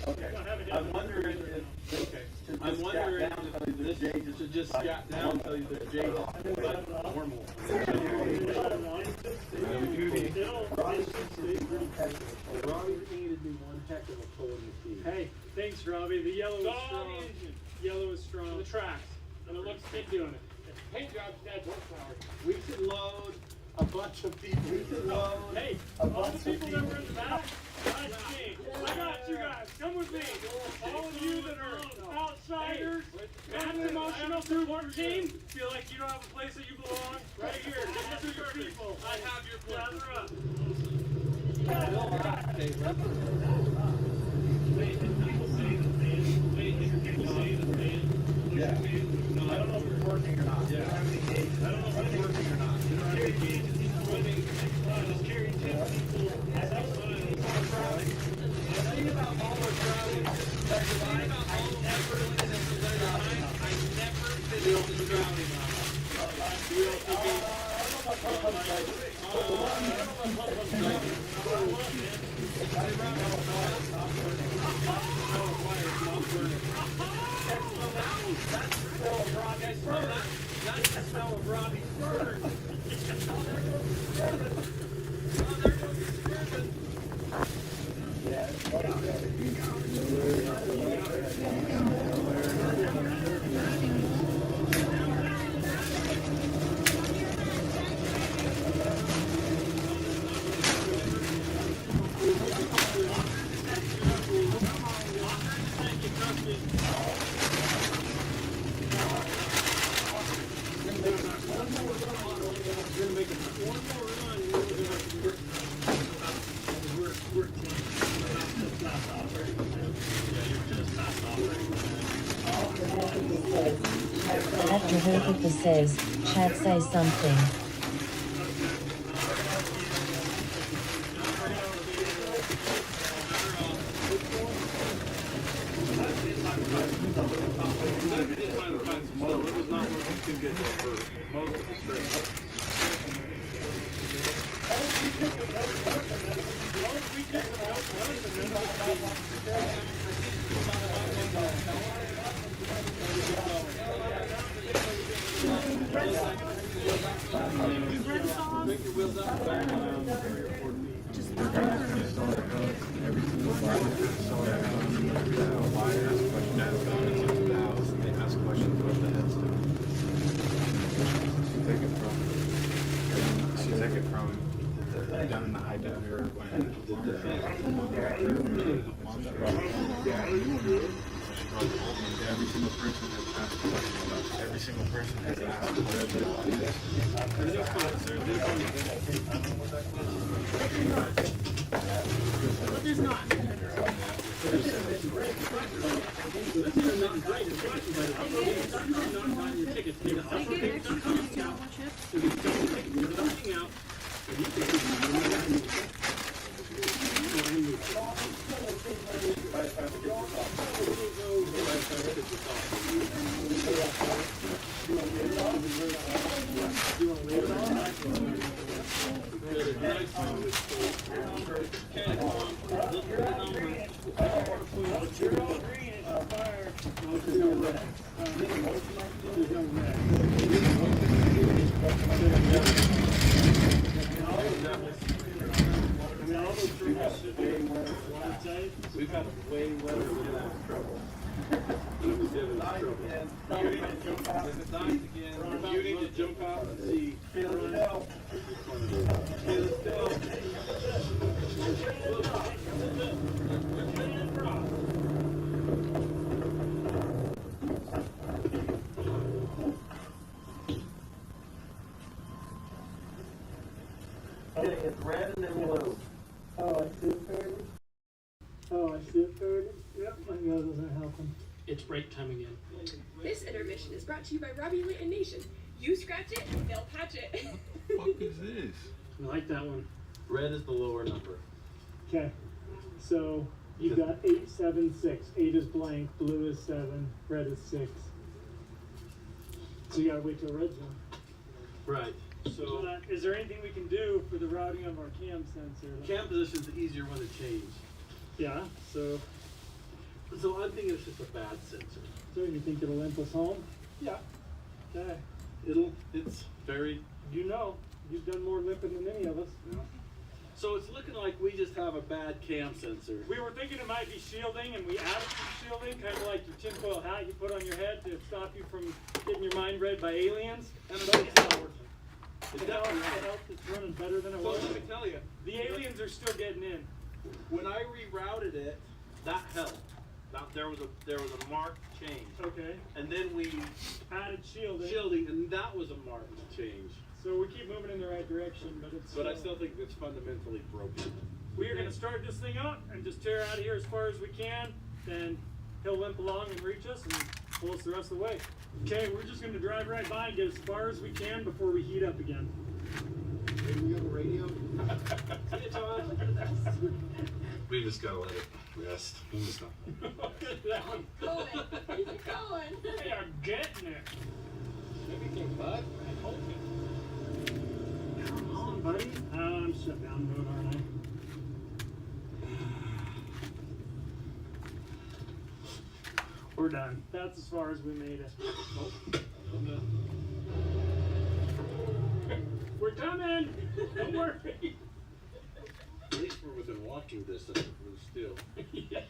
Okay. I'm wondering if this should just scat down until you the J is normal. Robbie needed me one heck of a pull in the teeth. Hey, thanks, Robbie. The yellow is strong. Yellow is strong. The tracks. And it looks keep doing it. Paint job, dad's horsepower. We should load a bunch of people. We should load. Hey, all the people that were in the back, that's me. I got you guys. Come with me. All of you that are outsiders, not emotional through 14, feel like you don't have a place that you belong. Right here. This is your people. I have your place. Gather up. Yeah. I don't know if it's working or not. Yeah. I don't know if it's working or not. Just carry 10 people. The thing about all the drowning, I never finished the drowning That's the smell of Robbie's bird. After Hilda says, Chad say something. Down in the high dive area when every single person has asked questions. Every single person has asked But there's not. We've had way wetter than that trouble. If it dies again, you need to jump out and see. Feel it out. Feel it still. Okay, it's red and then blue. Oh, I see it faded. Oh, I see it faded. Yep, my nose isn't helping. It's break time again. This intermission is brought to you by Robbie Lit and Nation. You scratch it, they'll patch it. What the fuck is this? I like that one. Red is the lower number. Okay, so you've got 8, 7, 6. 8 is blank, blue is 7, red is 6. So you gotta wait till red's on. Right. So Is there anything we can do for the routing of our cam sensor? cam position is the easier one to change. Yeah, so So I'm thinking it's just a bad sensor. So you think it'll limp us home? Yeah. Okay. It's very, You know, you've done more limping than any of us. so it's looking like we just have a bad cam sensor. We were thinking it might be shielding, and we added some shielding, kind of like your tinfoil hat you put on your head to stop you from getting your mind read by aliens. And But it's not working. It's It helps, definitely it's running better than it So was. let me tell you, The aliens are still getting in. when I rerouted it, that helped. There was a marked change. Okay. And then we Added shielding. shielding, and that was a marked change. So we keep moving in the right direction, but it's. But I still think it's fundamentally broken. We are going to start this thing up and just tear out of here as far as we can. Then he'll limp along and reach us and pull us the rest of the way. Okay, we're just going to drive right by and get as far as we can before we heat up again. We have a radio. See you, Tom. We just gotta let it rest. We'll just not. Look at that one. Going. He's going. They are getting it. Anything, bud? Come on, buddy. I'm shut down mode, aren't I? We're done. That's as far as we made it. We're coming. Don't worry. At least we're within walking distance of Blue Steel. Yeah.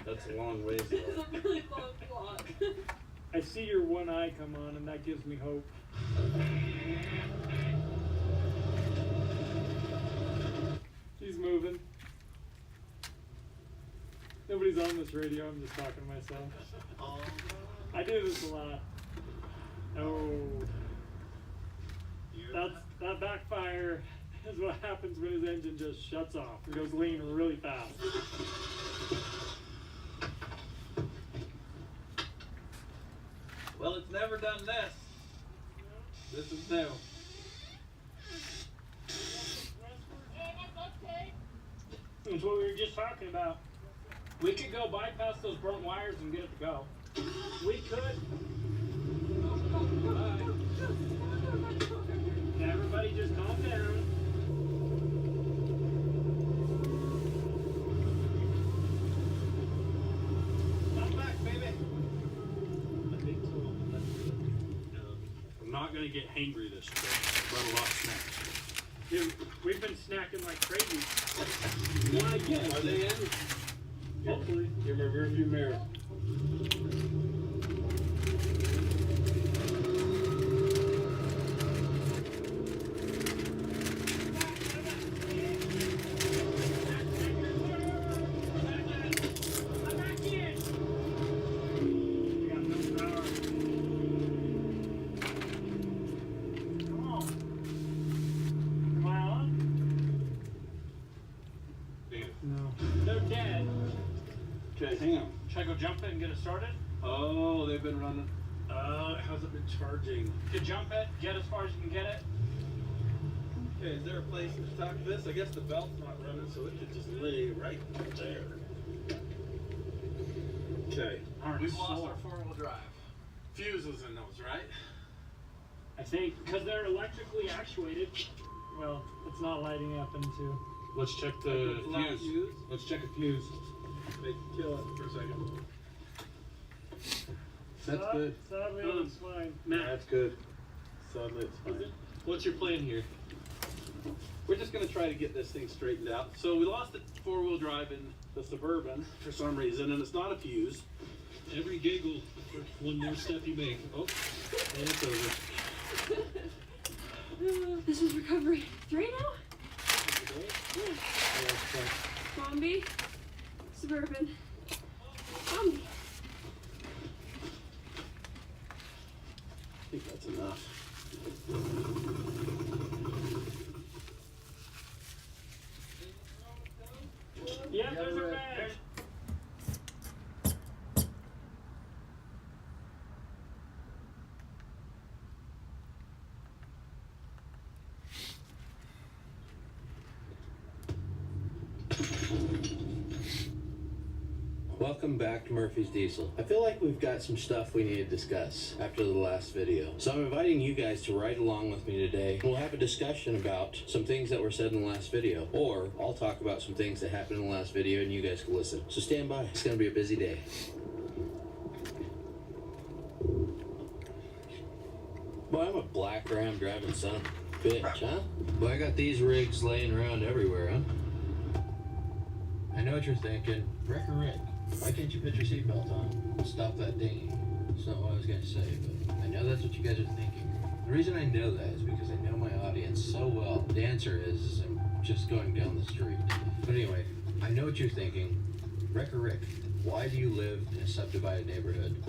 That's a long ways This is though. a really long walk. I see your one eye come on, and that gives me hope. He's moving. Nobody's on this radio. I'm just talking to myself. I do this a lot. Oh, that backfire is what happens when his engine just shuts off. It goes lean really fast. Well, it's never done this. This is new. That's what we were just talking about. We could go bypass those burnt wires and get it to go. We could. Everybody just calm down. Come back, baby. I'm not gonna get hangry this trip, but a lot of snacks. Dude, we've been snacking like crazy. Not again. Are they in? Hopefully. Give me a rear view mirror. We got no power. Come on. Am I on? No. They're dead. Okay, hang on. Should I go jump it and get it started? Oh, they've been running. It hasn't been charging. You jump it, get as far as you can get it. Okay, is there a place to stock this? I guess the belt's not running, so it could just lay right there. Okay. We've lost our four-wheel drive. Fuses in those, right? I think, because they're electrically actuated. Well, it's not lighting up into. Let's check the Flat fuse. fuse? Let's check a fuse. They kill it for a second. That's good. Sadly, it's fine. That's good. Sadly, it's fine. What's your plan here? We're just gonna try to get this thing straightened out. So we lost the four-wheel drive in the Suburban for some reason, and it's not a fuse. Every giggle for one more step you make. Oh, and it's over. This is recovery 3 now? Bombi, Suburban, Bombi. I think that's enough. Yeah, those are bad. Welcome back to Murphy's Diesel. I feel like we've got some stuff we need to discuss after the last video. So I'm inviting you guys to ride along with me today. We'll have a discussion about some things that were said in the last video, or I'll talk about some things that happened in the last video and you guys can listen. So stand by. It's gonna be a busy day. Boy, I'm a black ram driving son of a bitch, huh? Boy, I got these rigs laying around everywhere, huh? I know what you're thinking. Wrecker Rick, why can't you put your seatbelt on? Stop that dinghy. That's not what I was gonna say, but I know that's what you guys are thinking. The reason I know that is because I know my audience so well. The answer is I'm just going down the street. But anyway, I know what you're thinking. Wrecker Rick, why do you live in a subdivided neighborhood?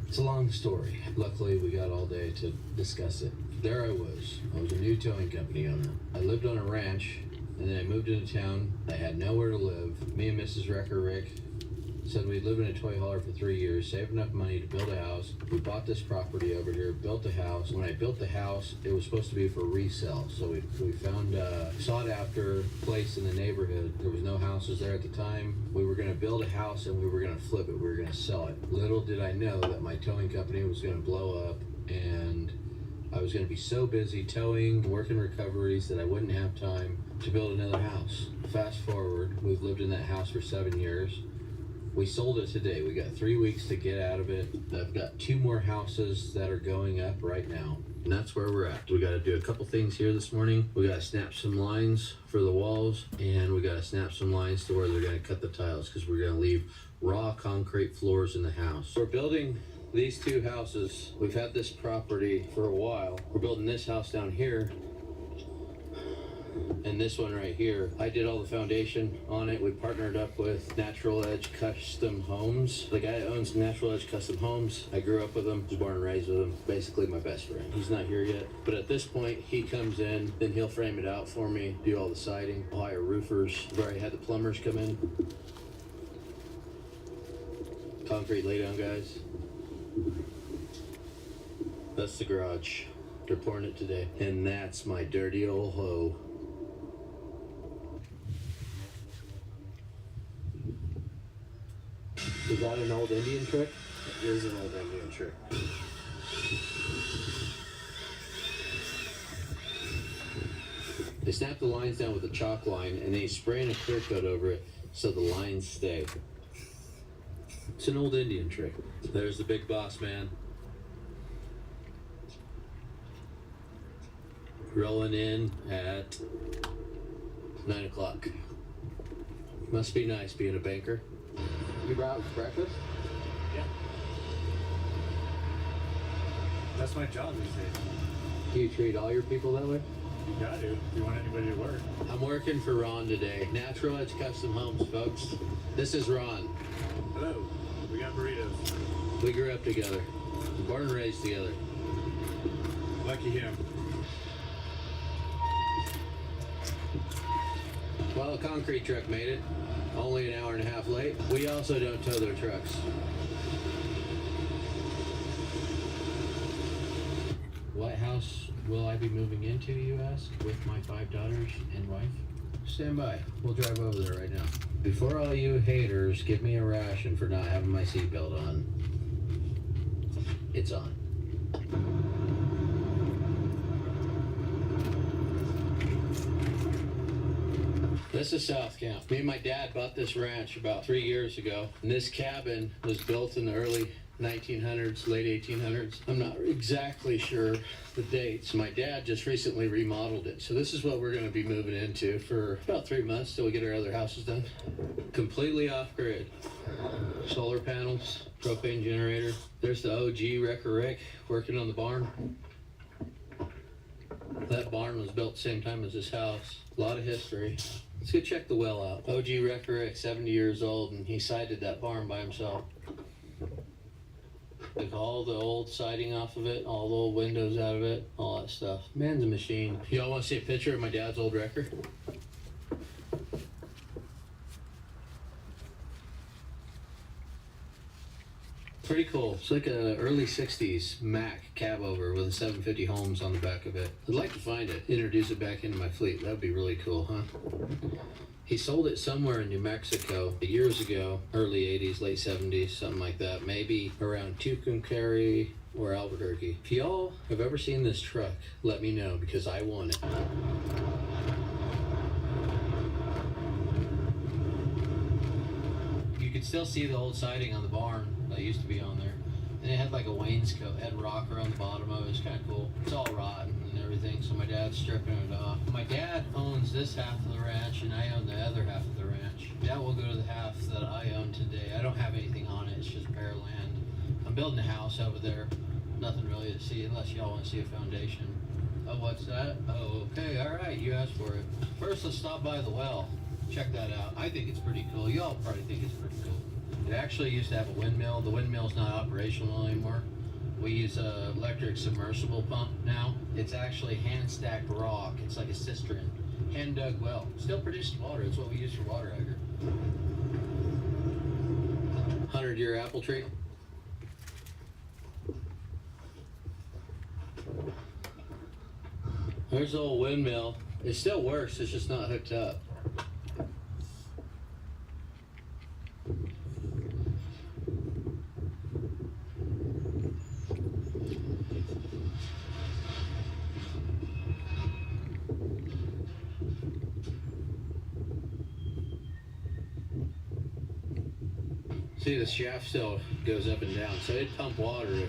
It's a long story. Luckily, we got all day to discuss it. There I was a new towing company owner. I lived on a ranch, and then I moved into town. I had nowhere to live. Me and Mrs. Wrecker Rick said we'd live in a toy hauler for 3 years, save enough money to build a house. We bought this property over here, built a house. When I built the house, it was supposed to be for resale. So we found a sought after place in the neighborhood. There was no houses there at the time. We were gonna build a house and we were gonna flip it. We were gonna sell it. Little did I know that my towing company was gonna blow up, and I was gonna be so busy towing, working recoveries, that I wouldn't have time to build another house. Fast forward, we've lived in that house for 7 years. We sold it today. We got 3 weeks to get out of it. I've got 2 more houses that are going up right now. And that's where we're at. We got to do a couple things here this morning. We got to snap some lines for the walls, and we got to snap some lines to where they're going to cut the tiles, because we're going to leave raw concrete floors in the house. We're building these 2 houses. We've had this property for a while. We're building this house down here, and this one right here. I did all the foundation on it. We partnered up with Natural Edge Custom Homes. The guy that owns Natural Edge Custom Homes, I grew up with him, was born and raised with him. Basically my best friend. He's not here yet, but at this point he comes in, then he'll frame it out for me, do all the siding, I'll hire roofers. I've already had the plumbers come in. Concrete laydown guys. That's the garage. They're pouring it today. And that's my dirty old hoe. Is that an old Indian trick? It is an old Indian trick. They snap the lines down with a chalk line, and they spray in a clear coat over it so the lines stay. It's an old Indian trick. There's the big boss man. Rolling in at 9 o'clock. Must be nice being a banker. You brought out breakfast? Yeah. That's my job these days. Do you treat all your people that way? You got to, if you want anybody to work. I'm working for Ron today. Natural Edge Custom Homes, folks. This is Ron. Hello. We got burritos. We grew up together. Born and raised together. Lucky him. Well, a concrete truck made it. Only an hour and a half late. We also don't tow their trucks. What house will I be moving into, you ask, with my 5 daughters and wife? Stand by. We'll drive over there right now. Before all you haters give me a ration for not having my seatbelt on, it's on. This is South Camp. Me and my dad bought this ranch about 3 years ago, and this cabin was built in the early 1900s, late 1800s. I'm not exactly sure the dates. My dad just recently remodeled it. So this is what we're gonna be moving into for about 3 months till we get our other houses done. Completely off-grid. Solar panels, propane generator. There's the OG Wrecker Rick working on the barn. That barn was built the same time as this house. A lot of history. Let's go check the well out. OG Wrecker Rick, 70 years old, and he sided that barn by himself. Took all the old siding off of it, all the old windows out of it, all that stuff. Man's a machine. Y'all want to see a picture of my dad's old wrecker? Pretty cool. It's like a early 60s Mack cab over with a 750 Holmes on the back of it. I'd like to find it, introduce it back into my fleet. That'd be really cool, huh? He sold it somewhere in New Mexico years ago, early 80s, late 70s, something like that. Maybe around Tucumcari or Albuquerque. If y'all have ever seen this truck, let me know because I want it. You could still see the old siding on the barn that used to be on there. And it had like a wainscot, had rocker on the bottom of it. It was kind of cool. It's all rotten and everything, so my dad's stripping it off. My dad owns this half of the ranch, and I own the other half of the ranch. Dad will go to the half that I own today. I don't have anything on it. It's just bare land. I'm building a house over there. Nothing really to see unless y'all want to see a foundation. Oh, what's that? Oh, okay, all right, you asked for it. First, let's stop by the well. Check that out. I think it's pretty cool. Y'all probably think it's pretty cool. It actually used to have a windmill. The windmill's not operational anymore. We use a electric submersible pump now. It's actually hand-stacked rock. It's like a cistern. Hand-dug well. Still produces water. It's what we use for water agri. 100-year apple tree. There's the old windmill. It still works, it's just not hooked up. See, the shaft still goes up and down, so it'd pump water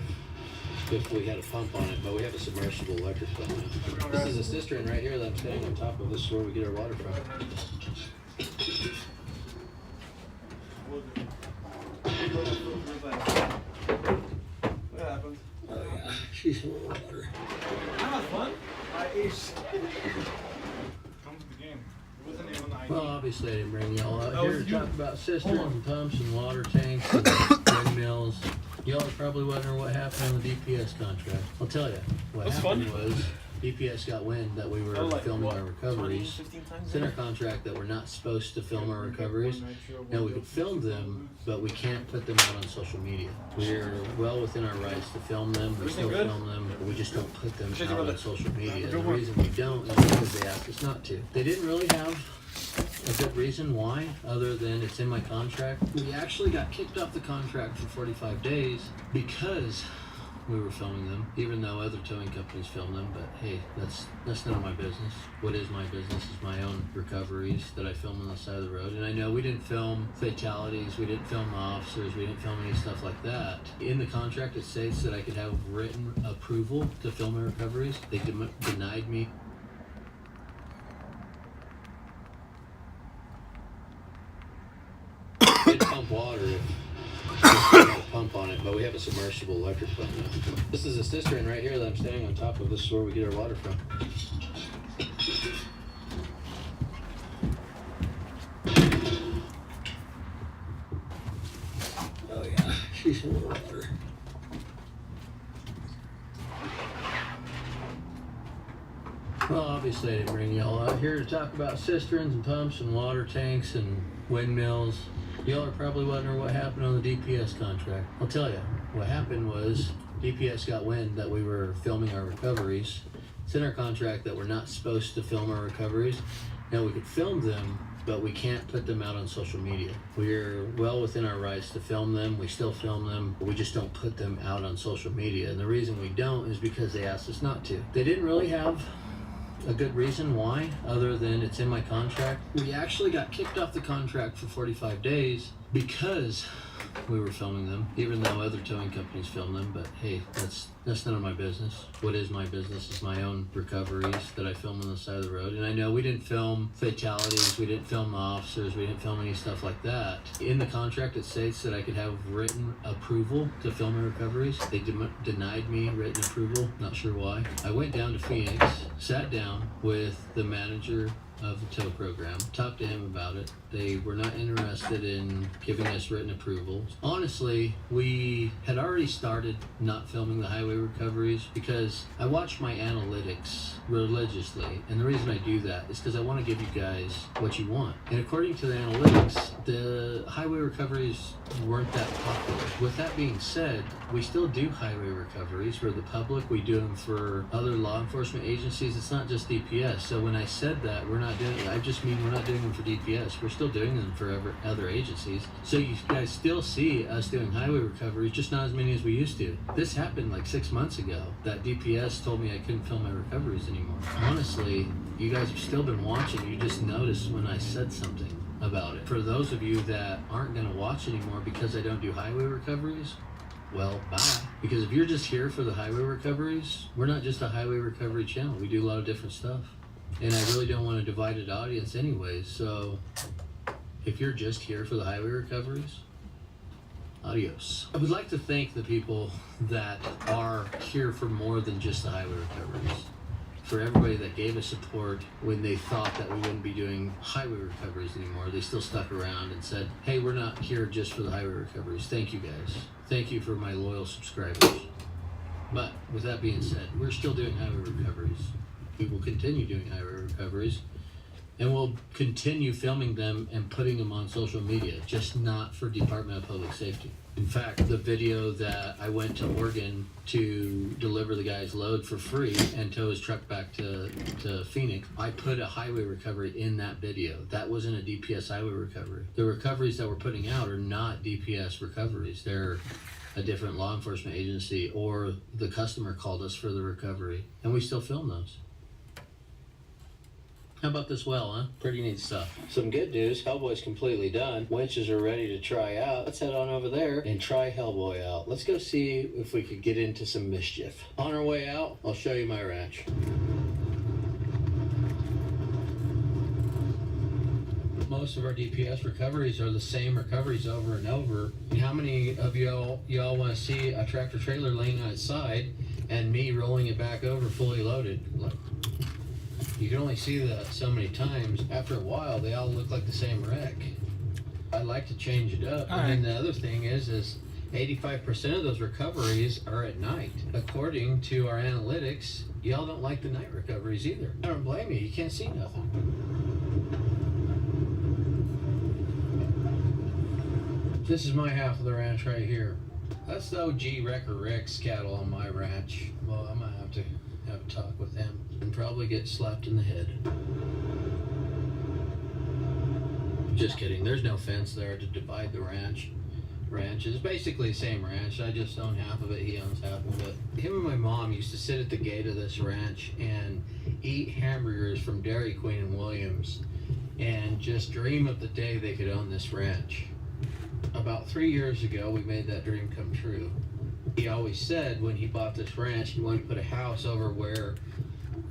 if we had a pump on it, but we have a submersible electric pump now. This is a cistern right here that I'm standing on top of. This is where we get our water from. What happened? Oh yeah, she's full of water. That was fun. I ate. Come to the game. It wasn't even on the Well, obviously I didn't bring y'all out Oh, here to you- talk about cisterns and pumps and water tanks and windmills. Y'all are probably wondering what happened on the DPS contract. I'll tell you. What That's happened fun. was DPS got wind that we were Oh, like filming what, our recoveries. 20, 15 times It's in our a day? contract that we're not supposed to film our recoveries. Now we could film them, but we can't put them out on social media. We're well within our rights to film them. We still Everything good? film them, but we just don't put them Shake out your on brother. social media. Go The for it. reason we don't is because they asked us not to. They didn't really have a good reason why, other than it's in my contract. We actually got kicked off the contract for 45 days because we were filming them, even though other towing companies film them. But hey, that's none of my business. What is my business is my own recoveries that I film on the side of the road. And I know we didn't film fatalities, we didn't film officers, we didn't film any stuff like that. In the contract, it states that I could have written approval to film my recoveries. They denied me. It'd pump water if we had a pump on it, but we have a submersible electric pump now. This is a cistern right here that I'm standing on top of. This is where we get our water from. Oh yeah, she's full of water. Well, obviously I didn't bring y'all out here to talk about cisterns and pumps and water tanks and windmills. Y'all are probably wondering what happened on the DPS contract. I'll tell you. What happened was DPS got wind that we were filming our recoveries. It's in our contract that we're not supposed to film our recoveries. Now we could film them, but we can't put them out on social media. We're well within our rights to film them. We still film them, but we just don't put them out on social media. And the reason we don't is because they asked us not to. They didn't really have a good reason why, other than it's in my contract. We actually got kicked off the contract for 45 days because we were filming them, even though other towing companies film them. But hey, that's none of my business. What is my business is my own recoveries that I film on the side of the road. And I know we didn't film fatalities, we didn't film officers, we didn't film any stuff like that. In the contract, it states that I could have written approval to film my recoveries. They denied me written approval, not sure why. I went down to Phoenix, sat down with the manager of the tow program, talked to him about it. They were not interested in giving us written approval. Honestly, we had already started not filming the highway recoveries because I watch my analytics religiously, and the reason I do that is because I want to give you guys what you want. And according to the analytics, the highway recoveries weren't that popular. With that being said, we still do highway recoveries for the public. We do them for other law enforcement agencies. It's not just DPS. So when I said that, we're not not doing it. I just mean we're not doing them for DPS. We're still doing them for other agencies. So you guys still see us doing highway recoveries, just not as many as we used to. This happened like 6 months ago. That DPS told me I couldn't film my recoveries anymore. Honestly, you guys have still been watching. You just noticed when I said something about it. For those of you that aren't going to watch anymore because I don't do highway recoveries, well, bye. Because if you're just here for the highway recoveries, we're not just a highway recovery channel. We do a lot of different stuff. And I really don't want a divided audience anyways. So if you're just here for the highway recoveries, adios. I would like to thank the people that are here for more than just the highway recoveries. For everybody that gave us support when they thought that we wouldn't be doing highway recoveries anymore. They still stuck around and said, hey, we're not here just for the highway recoveries. Thank you guys. Thank you for my loyal subscribers. But with that being said, we're still doing highway recoveries. We will continue doing highway recoveries, and we'll continue filming them and putting them on social media, just not for Department of Public Safety. In fact, the video that I went to Oregon to deliver the guy's load for free and tow his truck back to Phoenix, I put a highway recovery in that video. That wasn't a DPS highway recovery. The recoveries that we're putting out are not DPS recoveries. They're a different law enforcement agency, or the customer called us for the recovery, and we still film those. How about this well, huh? Pretty neat stuff. Some good news, Hellboy's completely done. Winches are ready to try out. Let's head on over there and try Hellboy out. Let's go see if we could get into some mischief. On our way out, I'll show you my ranch. Most of our DPS recoveries are the same recoveries over and over. How many of y'all want to see a tractor trailer laying on its side and me rolling it back over fully loaded? Like, you can only see that so many times. After a while, they all look like the same wreck. I like to change it up. And then the other thing is 85% of those recoveries are at night. According to our analytics, y'all don't like the night recoveries either. I don't blame you. You can't see nothing. This is my half of the ranch right here. That's the OG Wrecker Rex cattle on my ranch. Well, I might have to have a talk with them and probably get slapped in the head. Just kidding. There's no fence there to divide the ranch. It's basically the same ranch. I just own half of it. He owns half of it. Him and my mom used to sit at the gate of this ranch and eat hamburgers from Dairy Queen and Williams and just dream of the day they could own this ranch. About 3 years ago, we made that dream come true. He always said when he bought this ranch, he wanted to put a house over where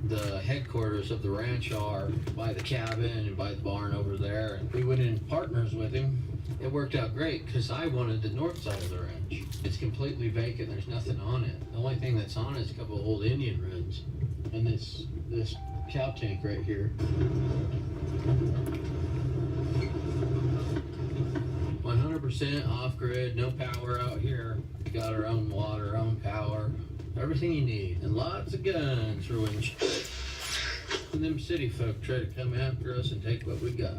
the headquarters of the ranch are, by the cabin and by the barn over there. And we went in partners with him. It worked out great because I wanted the north side of the ranch. It's completely vacant. There's nothing on it. The only thing that's on it is a couple of old Indian ruins and this cow tank right here. 100% off-grid, no power out here. We got our own water, own power, everything you need, and lots of guns for when them city folk try to come after us and take what we got.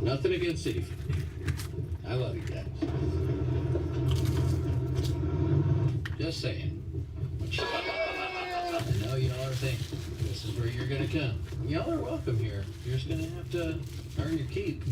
Nothing against city folk. I love you guys. Just saying. I know y'all are thinking this is where you're gonna come. Y'all are welcome here. You're just gonna have to earn your keep.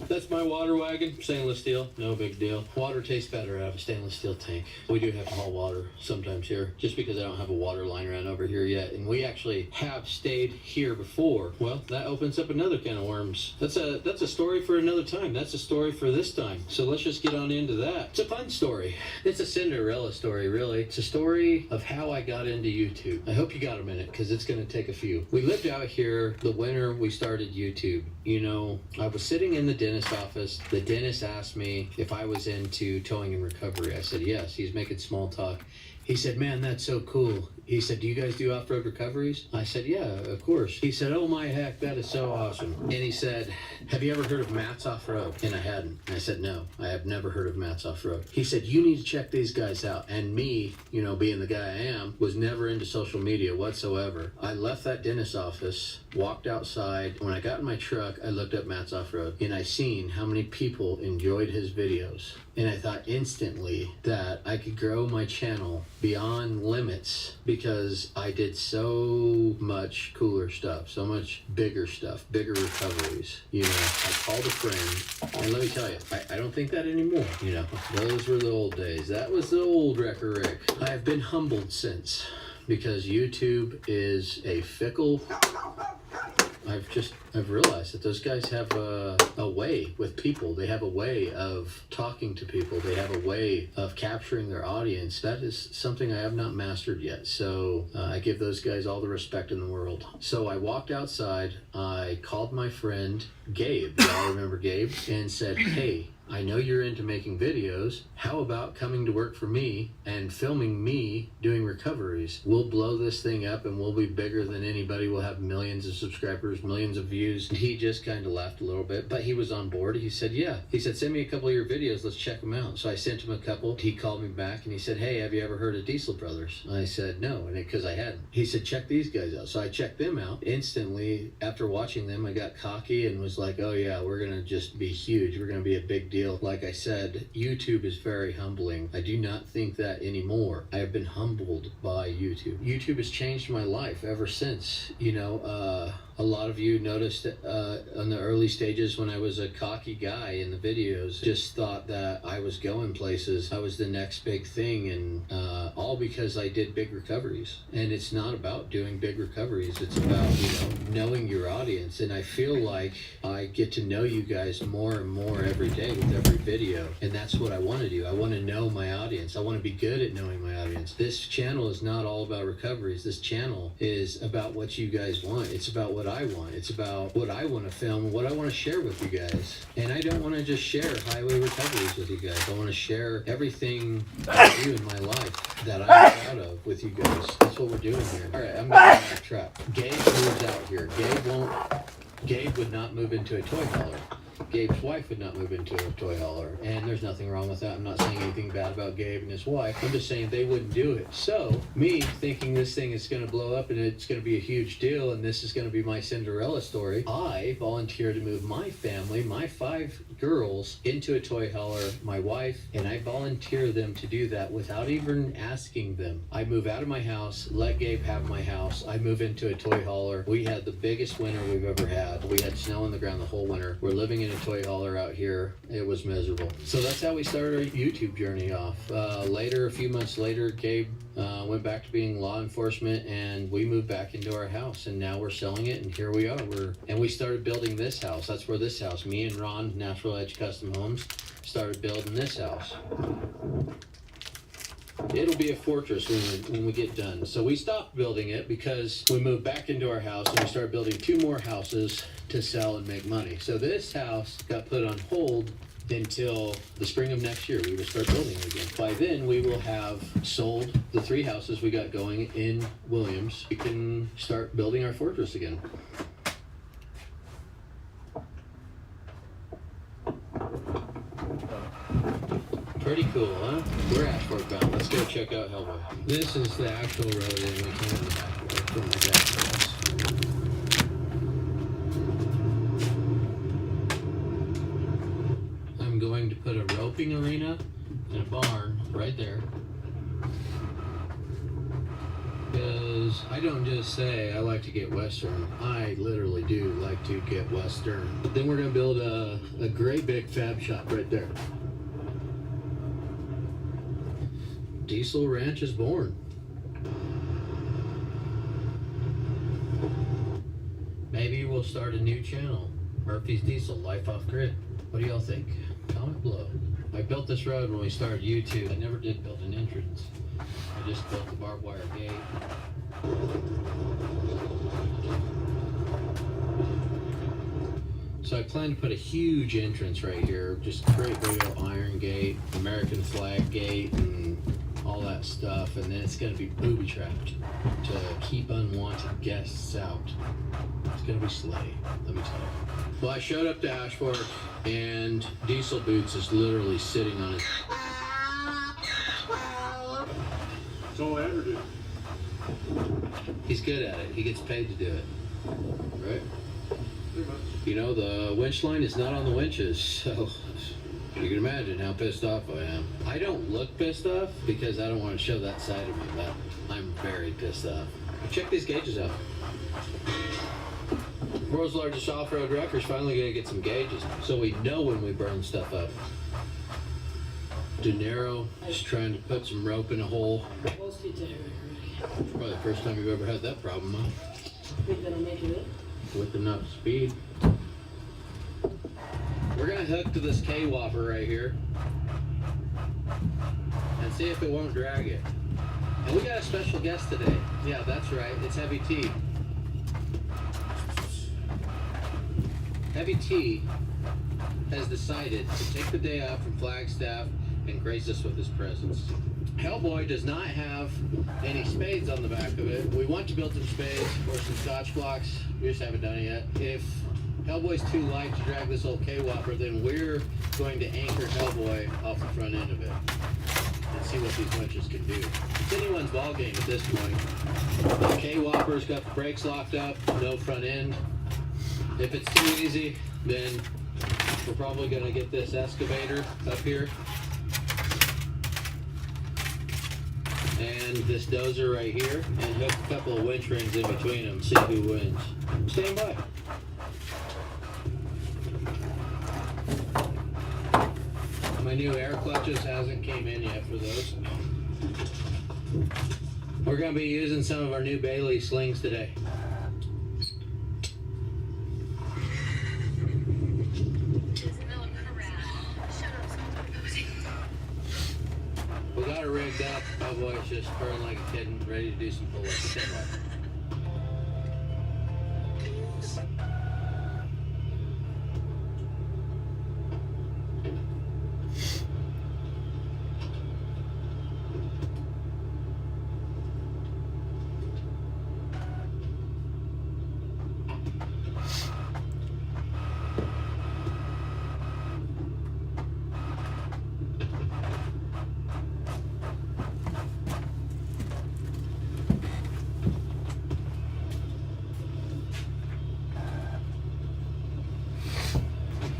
That's my water wagon, stainless steel, no big deal. Water tastes better out of a stainless steel tank. We do have to haul water sometimes here, just because I don't have a water line ran over here yet. And we actually have stayed here before. Well, that opens up another can of worms. That's a story for another time. That's a story for this time. So let's just get on into that. It's a fun story. It's a Cinderella story, really. It's a story of how I got into YouTube. I hope you got a minute, because it's going to take a few. We lived out here the winter we started YouTube. You know, I was sitting in the dentist office. The dentist asked me if I was into towing and recovery. I said yes. He's making small talk. He said, man, that's so cool. He said, do you guys do off-road recoveries? I said, yeah, of course. He said, oh my heck, that is so awesome. And he said, have you ever heard of Matt's Off-Road? And I hadn't. I said, no, I have never heard of Matt's Off-Road. He said, you need to check these guys out. And me, you know, being the guy I am, was never into social media whatsoever. I left that dentist office, walked outside. When I got in my truck, I looked up Matt's Off-Road, and I seen how many people enjoyed his videos. And I thought instantly that I could grow my channel beyond limits because I did so much cooler stuff, so much bigger stuff, bigger recoveries. You know, I called a friend, and let me tell you, I don't think that anymore. You know, those were the old days. That was the old Wrecker Rick. I have been humbled since, because YouTube is a fickle. I've realized that those guys have a way with people. They have a way of talking to people. They have a way of capturing their audience. That is something I have not mastered yet. So I give those guys all the respect in the world. So I walked outside. I called my friend Gabe. Y'all remember Gabe? And said, hey, I know you're into making videos. How about coming to work for me and filming me doing recoveries? We'll blow this thing up and we'll be bigger than anybody. We'll have millions of subscribers, millions of views. And he just kind of laughed a little bit, but he was on board. He said, yeah. He said, send me a couple of your videos. Let's check them out. So I sent him a couple. He called me back and he said, hey, have you ever heard of Diesel Brothers? I said, no, and because I hadn't. He said, check these guys out. So I checked them out. Instantly, after watching them, I got cocky and was like, oh yeah, we're going to just be huge. We're going to be a big deal. Like I said, YouTube is very humbling. I do not think that anymore. I have been humbled by YouTube. YouTube has changed my life ever since. You know, a lot of you noticed in the early stages when I was a cocky guy in the videos, just thought that I was going places. I was the next big thing, and all because I did big recoveries. And it's not about doing big recoveries. It's about, you know, knowing your audience. And I feel like I get to know you guys more and more every day with every video. And that's what I want to do. I want to know my audience. I want to be good at knowing my audience. This channel is not all about recoveries. This channel is about what you guys want. It's about what I want. It's about what I want to film and what I want to share with you guys. And I don't want to just share highway recoveries with you guys. I want to share everything I do in my life that I'm proud of with you guys. That's what we're doing here. All right, I'm going to backtrack. Gabe moves out here. Gabe would not move into a toy hauler. Gabe's wife would not move into a toy hauler, and there's nothing wrong with that. I'm not saying anything bad about Gabe and his wife. I'm just saying they wouldn't do it. So me thinking this thing is going to blow up and it's going to be a huge deal and this is going to be my Cinderella story, I volunteered to move my family, my 5 girls, into a toy hauler, my wife, and I volunteer them to do that without even asking them. I move out of my house, let Gabe have my house. I move into a toy hauler. We had the biggest winter we've ever had. We had snow on the ground the whole winter. We're living in a toy hauler out here. It was miserable. So that's how we started our YouTube journey off. Later, a few months later, Gabe went back to being law enforcement and we moved back into our house, and now we're selling it, and here we are. And we started building this house. That's where this house, me and Ron, Natural Edge Custom Homes, started building this house. It'll be a fortress when we get done. So we stopped building it because we moved back into our house and we started building 2 more houses to sell and make money. So this house got put on hold until the spring of next year. We will start building it again. By then we will have sold the 3 houses we got going in Williams. We can start building our fortress again. Pretty cool, huh? We're Ashford bound. Let's go check out Hellboy. This is the actual road in. We came in the back road from my dad's house. I'm going to put a roping arena and a barn right there. Because I don't just say I like to get Western. I literally do like to get Western. Then we're going to build a great big fab shop right there. Diesel Ranch is born. Maybe we'll start a new channel. Murphy's Diesel, Life Off Grid. What do y'all think? Comment below. I built this road when we started YouTube. I never did build an entrance. I just built the barbed wire gate. So I plan to put a huge entrance right here. Just a great big old iron gate, American flag gate, and all that stuff, and then it's going to be booby trapped to keep unwanted guests out. It's going to be slay, let me tell you. Well, I showed up to Ashford, and Diesel Boots is literally sitting on it. That's all I ever do. He's good at it. He gets paid to do it, right? You know, the winch line is not on the winches, so You can imagine how pissed off I am. I don't look pissed off because I don't want to show that side of me, but I'm very pissed off. Check these gauges out. World's largest off-road wrecker's finally gonna get some gauges so we know when we burn stuff up. De Niro is trying to put some rope in a hole. Probably the first time you've ever had that problem, huh? With enough speed. We're gonna hook to this K-Whopper right here and see if it won't drag it. And we got a special guest today. Yeah, that's right, it's Heavy T. Heavy T has decided to take the day off from Flagstaff and grace us with his presence. Hellboy does not have any spades on the back of it. We want to build some spades or some Scotch blocks. We just haven't done it yet. If Hellboy's too light to drag this old K-Whopper, then we're going to anchor Hellboy off the front end of it and see what these winches can do. It's anyone's ball game at this point. The K-Whopper's got the brakes locked up, no front end. If it's too easy, then we're probably going to get this excavator up here and this dozer right here and hook a couple of winch rings in between them, see who wins. Stand by. My new air clutches hasn't came in yet for those. We're going to be using some of our new Bailey slings today. We got it rigged up. Cowboy's just purring like a kitten, ready to do some pull-ups.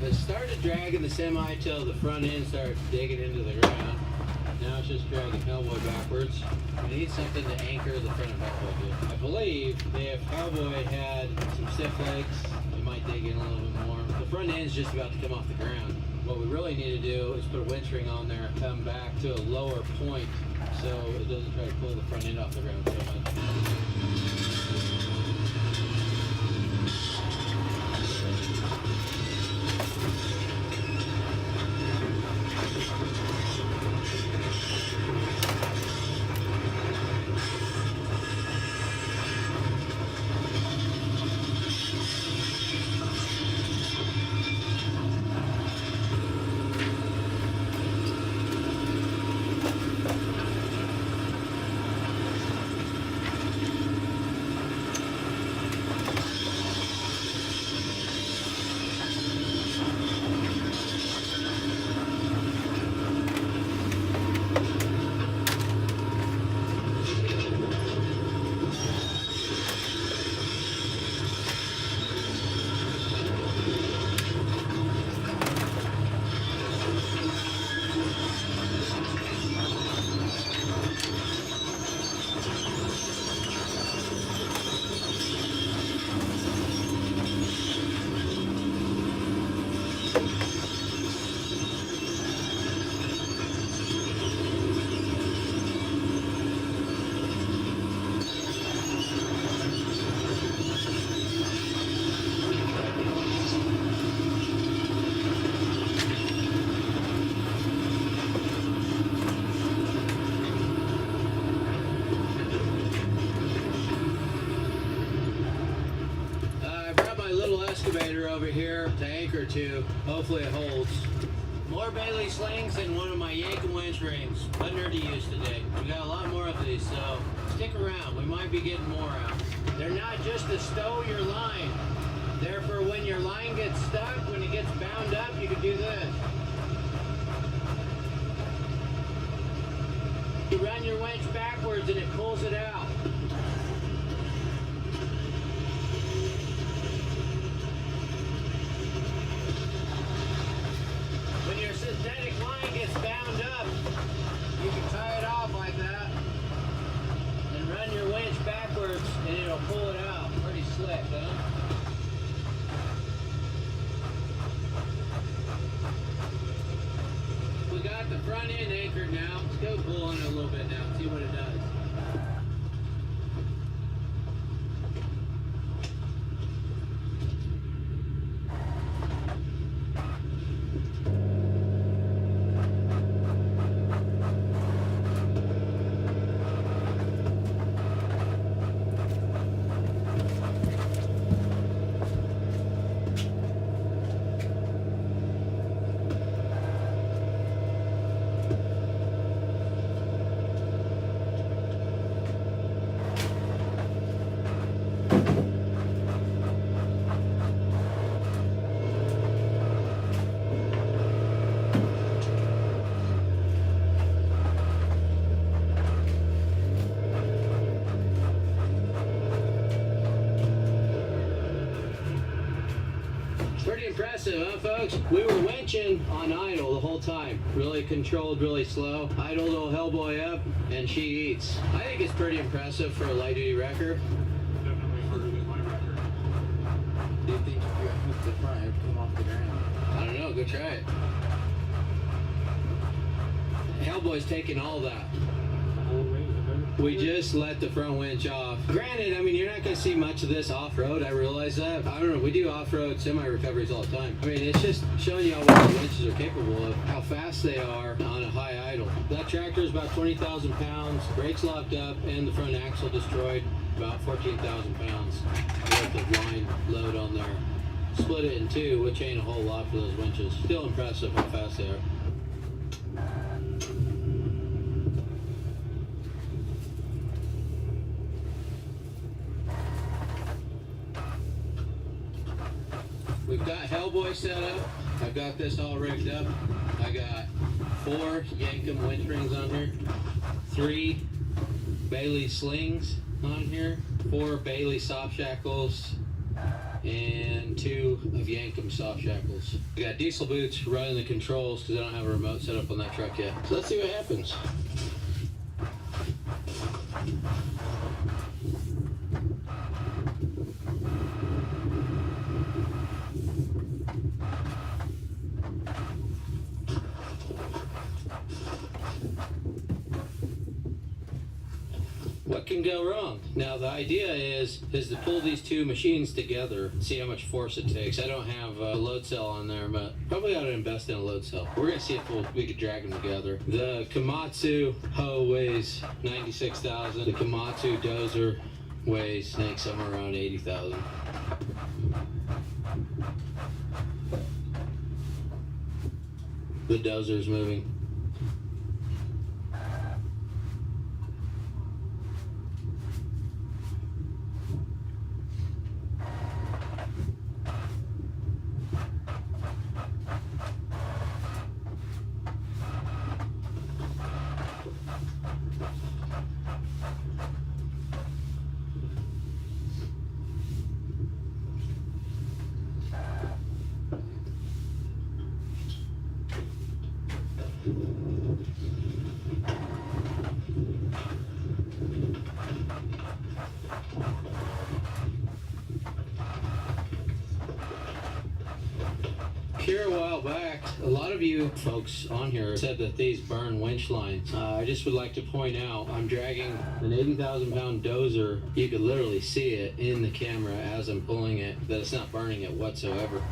It started dragging the semi till the front end started digging into the ground. Now it's just dragging Hellboy backwards. We need something to anchor the front of Hellboy to. I believe that if Hellboy had some stiff legs, we might dig in a little bit more. The front end's just about to come off the ground. What we really need to do is put a winch ring on there and come back to a lower point so it doesn't try to pull the front end off the ground so much. Excavator over here to anchor to. Hopefully it holds. More Bailey slings and one of my Yankin winch rings. Under to use today. We got a lot more of these, so stick around. We might be getting more out. They're not just to stow your line. They're for when your line gets stuck, when it gets bound up, you can do this. You run your winch backwards and it pulls it out. When you're sitting we got the front end anchored now. Let's go pull on it a little bit now and see what it does. Pretty impressive, huh, folks? We were winching on idle the whole time. Really controlled, really slow. Idled old Hellboy up, and she eats. I think it's pretty impressive for a light-duty wrecker. Definitely harder than my record. Do you think if you hooked the front, it would come off the ground? I don't know. Go try it. Hellboy's taking all that. We just let the front winch off. Granted, I mean, you're not going to see much of this off-road. I realize that. I don't know. We do off-road semi-recoveries all the time. I mean, it's just showing you all what the winches are capable of, how fast they are on a high idle. That tractor is about 20,000 pounds, brakes locked up, and the front axle destroyed, about 14,000 pounds worth of line load on there. Split it in two, which ain't a whole lot for those winches. Still impressive how fast they are. We've got Hellboy set up. I've got this all rigged up. I got 4 Yankum winch rings on here, 3 Bailey slings on here, 4 Bailey soft shackles, and 2 of Yankum soft shackles. We got diesel boots running the controls because I don't have a remote set up on that truck yet. So let's see what happens. What can go wrong? Now the idea is to pull these two machines together, see how much force it takes. I don't have a load cell on there, but probably ought to invest in a load cell. We're gonna see if we could drag them together. The Komatsu hoe weighs 96,000. The Komatsu dozer weighs, I think, somewhere around 80,000. The dozer's moving. Here a while back, a lot of you folks on here said that these burn winch lines. I just would like to point out, I'm dragging an 80,000 pound dozer. You could literally see it in the camera as I'm pulling it, that it's not burning it whatsoever.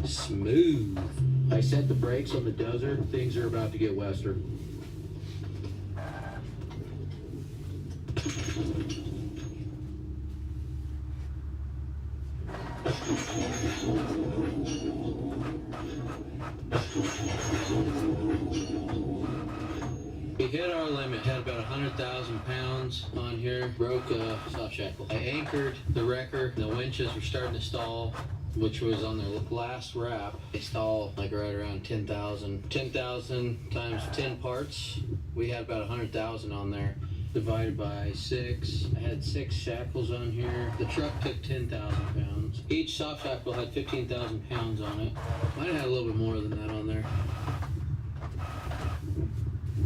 Smooth. I set the brakes on the dozer. Things are about to get western. We hit our limit, had about 100,000 pounds on here, broke a soft shackle. I anchored the wrecker, the winches were starting to stall, which was on their last wrap. They stall like right around 10,000. 10,000 times 10 parts, we had about 100,000 on there. Divided by 6. I had 6 shackles on here. The truck took 10,000 pounds. Each soft shackle had 15,000 pounds on it. Might have had a little bit more than that on there.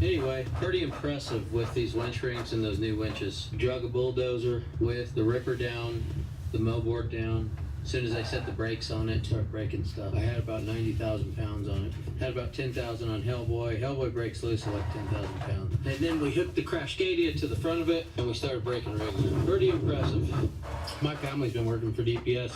Anyway, pretty impressive with these winch rings and those new winches. Drug a bulldozer with the ripper down, the moldboard down. As soon as I set the brakes on it, start breaking stuff. I had about 90,000 pounds on it. Had about 10,000 on Hellboy. Hellboy breaks loose at like 10,000 pounds. And then we hooked the crash Scadia to the front of it, and we started breaking rigs. Pretty impressive. My family's been working for DPS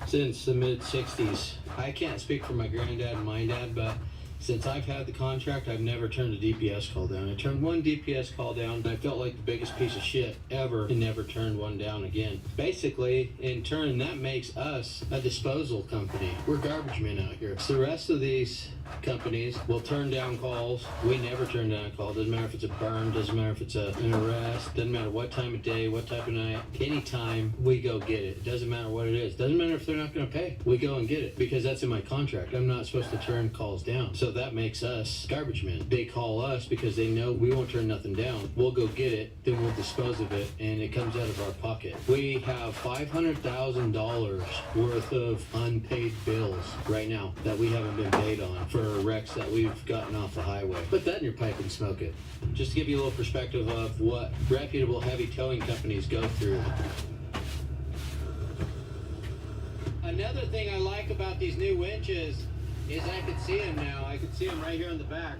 since the mid-60s. I can't speak for my granddad and my dad, but since I've had the contract, I've never turned a DPS call down. I turned one DPS call down, and I felt like the biggest piece of shit ever, and never turned one down again. Basically, in turn, that makes us a disposal company. We're garbage men out here. So the rest of these companies will turn down calls. We never turn down a call. Doesn't matter if it's a burn, doesn't matter if it's an arrest, doesn't matter what time of day, what type of night. Anytime, we go get it. Doesn't matter what it is. Doesn't matter if they're not going to pay. We go and get it because that's in my contract. I'm not supposed to turn calls down. So that makes us garbage men. They call us because they know we won't turn nothing down. We'll go get it, then we'll dispose of it, and it comes out of our pocket. We have $500,000 worth of unpaid bills right now that we haven't been paid on for wrecks that we've gotten off the highway. Put that in your pipe and smoke it. Just to give you a little perspective of what reputable heavy towing companies go through. Another thing I like about these new winches is I can see them now. I can see them right here on the back.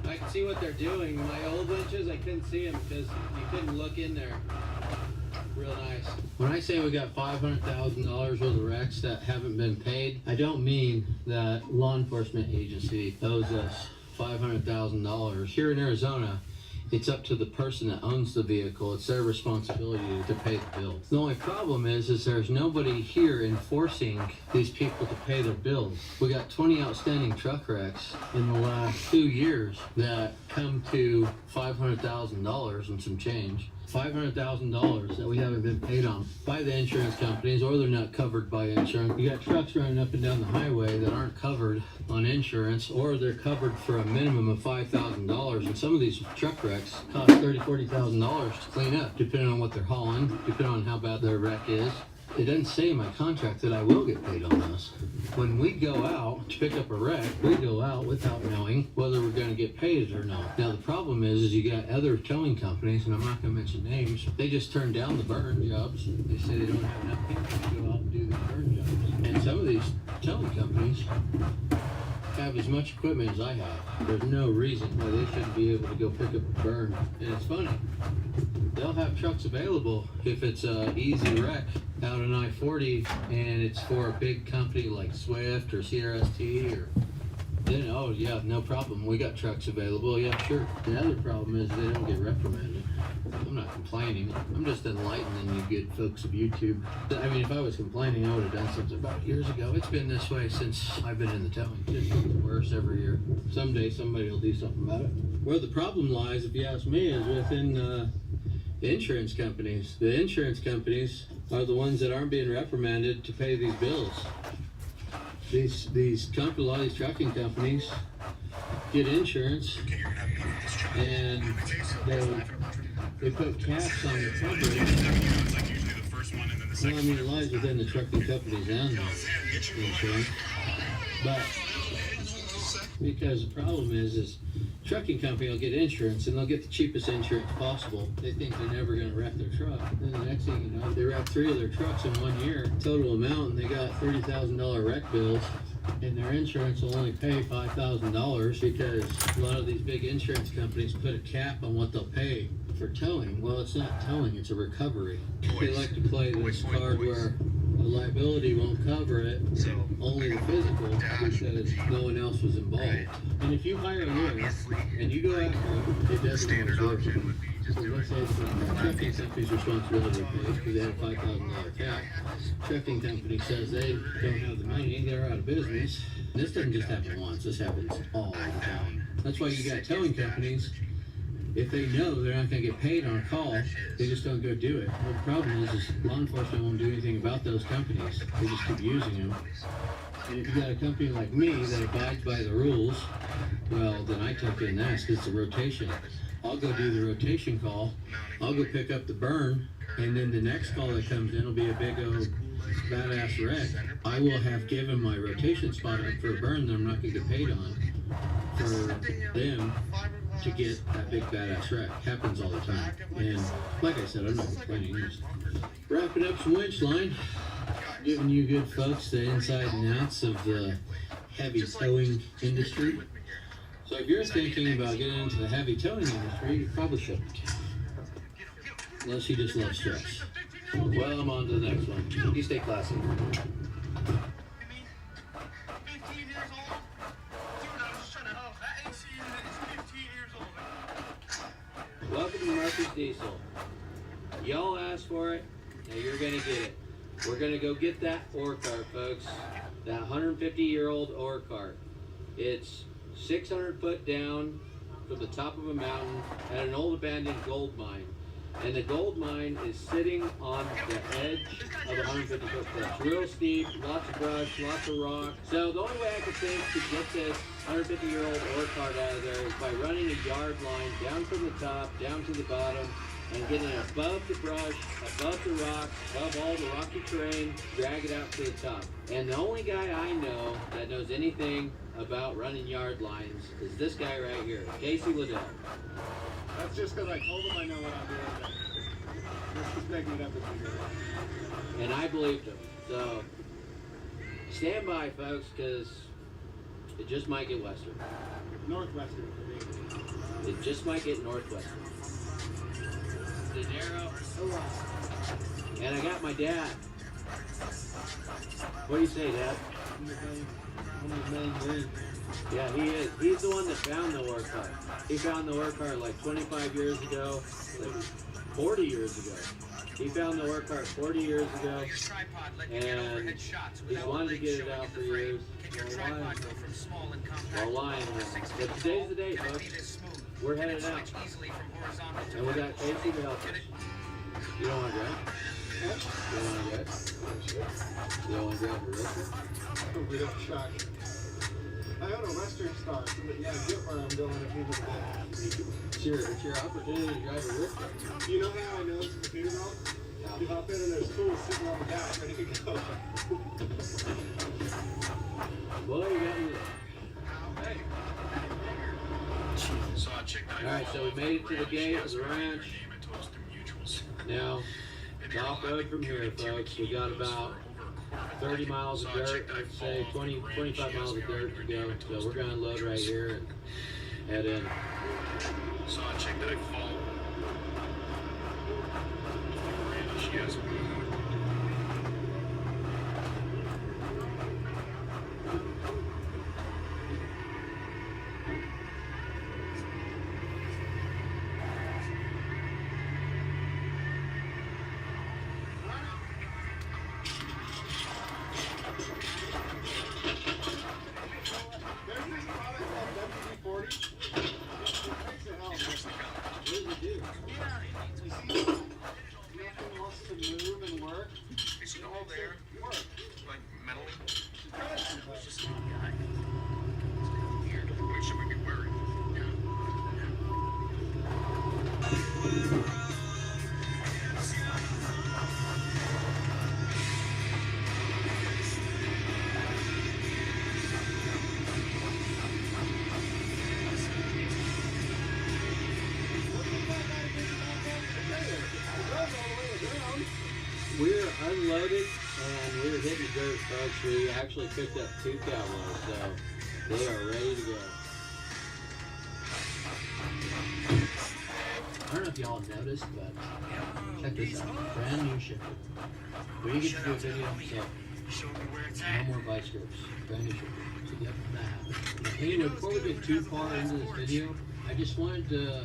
I can see what they're doing. My old winches, I couldn't see them because you couldn't look in there. Real nice. When I say we got $500,000 worth of wrecks that haven't been paid, I don't mean that law enforcement agency owes us $500,000. Here in Arizona, it's up to the person that owns the vehicle. It's their responsibility to pay the bills. The only problem is there's nobody here enforcing these people to pay their bills. We got 20 outstanding truck wrecks in the last 2 years that come to $500,000 and some change. $500,000 that we haven't been paid on by the insurance companies, or they're not covered by insurance. You got trucks running up and down the highway that aren't covered on insurance, or they're covered for a minimum of $5,000. And some of these truck wrecks cost $30,000, $40,000 to clean up, depending on what they're hauling, depending on how bad their wreck is. It doesn't say in my contract that I will get paid on this. When we go out to pick up a wreck, we go out without knowing whether we're going to get paid or not. Now the problem is you got other towing companies, and I'm not going to mention names, they just turn down the burn jobs. They say they don't have enough people to go out and do the burn jobs. And some of these towing companies have as much equipment as I have. There's no reason why they shouldn't be able to go pick up a burn. And it's funny, they'll have trucks available if it's a easy wreck out on I-40 and it's for a big company like Swift or CRST, or then, oh yeah, no problem, we got trucks available, yeah, sure. The other problem is they don't get reprimanded. I'm not complaining, I'm just enlightening you good folks of YouTube. I mean, if I was complaining, I would have done something about it years ago. It's been this way since I've been in the towing. It just gets worse every year. Someday somebody will do something about it. Where the problem lies, if you ask me, is within the insurance companies. The insurance companies are the ones that aren't being reprimanded to pay these bills. These companies, a lot of these trucking companies get insurance, and they put caps on the coverage. Well, I mean, it lies within the trucking companies and the insurance, but because the problem is trucking company will get insurance and they'll get the cheapest insurance possible. They think they're never going to wreck their truck. Then the next thing you know, they wreck 3 of their trucks in 1 year, total amount, and they got $30,000 wreck bills, and their insurance will only pay $5,000 because a lot of these big insurance companies put a cap on what they'll pay for towing. Well, it's not towing, it's a recovery. They like to play this card where the liability won't cover it, only the physical, because no one else was involved. And if you hire a rig and you go after it doesn't work. So let's say it's the trucking company's responsibility to pay because they had a $5,000 cap. Trucking company says they don't have the money, they're out of business. This doesn't just happen once, this happens all the time. That's why you got towing companies. If they know they're not going to get paid on a call, they just don't go do it. Well, the problem is law enforcement won't do anything about those companies. They just keep using them. And if you got a company like me that abides by the rules, well, then I take it and ask, because it's a rotation. I'll go do the rotation call, I'll go pick up the burn, and then the next call that comes in will be a big old badass wreck. I will have given my rotation spot up for a burn that I'm not going to get paid on for them. to get that big badass wreck. Happens all the time. And like I said, I'm not complaining. Just wrapping up some winch line, giving you good folks the inside and outs of the heavy towing industry. So if you're thinking about getting into the heavy towing industry, you probably shouldn't. Unless you just love stress. Well, I'm on to the next one. You stay classy. Welcome to Murphy's Diesel. Y'all asked for it, now you're gonna get it. We're gonna go get that ore cart, folks. That 150-year-old ore cart. It's 600 foot down from the top of a mountain at an old abandoned gold mine. And the gold mine is sitting on the edge of a 150 foot cliff. Real steep, lots of brush, lots of rock. So the only way I could think to get this 150-year-old ore cart out of there is by running a yard line down from the top, down to the bottom, and getting it above the brush, above the rocks, above all the rocky terrain, drag it out to the top. And the only guy I know that knows anything about running yard lines is this guy right here, Casey Liddell. That's just because I told him I know what I'm doing. Let's just make it up as we go. And I believed him. So stand by, folks, because it just might get western. Northwestern for me. It just might get northwestern. De Niro. And I got my dad. What do you say, Dad? Yeah, he is. He's the one that found the ore cart. He found the ore cart like 25 years ago, like 40 years ago. He found the ore cart 40 years ago, and he's wanted to get it out for years. While lying. But today's the day, folks. We're headed out. And we got Casey to help us. You don't want to drive? You don't want to drive? You don't want to drive for real? Real shock. I own a Western Star, so that, yeah, get where I'm going if people do. It's your opportunity to drive a rip truck. You know how I know it's a computer belt? You hop in and there's tools sitting on the back ready to go. Boy, you got me. Hey. Alright, so we made it to the gate of the ranch. Now, it's off-road from here, folks. We got about 30 miles of dirt, I'd say 25 miles of dirt to go. So we're going to load right here and head in. Saw a chick that I follow. She has a We're unloaded and we're hitting the dirt, folks. We actually picked up 2 cowboys, so they are ready to go. I don't know if y'all noticed, but check this out. Brand new shipment. We get to do a video, so no more vice grips. Brand new shipment. So yep, that happened. Anyway, before we get too far into this video, I just wanted to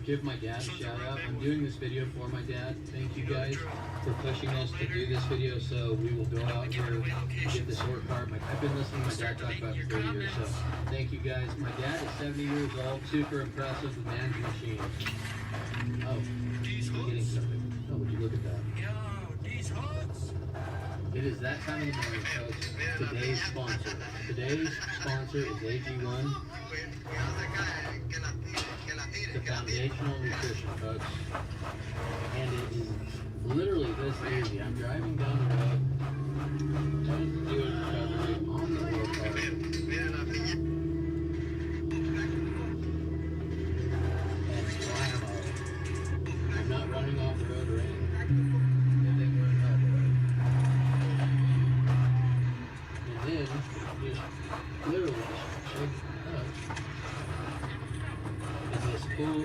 give my dad a shout out. I'm doing this video for my dad. Thank you guys for pushing us to do this video so we will go out here and get this ore cart. I've been listening to my dad talk about it for 30 years, so thank you guys. My dad is 70 years old, super impressive, the man's machine. Oh, I'm getting something. Oh, would you look at that? It is that time of the morning, folks. Today's sponsor is AG1. The foundational nutrition, folks. And it is literally this easy. I'm driving down the road, trying to do a recovery on the ore cart.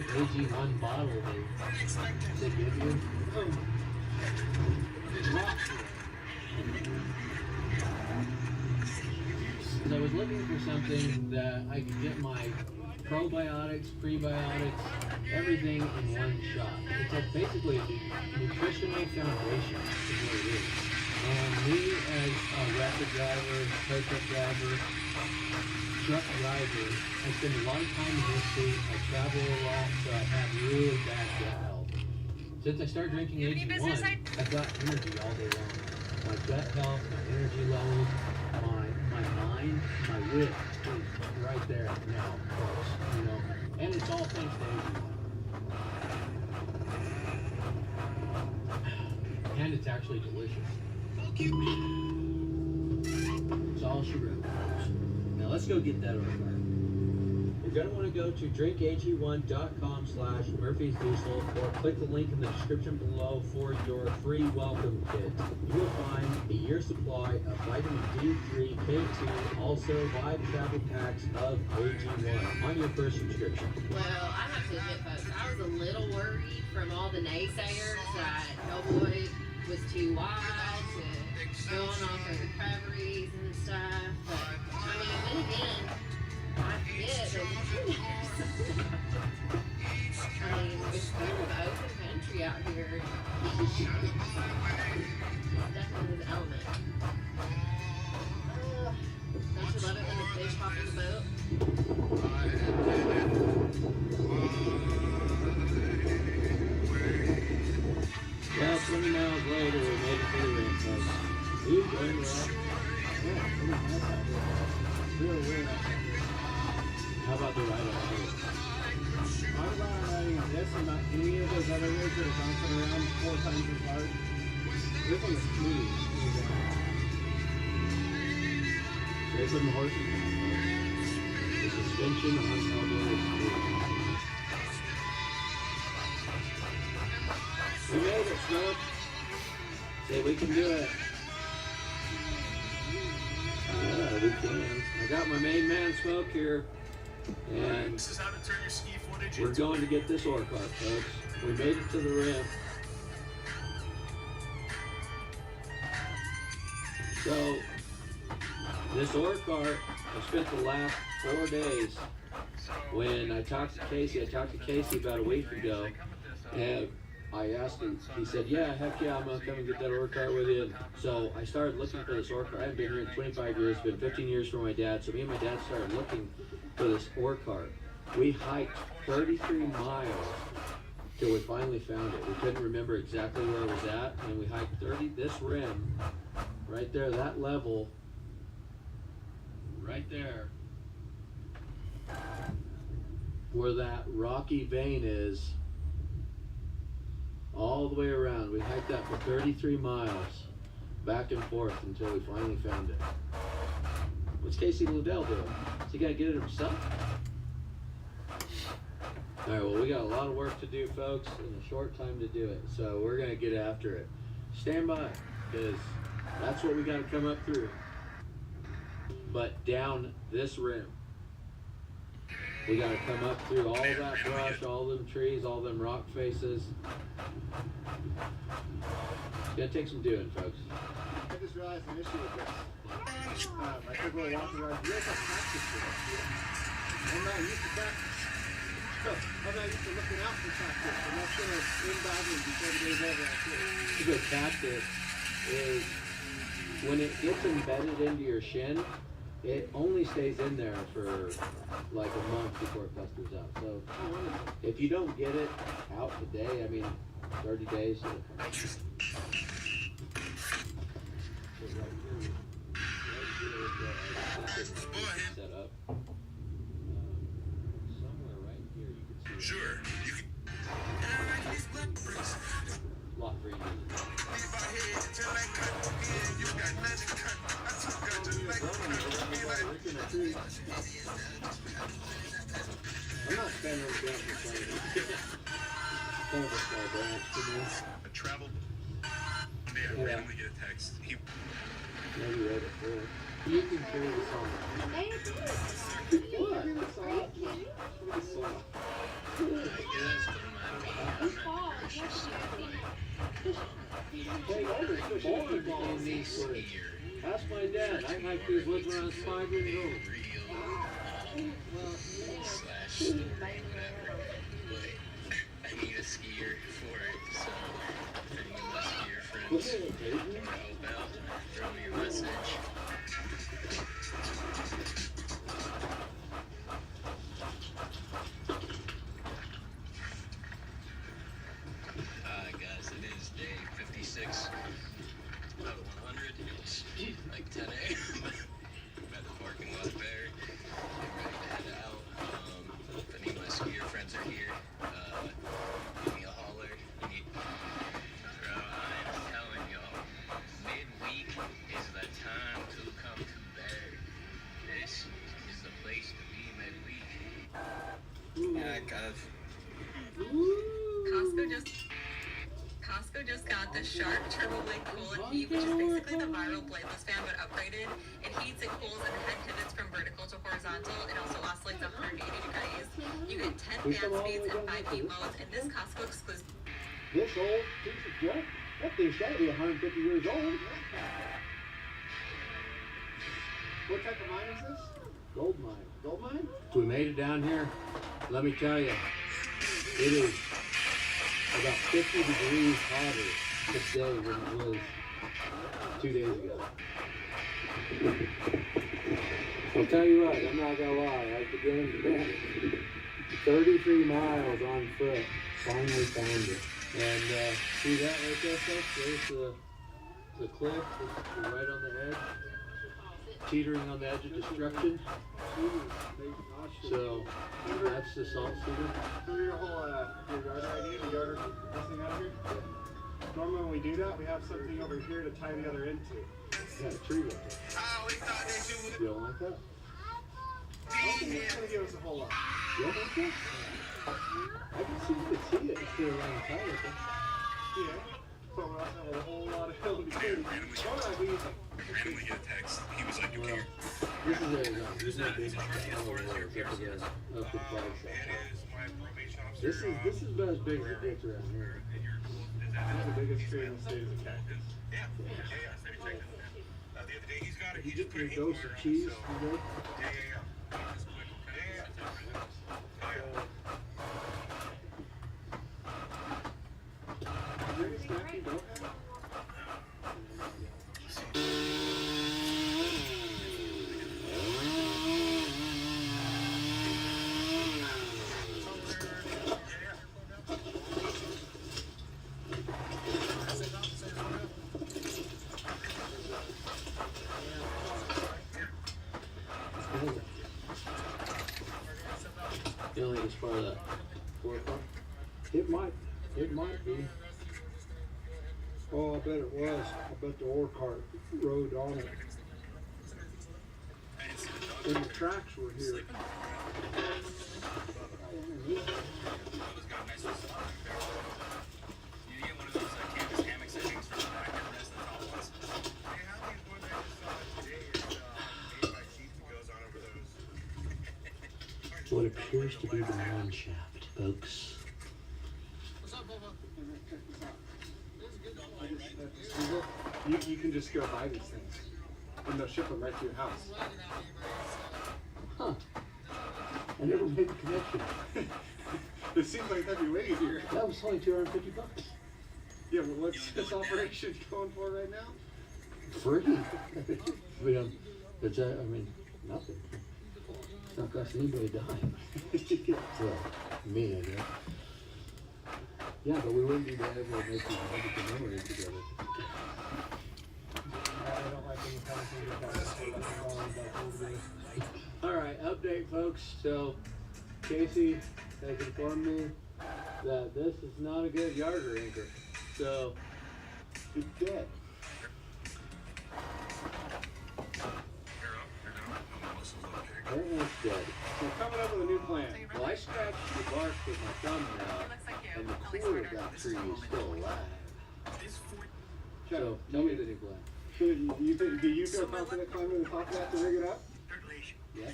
AG1 bottle they give you. Because I was looking for something that I could get my probiotics, prebiotics, everything in one shot. It's basically a nutritional foundation is what it is. And me as a rapid driver, tow truck driver, truck driver, I spend a lot of time in this seat. I travel a lot, so I have really bad gut health. Since I started drinking AG1, I've got energy all day long. My gut health, my energy levels, my mind, my wit is right there now, folks. You know, and it's all thanks to AG1. And it's actually delicious. It's all she wrote. Now let's go get that over there. You're going to want to go to drinkag1.com/Murphy'sDiesel or click the link in the description below for your free welcome kit. You will find a year's supply of vitamin D3, K2, also 5 travel packs of AG1 on your first subscription. Well, I have to admit, folks, I was a little worried from all the naysayers that Hellboy was too wild to go on all the recoveries and stuff. But, I mean, then again, I forget that I mean, it's kind of open country out here. It's definitely his element. Don't you love it when the fish hop in the boat? Well, 20 miles later, we made it to the ramp, folks. We've done well. Yeah, pretty nice out here. Really, really nice out here. How about the ride on here? I'm about riding this and not any of those other rigs that are bouncing around 4 times as hard. This one is smooth. There's some horses now, folks. The suspension on Snowboard is smooth. We made it, Snow. Say we can do it. Yeah, we can. I got my main man Smoke here, and This is how to turn your ski footage we're into going to get this ore cart, folks. We made it to the ramp. So, this ore cart, I spent the last 4 days. When I talked to Casey about a week ago, and I asked him, he said, yeah, heck yeah, I'm gonna come and get that ore cart with you. So I started looking for this ore cart. I haven't been here in 25 years, it's been 15 years for my dad. So me and my dad started looking for this ore cart. We hiked 33 miles till we finally found it. We couldn't remember exactly where it was at, and we hiked this rim, right there, that level, right there, where that rocky vein is, all the way around. We hiked that for 33 miles, back and forth until we finally found it. What's Casey Liddell doing? Is he gotta get it himself? Alright, well, we got a lot of work to do, folks, in a short time to do it. So we're gonna get after it. Stand by, because that's what we gotta come up through. But down this rim. We gotta come up through all that brush, all them trees, all them rock faces. It's gonna take some doing, folks. I just realized an issue with this. I took a little walk around. You guys have practice for this. I'm not used to practice. I'm not used to looking out for practice. I'm not gonna inbound me before the day's over. A good cactus is when it gets embedded into your shin, it only stays in there for like a month before it festers out. So if you don't get it out today, I mean 30 days. So right here is set up. Somewhere right here you can see. Sure. You can. Lot for you. I'm not standing on the ground for playing. Kind of a small branch to me. I traveled. One day I randomly get a text. Maybe read it through. You can carry the song. What? What? Hey, all the volleyball in these woods. Ask my dad. I hiked these woods when I was 5 years old. I need a skier for it, so if any of my skier friends want to help out, throw me a message. Guys, it is day 56 out of 100. It's like 10 a.m. I'm at the parking lot there, getting ready to head out. If any of my skier friends are here, give me a holler. I'm telling y'all, midweek is the time to come to Bear. This is the place to be midweek. Yeah, guys. Costco just got the Shark Turbo Blade Cool and Heat, which is basically the viral bladeless fan but upgraded. It heats and cools and the head pivots from vertical to horizontal. It also oscillates 180 degrees. You get 10 fan speeds and 5 heat modes, and this Costco exclusive. This old piece of junk? That thing's gotta be 150 years old. What type of mine is this? Gold mine. Gold mine? So we made it down here. Let me tell you, it is about 50 degrees hotter today than it was 2 days ago. I'll tell you what, I'm not gonna lie, after going to bed, 33 miles on foot, finally found it. And see that right there, folks? There's the cliff, it's right on the edge, teetering on the edge of destruction. So that's the salt cedar. Remember your whole your yarder idea, the yarder this thing out of here? Yeah. Normally when we do that, we have something over here to tie the other end to. Yeah, a tree right there. You don't like that? I don't think it's gonna give us a whole lot. You don't like that? I can see it. It's still around tight, I think. Yeah. But we also have a whole lot of hill in between. Randomly get a text. He was like, you can't. This is a big up the flag shop. This is about as big as it gets around here. This is the biggest tree in the state of the cactus. Yeah. The other day he's got it. He You just get put your it dose of cheese, you know? Is there any snack you don't have? You don't think it's part of that 4 o'clock? It might be. Oh, I bet it was. I bet the ore cart rode on it. And the tracks were here. What appears to be the mine shaft, folks. You can just go buy these things. And they'll ship them right to your house. Huh. I never made the connection. It seems like that'd be way easier. That was only $250. Yeah, well, what's this operation going for right now? Free. It's nothing. It's not costing anybody a dime. Well, me, I guess. Yeah, but we wouldn't be able to make these wonderful memories together. Alright, update folks. So, Casey has informed me that this is not a good yarder anchor. So, it's dead. Apparently it's dead. We're coming up with a new plan. Well, I scratched the bark with my thumbnail, and the core of that tree is still alive. So, tell me the new plan. So do you feel confident climbing to the top of that to rig it up? Yeah.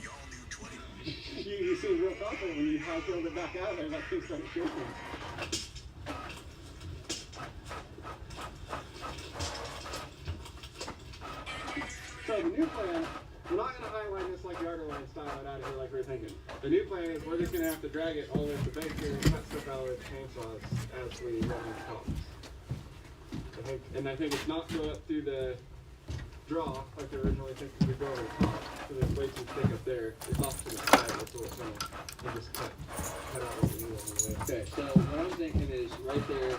You seemed real confident when you hightailed it back out there and that thing started shaking. So the new plan, we're not going to highline this like yarder line style it out of here like we were thinking. The new plan is we're just going to have to drag it all the way to the bank here and cut stuff out with chainsaws as we run these tops. I think it's not go up through the draw like they originally think we go over the top. So there's way too thick up there. It's off to the side. That's what we're going to just cut out what we need on the way. Okay, so what I'm thinking is right there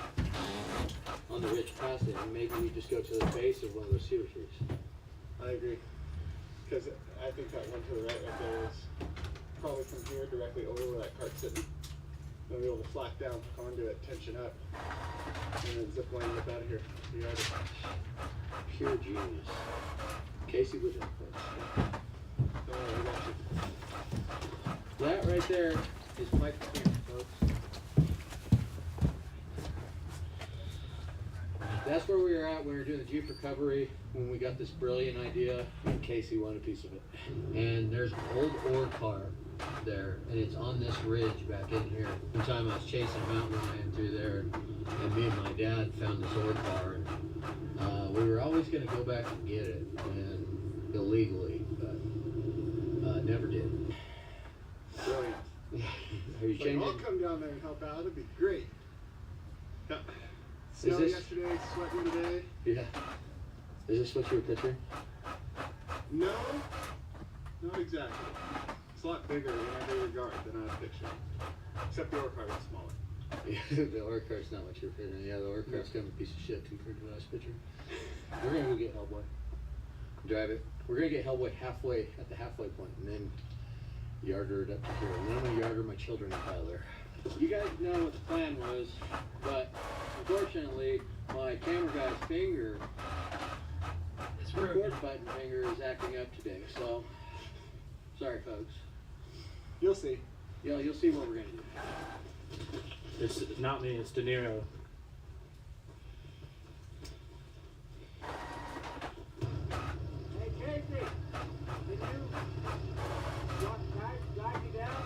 on the ridge past it, and maybe we just go to the base of one of those cedar trees. I agree. Because I think that one to the right there is probably from here directly over where that cart's sitting. Then we'll be able to slack down onto it, tension up, and then zip line up out of here. You got it. Pure genius. Casey was in place. Oh, we got you. That right there is Mike Camp, folks. That's where we were at when we were doing the Jeep recovery, when we got this brilliant idea, and Casey wanted a piece of it. And there's an old ore car there, and it's on this ridge back in here. One time I was chasing a mountain lion through there, and me and my dad found this ore car, and we were always going to go back and get it, and illegally, but never did. Brilliant. Have you changed I'll it? come down there and help out. It'd be great. Yeah. Snow yesterday, sweating today. Yeah. Is this what you were picturing? No, not exactly. It's a lot bigger in every regard than I was picturing. Except the ore car is smaller. Yeah, the ore car's not what you're picturing. Yeah, the ore car's kind of a piece of shit compared to what I was picturing. We're gonna go get Hellboy. Drive it. We're gonna get Hellboy halfway at the halfway point, and then yarder it up to here. And then I'm gonna yarder my children and Tyler. You guys know what the plan was, but unfortunately, my camera guy's finger, his record button finger, is acting up today. So, sorry, folks. You'll see. Yeah, you'll see what we're gonna do. It's not me, it's De Niro. Hey, Casey, did you guide me down?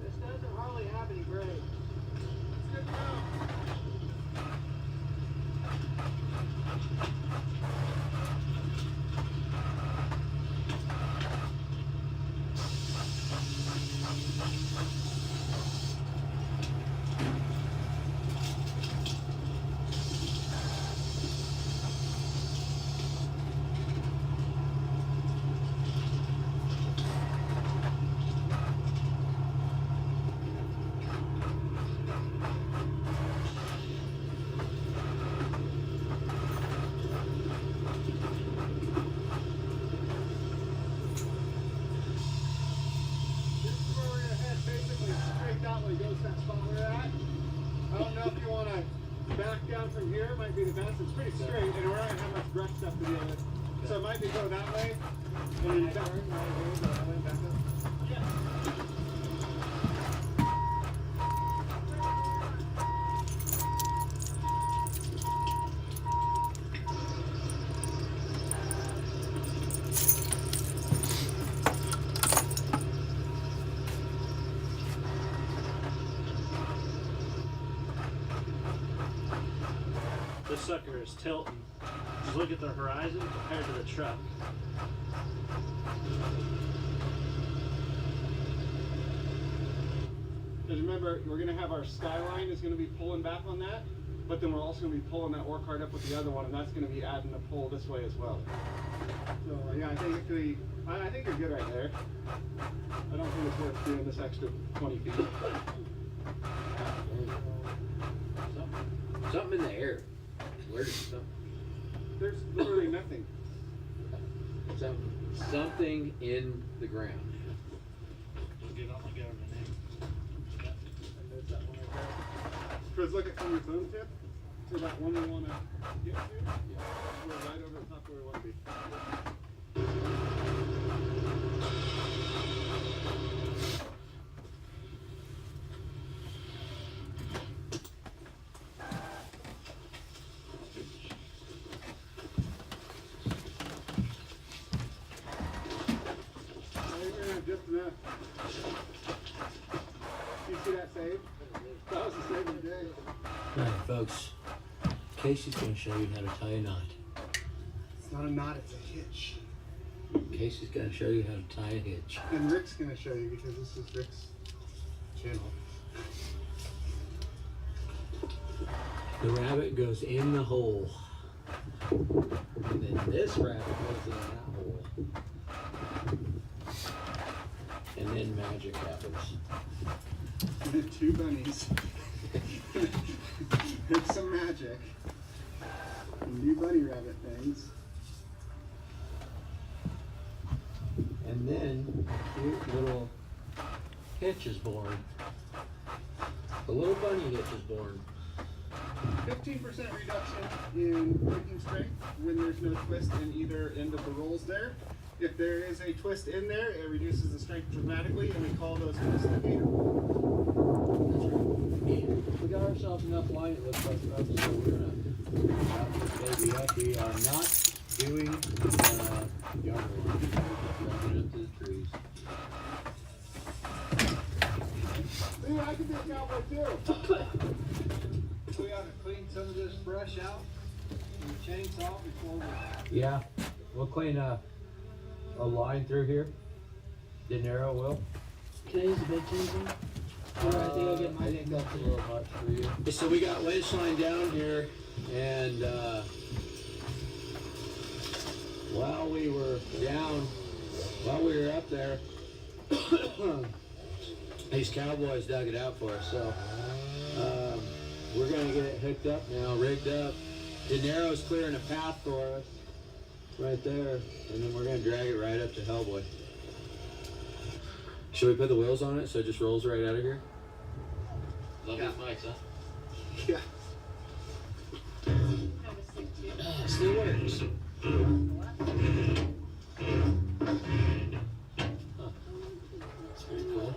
This doesn't hardly have any brakes. It's good to know. From here might be the best. It's pretty straight, and we're not gonna have much brush stuff to deal with. So it might be go that way, and then back up. Yeah. This sucker is tilting. Just look at the horizon compared to the truck. Because remember, we're going to have our skyline is going to be pulling back on that, but then we're also going to be pulling that ore cart up with the other one, and that's going to be adding the pull this way as well. So yeah, I think you're good right there. I don't think it's worth doing this extra 20 feet. Something in the air. Where is something? There's literally nothing. Something in the ground. We'll get on the government name. And there's that one right there. Chris, look at from your phone tip to that one we want to get to. Yeah. We're right over the top where we want to be. Casey's gonna show you how to tie a knot. It's not a knot, it's a hitch. Casey's gonna show you how to tie a hitch. And Rick's gonna show you because this is Rick's channel. The rabbit goes in the hole. And then this rabbit goes in that hole. And then magic happens. And then 2 bunnies. It's some magic. New bunny rabbit things. And then a cute little hitch is born. A little bunny hitch is born. 15% reduction in braking strength when there's no twist in either end of the rolls there. If there is a twist in there, it reduces the strength dramatically, and we call those twists negative. We got ourselves enough line, it looks like, so we're gonna wrap this baby up. We are not doing yard work. Wrapping up to the trees. See, I can be a cowboy too. We ought to clean some of this brush out with a chainsaw before we... Yeah, we'll clean a line through here. De Niro will. Can I use the big chainsaw? Or I think I'll get my I think that's a little much for you. So we got wedge line down here, and while we were up there, these cowboys dug it out for us. So we're gonna get it hooked up now, rigged up. De Niro's clearing a path for us right there, and then we're gonna drag it right up to Hellboy. Should we put the wheels on it so it just rolls right out of here? Love these mics, huh? Yeah. Still works. Huh. That's pretty cool.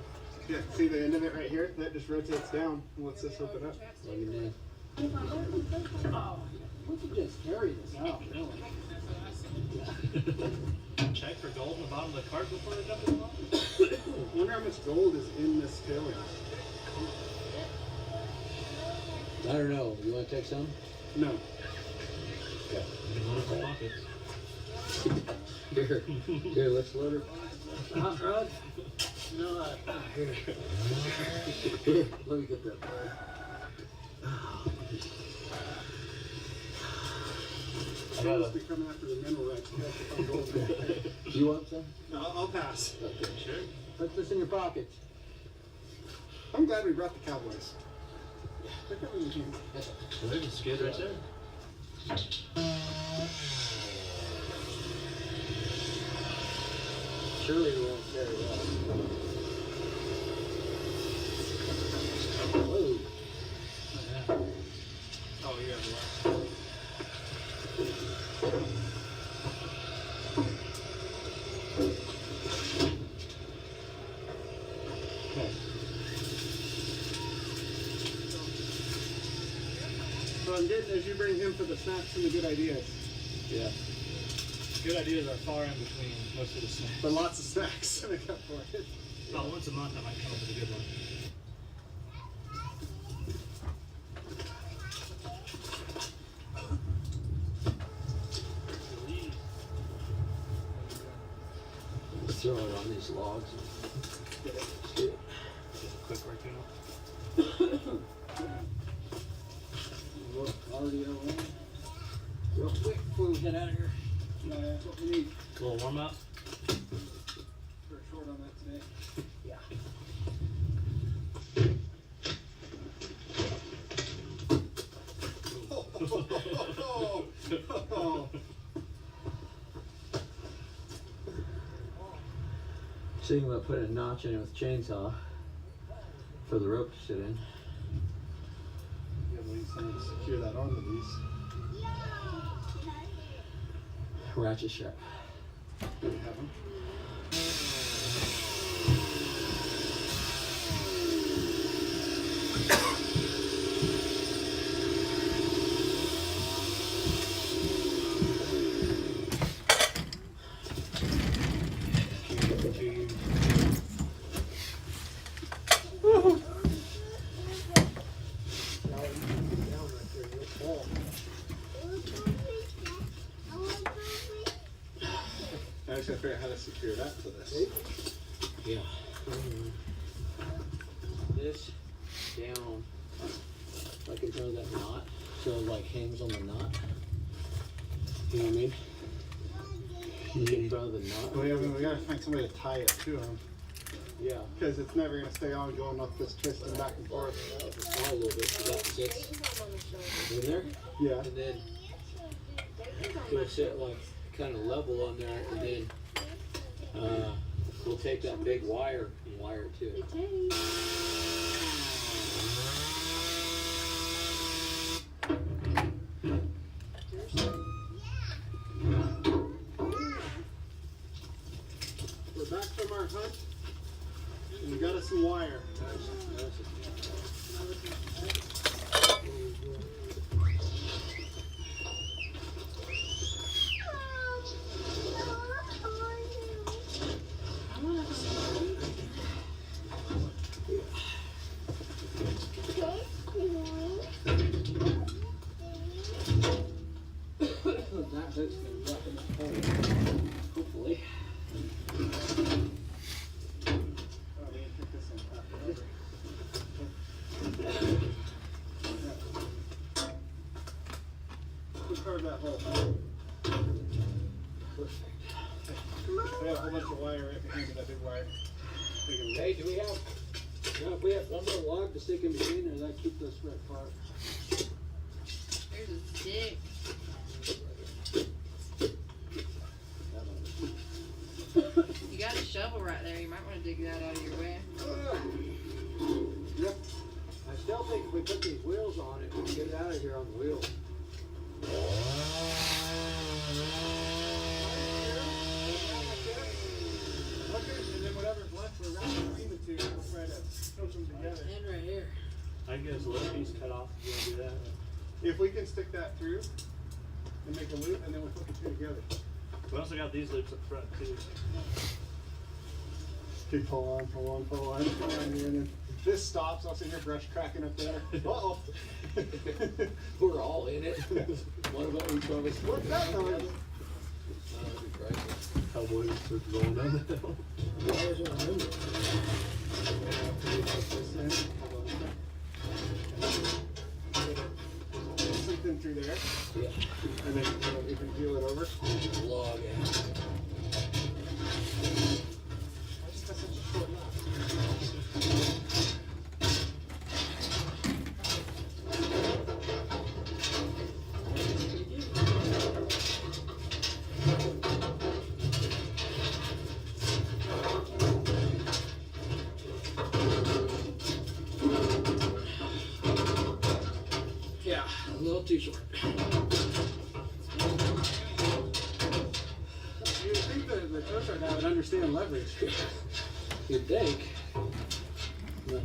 Yeah, see the end of it right here? That just rotates down and lets this open up. Look at that. We could just carry this out, really. Check for gold in the bottom of the cart before they dump it in the bottom. I wonder how much gold is in this tailing. I don't know. You want to take some? No. Okay. Pockets. Here, let's load her. Hot rod? No, Here, let me get that. supposed to be coming after the mineral rights. You want some? No, I'll pass. Okay. Sure. Put this in your pockets. I'm glad we brought the Cowboys. Look at me here. There's a skid right there. Surely it won't very well. Whoa. Oh, you got the last. So I'm getting as you bring him for the snacks and the good ideas. Yeah. Good ideas are far in between most of the snacks. But lots of snacks to make up for it. About once a month I might come up with a good one. Let's throw it on these logs. Let's do it. Just a quick rectangle. Already on. Real quick before we get out of here. No, that's what we need. A little warm up. We're short on that today. Yeah. Thinking about putting a notch in it with a chainsaw for the rope to sit in. Yeah, we need something to secure that onto these. Ratchet sharp. Do we have them? I just gotta figure out how to secure that to this. Yeah. This down, like in front of that knot, so it like hangs on the knot. You know what I mean? You get in front of the knot. Well, yeah, we gotta find somebody to tie it to him. Yeah. Because it's never gonna stay on going up this twisting back and forth. A little bit, so that sits in there. Yeah. And then it'll sit like kind of level on there, and then we'll take that big wire and wire it to it. We're back from our hunt, and we got us some wire. That hook's been dropping that hole. Hopefully. Carve that hole. Perfect. We have a whole bunch of wire right behind that big wire. Hey, do we have? Yeah, if we have one more log to stick in between there, that keep this right apart. There's a stick. You got a shovel right there. You might want to dig that out of your way. Yep. I still think if we put these wheels on it, we can get it out of here on the wheels. And then whatever's left, we're around between the two. We'll try to hook them together. And right here. I can get a little piece cut off if you want to do that. If we can stick that through and make a loop, and then we'll put the two together. We also got these loops up front too. Okay, pull on, pull on, pull on, pull on here, and then if this stops, I'll see your brush cracking up there. Uh-oh. We're all in it. One of them, each of us. What's that noise? Cowboys are going down the hill. Something through there, Yeah. and then we can peel it over. Log, yeah. I just got such a short lap. Yeah, a little too short. You'd think the tow truck now would understand leverage. You'd think. No.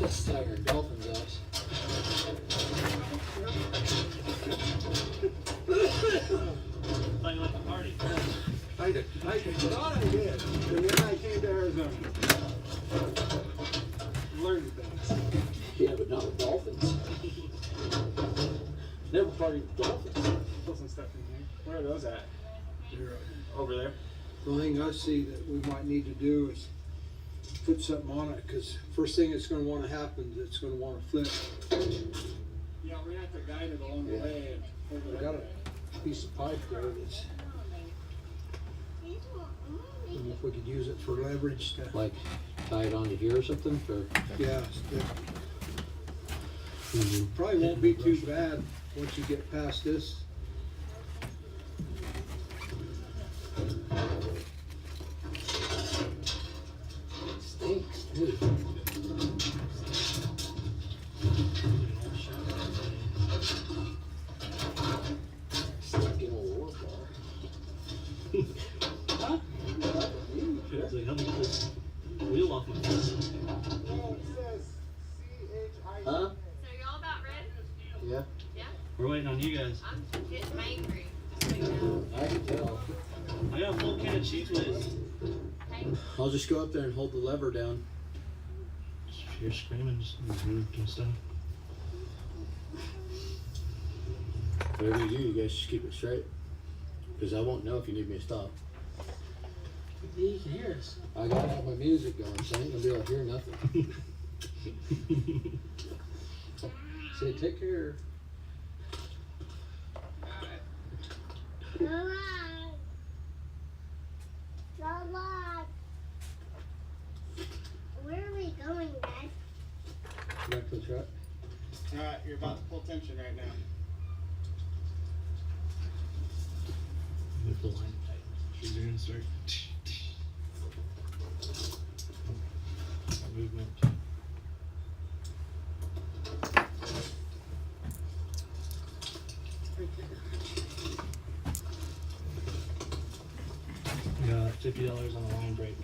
Just tired dolphins us. Playing like a party. I thought I did, and then I came to Arizona. Learned things. Yeah, but not with dolphins. Never partied with dolphins. Pull some stuff in here. Where are those at? Over there. The only thing I see that we might need to do is put something on it, because first thing it's gonna wanna happen is it's gonna wanna flip. Yeah, we're gonna have to guide it along the way and hold I it got up. a piece of pipe there that's, I don't know if we could use it for leverage to, Like tie it onto here or something, or? yeah, probably won't be too bad once you get past this. Stinks, too. Stinking old war bar. Huh? It's like, how many this wheel off of this? Yeah, it says C-H-I. Huh? So y'all about ready? Yeah, Yeah? We're waiting on you guys. I'm getting angry. Just so you know. I can tell. I got a full can of cheese whiz. Okay? I'll just go up there and hold the lever down. you're screaming and stuff. Whatever you do, you guys just keep it straight. Because I won't know if you need me to stop. You can hear us. I gotta have my music going, so I ain't gonna be able to hear nothing. Say, take care. Where are we going, Dad? Back to the truck. Alright, you're about to pull tension right now. Move the line tight. She's gonna start. Movement. Got $50 on a line break.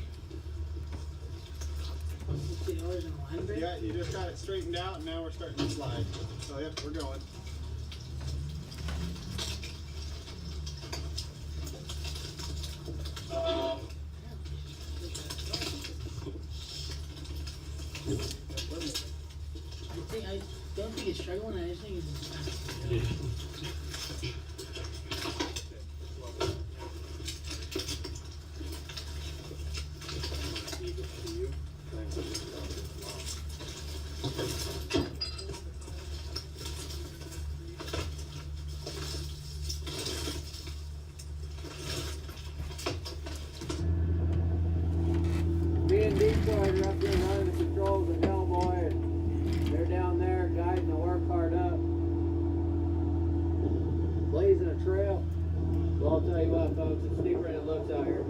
$50 on a line break? Yeah, you just got it straightened out and now we're starting to slide. So yep, we're going. I don't think it's struggling, I just think it's Yeah. Me and Decoy are up here running the controls at Hellboy, and they're down there guiding the work cart up, blazing a trail. Well, I'll tell you what, folks, it's steeper than it looks out here.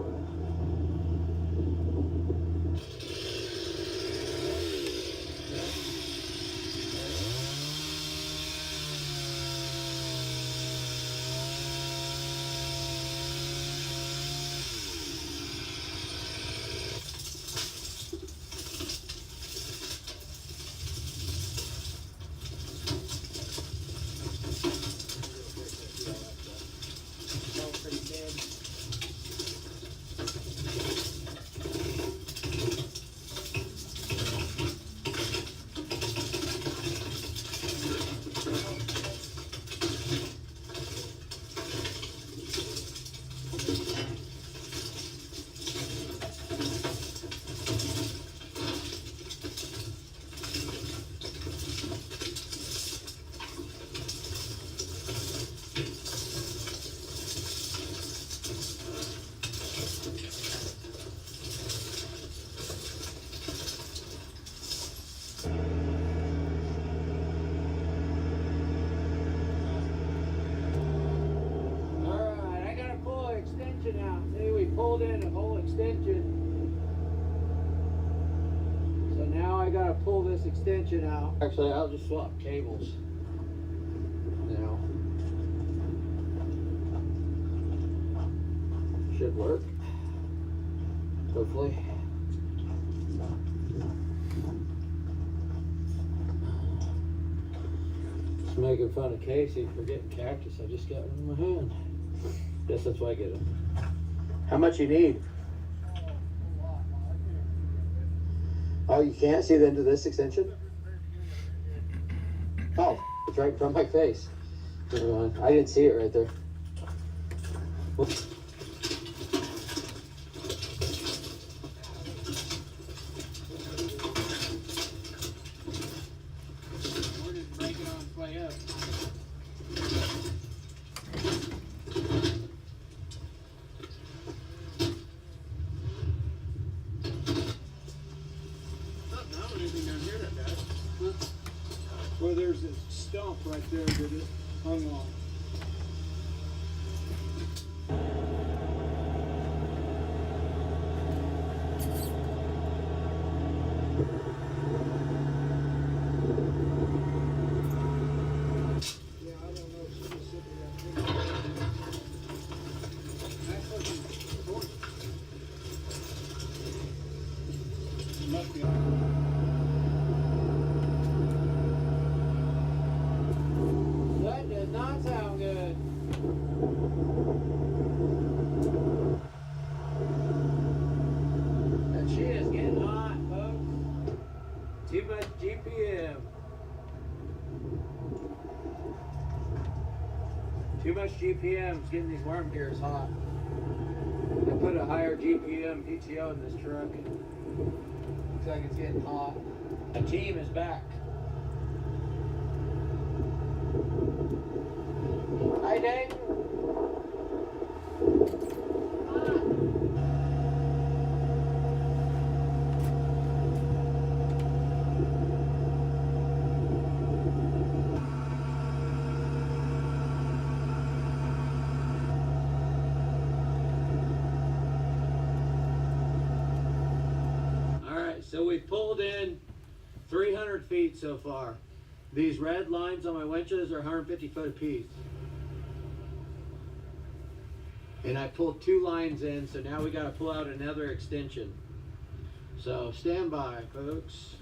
Out. See, we pulled in a whole extension. So now I gotta pull this extension out. Actually, I'll just swap cables now. Should work. Hopefully. Just making fun of Casey for getting cactus. I just got one in my hand. Guess that's why I get them. How much you need? Oh, you can't see the end of this extension? Oh, it's right in front of my face. Never mind. I didn't see it right there. Whoops. We're just breaking on its way up. Well, there's a stump right there that it hung on. Yeah, I don't know specifically. That's looking important. Must be on. That does not sound good. That shit is getting hot, folks. Too much much GPM's getting these worm gears hot. I put a higher GPM PTO in this truck. Looks like it's getting hot. The team is back. Hi, Dave. So we've pulled in 300 feet so far. These red lines on my winches are 150 foot apiece. And I pulled 2 lines in, so now we got to pull out another extension. So stand by, folks.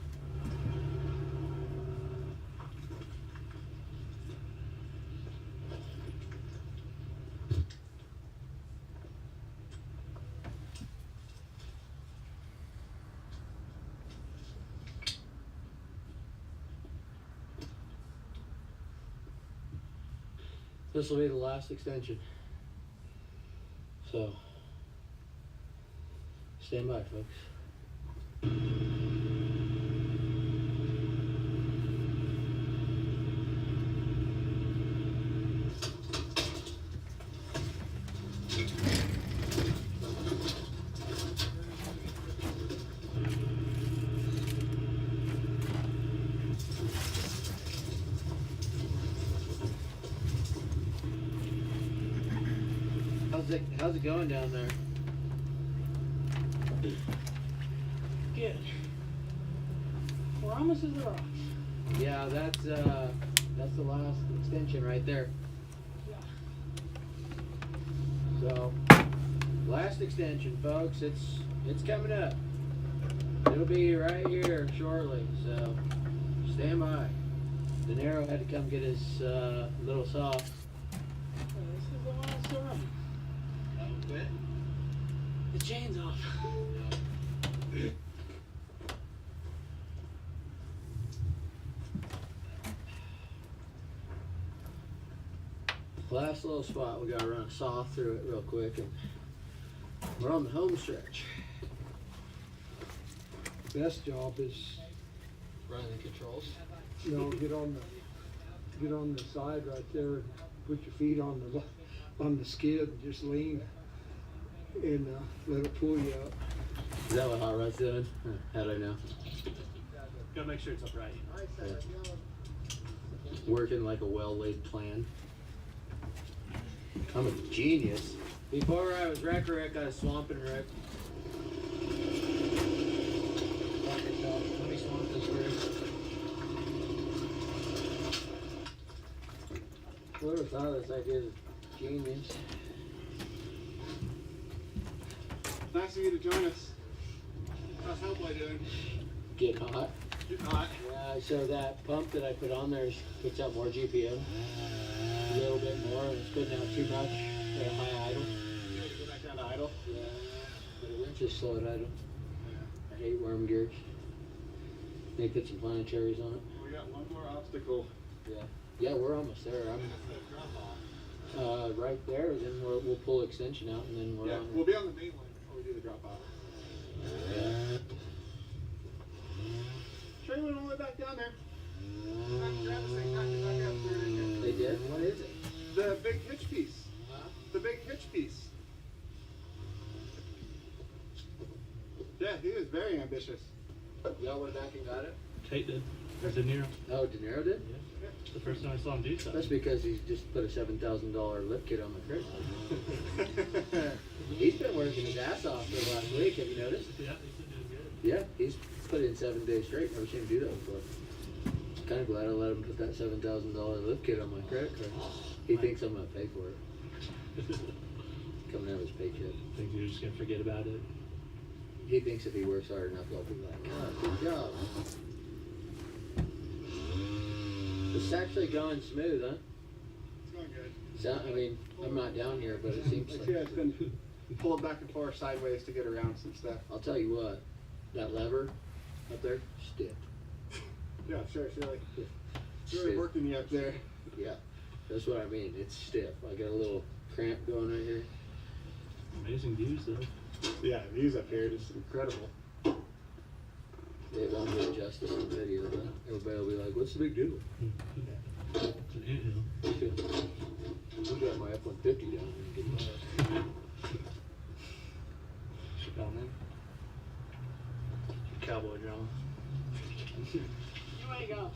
This will be the last extension. So, stand by, folks. How's it going down there? Good. We're almost at the rocks. Yeah, that's the last extension right there. Yeah. So, last extension, folks. It's coming up. It'll be right here shortly. So, stand by. De Niro had to come get his little saw. This is the last one. The chain's off. Last little spot, we gotta run a saw through it real quick, and we're on the home stretch. Best job is Running the controls. get on the side right there, put your feet on the skid, and just lean and let it pull you up. Is that what Hot Rod's doing? How'd I know? Gotta make sure it's upright. Yeah. Working like a well-laid plan. I'm a genius. Before I was Wreck, I was Swampin' Rick. Let me swamp this first. Whoever thought of this idea is genius. Nice of you to join us. How's Hellboy doing? Getting hot. Getting hot. Yeah, so that pump that I put on there puts out more GPM. A little bit more, and it's putting out too much at a high idle. You ready to go back down to idle? Yeah, but the winch is slow at idle. I hate worm gears. They put some planetaries on it. We got one more obstacle. Yeah, we're almost there. I'm right there. Then we'll pull extension out, and then we're on. We'll be on the main line before we do the drop off. Yeah. Train went all the way back down there. Grab this thing, knock it back up, threw it in here. They did? What is it? The big hitch piece. The big hitch piece. Yeah, he was very ambitious. Y'all went back and got it? Tate did. Or De Niro. Oh, De Niro did? Yeah. It's the first time I saw him do something. That's because he just put a $7,000 lip kit on my crate. He's been working his ass off for the last week. Have you noticed? Yeah, he's been doing good. Yeah, he's put in 7 days straight. Never seen him do that before. Kind of glad I let him put that $7,000 lip kit on my credit card. He thinks I'm gonna pay for it. Coming out of his paycheck. Think you're just gonna forget about it? He thinks if he works hard enough, I'll be like, oh, good job. It's actually going smooth, huh? It's going good. I mean, I'm not down here, but it seems like. Yeah, it's been pulled back and forth sideways to get around some stuff. I'll tell you what, that lever up there, stiff. Yeah, sure. She really Stiff. working you up there. Yeah. That's what I mean. It's stiff. I got a little cramp going right here. Amazing views though. Yeah, views up here just incredible. It won't do it justice in the video, but everybody will be like, "What's the big deal?" It's an anthill. We got my F-150 down there. Down there. Cowboy drama. You ain't got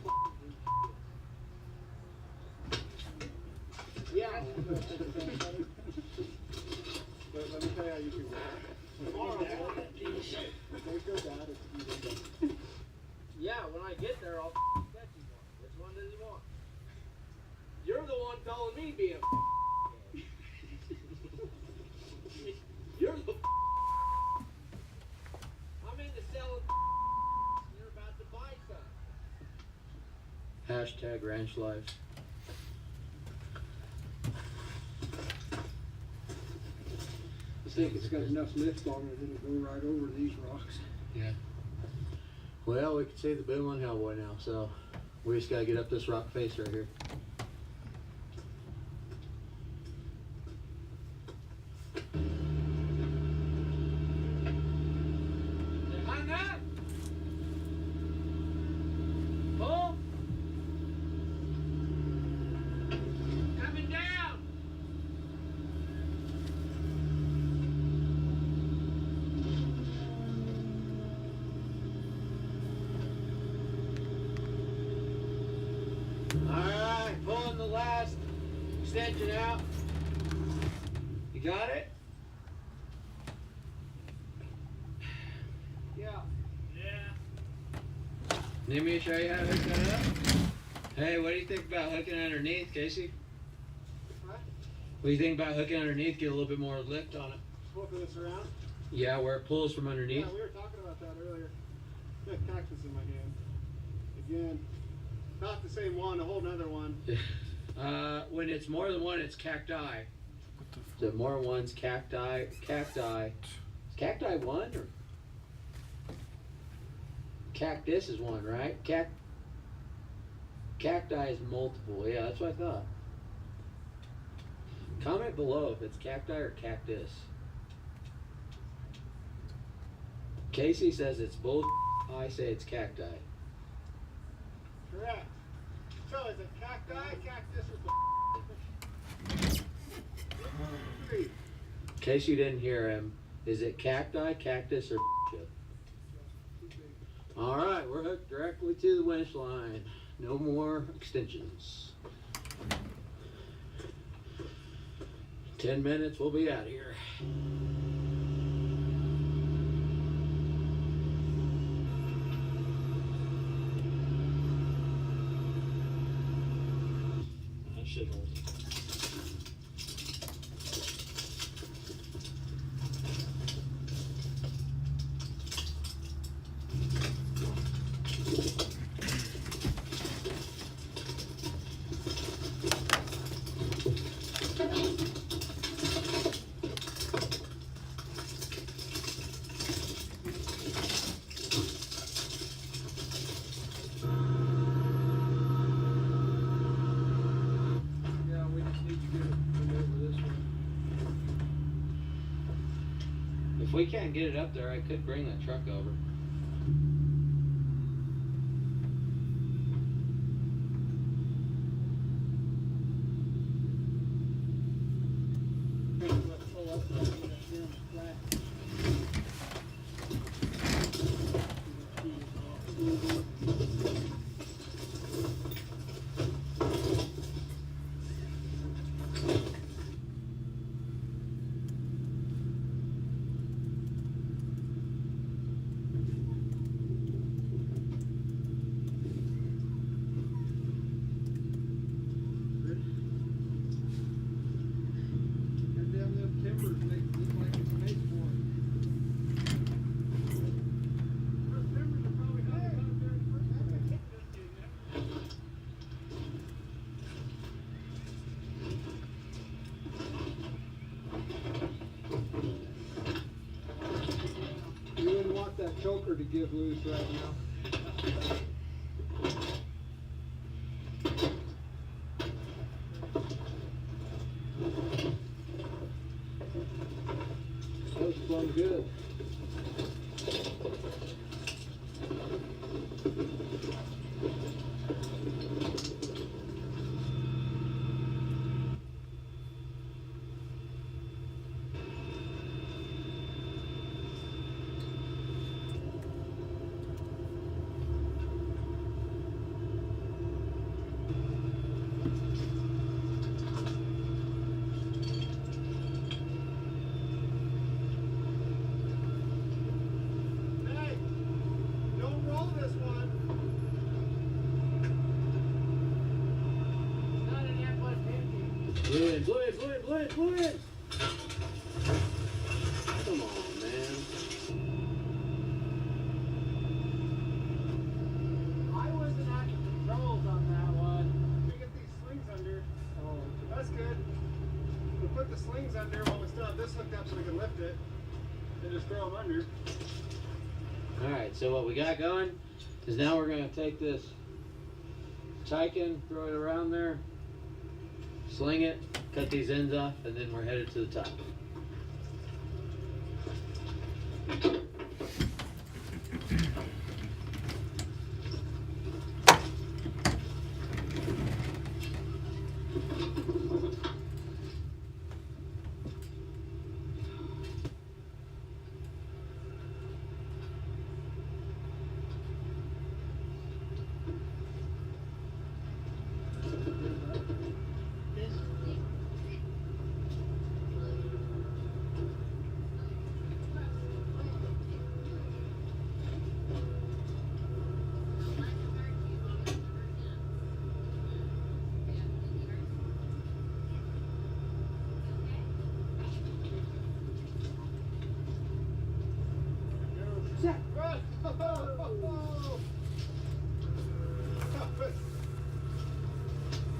Yeah. But let me tell you how you can work. Don't go bad if you don't go. Yeah, when I get there, I'll catch you one. Which one does he want? You're the one telling me being You're the I'm into selling you're about to buy some. Hashtag ranch life. I think it's got enough lift on it, it'll go right over these rocks. Yeah. Well, we can see the boom on Hellboy now, so we just gotta get up this rock face right here. Hung up! Pull! Coming down! Alright, pulling the last extension out. You got it? Yeah. Need me to show you how to hook that up? Hey, what do you think about hooking underneath, Casey? What? What do you think about hooking underneath? Get a little bit more lift on it. Flipping this around? Yeah, where it pulls from underneath. Yeah, we were talking about that earlier. Got cactus in my hand. Again, not the same one, a whole nother one. When it's more than one, it's cacti. So more than one's cacti. Cacti. Is cacti one or? Cactus is one, right? Cacti is multiple. Yeah, that's what I thought. Comment below if it's cacti or cactus. Casey says it's both. I say it's cacti. Correct. So is it cacti, cactus, or three? In case you didn't hear him, is it cacti, cactus, or chip? All right, we're hooked directly to the winch line. No more extensions. 10 minutes, we'll be out of here. That shit holds. Yeah, we just need to get it from over this way. If we can't get it up there, I could bring the truck over. pull up and down flat. And then them timbers make it look like it's made for it. Those timbers are probably how they got up there in the first place. You wouldn't want that choker to give loose right now. in, blew in, blew in, blew in, blew in. Come on, man. I wasn't at the controls on that one. We get these slings under. Oh, that's good. We put the slings under while we still have this hooked up so we can lift it. And just throw them under. Alright, so what we got going is now we're going to take this Tiken, throw it around there, sling it, cut these ends off, and then we're headed to the top.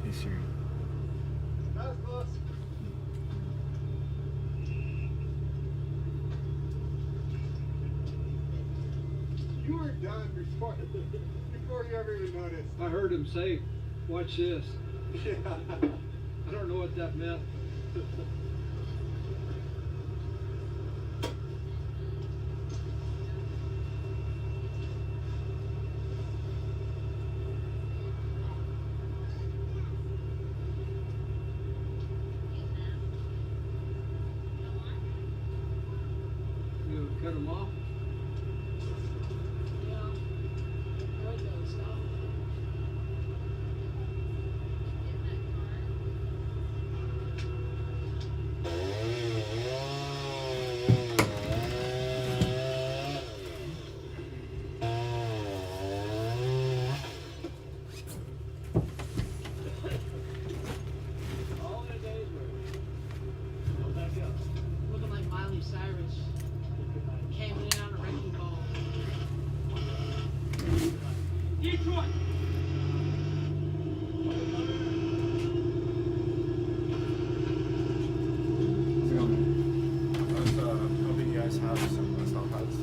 Hey Siri. That was close. You were done before you ever even noticed. I heard him say, watch this. Yeah. I don't know what that meant. You gonna cut him off? Looking like Miley Cyrus. Came in on a wrecking ball. Detroit! Hoping you guys have some stop pads.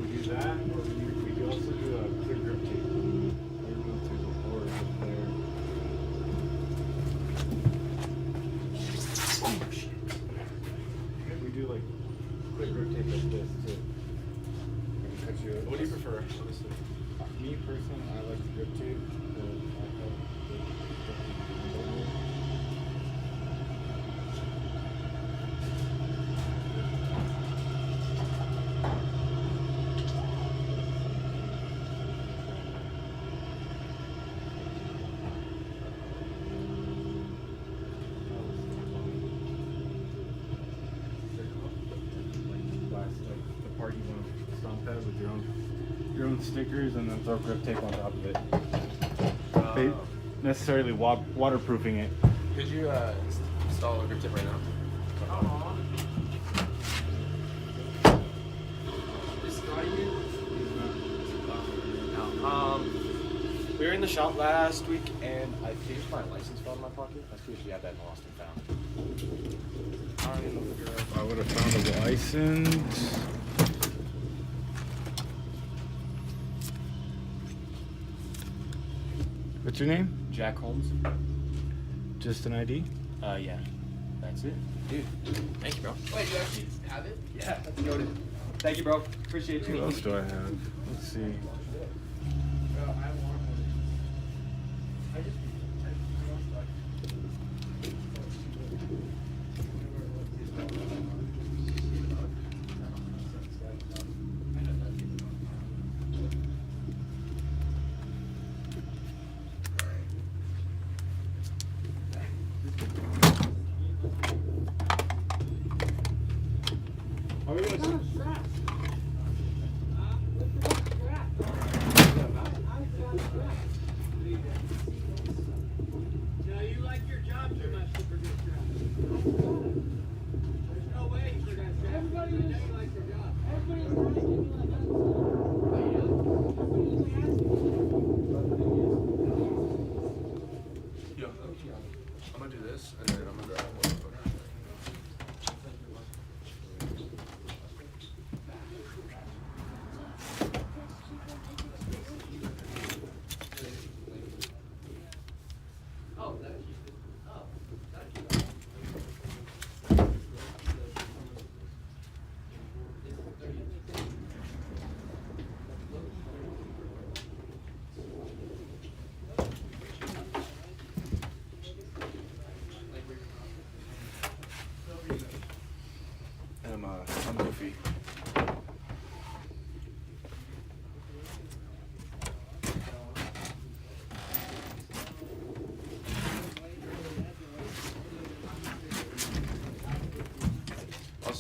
We do that, or we do also do a clear grip tape. I remove through the board up there. Oh shit. We do like clear grip tape like this too. I can cut you. What do you prefer? Honestly, me personally, I like the grip tape. Part you want to stomp at with your own stickers and then throw grip tape on top of it. Necessarily waterproofing it. Could you install a grip tip right now? Is Scotty here? No. We were in the shop last week and I think my license fell in my pocket. I suppose you had that in lost and found. I would have found a license. What's your name? Jack Holmes. Just an ID? Yeah. That's it. Dude, thank you, bro. Wait, you actually have it? Yeah, that's noted. Thank you, bro. Appreciate you. What else do I have? Let's see.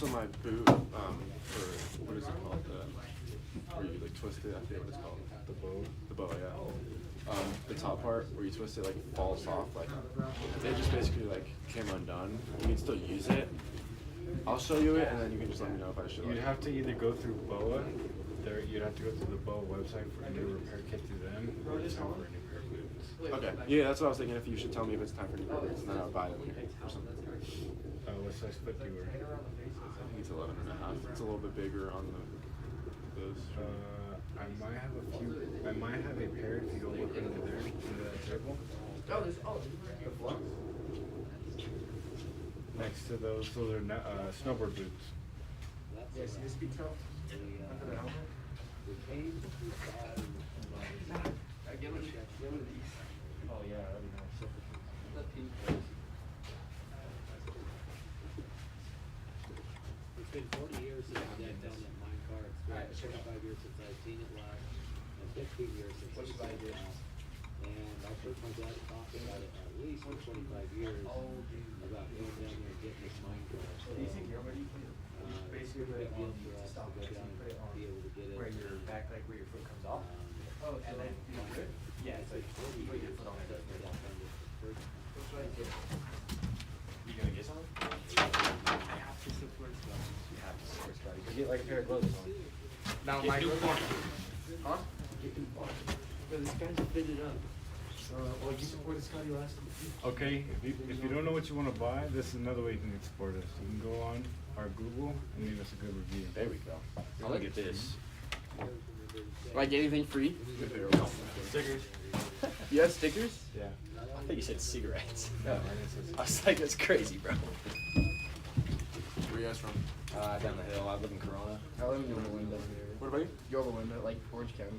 also my boot for what is it called? Where you like twist it. I forget what it's called. The bow. The bow, yeah. The top part where you twist it like falls off. Like they just basically like came undone. You can still use it. I'll show you it, and then you can just let me know if I should. You'd have to either go through BOA. You'd have to go through the BOA website for a new repair kit through them, or just for a new pair of boots. Okay. Yeah, that's what I was thinking. If you should tell me if it's time for new pair of boots, and then I'll buy them here or something. What size foot do you wear? I think it's 11 and a half. It's a little bit bigger on those. I might have a few. I might have a pair if you go look under there, under that table. Oh, there's the flux. Next to those are snowboard boots. Yeah, see this beat top? Under the helmet? I get one of these. Oh yeah, that'd be nice. The pink ones. It's been 40 years since I've done that mine car. It's been 25 years since I've seen it live, and 15 years since I've seen it now. And I've heard my dad talk about it at least for 25 years about going down there and getting this mine car. So, basically big deal for us to go down and be able to get it. Where your back, like where your foot comes off. Oh, and then yeah, it's like you put your foot on it. You gonna get something? I have to support Scotty. You have to support Scotty. You get like a pair of gloves on. Now my gloves. Huh? But this guy's fitted up. Well, you supported Scotty last time. Okay, if you don't know what you want to buy, this is another way you can support us. You can go on our Google and leave us a good review. There we go. I'll look at this. Like anything free? Stickers. You have stickers? Yeah. I think you said cigarettes. No. I was like, that's crazy, bro. Where you guys from? Down the hill. I live in Corona. I live in Yorba Linda. What about you? Yorba Linda, like Orange County.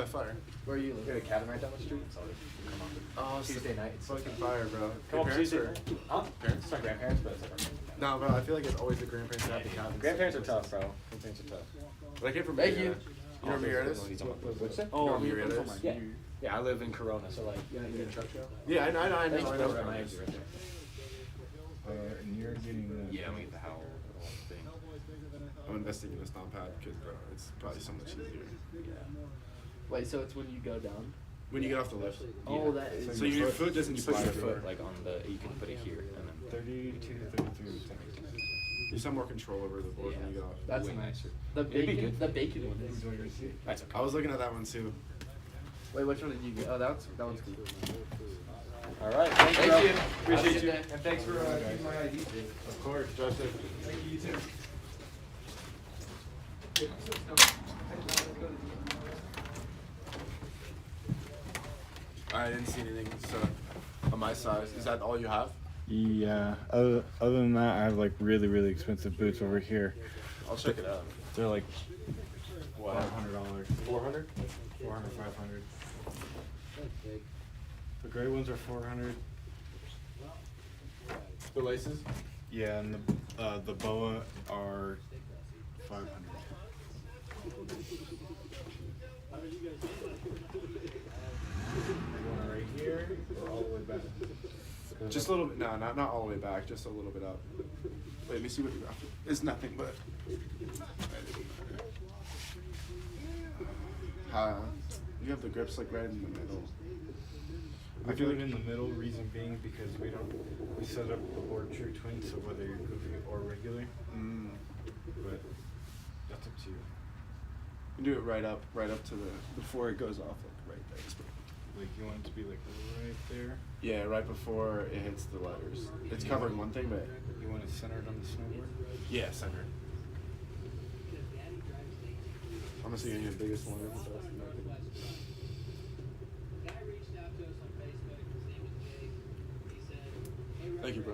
Fire. Where are you living? We have a cabin right down the street. So come on. Oh, Tuesday night. It's fucking fire, bro. Come on, Parents Tuesday. or Huh? parents? It's my grandparents, but it's like our grandparents. No, but I feel like it's always the grandparents that have the cabins. Grandparents are tough, bro. Grandparents are tough. But I came from Thank Murrieta. you. You know where Murrieta is? What's that? You know where Oh, Murrieta is? yeah. Yeah, I live in Corona, so like, you get a truck show? Yeah, I know. Thanks, bro. Right, my exit right there. And you're getting the... Yeah, we get the howl thing. I'm investing in a stomp pad because, bro, it's probably so much easier. Wait, so it's when you go down? When you get off the lift. Oh, that is. So your foot doesn't You put slide your everywhere. foot like on the, you can put it here and then 32 to 33. You just have more control over the board when you get off. That's way nice. nicer. The It'd be bacon, good. the bacon one is. That's okay. I was looking at that one too. Wait, which one did you get? Oh, that one's cool. All right. Thank you. Appreciate you. And thanks for keeping my ID. Of course, drive safe. Thank you, you too. I didn't see anything, so on my size. Is that all you have? Yeah. Other than that, I have like really, really expensive boots over here. I'll check it out. They're like What? $500. 400? 400, 500. The gray ones are 400. The laces? Yeah, and the boa are 500. One right here, or all the way back. Just a little bit. No, not all the way back. Just a little bit up. Wait, let me see what you got. It's nothing but. You have the grips like right in the middle. I do it in the middle, reason being because we set up the board true twin, so whether you're goofy or regular. But that's up to you. You do it right up to the, before it goes off, like right there. Like you want it to be like right there? Yeah, right before it hits the letters. It's covering one thing, but. You want it centered on the snowboard? Yeah, centered. I'm gonna see you the biggest one. Thank you, bro.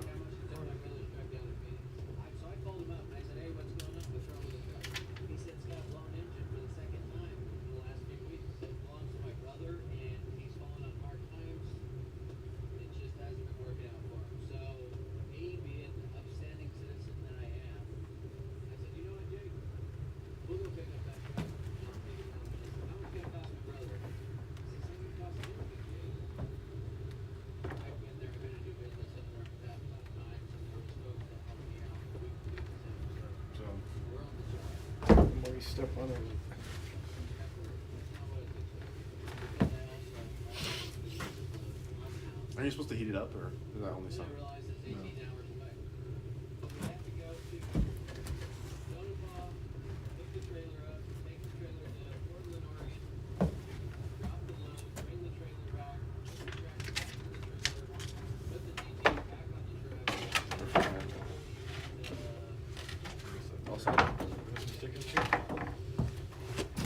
step on it. Are you supposed to heat it up, or is that only summer? No.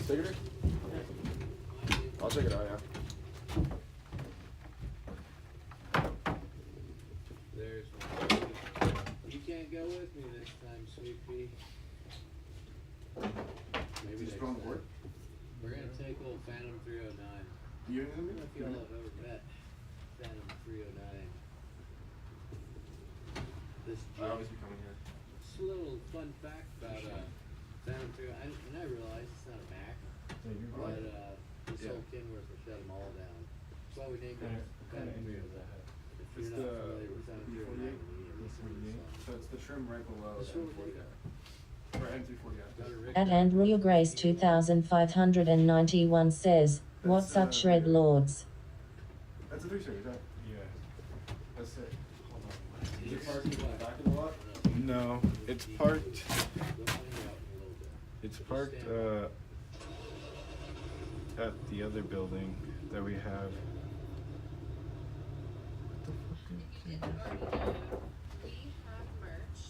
Sticker? I'll check it out, yeah. There's one. You can't go with me this time, sweet pea. Maybe Just next go on the time. board? We're gonna take old Phantom 309. You I don't know if you'll have ever met Phantom 309. This I always be coming here. Just a little fun fact about Phantom 309, and I realize it's not a Mac, but this whole Kenworth will shut them all down. That's why we named it Phantom 309. If It's you're not familiar with the Phantom B48. 309, you need to listen to the song. So it's the trim right below That's the what we M40. did. Or M340. At Andrew Grace 2591 says, "What's up, Shred Lords?" That's a 3 series, right? Yeah. That's it. Hold on. Is it parked in the back of the lot? No, it's parked. It's parked at the other building that we have. We have merch.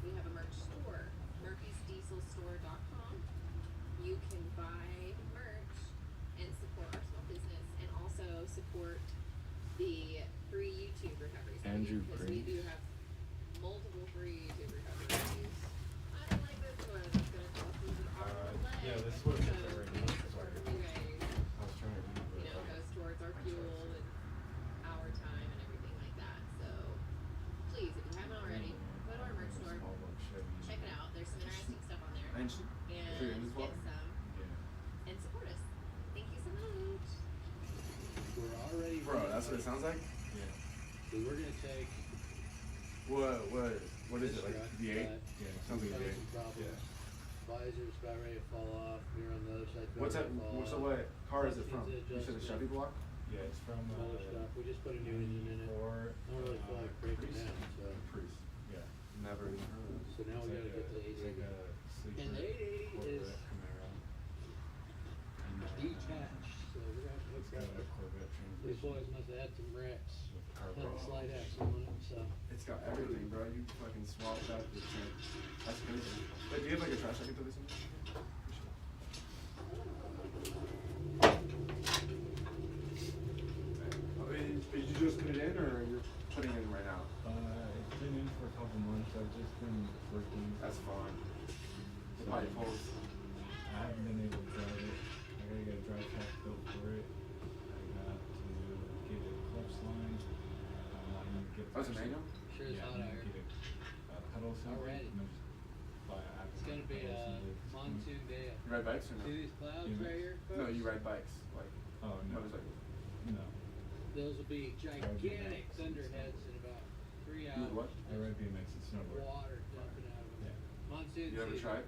We have a merch store, murphysdieselstore.com. You can buy merch and support our small business and also support the free YouTube recoveries. Andrew because we do have multiple free YouTube recoveries. I don't like this one. It's gonna cost us an arm and a leg. Yeah, this one is So right we now. support you guys. I was trying to remember. You know, goes towards our fuel and our time and everything like that. So please, if you haven't already, go to our merch store, check it out. There's some interesting stuff on there. And And get some and support us. Thank you so much. We're already Bro, that's what it sounds like? Yeah. So we're gonna take What is it, like truck, V8? but Yeah, sounds like having V8. some problems. Yeah. Visor's about ready to fall off. We're on the other side. What's that, so what car is it from? Engine You said a Chevy adjustment, block? Yeah, it's from some other stuff. We just put a new engine in it. I don't really feel like breaking down, so. Prius. Yeah. Never even heard of it. So now we gotta get to the 880. And the 880 is detached, so we're gonna have to look It's got at a it. Corvette These transmission. boys must have had some wrecks. Had a Carburetor. slide axle on it, so. It's got everything, bro. You fucking swapped out the trim. That's crazy. Wait, do you have like a trash I can put this in? Did you just put it in, or you're putting it in right now? It's been in for a couple months. I've just been working. That's fine. The pipe holes. I haven't been able to drive it. I gotta get a drive shaft built for it. I got to get a clutch line. I need to get. Oh, it's a manual? Sure is hot out here. Get a pedal assembly. Already. and just buy an It's gonna be pedal a assembly. monsoon day. You ride bikes or no? See these clouds Yeah. right here, No, folks? you ride bikes. Like, Oh no. motorcycles. No. Those will be gigantic thunderheads in about 3 You hours. would what? I ride BMX and snowboard. Water dumping out of them. Monsoon You ever season. tried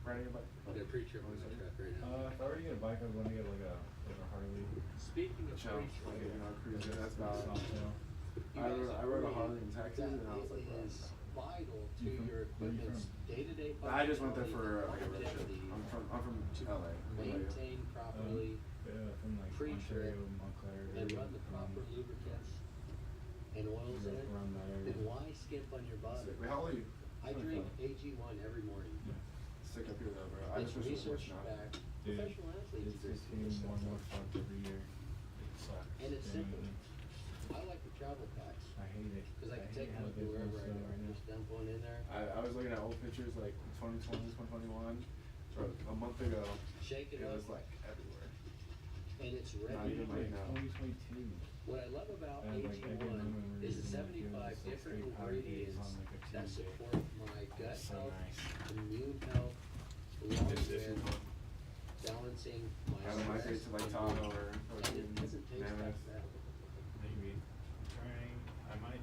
riding a bike? They're pre-trip on the track right now. If I were to get a bike, I'd want to get like a Harley. Speaking of Chill. pre-trip, Like, you know, cruising. That's about it. Softail. I rode a Harley in Texas, and I was like, bro. it is vital to You from- your where you equipment's from? day-to-day I just went there functionality for like a and road trip. longevity I'm from LA. maintain properly Yeah, from like pre-trip Ontario, Montclair. and run the proper lubricants and oils in it, Around that area. then why skimp on your body? Wait, how old are you? I drink AG1 every morning. Stick up here though, bro. I It's just wish it was research now. back. Dude, Professional athletes it's drink getting this more and more stuff. fun every year. It sucks. And it's simple. Genuinely. I like the travel packs I hate it. because I can take hate them how with me it is wherever I slow go. right now. Just dump one in there, I was looking at old pictures like 2020, 2021. Bro, a month ago, shake it it up, was like everywhere. and it's Not ready. even like now. 2022. What I love about I had, like, AG1 memories is the and, like, 75 it was, like, different straight powder days ingredients on, like, a that Tuesday. support my gut So health, nice. immune health, along If with you want. balancing my I would migrate stress to like and Tahoe mood. or And it fucking doesn't taste like Mammoth. that. Maybe. Trying. I might.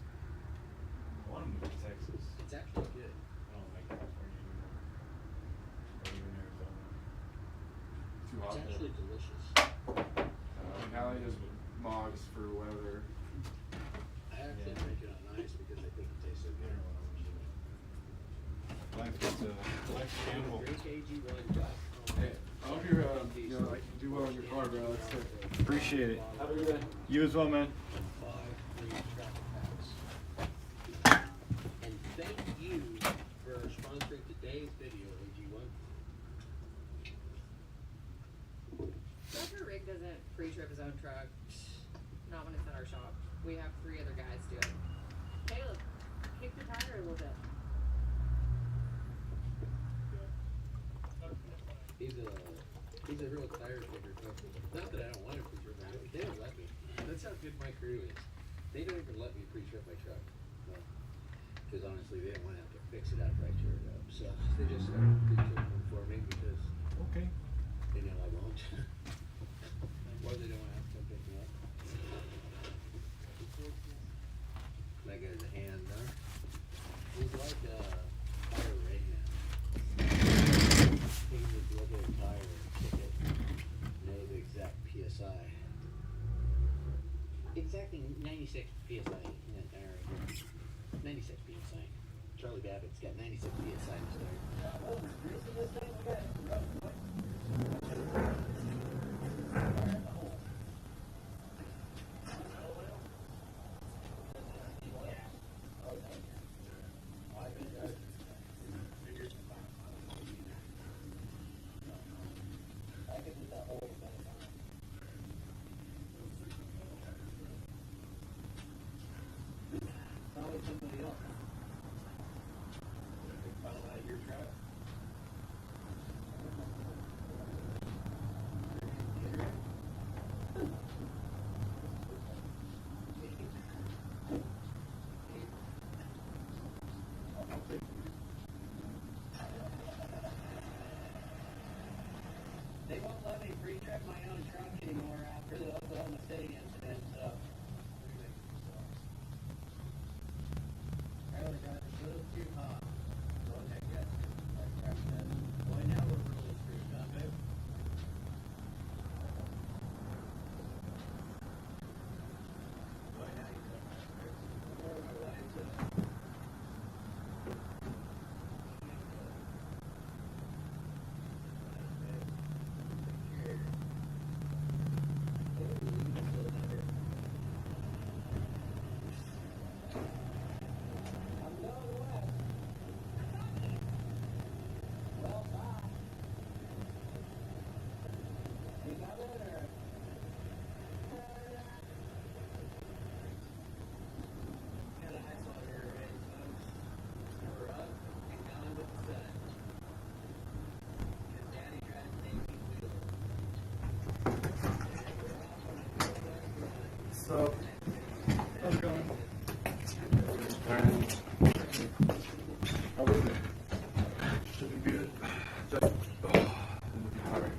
I want to move to Texas. It's actually good. I don't like California anymore. out there. actually delicious. Allie does mogs for weather. I actually drink it on ice because I think it tastes so good. Life's gamble. 3 kg run. Hey, I hope you're, like, do well in your car, bro. That's sick. Appreciate it. Have a good day. You as well, man. 5 free travel packs. And thank you for sponsoring today's video, AG1. Roger Rig doesn't pre-trip his own truck. Not when it's in our shop. We have 3 other guys do it. Caleb, kick the tire a little bit. He's a real tire kicker. Not that I don't want to pre-trip my truck. They don't let me. That's how good my crew is. They don't even let me pre-trip my truck. Because honestly, they don't want to have to fix it after I tear it up. So they just start pre-tripping for me because they know I won't. Or they don't want to have to come pick me up. That guy's a hand, huh? He's like a tire ring now. He can just look at a tire and pick it, know the exact PSI. Exactly 96 PSI in that tire right here. 96 PSI. Charlie Babbitt's got 96 PSI in his tire. They won't let me pre-trip my own truck anymore after the Oklahoma City incident, so. I was driving a little too hot. So I guess I crashed that. Boy, now we're really screwed up, babe. Boy, now you got my screws. So, how's it going? How was it? Should be good. Just, alright.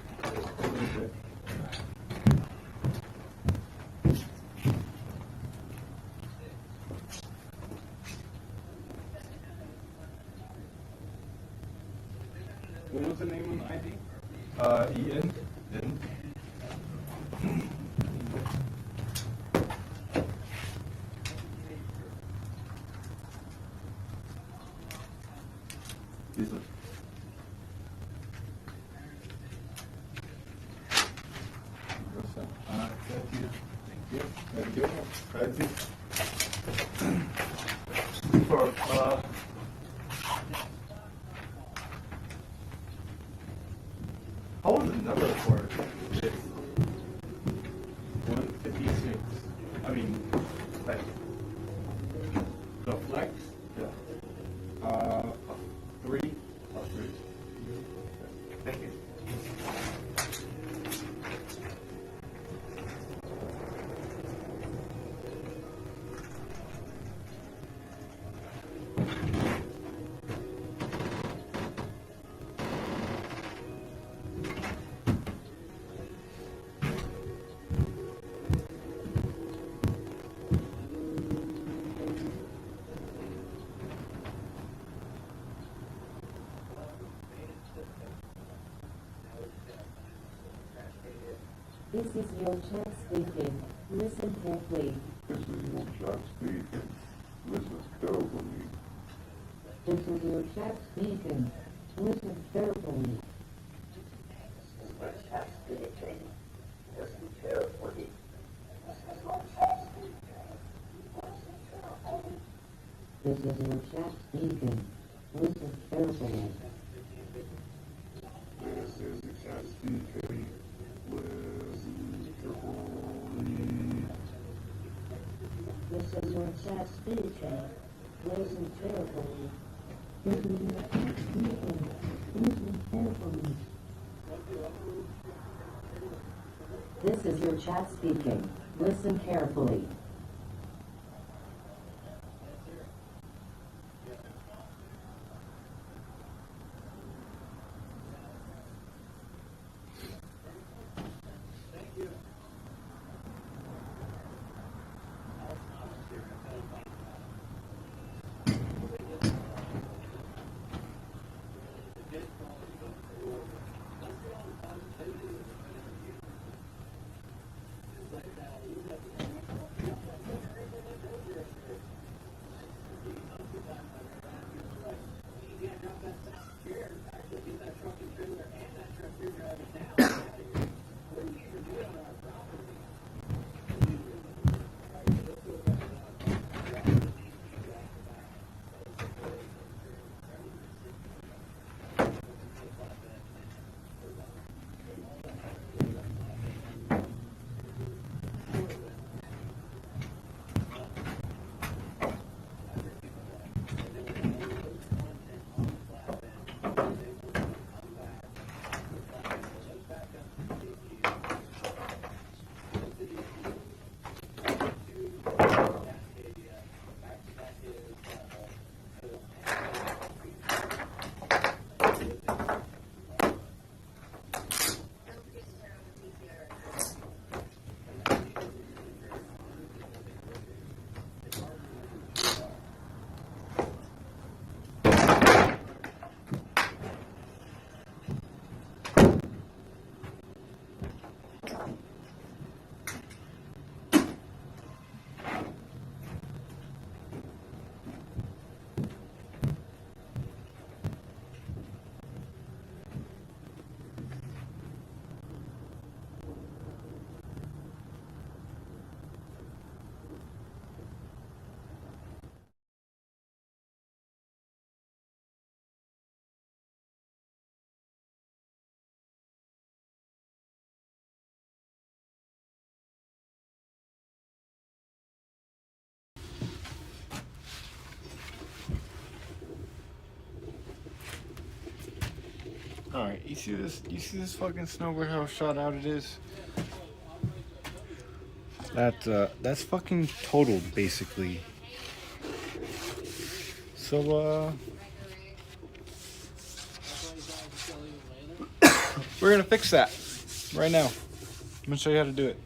What was the name on the ID? Ian. Ian. How was the number for this? 156. I mean, like, the flex? Yeah. 3 plus 3. Thank you. This is your chat speaking. Listen carefully. This is your chat speaking. Listen carefully. This is your chat speaking. Listen carefully. Listen carefully. This is your chat speaking. Listen carefully. This is your chat speaking. Listen carefully. This is your chat speaking. Listen carefully. This is your chat speaking. Listen carefully. This is your chat speaking. Listen carefully. Alright, you see this? You see this fucking snowboard, how shot out it is? That's fucking totaled, basically. So, we're gonna fix that right now. I'm gonna show you how to do it.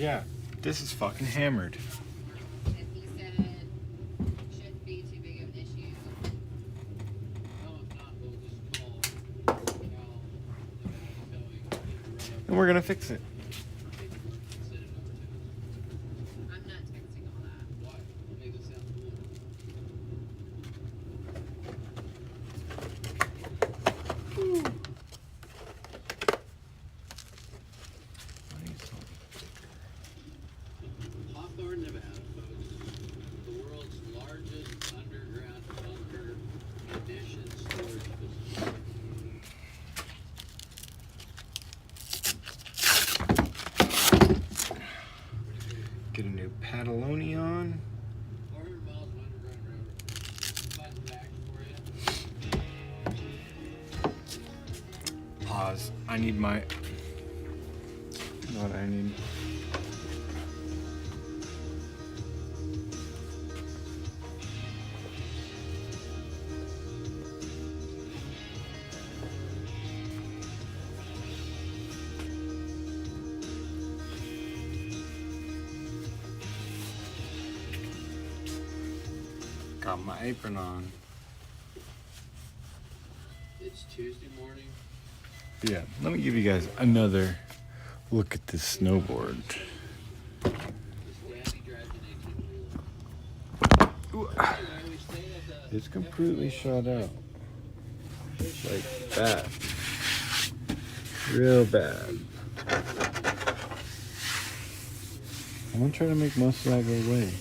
Yeah, this is fucking hammered. And he said it shouldn't be too big of an issue. And we're gonna fix it. I'm not texting all that. Why? It makes it sound cool. Hawthorne, Nevada, folks. The world's largest underground bunker conditioned storage facility. Get a new Pataloni on. 400 miles of underground railroad. Fun fact for you. Pause. I need my. You know what I need? Got my apron on. It's Tuesday morning. Yeah, let me give you guys another look at this snowboard. This daddy drives an 18-wheeler. It's completely shot out. Like bad. Real bad. I'm gonna try to make most of that go away.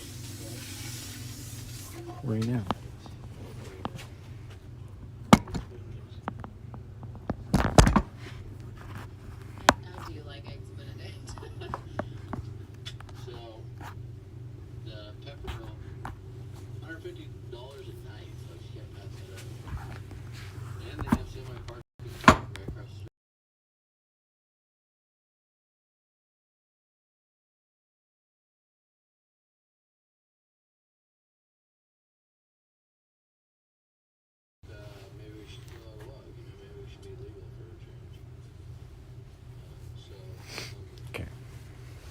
Right now. How do you like eggs Benedict? So, the peppermill, $150 a night, so you can't pass that up. And they have semi-parking right across the street. Maybe we should pull out a log, maybe we should be legal for a change. Okay.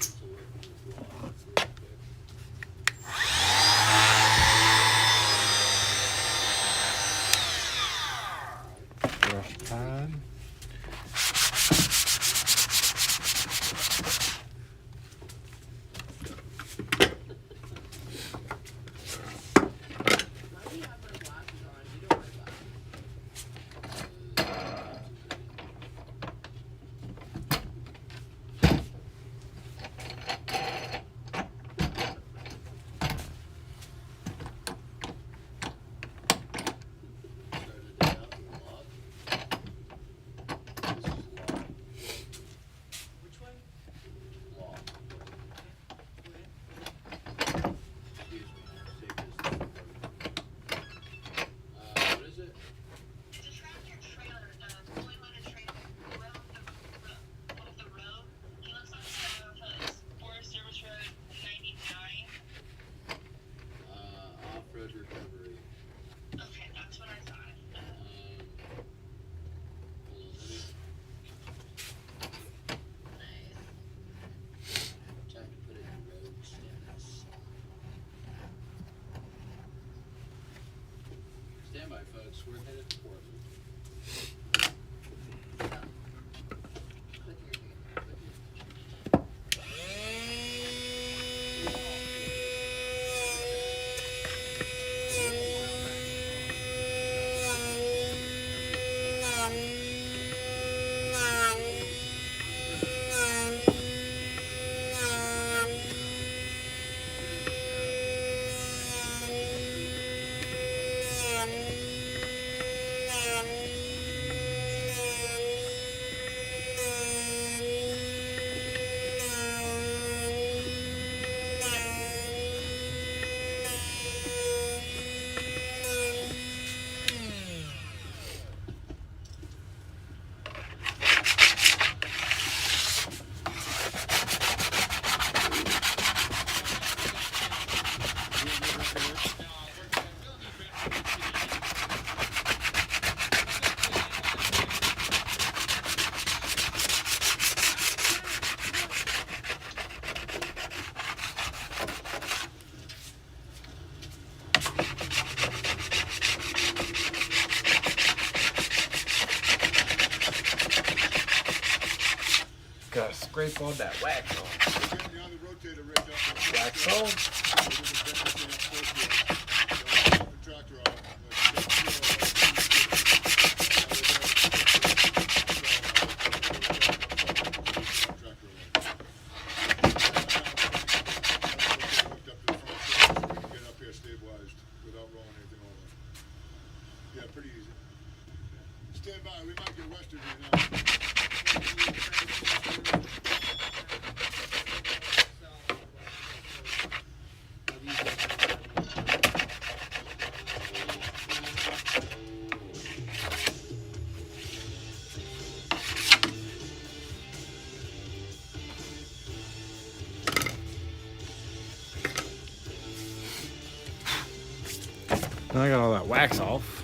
So work with this law real quick. Brush pad. Off-road recovery. Okay, that's what I thought. Hold on, time to put it in road status. Stand by, folks. We're headed to Portland. scrape all that wax off. Wax off. Yeah, pretty easy. Stand by, we might get western here now. Now I got all that wax off.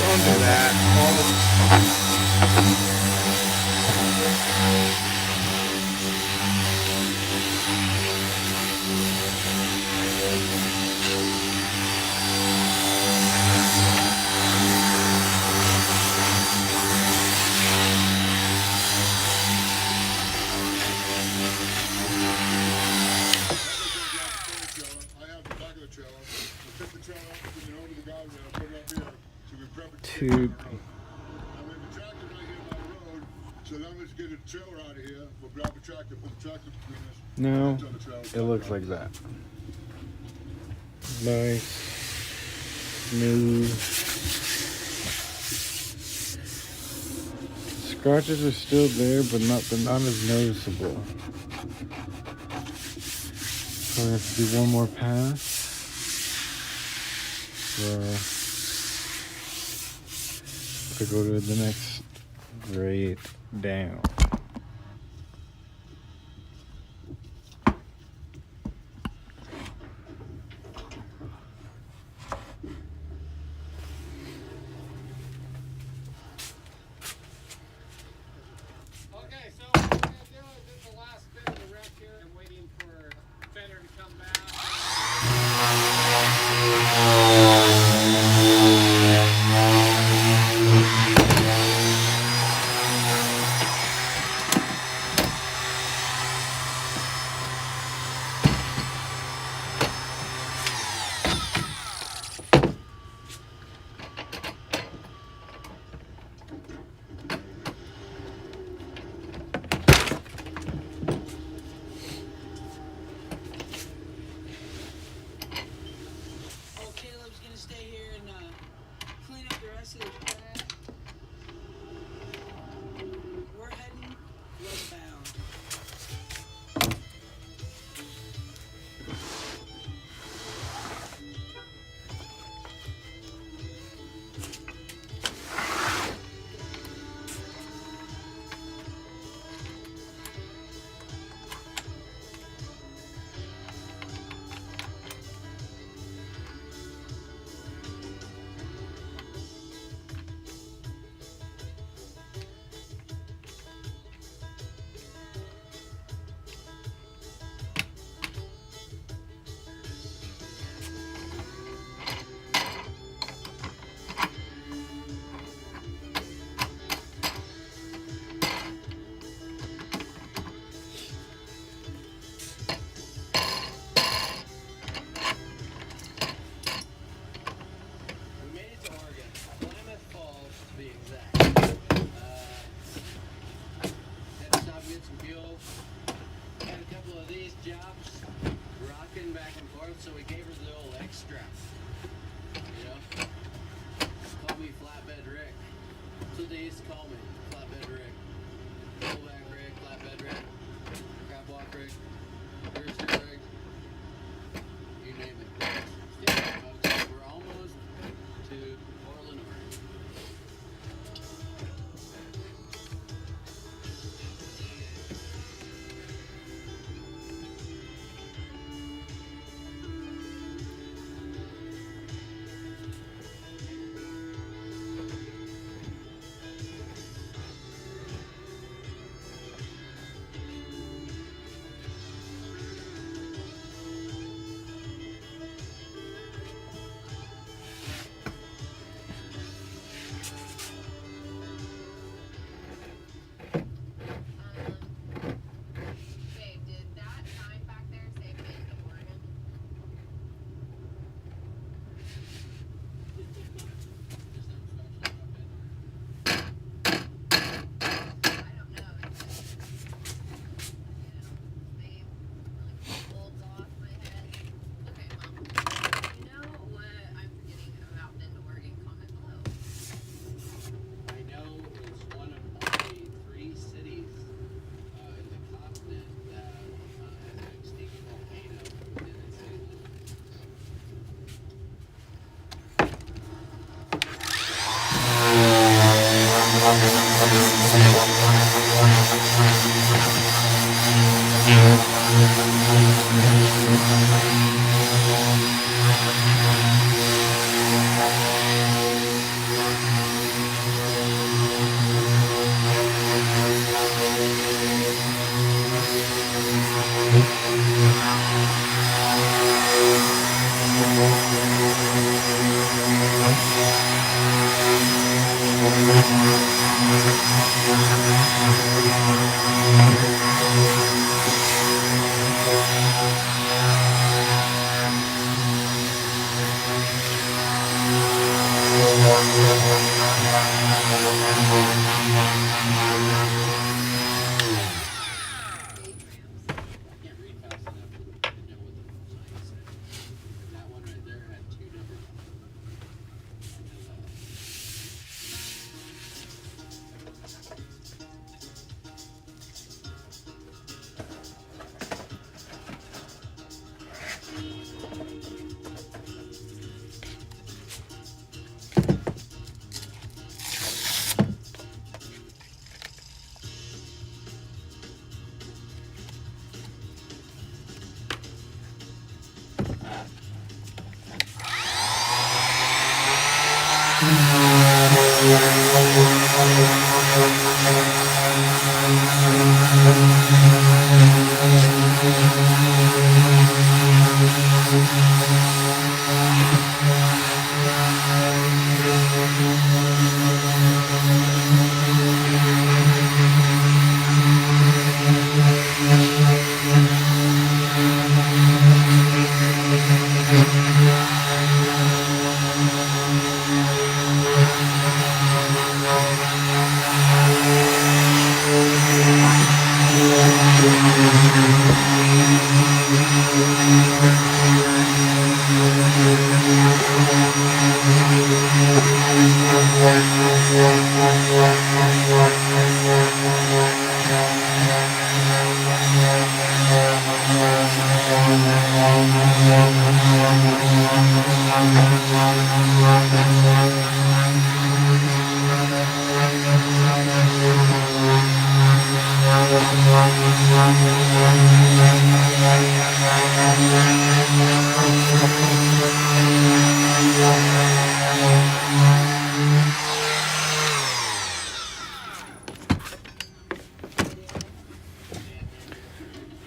Don't do that. Tube. So long as you get a trailer out of here, we'll grab a tractor, put the tractor between us. No, it looks like that. Nice, smooth. Scratches are still there, but not as noticeable. So we have to do one more pass. To go to the next grade down. Okay, so what we're going to do is this is the last bit of the wreck here. I'm waiting for Fender to come back. used to call me. Flatbed rig. Pullback rig, flatbed rig, crab walk rig, Thursday rig. You name it. Yeah, folks, we're almost to Portland, Oregon. Babe, did that sign back there say Bend, Oregon? I don't know. Babe, like folds off my head. Okay, well, you know what I'm forgetting about Bend, Oregon? Comment below. I know it's one of only 3 cities in the continent that has an extinct volcano within its city limits.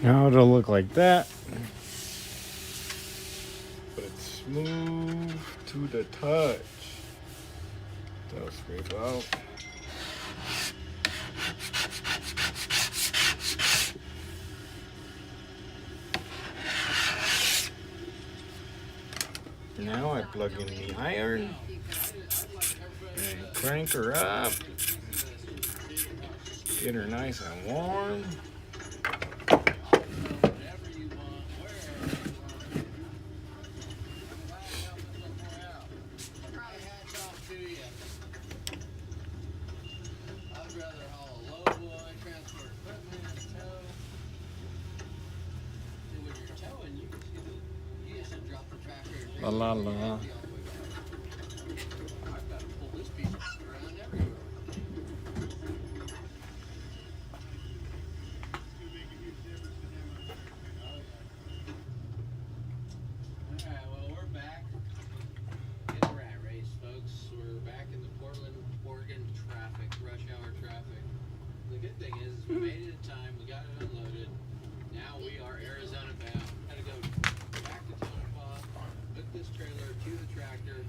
Now it'll look like that. But it's smooth to the touch. That'll scrape out. Now I plug in the iron and crank her up. Get her nice and warm. La la la. Alright, well, we're back in the rat race, folks. We're back in the Portland, Oregon traffic, rush hour traffic. The good thing is we made it in time, we got it unloaded. Now we are Arizona bound. Had to go back to Tonopah, hook this trailer to the tractor,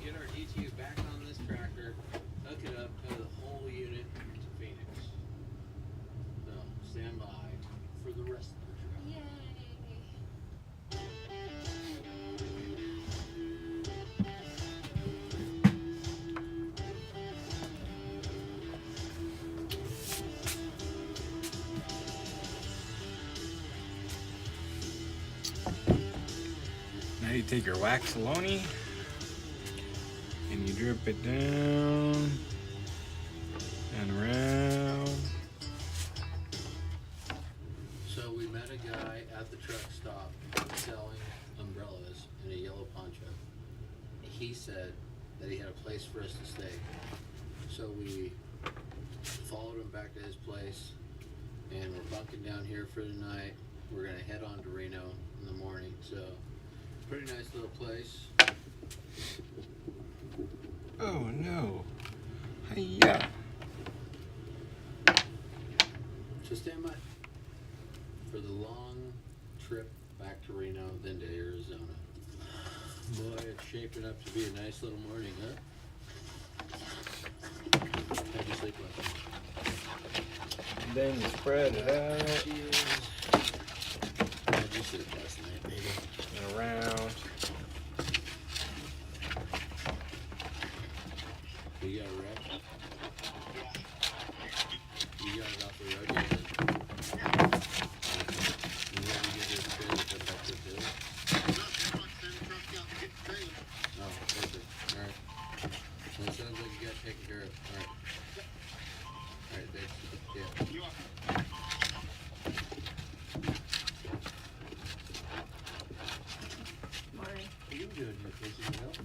get our DTU back on this tractor, hook it up, tow the whole unit to Phoenix. So, stand by for the rest of the trip. Yay. Now you take your waxoloni and you drip it down and around. So we met a guy at the truck stop selling umbrellas in a yellow poncho. He said that he had a place for us to stay. So we followed him back to his place and we're bunking down here for the night. We're gonna head on to Reno in the morning. So pretty nice little place. Oh no. Hiya. So stand by for the long trip back to Reno, then to Arizona. Boy, it's shaping up to be a nice little morning, huh? How'd you sleep last night? And then you spread it out How'd you sleep last night, baby? and around. You got a wreck? You got it off the road yet? You want to get this trailer put back to the field? Oh, perfect. Alright. Well, it sounds like you got it taken care of. Alright. Alright, thanks. Yeah. Morning. What are you doing here, Casey? You help?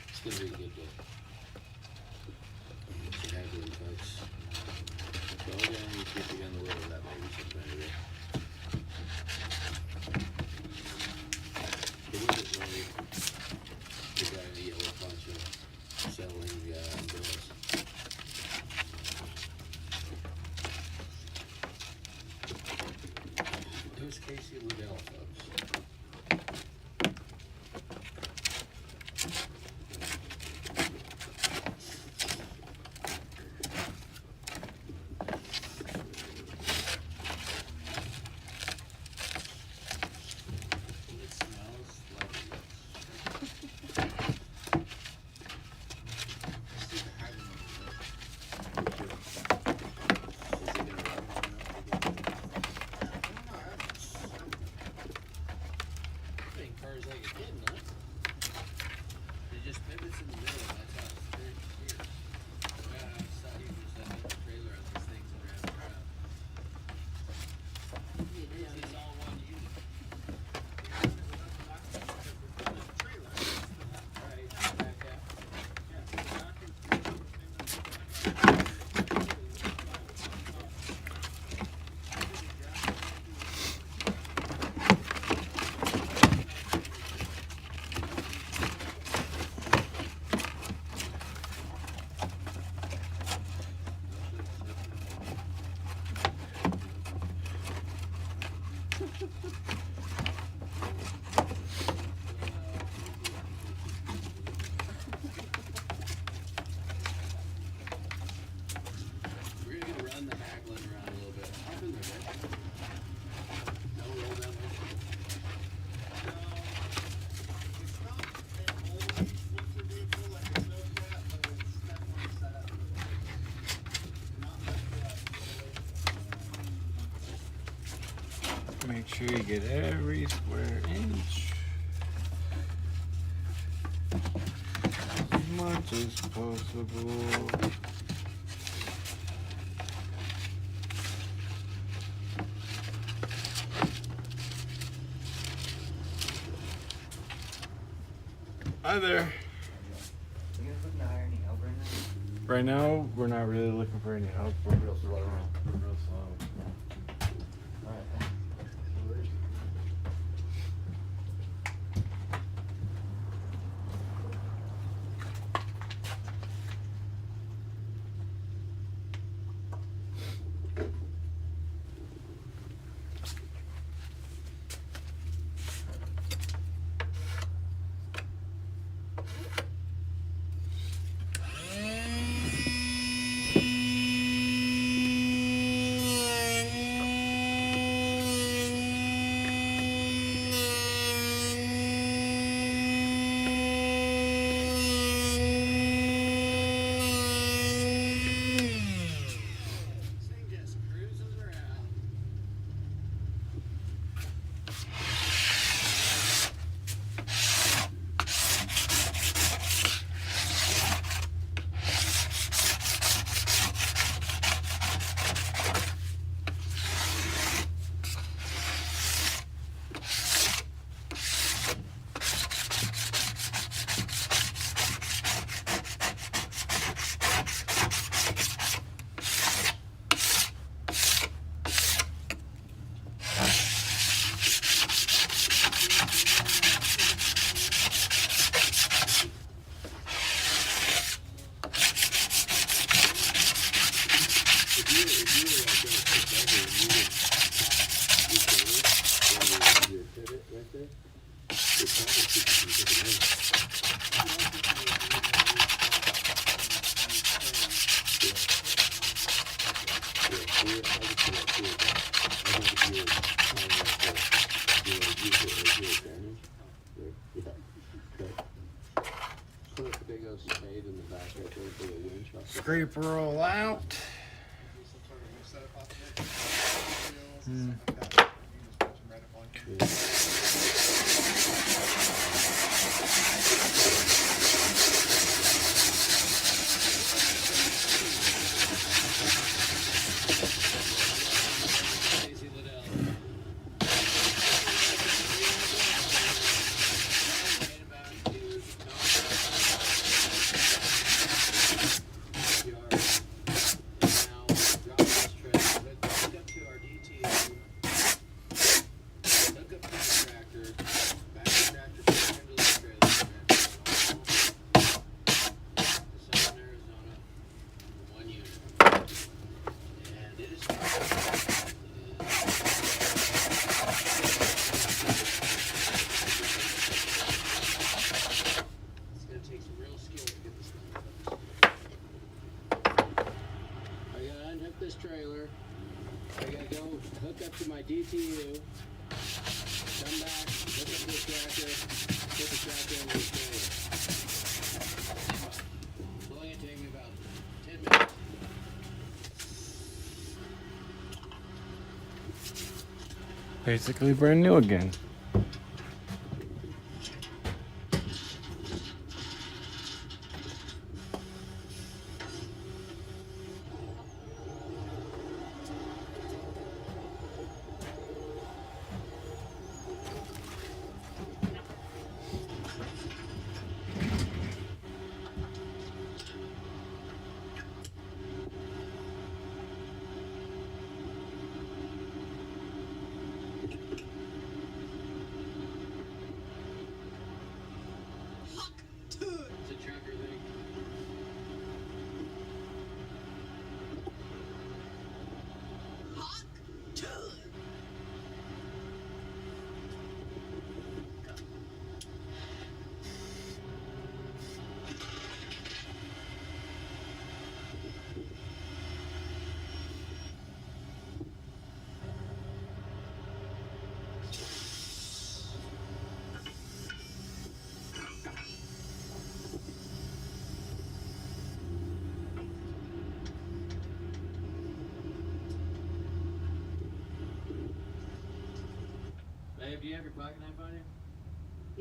It's gonna be a good day. So happy with folks. So all down you keep again the wheel of that baby sometime today. But was it really the guy in the yellow poncho selling umbrellas? It was Casey Liddell, folks. It smells like cars like a kid, huh? It just pivots in the middle, and that's how it's very clear. Yeah, I saw you just had the trailer on these things around the crowd. It's all one unit. Right, back out. We're gonna run the haggling around a little bit. Hop in there, babe. No, roll down there. Make sure you get every square inch. As much as possible. Hi there. Right now, we're not really looking for any help. We're real slow. We're real slow. Alright. Scraper roll out. DTU, come back, look at this tractor, put the tractor in this trailer. It'll only take me about 10 minutes. Basically brand new again. Babe, do you have your pocket knife on you?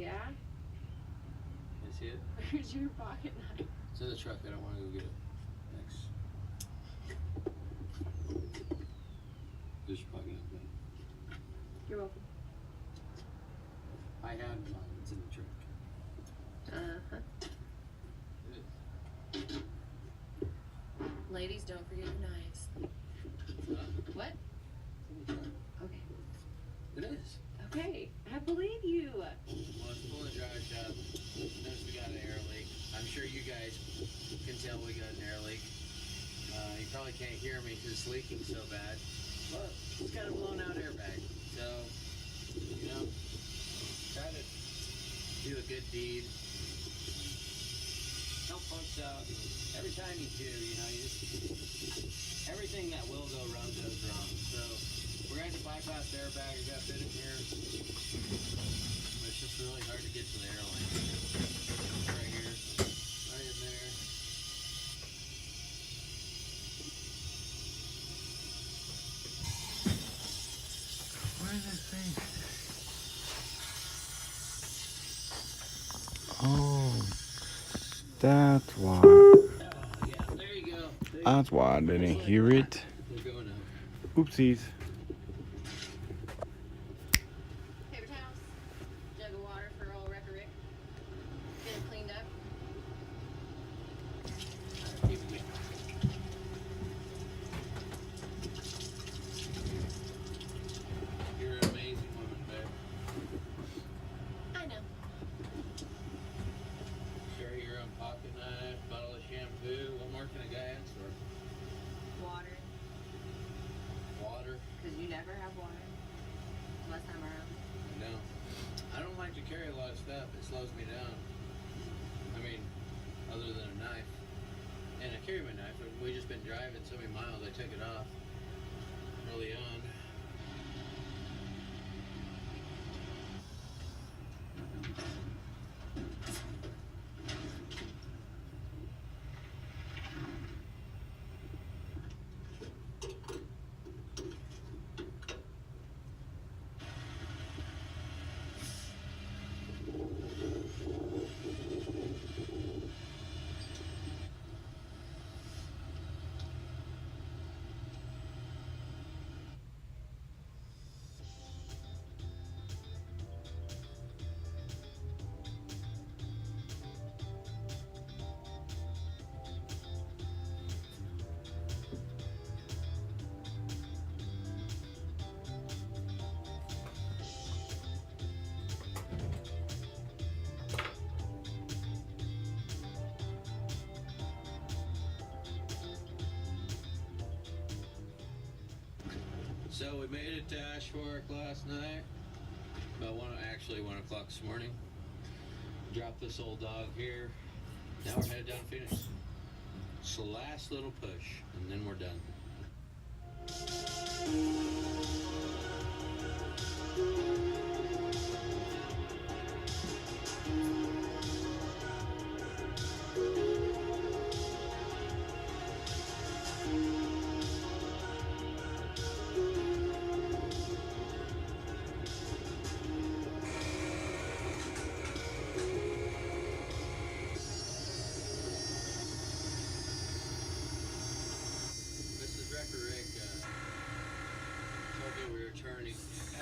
Yeah? Can I see it? Where's your pocket knife? It's in the truck. I don't want to go get it. Thanks. There's your pocket knife, babe. You're welcome. I had mine. It's in the truck. don't forget your knives. What? Okay. It is. Okay, I believe you. Well, it's full of dry shop. Notice we got an air leak. I'm sure you guys can tell we got an air leak. You probably can't hear me because it's leaking so bad. But it's got a blown out airbag. So, you know, try to do a good deed. Help folks out. Every time you do, you know, everything that will go wrong goes wrong. So we're going to have to bypass the airbag. We got to fit it here. But it's just really hard to get to the airline. Right here, right in there. Where is this thing? Oh, that's why. Yeah, there you go. That's why I didn't hear it. We're going up. Oopsies. Paper towels, jug of water for old Wrecker Rick. Get it cleaned up. You're an amazing woman, babe. I know. Carry your own pocket knife, bottle of shampoo. What more can a guy ask for? Water, Water. because you never have water. Unless I'm around. No. I don't like to carry a lot of stuff. It slows me down. I mean, other than a knife. And I carry my knife, but we just been driving so many miles, I took it off early on. So we made it to Ash Fork last night, about 1 o'clock this morning. Dropped this old dog here. Now we're headed down to Phoenix. It's the last little push, and then we're done. Told me we were turning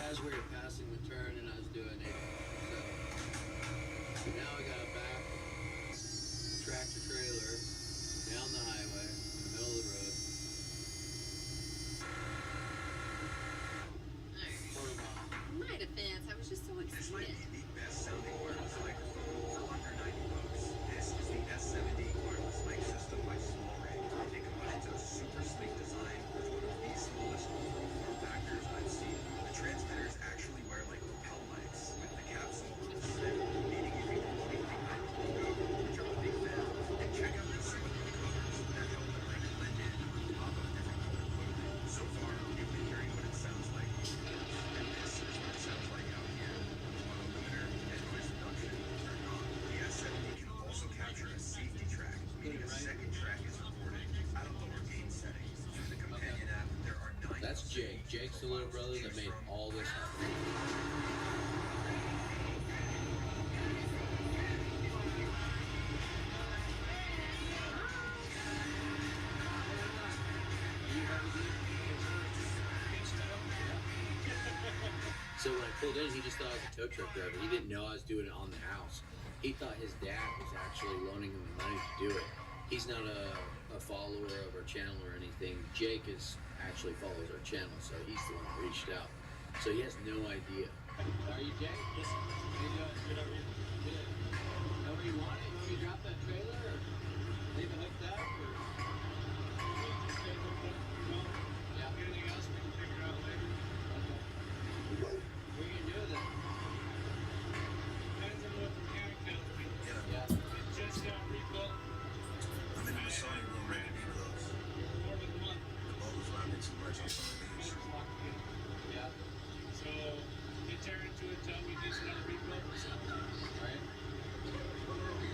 as we were passing the turn, and I was doing it. So now we got a back tractor trailer down the highway in the middle of the road. In my defense, I was just so excited. The best sounding wireless microphone for under 90 bucks. This is the S70 wireless mic system by SmallRig. It combines a super sleek design with one of the smallest overall form factors I've seen. The transmitters actually wear like lapel mics with the capsule on the stem, meaning you can keep behind the logo, which I'm a big fan of. And check out the silicone covers that help the mic blend in on top of different color clothing. So far, you've been hearing what it sounds like on the dash, and this is what it sounds like out here. Auto limiter and noise reduction turned on. The S70 can also capture a safety track, meaning a second track is recorded at a lower gain setting. Through the companion app, there are 9. That's Jake. Jake's the little brother that made all this happen. So when I pulled in, he just thought I was a tow truck driver. He didn't know I was doing it on the house. He thought his dad was actually loaning him the money to do it. he's not a follower of our channel or anything. Jake actually follows our channel, so he's the one that reached out. So he has no idea. Are you Jake? Yes. How you doing? Good. However you want it. You want me to drop that trailer or leave it hooked up? Or? Yeah. Anything else we can figure out later? Okay. What are you gonna do with it? Depends on what the mechanic tells me. Yeah. It just got rebuilt. I'm in the sewing room ready to be closed. More than a month. The mold's running too much on some of these. Yeah. So they tear into it, tell me these another rebuild or something. Right.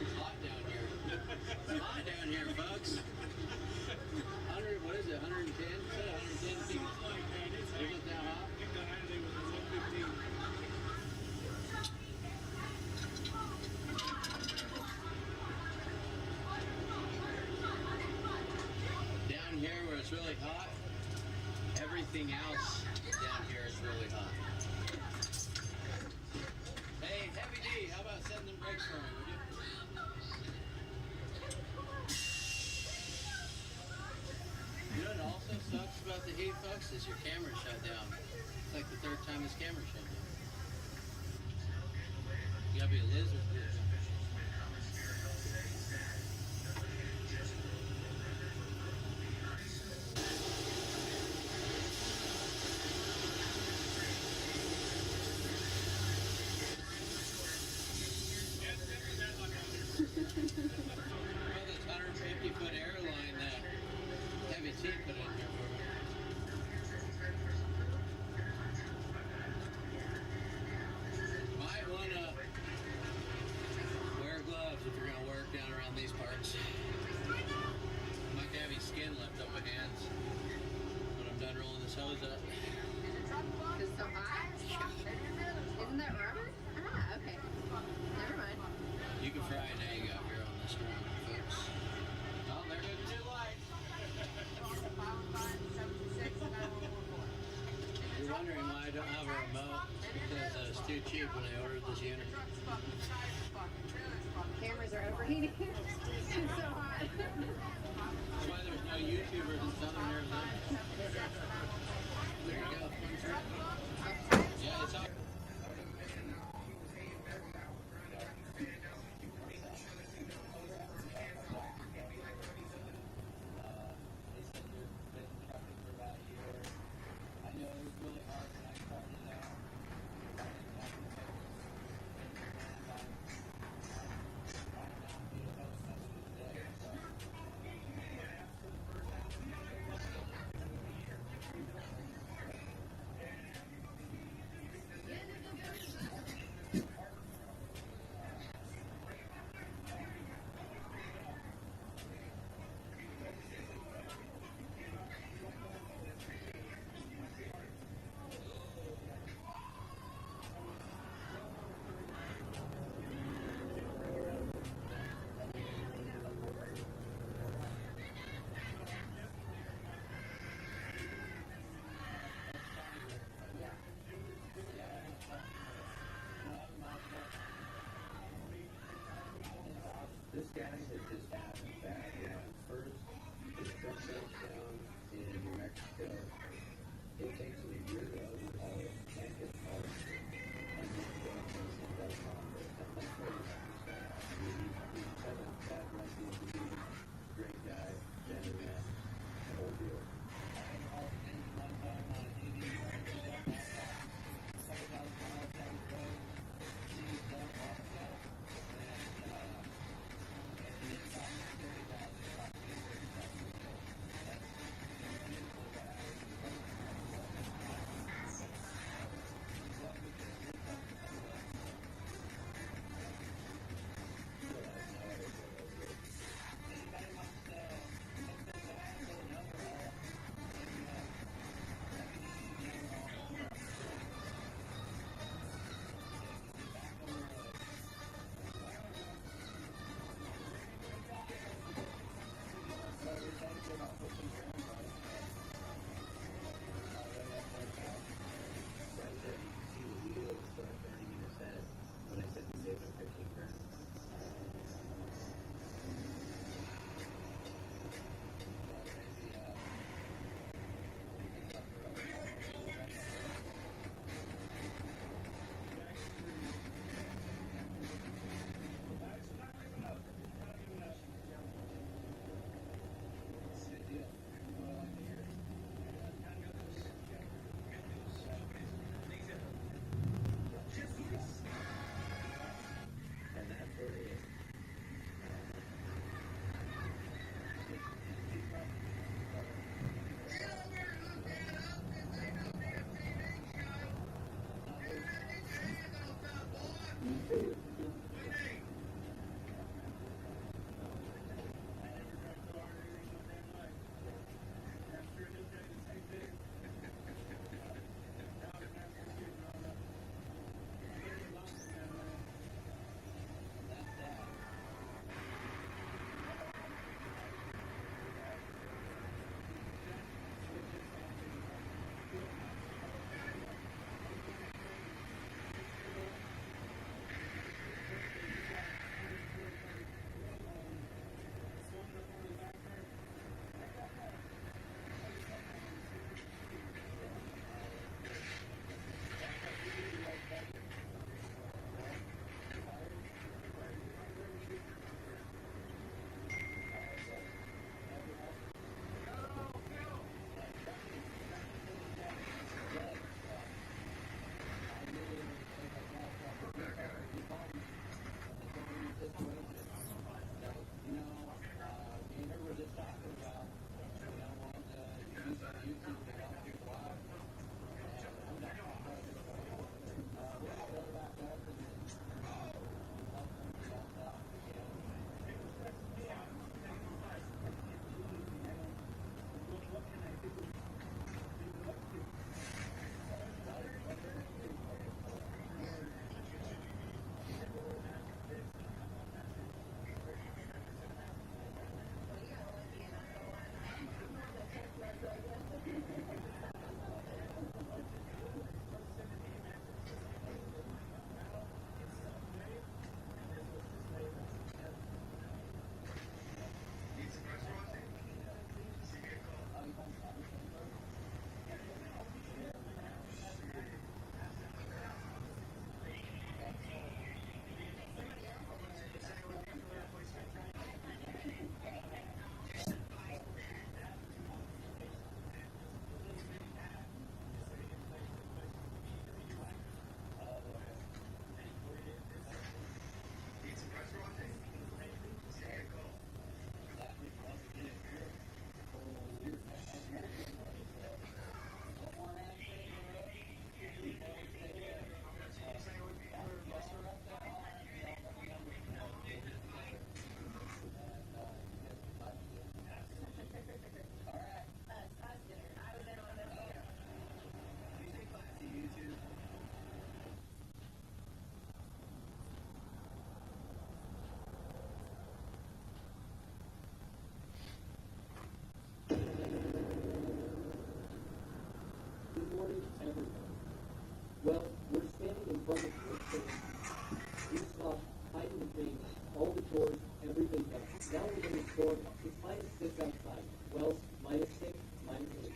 It's hot down here. It's hot down here, folks. 100, what is it, 110? Is that 110 feet? Is it that hot? I think the height of it was 115. Down here where it's really hot, everything else down here is really hot. Hey, Heavy D, how about setting them brakes for me, would you? You know what also sucks about the heat, folks, is your camera shut down. It's like the third time this camera shut down. You gotta be a lizard. Well, this 150-foot airline that Heavy T put in here for me. Might wanna wear gloves if you're gonna work down around these parts. Might have any skin left on my hands when I'm done rolling this hose up. It's so hot. Isn't that rubber? Ah, okay. Never mind. You can fry an egg out here on this one, folks. Oh, there goes the new light. You're wondering why I don't have a remote? Because it's too cheap when I ordered this unit. Cameras are overheating. It's so hot. That's why there's no YouTubers in Southern Arizona. There you go. Yeah, it's all. This guy has just happened back first. His truck breaks down in New Mexico. It takes him a year to overhaul it. Can't get parts. And then he does on it. That's what he's that lucky to be great guy, gentleman, the whole deal. storm. It's -6 outside. Wells, -6, -8.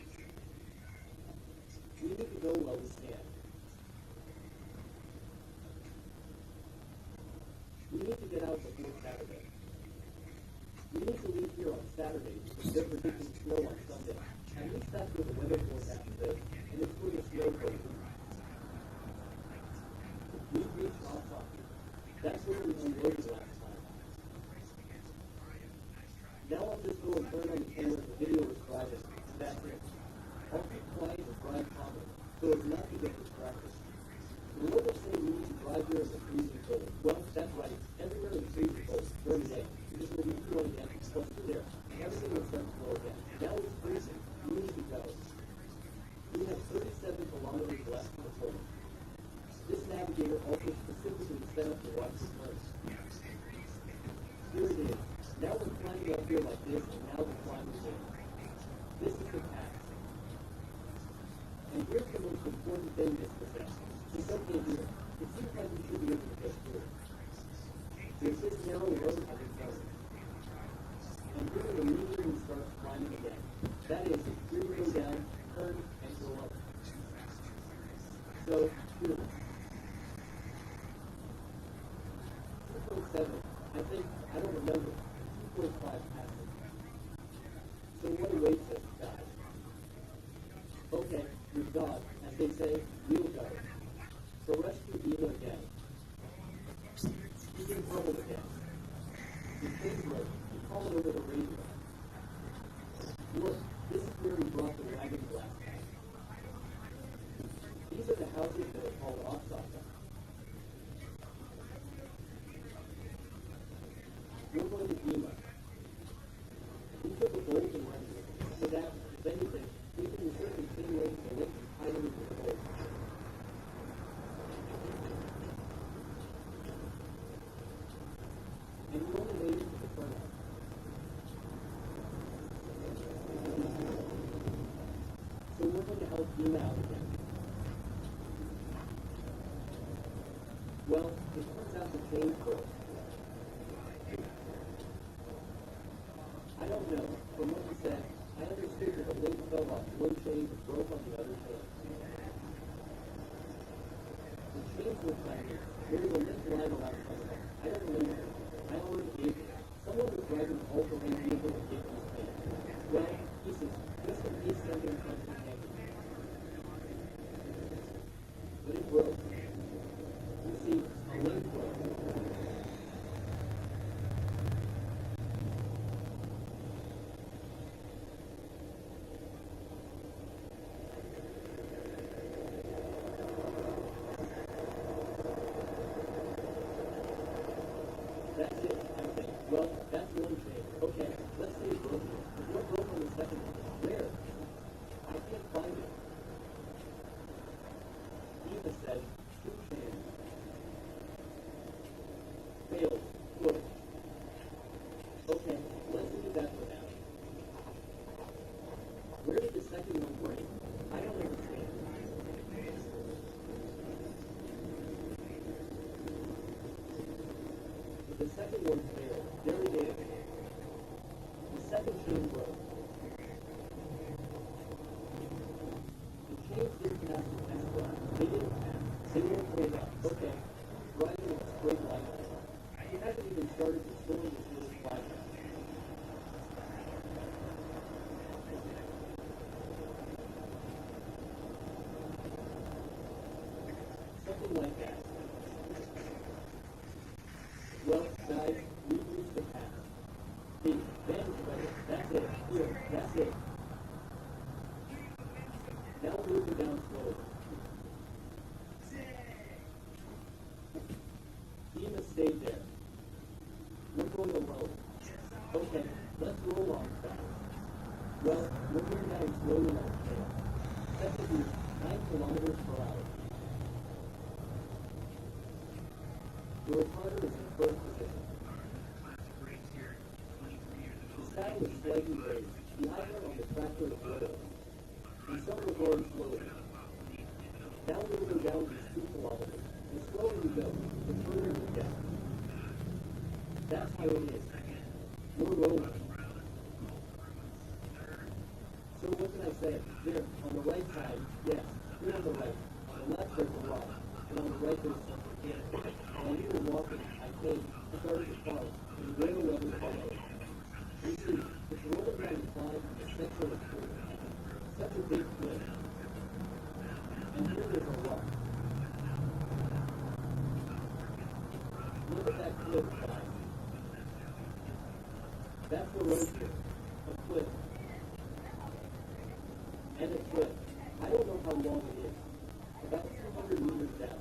We need to go while we stand. We need to get out before Saturday. We need to leave here on Saturday because they're predicting snow on Sunday. At least that's what the weather forecast says, and it's going to snow for a week. We reached Oshkosh. That's where we unloaded last time. Now I'll just go and turn on the camera the video is driving. That's it. I'll keep quiet and drive calmly, so as not to get distracted. The locals say we need to drive here in the freezing cold. Well, that's right. Everywhere in the freezing cold during the day. Because when we do it again, plus through there, everything will start to slow again. Now it's freezing. We need to go. We have 37 kilometers left to the total. This navigator also specifically set up to watch the turns. Here it is. Now we're climbing up here like this, and now the climb is in. This is the pass. And here's the most important thing this presents. It's okay here. It seems like we should be able to get through. There's this narrow road I've been telling. And here we immediately start climbing again. That is, here we go down, turn, and go up. So, here. 2.7, I think, I don't remember. 2.5 passes. So what awaits us, guys? Okay, with God, as they say, we'll go. So rescue Eva again. He's in trouble again. His things broke. He called it over the radio. Look, this is where we brought the wagon last time. These are the houses that are called Oshkosh. We're going to Ema. We took a bolt and went so that, if anything, we can certainly stimulate the lake and hide under the bolt. And we only made it to the front. So we're going to help you out again. Well, it turns out the chain broke. I don't know. From what you said, I understood that the link fell off one chain and broke on the other chain. The chains were tiny. There was a lift line around somewhere. I don't remember. I already gave it. Someone was driving an all-terrain vehicle and gave me his name. Well, he says, just in case something comes to hang. But it broke. You see, a link broke. That's it, I think. Well, that's one thing. Okay, let's say it broke. But what broke on the second one? Where? I can't find it. Eva said, two chains. Failed. Good. Okay, let's leave that for now. Where did the second one break? I don't understand. The second one failed. There it is. The second chain broke. The chains didn't pass the test line. They didn't pass. They weren't straight up. Okay. Driving in a straight line. He hasn't even started the storm before the flight. Something like that. Well, guys, we've reached the pass. The vantage point, that's it. Here, that's it. Now moving down slowly. Ema stayed there. We're going alone. Okay, let's roll on fast. Well, we're going down slowly on the trail. That's at least 9 kilometers per hour. The retarder is in first position. The saddle is slightly raised. The idler on the tractor is low. And some are going slowly. Now we'll go down these 2 kilometers. The slower we go, the further we get. That's how it is. More rolling. So what can I say? There, on the right side, yes, you're on the right. On the left, there's a rock. And on the right, there's something here. While you were walking, I came, started to fall, and the rail level followed. You see, it's rolling down the climb in the center of the pool. Such a big cliff. And here there's a rock. Look at that cliff, guys. That's the road here. A cliff. And a cliff. I don't know how long it is. About 200 meters down.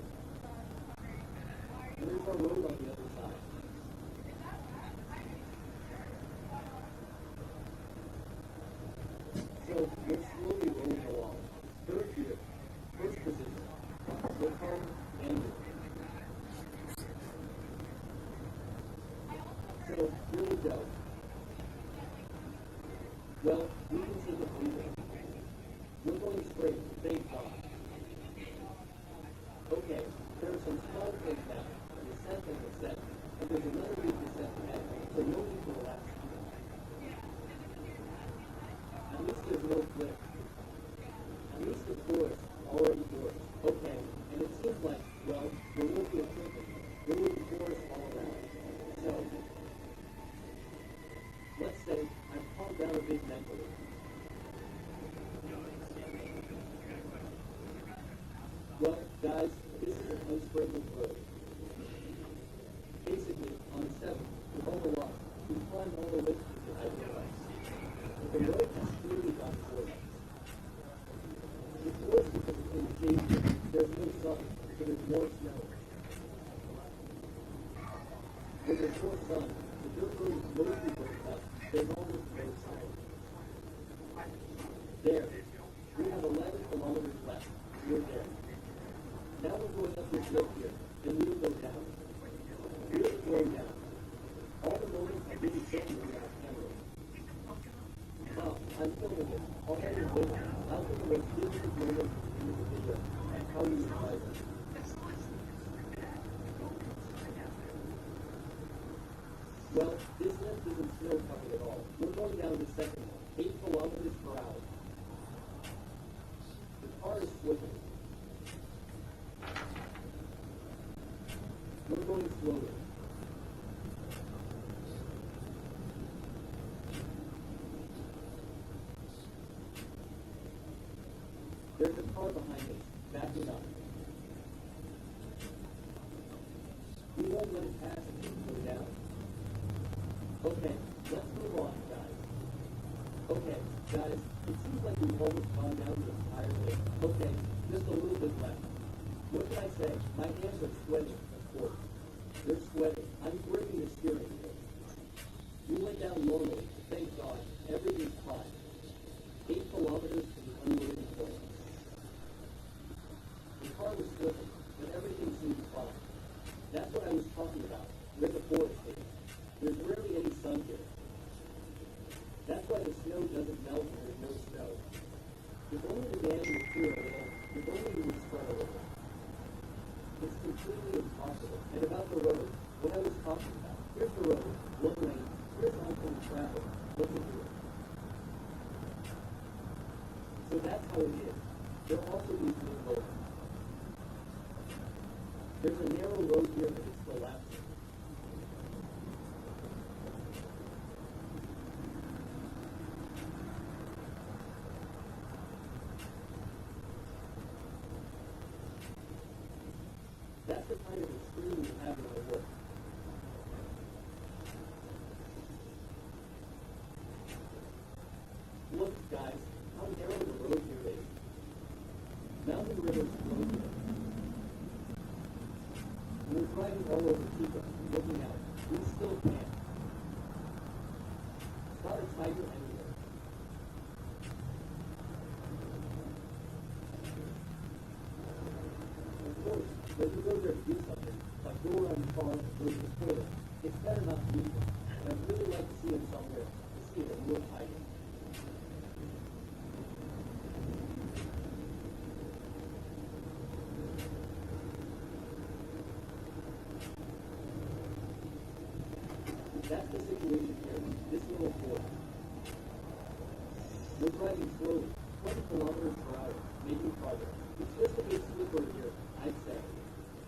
And there's our road on the other side. So we're slowly rolling along. Third gear. First position. Look home and move. So here we go. Well, we can take it moving. We're going straight, thank God. Okay, there are some small things now. The descent and descent. And there's another big descent ahead, so no need to relax. At least there's no cliff. At least the forest already yours. Okay, and it seems like, well, there won't be a tripping. There will be forest all around. So, let's say I've calmed down a bit mentally. Well, guys, this is an unspreadable road. Basically, on the 7th, with all the luck, we climbed all the way to the highway lights. But the road has clearly got 4 lights. It's worse because it's in the shade. There's no sun, so there's more snow. When there's more sun, the dirt road is mostly broken up. There's almost no sign. There. We have 11 kilometers left. We're there. Now we're going up this slope here, and we'll go down. Really go down. All the moments I didn't show you in our camera. Wow, I'm filming it. I'll have it later. I'll put the most beautiful moment in this video and how you realize it. Well, this lift isn't snow covered at all. We're going down the second one, 8 kilometers per hour. The car is slipping. We're going slowly. There's a car behind us, backing up. We won't let it pass until we go down. Okay, let's move on, guys. Okay, guys, it seems like we've almost gone down the entire way. Okay, just a little bit left. What can I say? My hands are sweating, of course. They're sweating. I'm gripping the steering wheel. We went down normally, thank God. Everything's fine. 8 kilometers to the unloading point. The car was slipping, but everything seemed fine. That's what I was talking about, where the forest is. There's rarely any sun here. That's why the snow doesn't melt when there's no snow. If only the dam would clear a little, if only it would spread a little. It's completely impossible. And about the road, what I was talking about. Here's the road, one lane. Here's oncoming traffic. Look at it. So that's how it is. There are also these new roads. There's a narrow road here that is collapsing. That's the kind of extreme we have in our work. Look, guys, how narrow the road here is. Mountain rivers flow here. We're driving all over Chico, looking out. We still can't. Spot a tiger anywhere. Of course, when you go there to do something, like go around the car and go to the toilet, it's better not to leave them. And I'd really like to see them somewhere, to see a real tiger. That's the situation here. driving slowly, 20 kilometers per hour, making progress. It's just a bit slippery here, I'd say.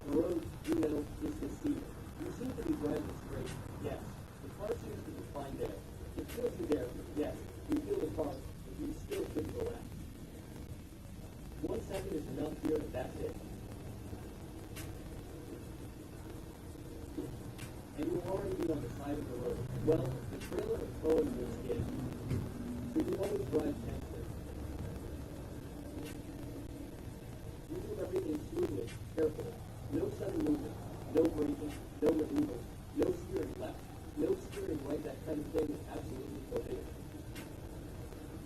The road, you know, is deceiving. You seem to be driving straight, yes. The car seems to be fine there. It feels you there, yes. You feel the car, but you still couldn't go out. 1 second is enough here, and that's it. And you'll already be on the side of the road. Well, the trailer is towing your skid. So you always drive gently. You do everything smoothly, carefully. No sudden movement, no braking, no maneuvers, no steering left, no steering right. That kind of thing is absolutely forbidden.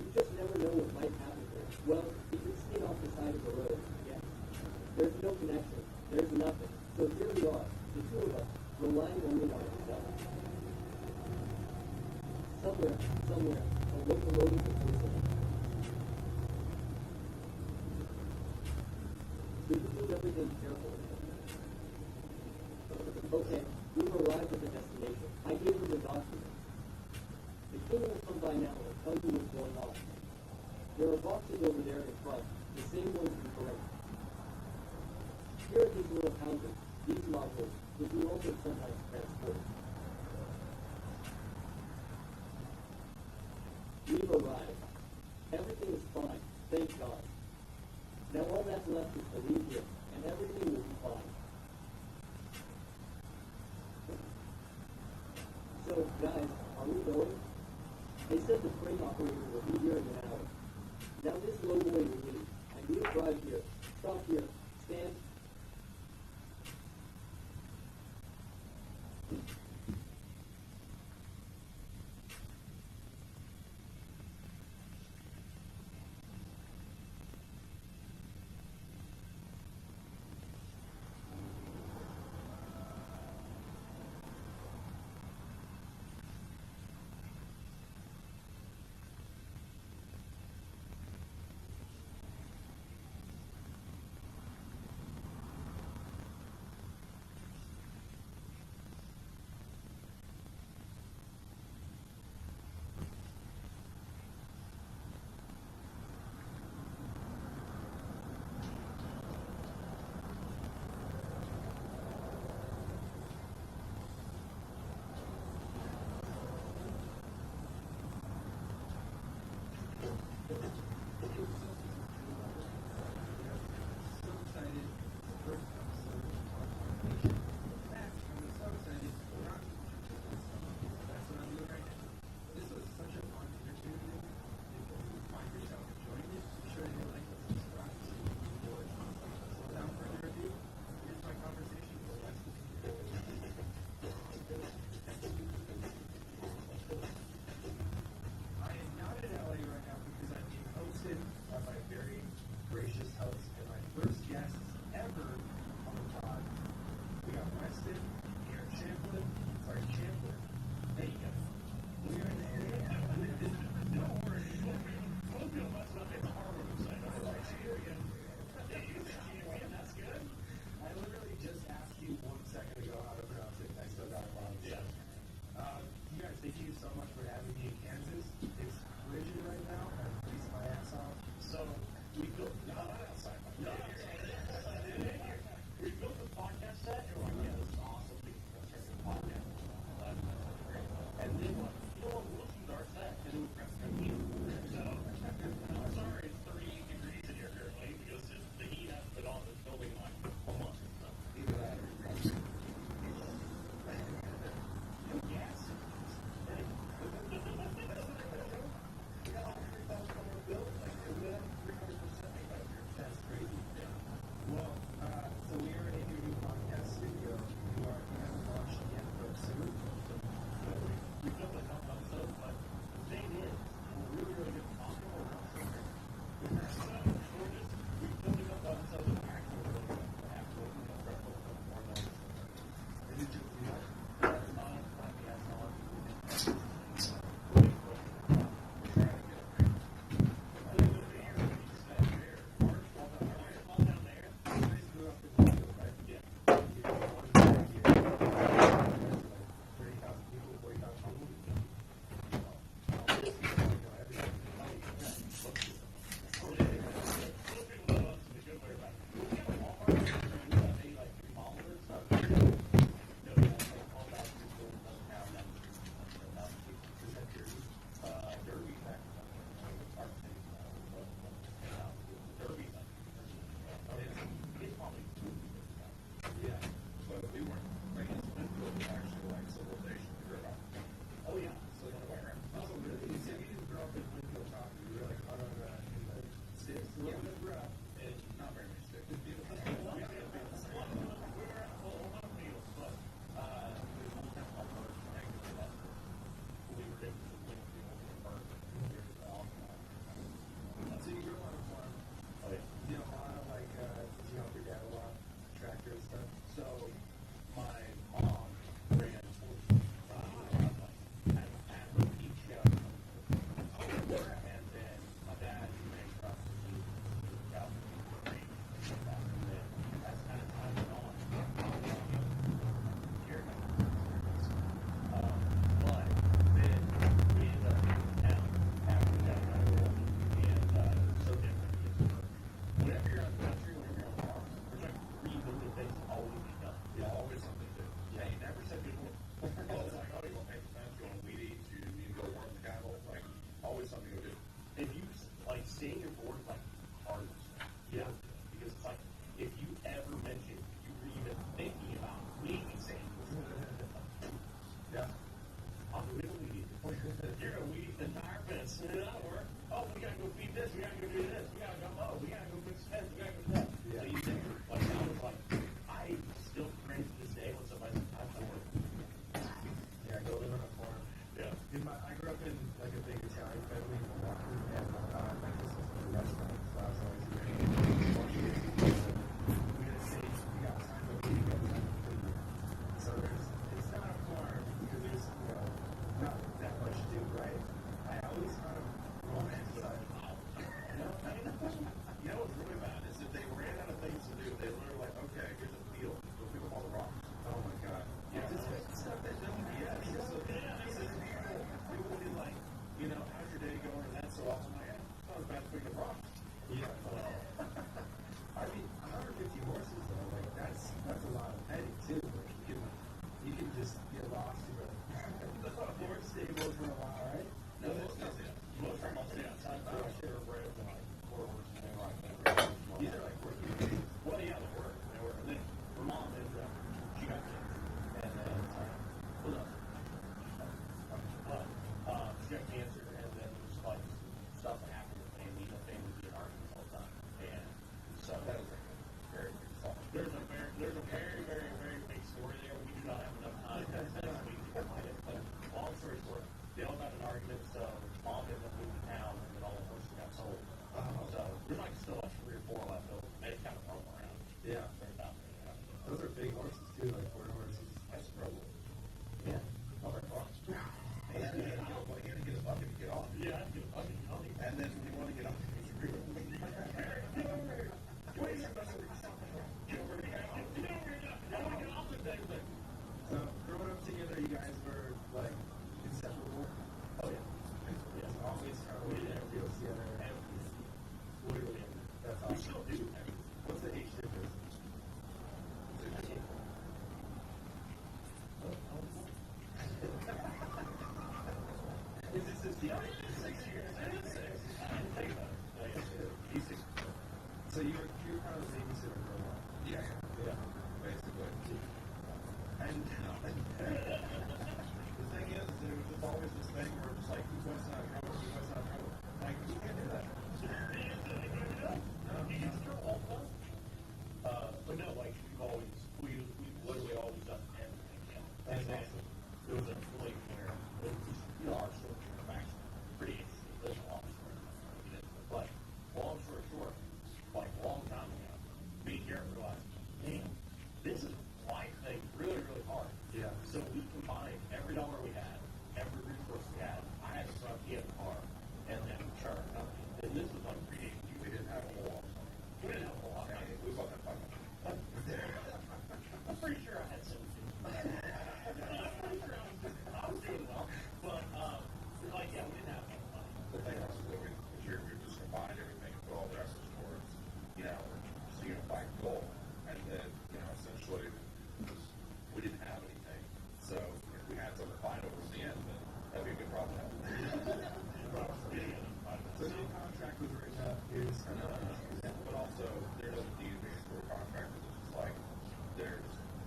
You just never know what might happen here. Well, if you skid off the side of the road, yes. There's no connection. There's nothing. So here we are, the two of us, relying only on ourselves. Somewhere, a locomotive is whistling. So you do everything carefully. Okay, we've arrived at the destination. I gave you the documents. The king will come by now and tell you what's going on. There are boxes over there in front, the same ones we collect. Here are these little houses, these modules, which we also sometimes transport. We've arrived. Everything is fine, thank God. Now all that's left is to leave here, and everything will be fine. So, guys, are we going? They said the train operator will be here in an hour. Now this low boy will leave, and we'll drive here, stop here, stand. Yeah. I mean, 150 horses though, like that's a lot of petty too. Like you can just get lost in the horse stable for a while, right? No, most of them I'll stay outside for a share of bread and like 4 horses and they like that. These are like working. Well, yeah, they work. And then her mom is she got kids, and then what else? She got cancer, and then there's like stuff that happened with the family being arguments all the time, and so that was like very big stuff. There's a very big story there. We do not have enough time to explain it, but long story short, they all got an argument, so mom ended up moving to town, and then all the horses got sold. So there's like still like 3 or 4 left over. They kind of roam around. Yeah. Those are big horses too, like 4 horses. That's a problem. Yeah. Oh, they're fun. And you gotta get a bucket to get off. Yeah, get a bucket to get off. And then when you want to get off, you agree with me. So, growing up together, you guys were like inseparable. Oh yeah. Yes, always we did every together. Literally, that's awesome. We still do. What's the age difference? Is this his deal? 6 years. 6. I didn't think about it. He's 6. So you're kind of the babysitter for a while. Yeah. Basically. And the thing is, there was just always this thing where it's like, who's not in trouble, who's not in trouble. Like, you can't do that. No, he gets in trouble all the time. But no, like, we've literally always done everything. And then there was a point where it was, our story came back pretty interesting. There's a long story. But long story short, like a long time ago, me and Garrett realized, man, this is life thing really, really hard. Yeah. So we combined every dollar we had, every resource we had. I had a truck, he had a car, and then we started a company. And this was like pre-AG. We didn't have a whole lot. We didn't have a whole lot. We bought that fucking. I'm pretty sure I had 17. I was doing well. But, like, yeah, we didn't have much money. The thing was that we just combined everything and put all the rest towards, just a unified goal. And then, essentially, we didn't have anything. So if we had something to find over the end, then that'd be a good problem to have. So no contract was written up is, but also there's a deed for contractors, which is like,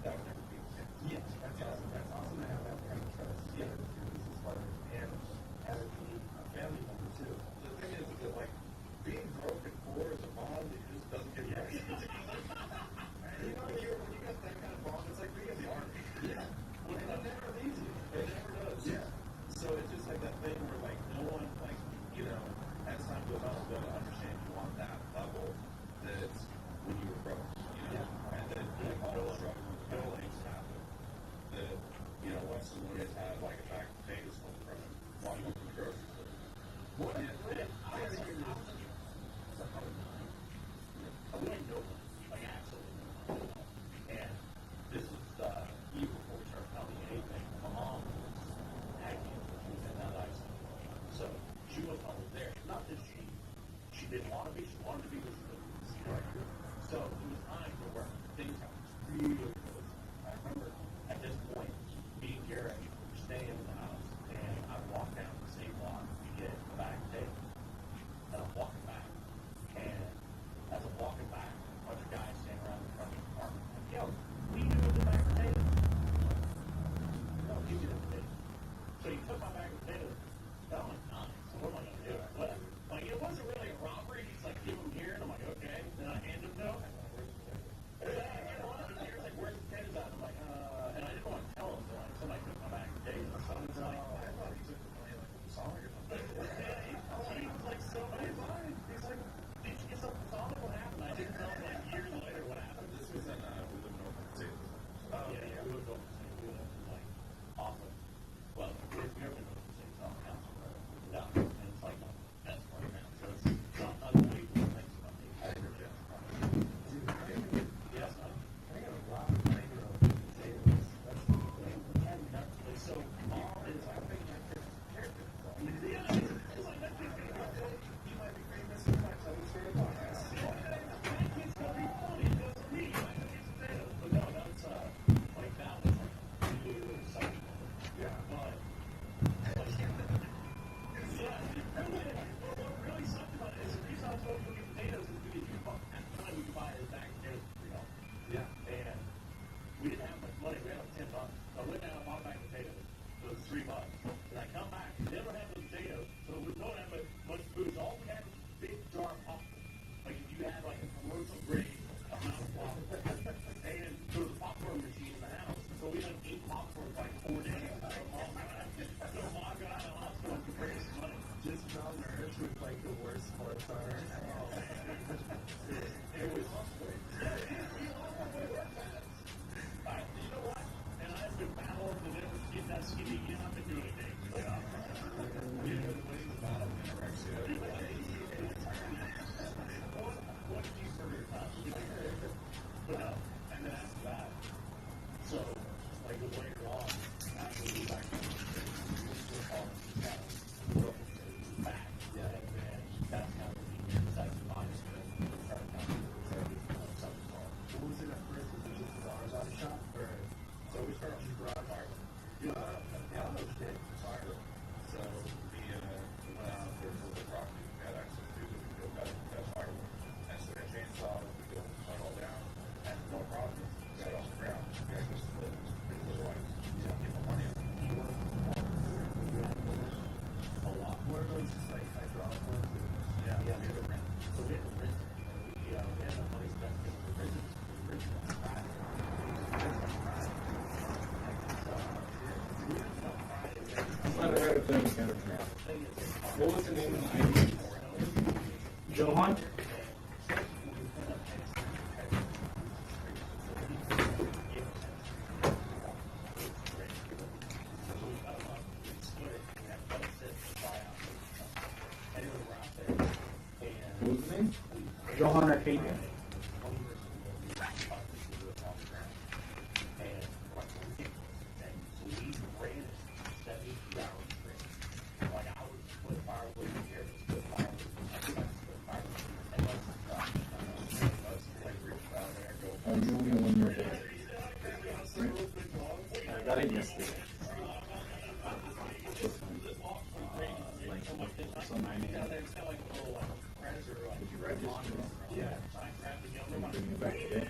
that would never be the same. Yes, that's awesome. That's awesome to have that kind of trust. Yeah, this is part of it. And as a family member too. The thing is that like being broken for as a bond, it just doesn't get right. When you got that kind of bond, it's like being in the army. Yeah. When it's never easy. It never does. Yeah. So it's just like that thing where like no one like, as time goes on, they'll understand you on that level that's when you were broke. And then like all the struggles, things happen. That once someone has had like a bag of potatoes home from him, walking up to the grocery store. What? I wouldn't know them, like absolutely. And this was even before we started telling me anything. My mom had cancer. She was in that ICU. So she wasn't always there. Not that she didn't want to be. She wanted to be, but she couldn't. So it was time where things got really close. I remember at this point, me and Garrett were staying in the house, and I walked down the same block to get a bag of potatoes. And I'm walking back. And as I'm walking back, a bunch of guys standing around in front of the apartment. Like, yo, what are you doing with the bag of potatoes? No, give me the potatoes. So he took my bag of potatoes. I'm like, nice. So what am I going to do? Whatever. Like, it wasn't really a robbery. He's like, give them here. And I'm like, okay. Then I hand him those. He's like, where's What was the name of the ID? Johan? What was the name? Johan Arcadia. I got it yesterday. So 9 a.m. Did you register? Yeah. Are you bringing it back today?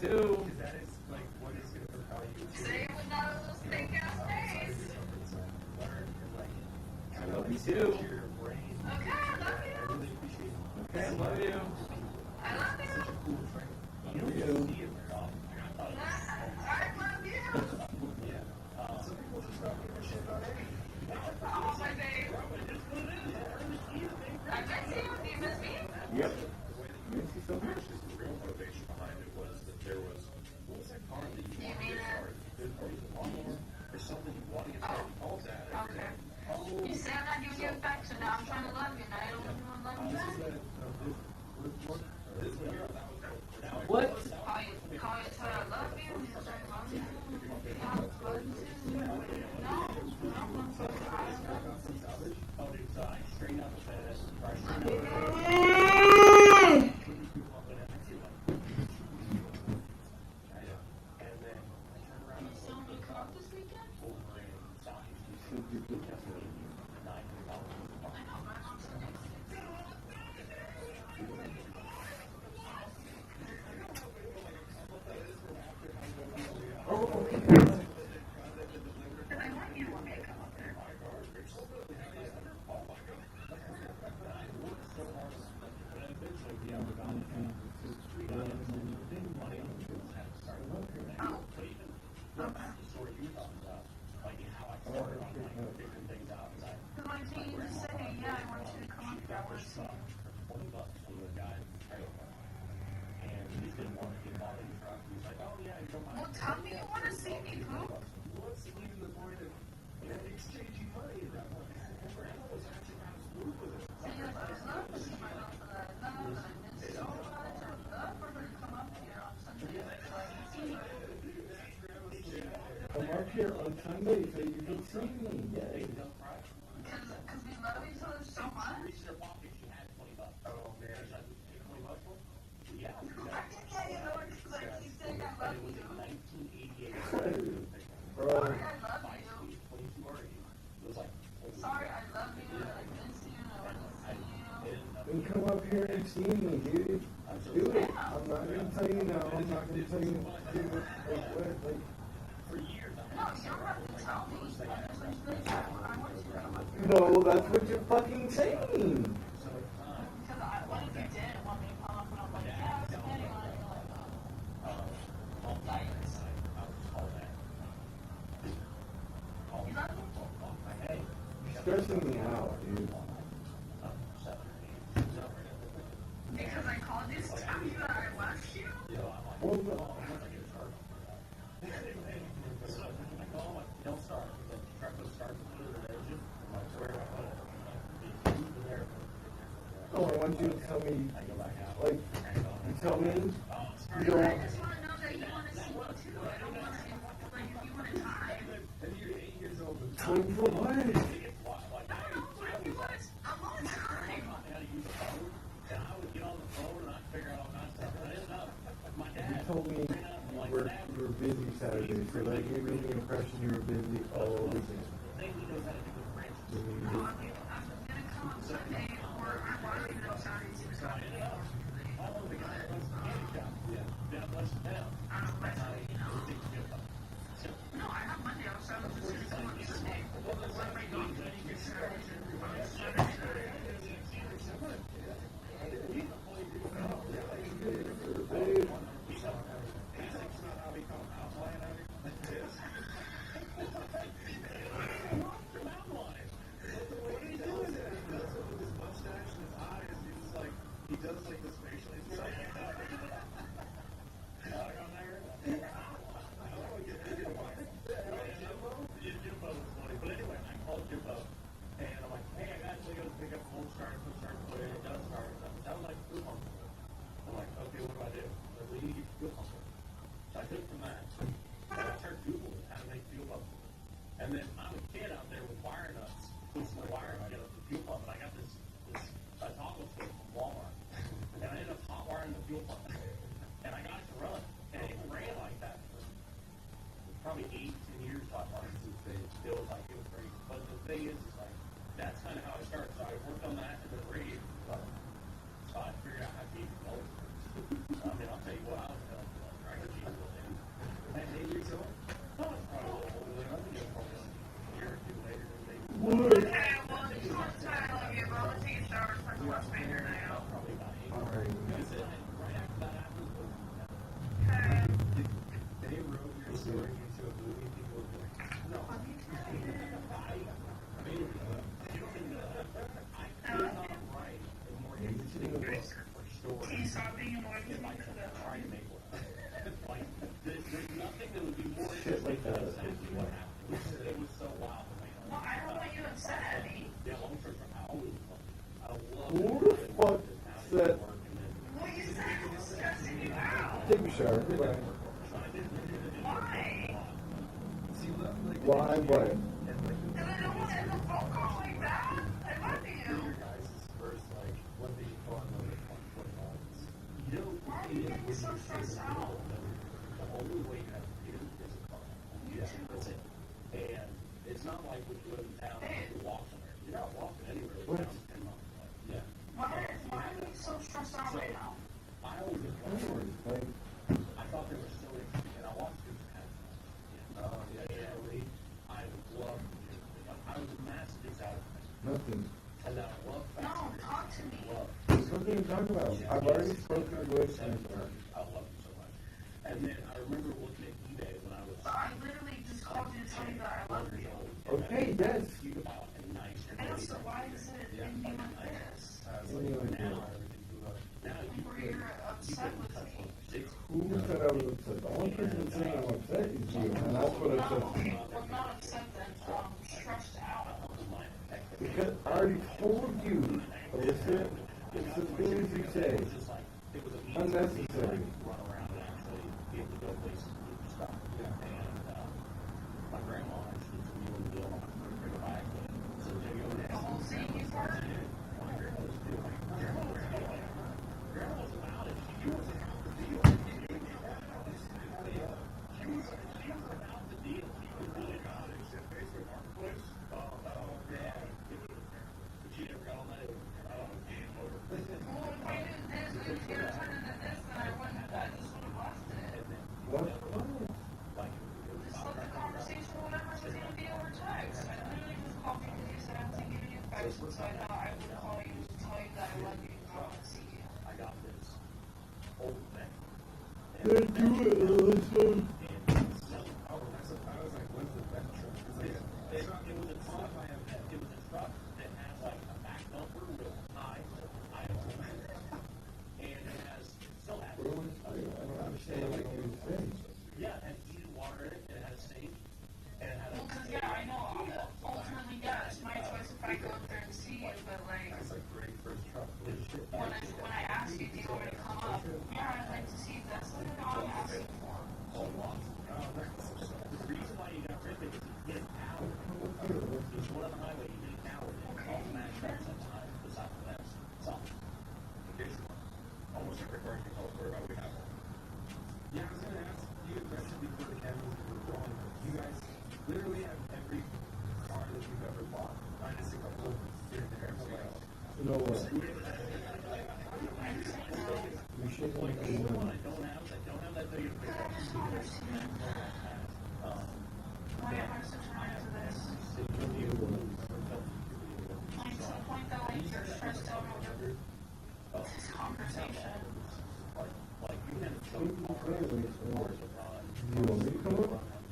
too. Because that is like what is going to propel you to. Same with those steakhouse days. I love you too. Okay, I love you. Okay, I love you. I love you. You love you. I love you. Oh, my babe. I miss you. Do you miss me? Yep. You mean it? Okay. You say I'm not giving you affection. Now I'm trying to love you. Now I don't want to love you back. What? Call you tell you I love you. And you start loving you. No. Well, tell me you want to see me, Poop. I'm up here on Sunday so you can see me. Yay. Because we love each other so much. Oh man. I can get you though, because I keep saying I love you. Bro. Sorry, I love you. Sorry, I love you, and I miss you, and I want to see you. Then come up here and see me, dude. Do it. I'm not gonna tell you no. I'm not gonna tell you do it. Like, No, you don't have to tell me. I want you to love you. no, that's what you're fucking saying. Because what if you didn't want me to come up and I'm like, yeah, I was planning on it, and you're like, you love me? You're stressing me out, dude. Because I called you to tell you that I love you? Well, no. Oh, I want you to tell me, like, you tell me you don't I just want to know that you want to see me too. I don't want to, like, if you want to time. time for what? I don't know, if you want to, I'm on time. You told me you were busy Saturday, so that gave me the impression you were busy all weekend. I'm going to come on Sunday, or I'm watching them Saturday to Sunday. No, I have Monday off, so I was just going to come on Sunday. What if I don't get Saturday to Sunday? Take a shower. Goodbye. Why? What? It's not like when you live in town, you walk somewhere. You're not walking anywhere. What? Yeah. Why are you so stressed out right now? I always I thought they were so interesting, and I watched it. I love I was a massive excited. Nothing. And I love No, talk to me. There's nothing to talk about. I've already spoken with I love it so much. And then I remember looking at eBay when I was. I literally just called you to tell you that I love you. Okay, yes. And so why is it in you like this? Where you're upset with me. Who said I was upset? The only person saying I'm upset is you, and that's what I said. Well, not upset then, stressed out. Because I already told you, Alyssa, it's the things you say. Unnecessary.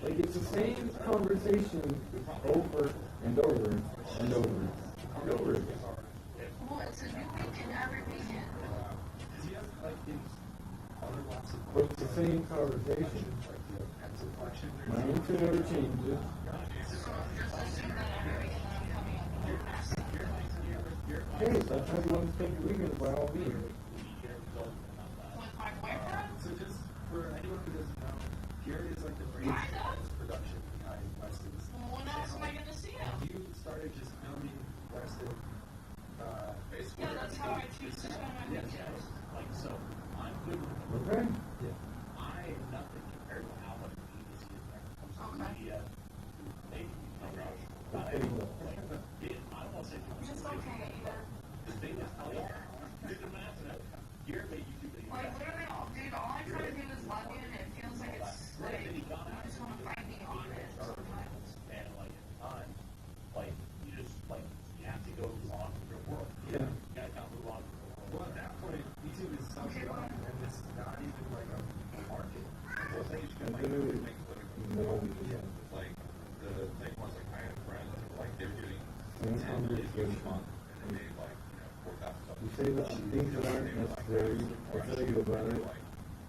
Like it's the same conversation over and over and over and over again. Well, it's a new weekend every weekend. But it's the same conversation. My answer never changes. Hey, that's how you want to spend your weekend by all means. With my boyfriend? So just for anyone who doesn't know, Gary is like the brains of production behind Weston's. Well, when else am I going to see him? You started just filming Weston, basically. Yeah, that's how I choose to spend my weekends. Like, so, I'm good with it. Okay. Yeah. I am nothing compared to how much media is when it comes to media. Maybe, oh gosh. Not anymore. Like, I don't want to say too much. It's okay, either. The thing is, dude, imagine that. You're a YouTube video. Like, literally, dude, all I try to do is love you, and it feels like it's, like, you just want to fight me on it sometimes. And, like, at the time, like, you just, like, you have to go on with your world. Yeah. You gotta kind of move on with your world. Well, at that point, YouTube is so young, and it's not even, like, a market. Well, they just gonna, like, make a living. No. Yeah. Like, the thing was, like, I had a friend, like, they were getting Same 10 videos a conversation. month, and they made, like, $4,000. You say that things that aren't necessary, I'll tell you about it.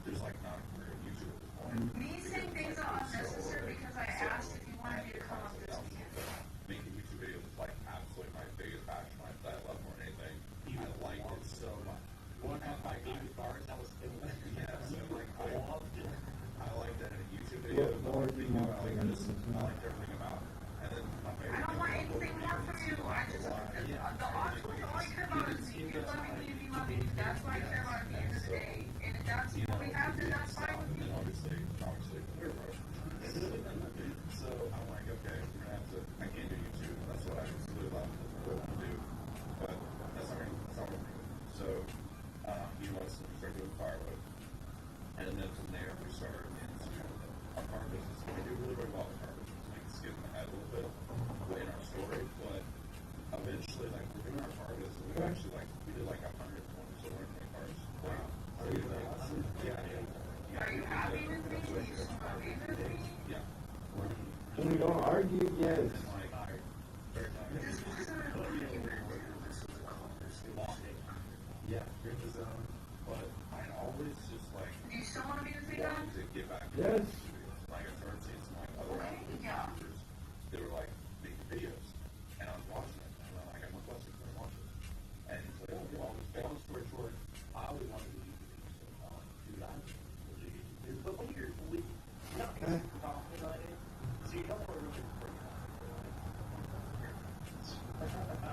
There's, like, not a career in YouTube at this point. Me saying things are unnecessary because I asked if you wanted me to come up this weekend. Making YouTube videos is like absolutely my biggest passion. I love more than anything. I like it so much. One half my 80 bars, that was yeah, so like I I liked everything about it. And then my favorite I don't want anything more from you. I just, the articles, all I care about is you. You love me, you love me. That's what I care about at the end of the day. And if that's what we have, then that's fine with me. Obviously, so I'm like, okay, we're gonna have to. I can't do YouTube. That's what I really love to do, but that's not what we're doing. So he wants to start doing firewood, and then from there we started into our car business. We do really well in car business. We can skip ahead a little bit in our story, but eventually, like we're doing our car business. We actually we did like 120 cars. Wow. Yeah. Are you happy with me? Are you happy with me? Yeah. We don't argue, yes. Yeah, you're in the zone, but I always just like. Do you still want to be the big guy? To get back. Yes. Like I started seeing some like other YouTubers. They were like making videos, and I was watching it, and I'm like, I'm requesting for watching it. And he's like, oh, long story short, I always wanted to do YouTube, so do that. But when you're not talking about it, so you don't want to really bring it up.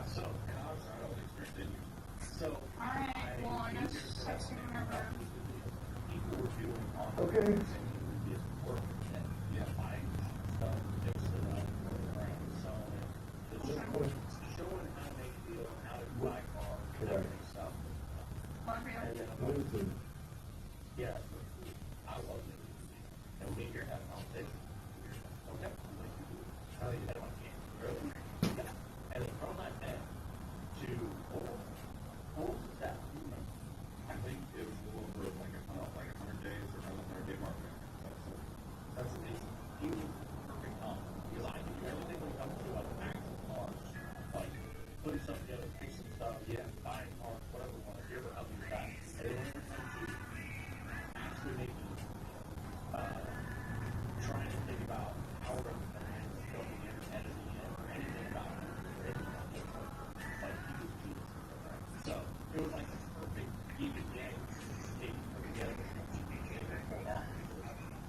So, and I was experienced in YouTube. So, alright, well, I guess text me whenever. People were doing on Okay. yeah, buying stuff, fixing it up, around selling it, showing how they feel, how to buy cars, that kind of stuff. And then, yeah, I love it. And we here have a conversation. Okay. How do you have on camera? Really? Yeah. And then from that day to what was that? I think it was a little bit like 100 days or another 100-day mark. That's amazing. He was perfect on. Because I do everything when it comes to like actual cars, like putting stuff together, fixing stuff, buying cars, whatever you want to do, I'll do that. And then when it comes to actually making, trying to think about how we're going to filming it, editing it, or anything about it, like he was genius. So it was like this perfect even day taking together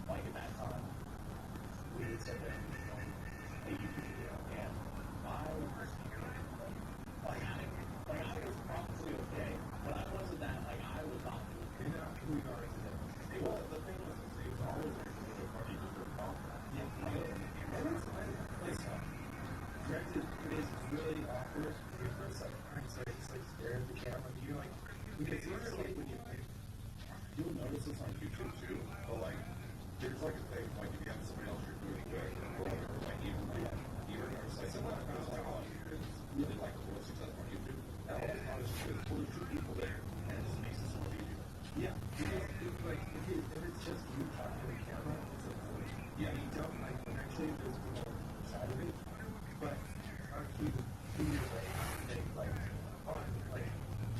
like at that time. We would sit there and film a YouTube video, and I was like I was probably okay, but I wasn't that like I was not doing it. It was the thing was it was always a party to the phone. Granted, it is really awkward because it's like staring at the camera. You're like, because usually when you'll notice this on YouTube too, but like there's like a thing like if you have somebody else you're doing good, or like even notice I said that I was like, oh, it's really like a real success on YouTube. And all the time is just there's two people there, and it just makes it so much easier. Yeah, because it's like if it's just you talking to the camera, it's like you don't like actually there's more side of it. But actually, 2 years later, like, oh, like,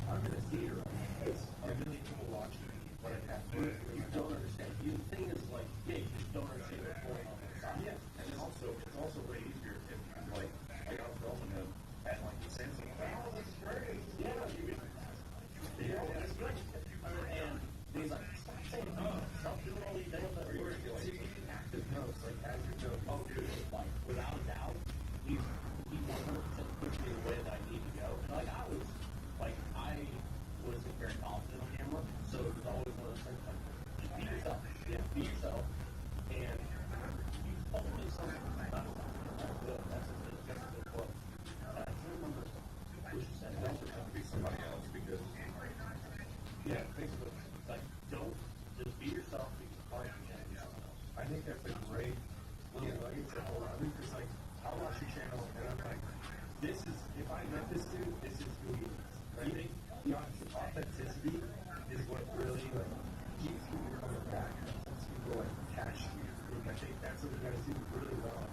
I'm gonna see her. It's a million people watching me, but I have to. You don't understand. The thing is, like, you just don't understand what's going on inside. Yeah, and then also, it's also way easier if, like I was filming him at, like, the Samsung. Oh, this is great. Yeah, that's good. And he's like, stop saying no. Stop doing all these damn things. So you can active notes, like, as you're doing, oh, dude, like, without a doubt. He 100% pushed me the way that I need to go. And like I wasn't very confident on camera, so it was always one of those things like, just be yourself. Yeah, be yourself. And you told me something about that's good. That's a good quote. I can't remember what you said. It also has to be somebody else because basically like don't just be yourself because part you can't be someone else. I think that's a great little nugget to hold on because like I'll watch your channel and I'm like, this is, if I met this dude, this is who he is. I think the authenticity is what really like keeps people coming back. Once people like catch you, I think that's what you guys do really well.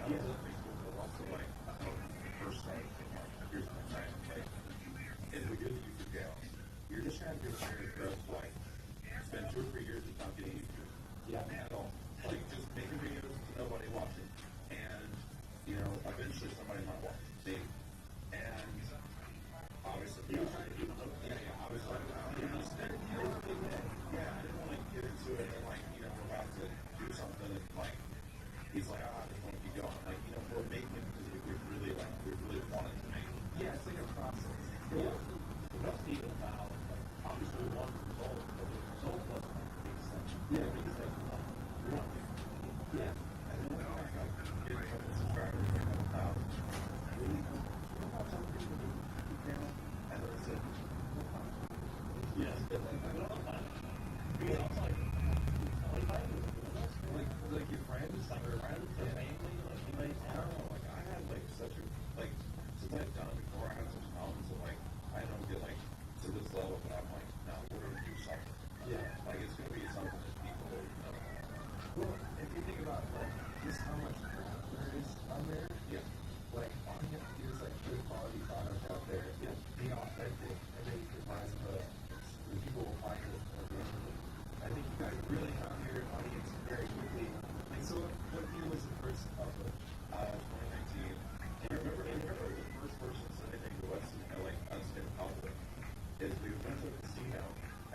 The other thing will also like, first time, here's my time, like, as we do the YouTube channel, you're just trying to do serious growth, like, spend 2 or 3 years without getting YouTube. Yeah, at all. Like, just making videos with nobody watching. You know, eventually somebody might watch the thing. And obviously, obviously, I didn't want to get into it and like, we're about to do something and like, he's like, I just want Yeah, because like, we want to. Yeah. And then we have like, get a couple subscribers, a couple thousand. Really cool. You know how some people do YouTube channel? And then it's like, yes, but like, I don't know. Because I was like your friends, like your friends, or family, like you might, I don't know, like I had like such a, like, since I've done it before, I had such confidence that like, I don't get like to this level, but I'm like, no, we're gonna do something. Yeah. Like it's gonna be something that people know. Well, if you think about like, just how much crap there is on there, yeah. Like all you have to do is like good quality product out there, yeah. Be authentic, and then you can find the people will find it. I think you guys really found your audience very quickly. Like, so what year was the first public? 2019. And remember the first person said anything to us, like us in public, is we went to a casino,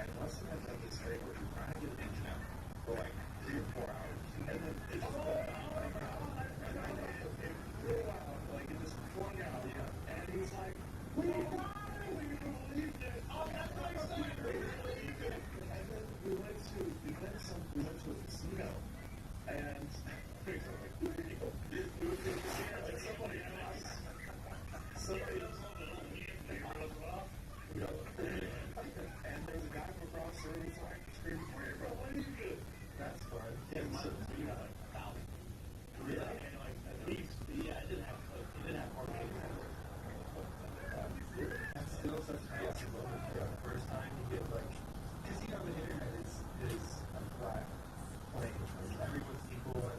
and Weston had done this thing where we were trying to get an engine out for like 3 or 4 hours, and then it just like it just flung out, yeah. And he's like, we believe this. Oh, that's my son. And then we went to a casino, and we were like, we went to a casino, and somebody else, and there's a guy from across the room, he's like, screaming, bro, what do you do? That's fun. And so, you know, like, yeah, and like, at least, yeah, it didn't have hard that's still such an awesome moment for the first time you get like, because you know the internet is a flat plane, like everyone's equal,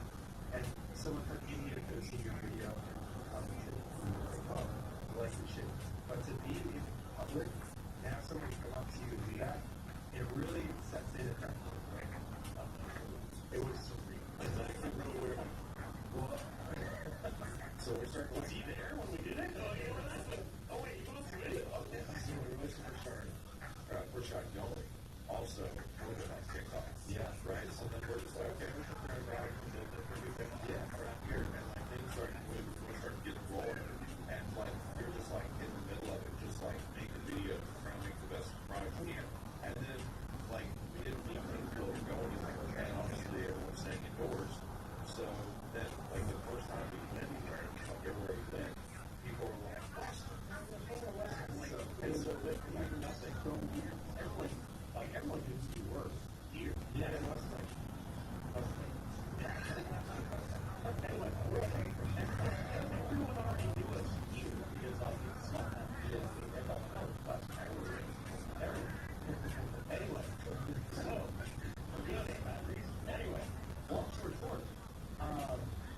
and someone from India could see your video and commented, like, oh, like the shit. But to be in public and have somebody come up to you and do that, it really sets in a different way. It was surreal. It's like real weird. Whoa. So we're starting. Was he there when we did it? Oh wait, you must have been. Okay. So we were first shot going. Also, we're on TikTok. Yeah. Right. So then we're just like, okay, we're just going back to the around here, and like things start getting rolling, and like you're just like in the middle of it, just like making videos, trying to make the best product you can, and then like we didn't feel it going, and obviously everyone's staying indoors. So then, like the first time we went anywhere, like everywhere we went, people were like, and so like nothing from here. Everyone needs to work here. Yeah, it was like, anyway, everyone already knew us here because of the stuff that we did. Anyway, so anyway, long story short,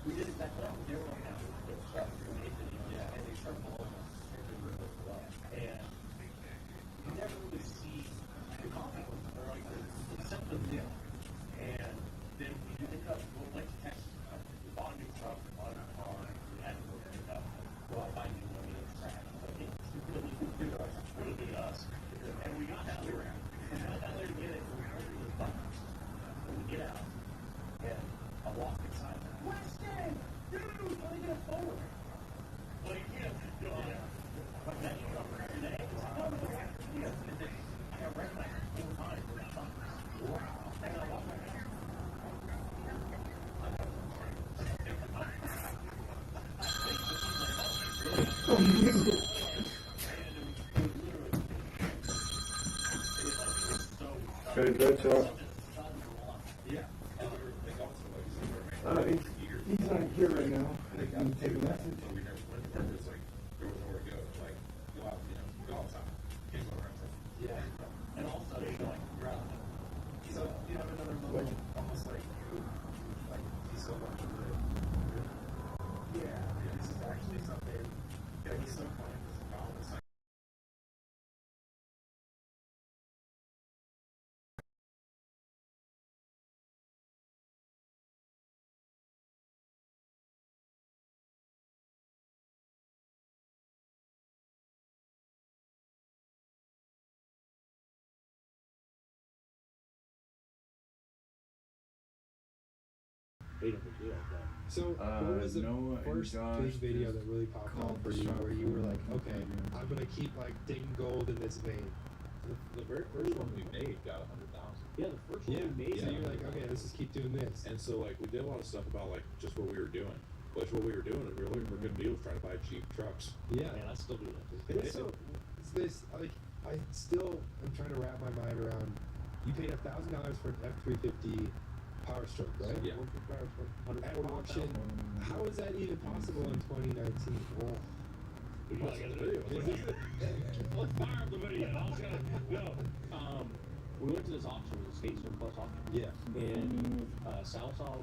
we did exactly that. They were like, now we put stuff through Nathan, and they started blowing us. And you never really see the consequences. They're like, it's something new. And then we ended up, like Texas, we bought a new truck, we bought a car, we had to go pick up. Well, I find new money in trash. Like, it's really good us. And we got down there, and now they're getting it. We're buttons. And we get out, and I walk inside. Weston! Dude, let me get a photo. Well, you can't go on there. But then you come around today, it's not the right idea. I got recognized 4 times for that time. Wow. And I walk back there. Very good job. Yeah. He's not here right now. I'm take a message. We never went there. It's like, there was nowhere to go. Like, go out, go outside. Can't go around. Yeah. And also, like, you're out. So, you have another little, almost like you, like, he's so much of it. Yeah. This is actually something, he's so funny. It's like, So, what was the first big video that really popped up for you where you were like, okay, I'm going to keep like digging gold in this vein? The very first one we made got 100,000. Yeah, the first Yeah, one we made. so you're like, okay, let's just keep doing this. And so like we did a lot of stuff about like just what we were doing. Which what we were doing is we were looking for good deals, trying to buy cheap trucks. Yeah. Man, I still do that. And it's so, it's this, like, I still am trying to wrap my mind around, you paid $1,000 for an F350 Power Stroke, right? Yeah. At auction, how is that even possible in 2019? Oh. You gotta get the video. Let's fire up the video. I was gonna, no. We went to this auction, it was a skate surplus auction. Yeah. In South Oklahoma.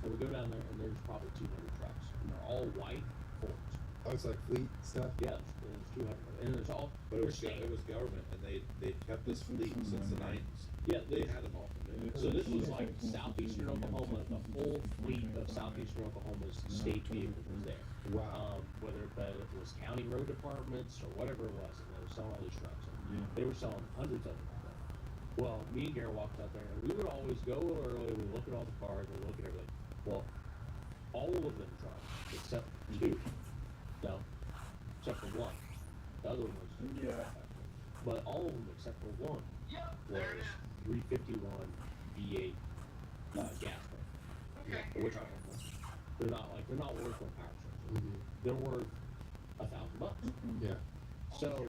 And we go down there, and there's probably 200 trucks. And they're all white Fords. Oh, it's like fleet stuff? Yeah, there's 200. And there's all. But it was government, and they kept this fleet since the 90s. Yeah, They had them all from there. so this was like southeastern Oklahoma. The whole fleet of southeastern Oklahoma's state vehicles was there. Wow. Whether it was county road departments or whatever it was, and they were selling all these trucks. And they were selling hundreds of them. Well, me and Gary walked out there, and we would always go early. We look at all the cars, we look at everything. Well, all of them trucks except two. No, except for one. The other one was. But all of them except for one was 351 V8 gas tank. Which are they're not worth one power stroke. They're worth $1,000. Yeah. So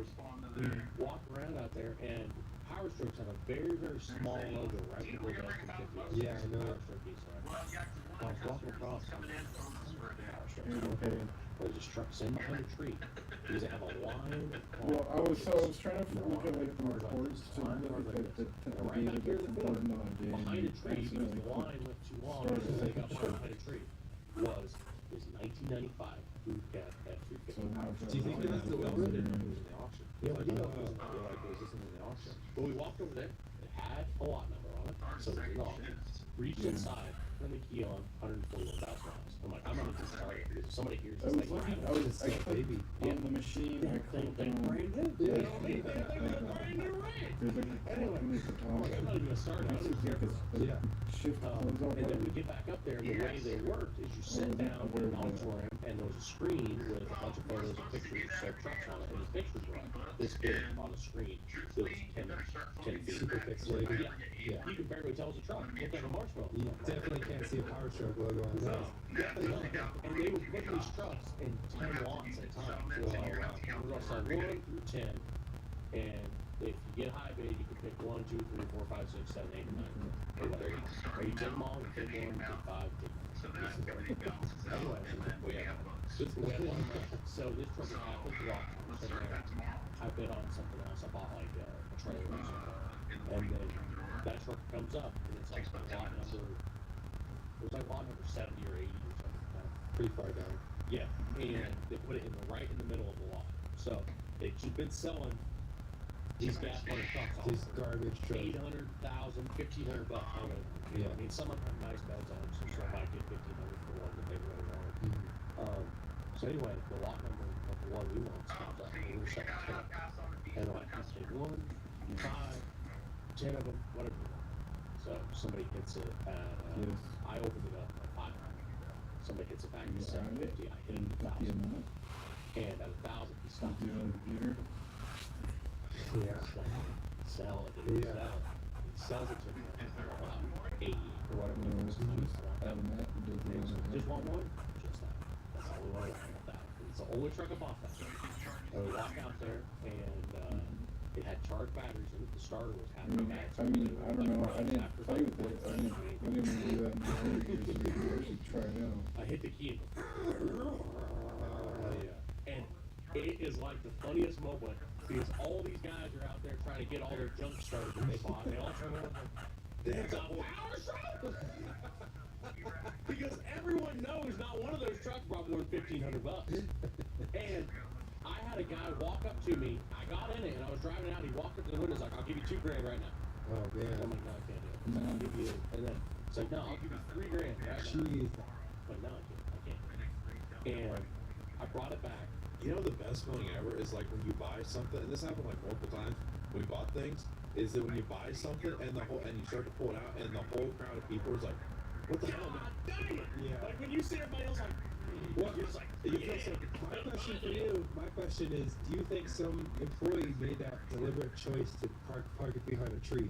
we walk around out there, and Power Strokes have a very, very small logo right below the F-150. Yeah, I know. Power Stroke is right. I was walking across Power Strokes. There's this truck sitting behind a tree. Because they have a line. Well, I was trying to look at like the reports to look at the Right back here in the corner, day. behind a tree, because the line went too long, so they got behind a tree, was this 1995 Blue Cat F350 Power Stroke. Do you think it was delivered? It was in the auction. Yeah, Like, we did. like, was this in the auction? But we walked over there, it had a lot number on it, so it was an auction. Reached inside, turned the key on, 141,000 miles. I'm like, I'm gonna just start it, because if somebody hears this, like, I clicked on the machine. I clicked on. brand new. Yeah. Brand new rig. There's like Anyway, I'm like, I'm not even gonna start it, I don't care. yeah. Shift comes up. And then we get back up there, and the way they worked is you sit down in an auditorium, and there was a screen with a bunch of photos and pictures of trucks on it, and the pictures were this big on a screen. It was 10 feet. Super pixelated. Yeah. You can barely tell it's a truck. It looked like a marshmallow. You definitely can't see a Power Stroke logo on those. And they would put these trucks in 10 lots at a time. So we're gonna start 1 through 10, and if you get high bid, you can pick 1, 2, 3, 4, 5, 6, 7, 8, 9. Or whatever. Or you take them all, you take 1, take 5, take 6. Anyway, we had one. So this truck is half of the rock. I bid on something else. I bought like a trailer or something. And then that truck comes up, and it's like lot number. It was like lot number 70 or 80 or something. Pretty far down. Yeah, and they put it right in the middle of the lot. So they've just been selling these gas burning trucks. These garbage trucks. 800,000, 1,500 bucks. Yeah. I mean, some of them have nice beds on them, so some might get 1,500 for one that they really want. So anyway, the lot number of the one we want comes up, and we're selling 10. And I'm like, I say 1, 5, 10 of them, whatever you want. So somebody hits it at, I opened it up at 500. Somebody hits it back at 750. I hit it at 1,000. And at 1,000, he stops. Yeah. Sell it. He sells it to me for about 80 or whatever. Just want one? Just that. That's all we want. That. It's the only truck I bought that. And we walk out there, and it had charged batteries in it. The starter was half the battery. I mean, I don't know. I didn't play with it. I didn't do that before. I should try it out. I hit the key and it is like the funniest moment because all these guys are out there trying to get all their junk started that they bought. They all turn around like, it's a Power Stroke! Because everyone knows not one of those trucks brought more than 1,500 bucks. And I had a guy walk up to me. I got in it and I was driving out. He walked up to the window. He's like, "I'll give you $2,000 right now." Oh man. I'm like, "No, I can't do it." I'll give you, and then it's like, "No, I'll give you $3,000 right now." Jeez. But no, I can't. And I brought it back. You know the best feeling ever is like when you buy something, and this happened like multiple times when we bought things, is that when you buy something and you start to pull it out and the whole crowd of people is like, "What the hell, man?" Dang it! Yeah. Like when you see everybody else like, what? You're just like, You feel so. My question is, do you think some employee made that deliberate choice to park it behind a tree?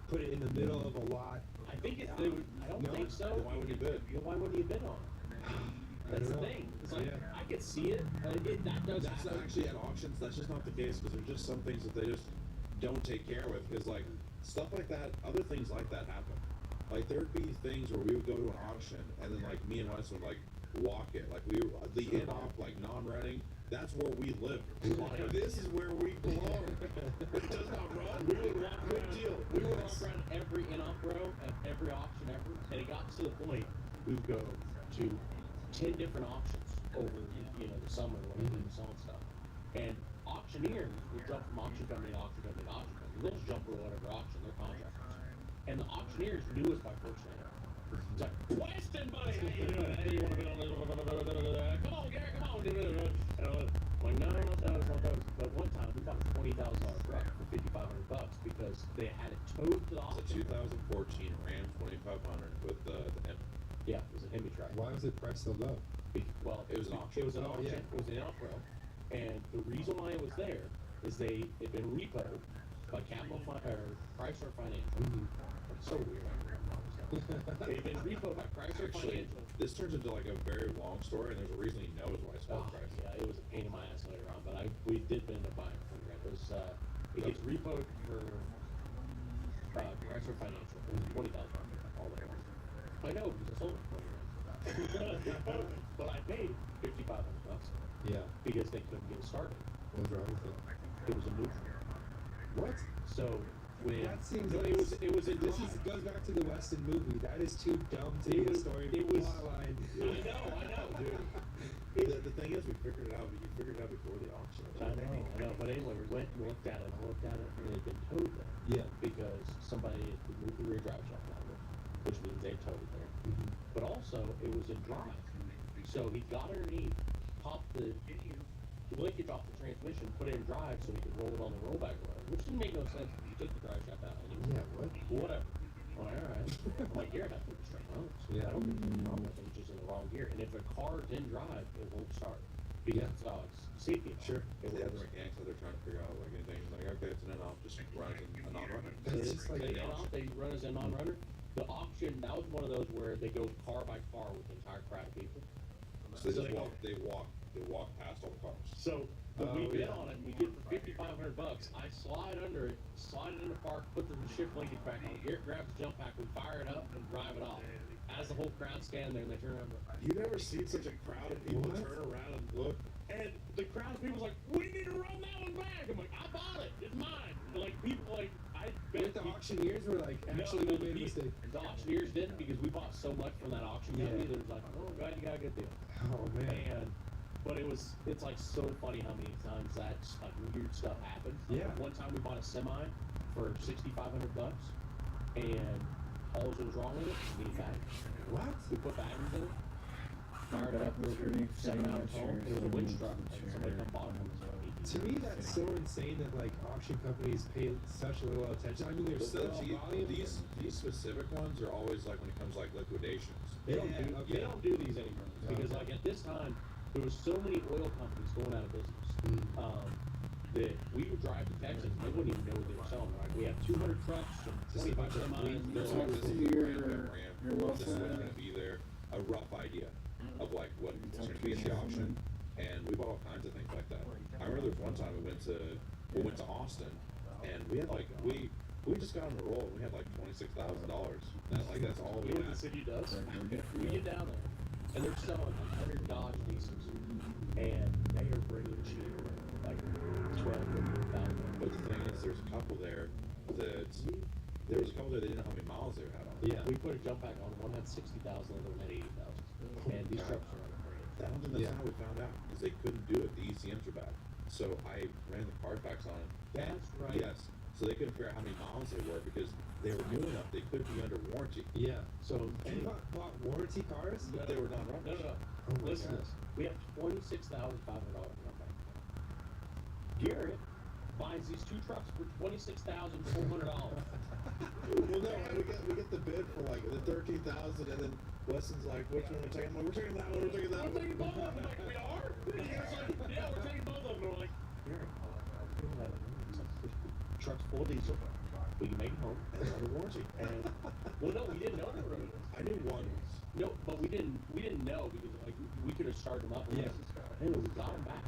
put it in the middle of a lot. I think it, they would, I don't No? think so. Then why would you bid? You know, why wouldn't you bid on it? That's the know. thing. It's like, Yeah. I could see it. That does That's happen. not actually at auctions. That's just not the case because there's just some things that they just don't take care with. Because like stuff like that, other things like that happen. Like there'd be things where we would go to an auction and then like me and Wes would like walk it. Like we the in-off like non-running. That's where we live. Like, this is where we belong. It does not run. We would walk Good around, deal. we would walk around every in-off row at every auction ever, and it got to the point we would go to 10 different auctions over the summer when we were selling stuff. And auctioneers would jump from auction company to auction company to auction company. They'll just jump for whatever auction, they're contractors. And the auctioneers knew us by first name. It's like, Weston, buddy, how you doing? Hey, you want to be on this? Come on, Gary, come on. And I'm like, no. But one time we bought a $20,000 truck for $5,500 because they had it towed to the It's auction. a 2014 Ram 2500 with the M. Yeah, it was an Hemi truck. Why was it priced so low? Well, It was an auction. It was an Oh, auction. yeah. It was an outro. And the reason why it was there is they had been repoed by Chrysler Financial. It's so weird. They've been repoed by Chrysler Actually, Financial. this turns into like a very long story, and there's a reason he knows why it's called Oh, Chrysler. yeah, it was a pain in my ass later on, but we did end up buying it from Grant. It gets repoed for Chrysler Financial for $20,000 all the way around. I know because I sold it for $20,000. But I paid $5,500 Yeah. because they couldn't get it started. What was wrong with it? It was a neutral. What? So when That seems no, like it was a this goes back to the Weston movie. That is too dumb to be a story. it was- plot line. I know, dude. The thing is, we figured it out. But you figured it out before the auction. I know. But anyway, we went and looked at it, and it had been towed there. Yeah. Because somebody had moved the rear drive shaft out of it, which means they towed it there. But also, it was in drive. So he got underneath, popped the linkage off the transmission, put it in drive so he could roll it on the rollback roller, which didn't make no sense if you took the drive shaft out anyway. Yeah, what? Whatever. I'm like, all right. I'm like, Garrett, I think it's straight runs. Yeah. I don't think it's wrong. I think it's just in the wrong gear. And if the car's in drive, it won't start. Because it's safety. Sure. It was the mechanics that they're trying to figure out like anything. Like, okay, it's an in-off, just run as a non-runner. It's just like they run as a non-runner. The auction, that was one of those where they go car by car with the entire crowd of people. So they walk past all the cars. So when we Oh, bid yeah. on it, we get for $5,500. I slide under it, slide it in the park, put the shift linkage back on. Garrett grabs the jump pack, we fire it up and drive it off. As the whole crowd standing there, and they turn around. You never seen such a crowd of people What? turn around and look. And the crowd of people's like, we need to run that one back. I'm like, I bought it. It's mine. And like people like, I bet But the auctioneers were like, actually, we made a mistake. The auctioneers didn't because we bought so much from that auction company. Yeah. That it was like, oh god, you got a good deal. Oh man. But it's like so funny how many times that like weird stuff happens. Yeah. One time we bought a semi for $6,500, and all that was wrong with it, we need batteries. What? We put batteries in it, fired it up, it was 7 hours home. It was a winch truck, and somebody come bought it from us. To me, that's so insane that like auction companies pay such little attention. I mean, there's such volume. These specific ones are always like when it comes like liquidations. They don't Yeah, okay. do these anymore because like at this time there was so many oil companies going out of business that we would drive to Texas and they wouldn't even know what they were selling. Right? We have 200 trucks and 25 semis. There's like this is this is what's going to be there. A rough idea of like what was going to be in the auction, and we bought all kinds of things like that. I remember there was one time we went to Austin, and we had like we just got on a roll. And we had like $26,000. That's all we You know had. what the city does? We get down there, and they're selling 100 Dodge diesels, and they are bringing cheap, like 12,000. But the thing is, there's a couple there that they didn't know how many miles they had on. Yeah, we put a jump pack on. One had 60,000, the other one had 80,000. And these trucks are That's how we found out because they couldn't do it. The ECMs are bad. So I ran the Carfax on it. That's right. Yes. So they couldn't figure out how many miles they were because they were new enough. They could be under warranty. Yeah. So You bought warranty cars? But they were non-runners. No. Oh my Listen to gosh. this. We have $26,500 jump pack. Garrett buys these two trucks for $26,400. Well, no, we get the bid for like the 13,000, and then Weston's like, "Which one are we taking?" I'm like, "We're taking that one. We're taking that one." We're taking both of them. Like, we are? Garrett's like, yeah, we're taking both of them. And we're like, Garrett, truck's full of diesel. we can make it home and they're under warranty. And well, no, we didn't know they were under warranty. I knew one was. No, but we didn't know because like we could have started them up. And we got them back.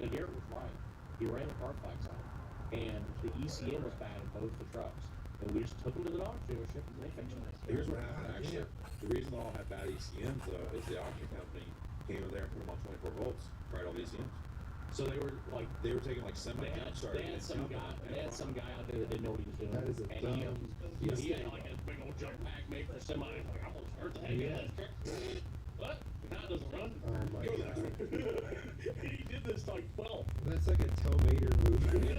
And Garrett was right. He ran the Carfax out, and the ECM was bad in both the trucks. And we just took them to the Dodge dealership and they fixed them. Here's what happened actually. The reason they all had bad ECMs though is the auction company came in there and put them on 24 volts, tried all the ECMs. So they were taking like semi jump start. They had some guy out there that didn't know what he was doing. That is a dumb. He had like a big old jump pack made for semi. Like, I'm gonna start the heck of that. What? Now it doesn't run. Oh my god. He did this like 12. That's like a Tomater movie.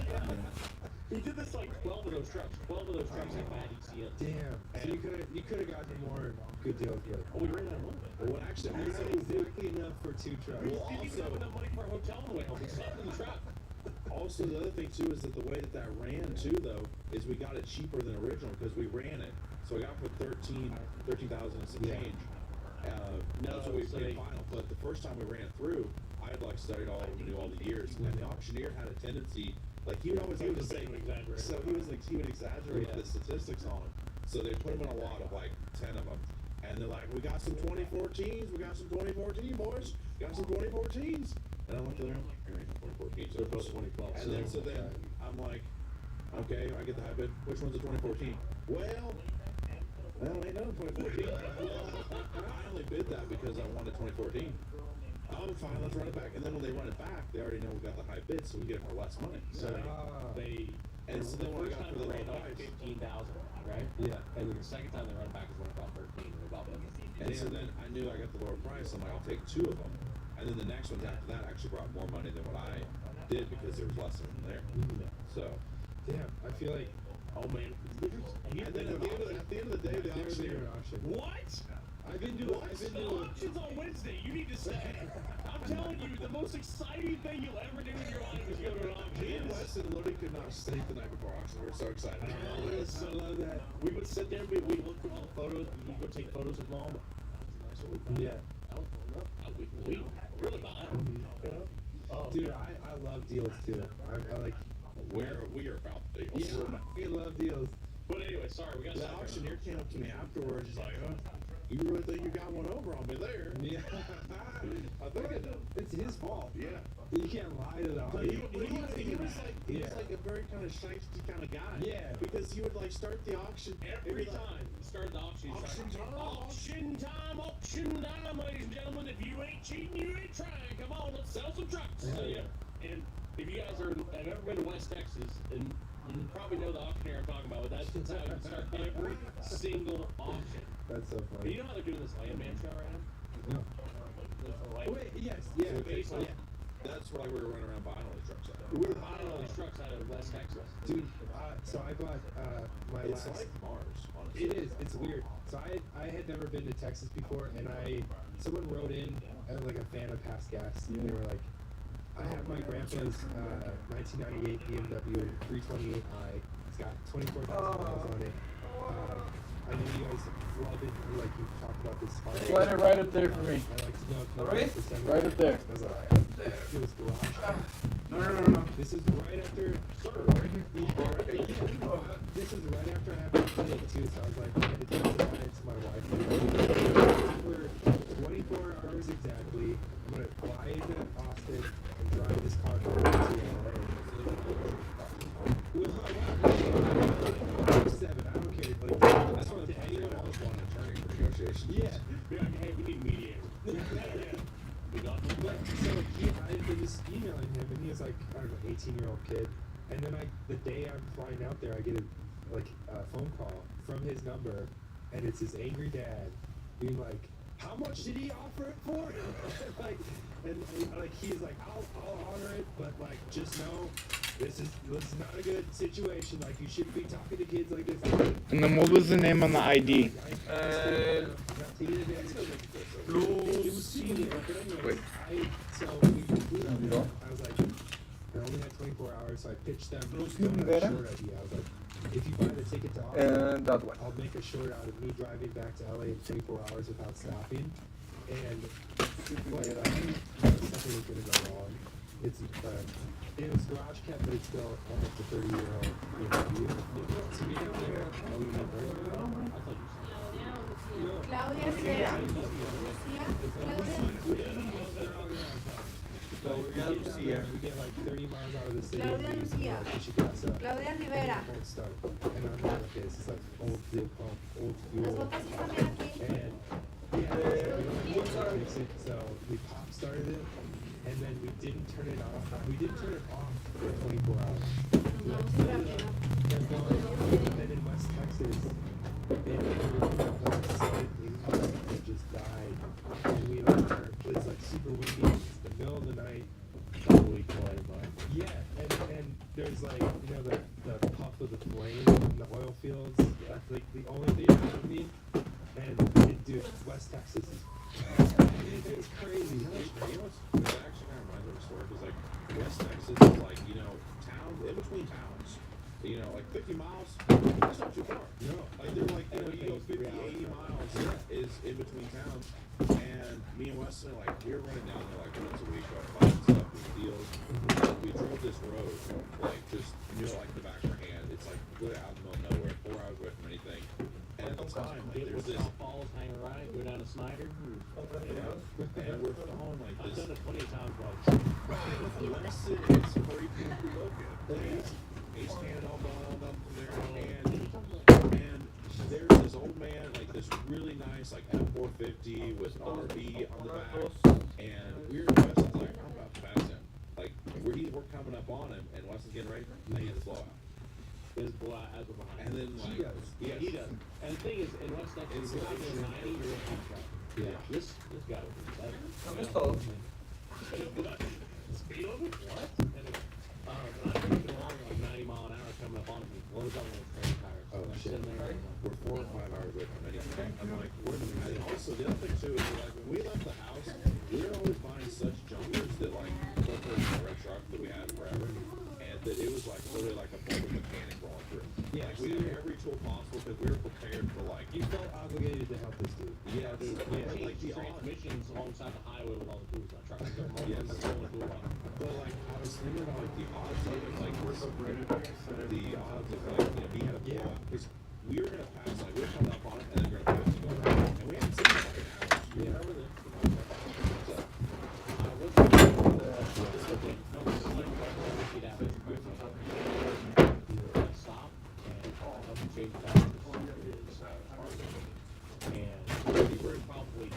He did this like 12 of those trucks. 12 of those trucks had bad ECM. Damn. So you could have gotten more good deals, but we ran out of money. Well, actually, that's exactly enough for 2 trucks. Well, didn't even have enough money for a hotel on the way home. We slept in the truck. Also, the other thing too is that the way that ran too though is we got it cheaper than original because we ran it. So I got it for 13,000 and some change. That's what we paid final. But the first time we ran it through, I had like studied all of them, knew all the years, and the auctioneer had a tendency. Like he would always have to say, so he would exaggerate the statistics on them. So they put them in a lot of like 10 of them, and they're like, "We got some 2014s, we got some 2014 boys, got some 2014s." And I'm like, "There ain't no 2014s, they're both 2012." And then so then I'm like, "Okay, I get the high bid. Which one's a 2014?" Well, ain't no 2014. I only bid that because I wanted 2014. Oh, fine, let's run it back. And then when they run it back, they already know we got the high bid, so we get it for less money. So So then when I got for the low price, 15,000, right? Yeah. And then the second time they run it back is when it got 13. And about that. and so then I knew I got the lower price. I'm like, I'll take 2 of them. And then the next ones after that actually brought more money than what I did because there was less of them there. So. Damn, I feel like. Oh man. And then at the end of the day, the auction. What? I've been doing auctions on Wednesday. You need to stay. I'm telling you, the most exciting thing you'll ever do in your life is go to an auction. Me and Weston literally could not sleep the night before auction. We were so excited. I love that. We would sit there, we look through all the photos, we go take photos of mom. Yeah. We really behind. Dude, I love deals too. I like. We are about deals. Yeah, we love deals. But anyway, sorry, we got the auctioneer came up to me afterwards. He's like, you really think you got one over on me there? Yeah. I think I do. It's his fault. Yeah. You can't lie to the audience. He was like a very kind of shiesty kind of guy. Yeah. Because he would like start the auction Every time you start the auction, auction time, ladies and gentlemen. If you ain't cheating, you ain't trying. Come on, let's sell some trucks. So, yeah. And if you guys have ever been to West Texas, and you probably know the auctioneer I'm talking about, but that's how you start every single auction. That's so Do funny. you know how they're doing this landman show right now? No. Like, Wait, yes, yeah. basically, That's why we were running around buying all these trucks out. we were buying all these trucks out of West Texas. Dude, so I bought my It's last. like Mars, honestly. It is. It's weird. So I had never been to Texas before, and someone wrote in like a fan of Past Gas, and they were like, I have my grandpa's 1998 BMW 328i. It's got 24,000 miles on it. I know you guys love it. Like you talked about this. Slide it right up there for me. I like to know if you Right? like to send Right me- up there. I was like, it was garage. No. This is right after. This is right after I had my kid too, so I was like, I had to testify it to my wife. For 24 hours exactly, I'm gonna fly into Austin and drive this car to LA. With my wife, 7, I don't care. Like, that's what anyone else want an attorney for negotiations. Yeah. Be like, hey, we need mediators. We got them. But so I've been just emailing him, and he was like, I don't know, 18-year-old kid. And then the day I'm flying out there, I get a phone call from his number, and it's his angry dad being like, "How much did he offer it for?" and he's like, "I'll honor it, but like just know this is not a good situation. Like you shouldn't be talking to kids like this." And then what was the name on the ID? Wait. So I was like, I only had 24 hours, so I pitched them a short idea. I was like, if you buy the ticket to Austin, that one. I'll make a short out of me driving back to LA in 24 hours without stopping. And something was going to go wrong. it's it was garage kept, but it's still almost a 30-year-old view. So we go there. Oh, we know where we're going. I thought you said. Claudia Sea. So we get like 30 miles out of the city. Claudia Lucía. Claudia Rivera. And I'm like, okay, this is like old fuel pump, old fuel. Las botas sí están aquí. And yeah, so we pop started it, and then we didn't turn it off. We didn't turn it off for 24 hours. And then in West Texas, it just died. And we are, it's like super windy. It's the middle of the night. Totally collided by. Yeah, and there's like, you know, the puff of the flame in the oil fields. That's like the only thing around me. And dude, West Texas is it's crazy. You know what's it actually kind of reminds me of a story because like West Texas is like, you know, towns in between towns. You know, like 50 miles, that's not too far. No. Like they're like, you know, you go 50, 80 miles is in between towns. And me and Weston, like, we were running down there like once a week, like buying stuff in the field. We drove this road, like just, you know, like the back of our hand. It's like literally out in the middle of nowhere, 4 hours away from anything. And at the time, like, there's this Falls, hang a right, go down to Snyder. and we're throwing like I've this. done it 20 times, bro. Weston is pretty broken. He's standing all up there, and there's this old man, like this really nice, like F450 with RV on the back, and we're Weston's like, I'm about to pass him. Like we're coming up on him, and Weston's getting ready, and he has a blowout. His blowout as we're behind. And then like, Yeah, he does. And the thing is, in West Texas, it's like a 90 year contract. Yeah. This guy would be better. I'm just told. Speed limit? What? And it, when I drove along like 90 mile an hour coming up on him, he blows out one of his train tires. Oh, And I'm shit. sitting there. We're 4 or 5 hours away from anything. I'm like, and also the other thing too is that, like when we left the house, we were always buying such jumpers that like the red truck that we had forever, and that it was like literally like a full mechanic rolling through. Yeah, Like we did every tool possible because we were prepared for like. You felt obligated to help this dude. Yeah, dude. Yeah, Like the transmissions alongside the highway with all the tools in that truck. Yes. But But like I was thinking about like the odds of it, like we're so great at the odds of like, you know, he had a blowout because we were gonna pass, like we were coming up on it and then we were gonna pass and go around, and we hadn't seen it like an hour. You remember this? So, I was stop and help him change that. And we're probably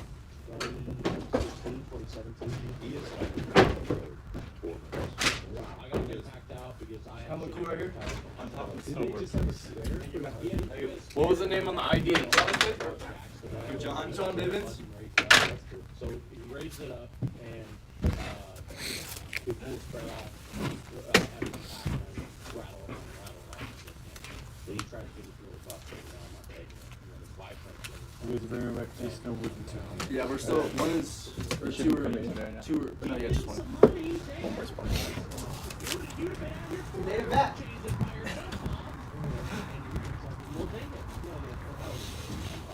2016, 2017. he is like I gotta get packed out because I have. How much right here? On top of Did they just have a spare? What was the name on the ID? John Bivens? So he raised it up and we pulled the spray off. Having the pack and rattle it. Then he tried to get it really tough, but now I'm not taking it. And then it's vibrant. You guys are very much snowboarding too. Yeah, we're still, one is, or two, no, yeah, just one. One more spot. You made it back.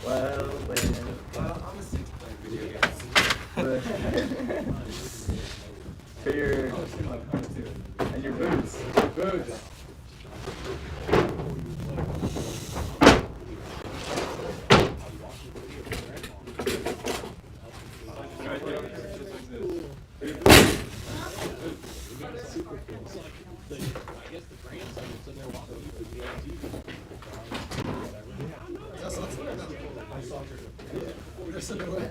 Well, I'm a 6 player video games. For your, and your boots. Boots. Right there, it's just like this. Super cool. It's like, I guess the grandson is in there walking you through the LT. That's what's weird. I saw her. They're sitting away.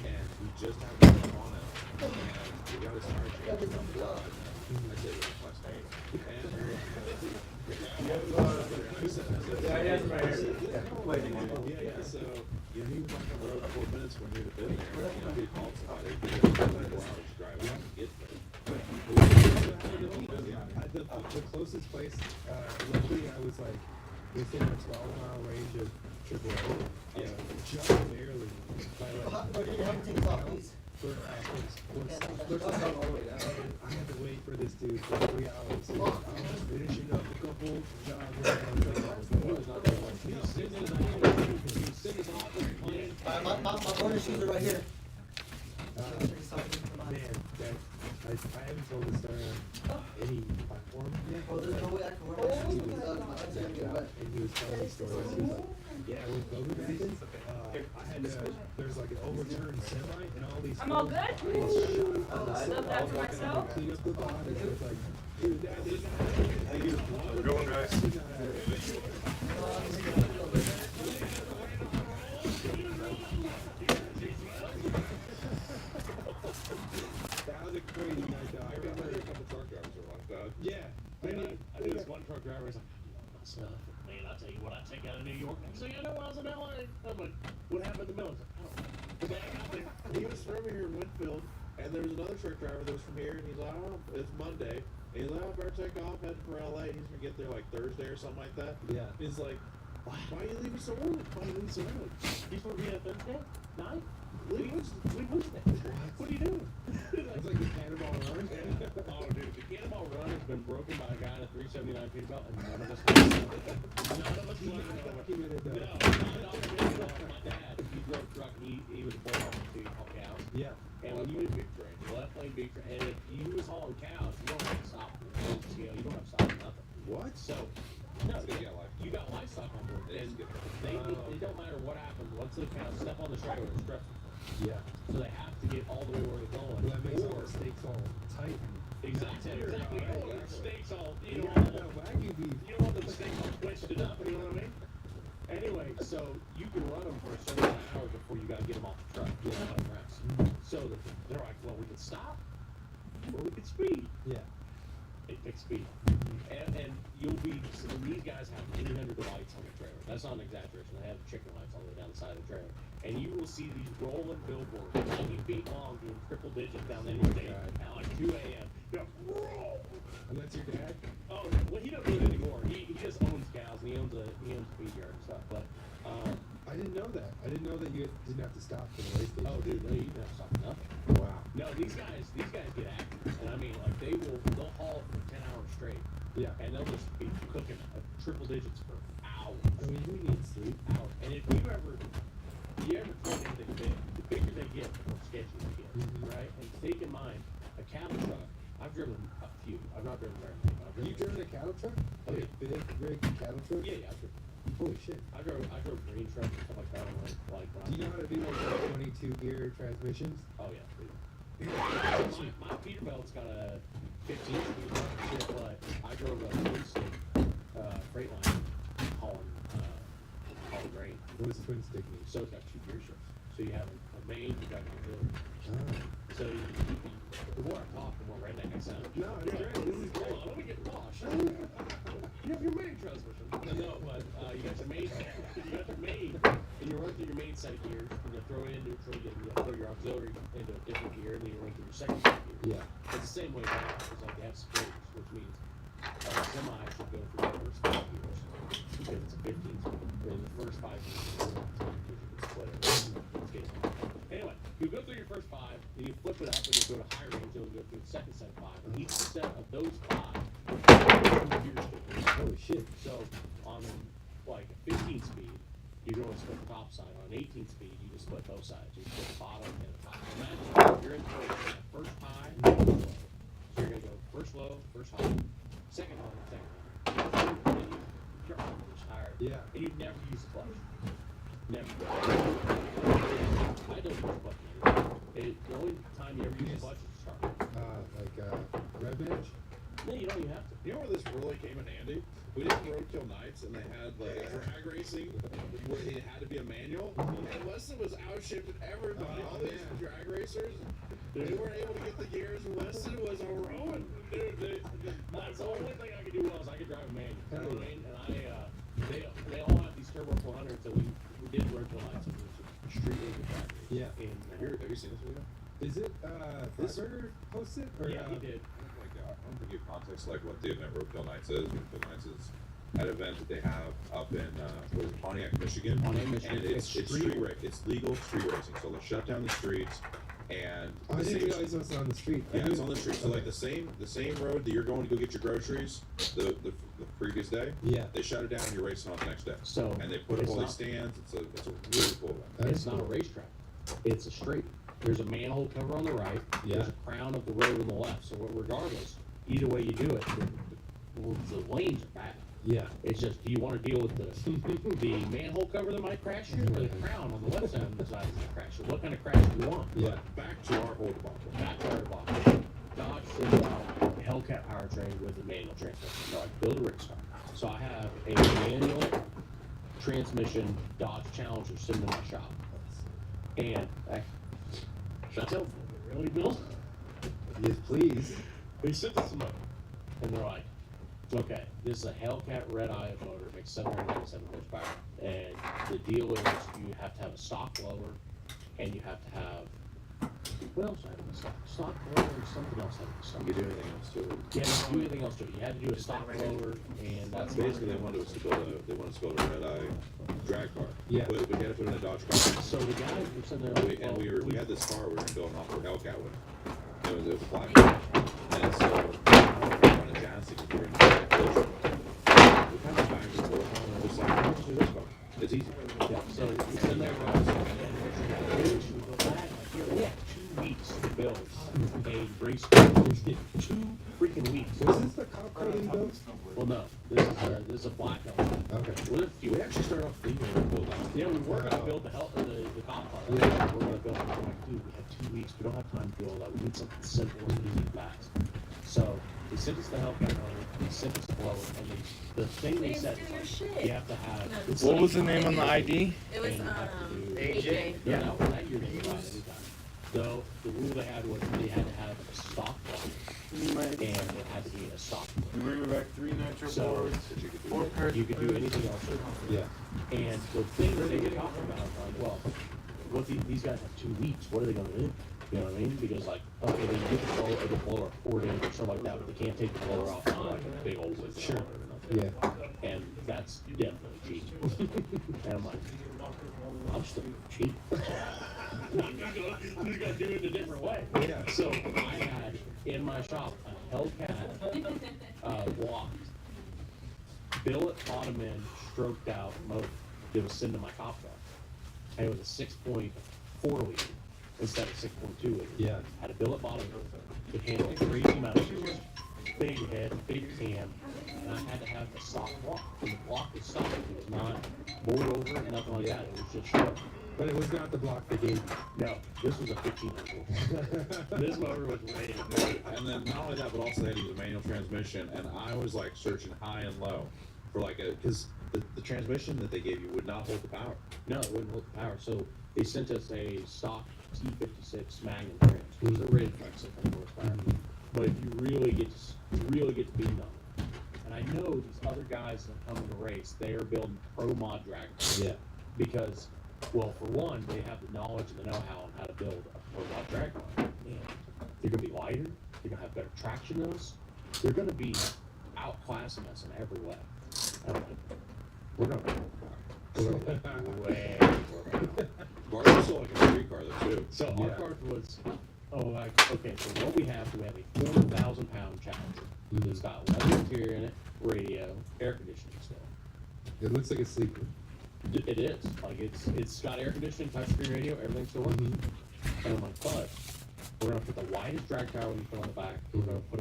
and we just had one on it, and we got his tire changed from blood. I said it was last night. Yeah, so, you know, he was like on the road 4 minutes when we were there, you know, he called somebody, he was like 4 hours drive out to get there. The closest place, luckily I was like within a 12-mile range of Triple A. Yeah. Just barely. By like, You have to take off, please. I had to wait for this dude for 3 hours. And I was finishing up a couple jobs. My border shoes are right here. Man, I haven't told this story on any platform yet. Oh, there's no way I can run He my shoes was without my hands getting out, wet. and he was telling me stories. He was like, yeah, with COVID season, I had to, there's like an overturned semi and all these. I'm all good. Shot on the I love that for myself. clean up the body. So it's like, dude, that did not. We're going, guys. That was a crazy night, though. I remember a couple truck drivers were like that. Yeah. I knew this one truck driver was like, myself, man, I tell you what, I take out of New York. Next thing I know, I was in LA. I'm like, what happened in the middle? I was like, I don't know. The guy got there. He was from here in Winfield, and there was another truck driver that was from here, and he's like, oh, it's Monday. And he's like, oh, better take off, heading for LA. He's gonna get there like Thursday or something like that. Yeah. He's like, why are you leaving so early? Why are you leaving so early? He's supposed to be there Thursday night? Leave Wednesday. What are you doing? It's like the Cannonball Run. Oh, dude, the Cannonball Run has been broken by a guy in a 379 Peterbilt, and none of us want to know it. None of us want to know it. No, not documented at all. My dad, he drove a truck, and he was a boy hauler, too, he hauled cows. Yeah. And when you big train, left lane big train, and if you was hauling cows, you don't have to stop. You don't have to stop for nothing. What? So, no, you got livestock on board, and it don't matter what happens, once the cows step on the trailer, it's stressful. Yeah. So they have to get all the way where they're going. Well, that makes all the stakes all tight. Exactly. You don't want the steaks all, you You know, got that Wagyu beef. you don't want the steaks all twisted up, you know what I mean? Anyway, so you can run them for a certain amount of hours before you gotta get them off the truck, get them out of rest. So they're like, well, we can stop, or we can speed. Yeah. They pick speed. And you'll be, so these guys have 300 lights on the trailer. That's not an exaggeration. They have chicken lights all the way down the side of the trailer. And you will see these rolling billboards, 90 feet long, doing triple digits down the interstate at like 2 a.m. They're like, roll! And that's your dad? Oh, well, he doesn't do it anymore. He just owns cows, and he owns a feed yard and stuff. But, I didn't know that. I didn't know that you didn't have to stop for the race station. oh, dude, no, you don't have to stop for nothing. Wow. No, these guys get active. And I mean, like, they'll haul for 10 hours straight. Yeah. And they'll just be cooking triple digits for hours. I mean, who needs sleep? Hours. And if you ever turn anything big, the bigger they get, the more sketchy they get, right? And take in mind, a cattle truck, I've driven a few. I've not driven very many. But I've You driven a cattle truck? Oh, Like yeah. a big cattle truck? Yeah, I've driven. Holy shit. I drove green trucks and stuff like that. Like when Do you know how to do like 22 gear transmissions? Oh yeah. My Peterbilt's got a 15 speed shit, but I drove a twin stick Freightliner hauling grain. What does twin stick mean? So it's got 2 gear shifts. So you have a main, you got an auxiliary. So the more I talk, the more redneck I sound. No, it's great. This is great. Hold on, let me get posh. You have your main transmission. No, but you got your main, and you run through your main set of gears, and you throw it in neutral, you throw your auxiliary into a different gear, and then you run through your second set of gears. Yeah. It's the same way that it's like they have splitters, which means semi should go through the first 5 gears because it's a 15 speed. In the first 5 gears, it's a splitter. Anyway, you go through your first 5, then you flip it up, and you go to higher range, and you go through the second set of 5. And each set of those 5 Holy shit. so on like a 15 speed, you can only split the top side. On an 18 speed, you just split both sides. You split the bottom and the top. Imagine you're in first high, first low. So you're gonna go first low, first high, second low, second high. And then you jump higher. Yeah. And you never use the clutch. Never. I don't use the clutch anymore. The only time you ever use the clutch is to start. Red badge? No, you don't even have to. You know where this really came in handy? We did roadkill nights, and they had like drag racing where it had to be a manual. And Weston was out-shifting everybody. All these drag racers, they weren't able to get the gears. Weston was a ruin. Dude, That's the only thing I could do well is I could drive a manual. You know what I mean? And they all have these turbo 400s, so we did roadkill nights. It was street legal drag race. Yeah. Have you seen this video? Is it, Freiburger posted? Or, Yeah, he did. I don't think you give context like what the event Roadkill Nights is. Roadkill Nights is an event that they have up in Pontiac, Michigan. Pontiac, Michigan. And it's street race. It's legal street racing. So they'll shut down the streets and I didn't realize it was on the street. yeah, it's on the street. So like the same road that you're going to go get your groceries the previous day. Yeah. They shut it down and you're racing on the next day. So and they put up it's all these not- stands. It's a really cool event. It's not a racetrack. It's a straight. There's a manhole cover on the right. Yeah. There's a crown of the road on the left. So regardless, either way you do it, the lanes are bad. Yeah. It's just, do you want to deal with the manhole cover that might crash you, or the crown on the left side of the side that might crash you? What kind of crash do you want? Yeah. Back to our whole debacle. Back to our debacle. Dodge sends out a Hellcat powertrain with a manual transmission. So I build a rig start. So I have a manual transmission Dodge Challenger sitting in my shop. And that's helpful. Really, Bill? Yes, please. They sent us some money. And they're like, okay, this is a Hellcat Red Eye motor, makes 797 horsepower. And the deal is you have to have a stock blower, and you have to have, what else do I have in the stock? Stock blower and something else having a stock. You can do anything else to it. Yeah, you can do anything else to it. You had to do a stock blower, and That's basically they wanted us to build a red eye drag car. Yeah. But we had to put in a Dodge car. So the guys were sitting there like, We had this car we were building off of Hellcat with. It was a black car. And so on a chassis we were in the collision. We kind of back and forth on it. Just like, let's do this car. It's easy. yeah, so you're sitting there we have 2 weeks to build a race car. 2 freaking weeks. Was this the cop car that you built? Well, no, this is a black element. Okay. We actually started off thinking we were going to build that. Yeah, we were gonna build the cop car. Yeah. We're gonna build it. I'm like, dude, we have 2 weeks. We don't have time to do all that. We need something simple and easy and fast. So they sent us the Hellcat motor. They sent us the blower, and the thing they said is like, you have to have. What was the name on the ID? It was, AJ. Yeah, no, that you're gonna buy anytime. So the rule they had was they had to have a stock blower, and it had to be a stock blower. Bring back 3 nitro So boards. you could do anything else. Yeah. And the thing that they were talking about, like, well, what these guys have 2 weeks. What are they gonna do? You know what I mean? Because like, okay, they get the blower poured in or something like that, but they can't take the blower off on like a big old wood. Sure. Yeah. And that's definitely cheap. And I'm like, I'm still cheap. I'm just gonna do it a different way. Yeah. So I had in my shop a Hellcat walked, billet bottom end, stroked out motor that was sent to my cop car. And it was a 6.4 liter instead of 6.2 liter. Yeah. Had a billet bottom, could handle crazy amount of juice, big head, big cam, and I had to have the stock block. And the block was stock. It was not bored over, nothing like that. It was just short. But it was not the block they gave you. No, this was a 1500. This motor was way big. And then not only that, but also they had to use a manual transmission. And I was like searching high and low for like because the transmission that they gave you would not hold the power. No, it wouldn't hold the power. So they sent us a stock T56 Magnum trans, which is rated for like 600 horsepower. But if you really get to beat on it, and I know these other guys that come in the race, they are building pro mod drag cars. Yeah. Because, well, for one, they have the knowledge and the know-how on how to build a pro mod drag car. And they're gonna be lighter. They're gonna have better traction than us. They're gonna be outclassing us in every way. And I'm like, we're gonna way. Ours was still like a street car though too. So our car was, okay, so what we have a 4,000 pound Challenger. It's got leather interior in it, radio, air conditioning still. It looks like a sleeper. It is, like it's got air conditioning, touchscreen radio, everything's still working. And I'm like, but we're gonna put the widest drag tower we can put on the back. We're gonna put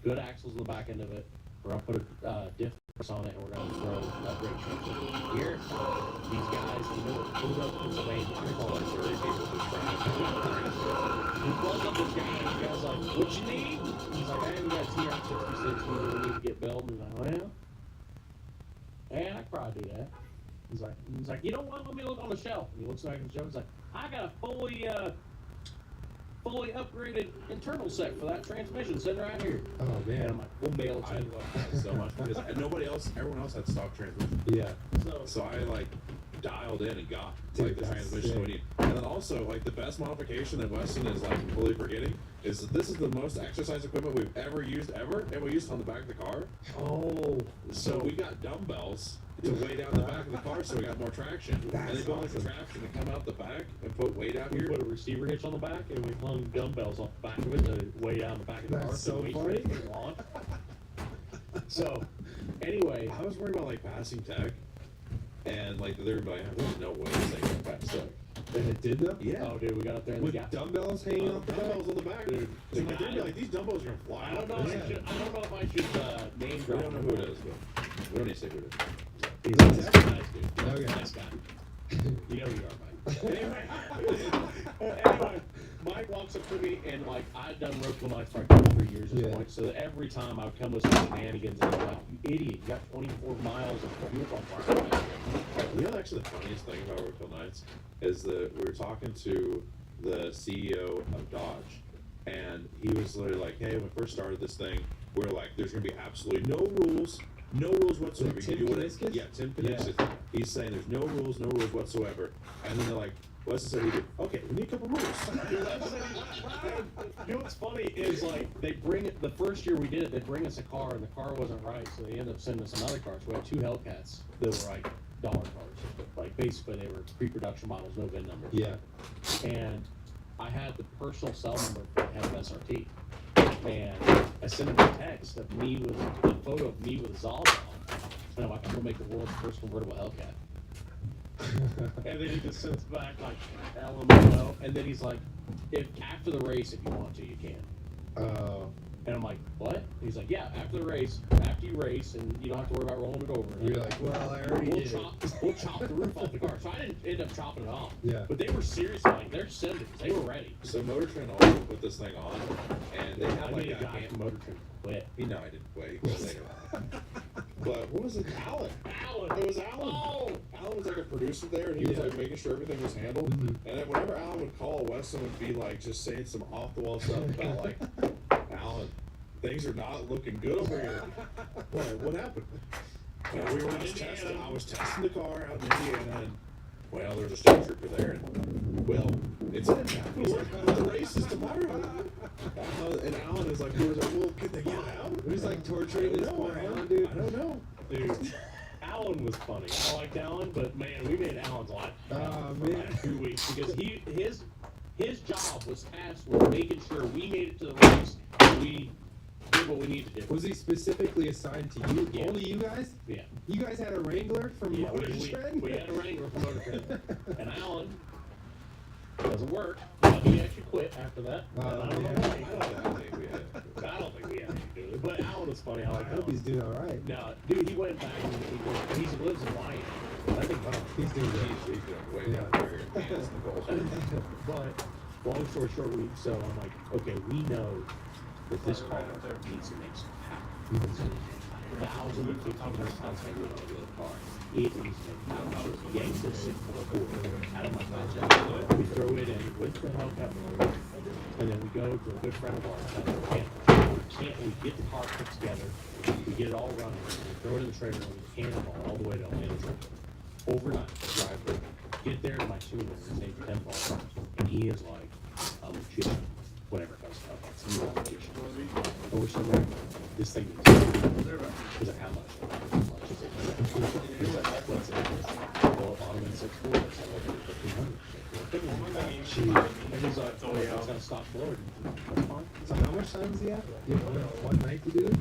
good axles on the back end of it. We're gonna put a diff on it, and we're gonna throw an upgrade transmission. Here, these guys, you know, pulled up Pennsylvania. They're calling us early people to try. We called up this guy, and the guy's like, "What you need?" He's like, "Hey, we got TR-66. We really need to get built." And he's like, "Well, yeah, I could probably do that." He's like, "You know what? Let me look on the shelf." And he looks back at the shelf. He's like, "I got a fully upgraded internal set for that transmission sitting right here." Oh man. And I'm like, "We'll mail it to I you." love that so much because everyone else had stock transmission. Yeah. So I like dialed in and got like the transmission we need. And then also like the best modification that Weston is like fully forgetting is that this is the most exercise equipment we've ever used and we used it on the back of the car. Oh. So we got dumbbells to weigh down the back of the car so we got more traction. And they built like the traction to come out the back and put weight out We here. put a receiver hitch on the back, and we hung dumbbells off the back of it to weigh down the back of the car. That's so wait funny. for it to launch. So, anyway, I was worried about like passing tech and like they're like, there's no way this thing can pass tech. And it did though? Yeah. Oh, dude, we got up there and With we got dumbbells hanging off the dumbbells on the back. Dude, So like, they'd be like, these dumbbells are gonna fly. I don't know. off. I don't know if I should name We drop. don't know who it is, but we don't need to say who it is. He's a nice guy, dude. He's Okay. a nice guy. You know who you are, Mike. Anyway, Mike walks up to me and like I'd done rope nights for like 3 years at this point. So every time I would come with some shenanigans, and he's like, "You idiot! You got 24 miles of fuel pump fire." You know, actually, the funniest thing about Roadkill Nights is that we were talking to the CEO of Dodge, and he was literally like, "Hey, when we first started this thing, we were like, there's gonna be absolutely no rules whatsoever. You can do whatever." Yeah, Tim Peniskis. He's saying there's no rules whatsoever. And then they're like, "What's this?" He did. Okay, we need a couple rules. You know what's funny is like they bring it the first year we did it, they bring us a car and the car wasn't right, so they ended up sending us another car. So we had 2 Hellcats that were like dollar cars. Like basically they were pre-production models, no VIN numbers. Yeah. And I had the personal cell number for the head of SRT. And I sent him a text of me with a photo of me with a Zolb on. And I'm like, I'm gonna make the world's first convertible Hellcat. And then he just sends back like LMAO, and then he's like, "If after the race, if you want to, you can." And I'm like, "What?" He's like, "Yeah, after the race, after you race, and you don't have to worry about rolling it over." And You're like, "Well, I already did it." We'll chop the roof off the car. So I didn't end up chopping it off. Yeah. But they were serious, like they're senders. They were ready. So Motor Trend also put this thing on, and they I had like made a a guy from Motor Trend quit. You know I didn't quit. He quit later on. But what was it? Alan. It was Alan. Oh. Alan was like a producer there, and he was like making sure everything was handled. And then whenever Alan would call, Weston would be like just saying some off the wall stuff about like, "Alan, things are not looking good over here." What happened? And we were just testing. I was testing the car out in Indiana, and well, there's a state trooper there, and well, it's in town. He's like, "The race is tomorrow." And Alan is like, "Well, could they get out?" Who's like torturing this poor Alan, dude? I don't know. Dude, Alan was funny. I liked Alan, but man, we made Alan's life for like 2 weeks because his job was tasked with making sure we made it to the race and we did what we needed to do. Was he specifically assigned to you? Yeah. Only you guys? Yeah. You guys had a Wrangler from Motor Trend? We had a Wrangler from Motor Trend. And Alan doesn't work. But he actually quit after that. I don't think we had anything to do with it. But Alan was funny. I hope he's doing alright. No, dude, he went back and he lives in Wyoming. I think he's doing good. He's doing way better. But long story short, so I'm like, okay, we know that this car needs to make some power. It's 1,000 and 1,500 pounds heavier than the other car. It needs to make power. Yanks the 6.4 out of my budget. We throw it in with the Hellcat motor, and then we go to a good friend of ours. We get the car put together, we get it all running, we throw it in the trailer, and we cannonball all the way to Atlanta. Overnight, drive there, get there to my tuner, his name's Ken Ball, and he is like, "I'm legit, whatever comes up, it's new application." I wish I knew this thing is. He's like, "How much?" He's like, "What's it?" Well, Ottoman 6.4, it's like 1,500. And he's like, "Oh yeah, it's gonna stop blowing." That's fine. So how much time does he have? You have one night to do it?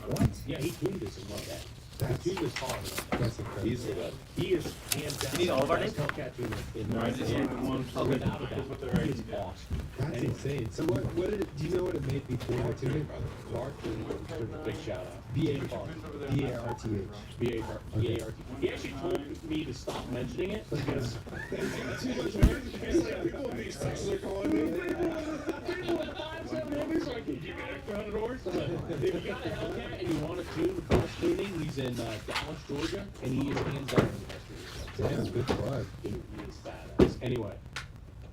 What? Yeah, he tuned this in one day. He tuned this car. That's incredible. He's the He is hands down. You need all of our the best Hellcat tuner in No, I just the wanted one. Oh, without a doubt. He is awesome. That's insane. So what did it, do you know what it made before the tuning? Mark tuning, big shout out. B-A-R-T-H. B-A-R-T. He actually told me to stop mentioning it because people in these texts are calling me. Like, did you get extra $100? But if you got a Hellcat and you want to tune the best tuning, he's in Dallas, Georgia, and he is hands down the best tuner. Damn, good plug. He is badass. Anyway,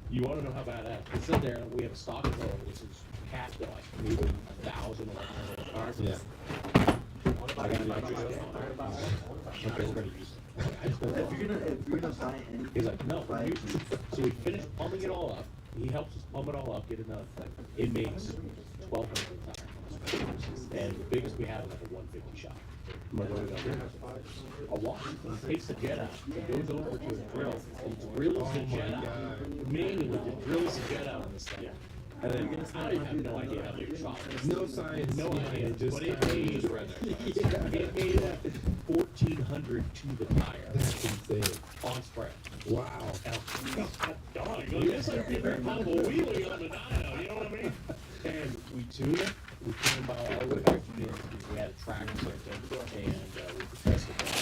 you want to know how badass? We sit there and we have a stock controller, which is capped at like maybe 1,000 cars. Yeah. I got a nitrous can on it. Okay, we're gonna use it. I just don't know. If you're gonna buy anything, He's like, "No, we're using it." So we finished pumping it all up. He helps us pump it all up, get enough. It makes 1,200 tires. And the biggest we have is like a 150 shot. A wash. He takes the jet out. He goes over to a drill. He drills the jet out. Manually, he drills the jet out on this thing. And then I have no idea how big a shot it is. No science. No yeah, idea. just But it kinda made, just it made 1,400 to the tire. That's insane. On spread. Wow. God, it's like a very humble wheelie on the dyno, you know what I mean? And we tuned it. We came by all the way back to the end because we had a track and everything, and we compressed it down.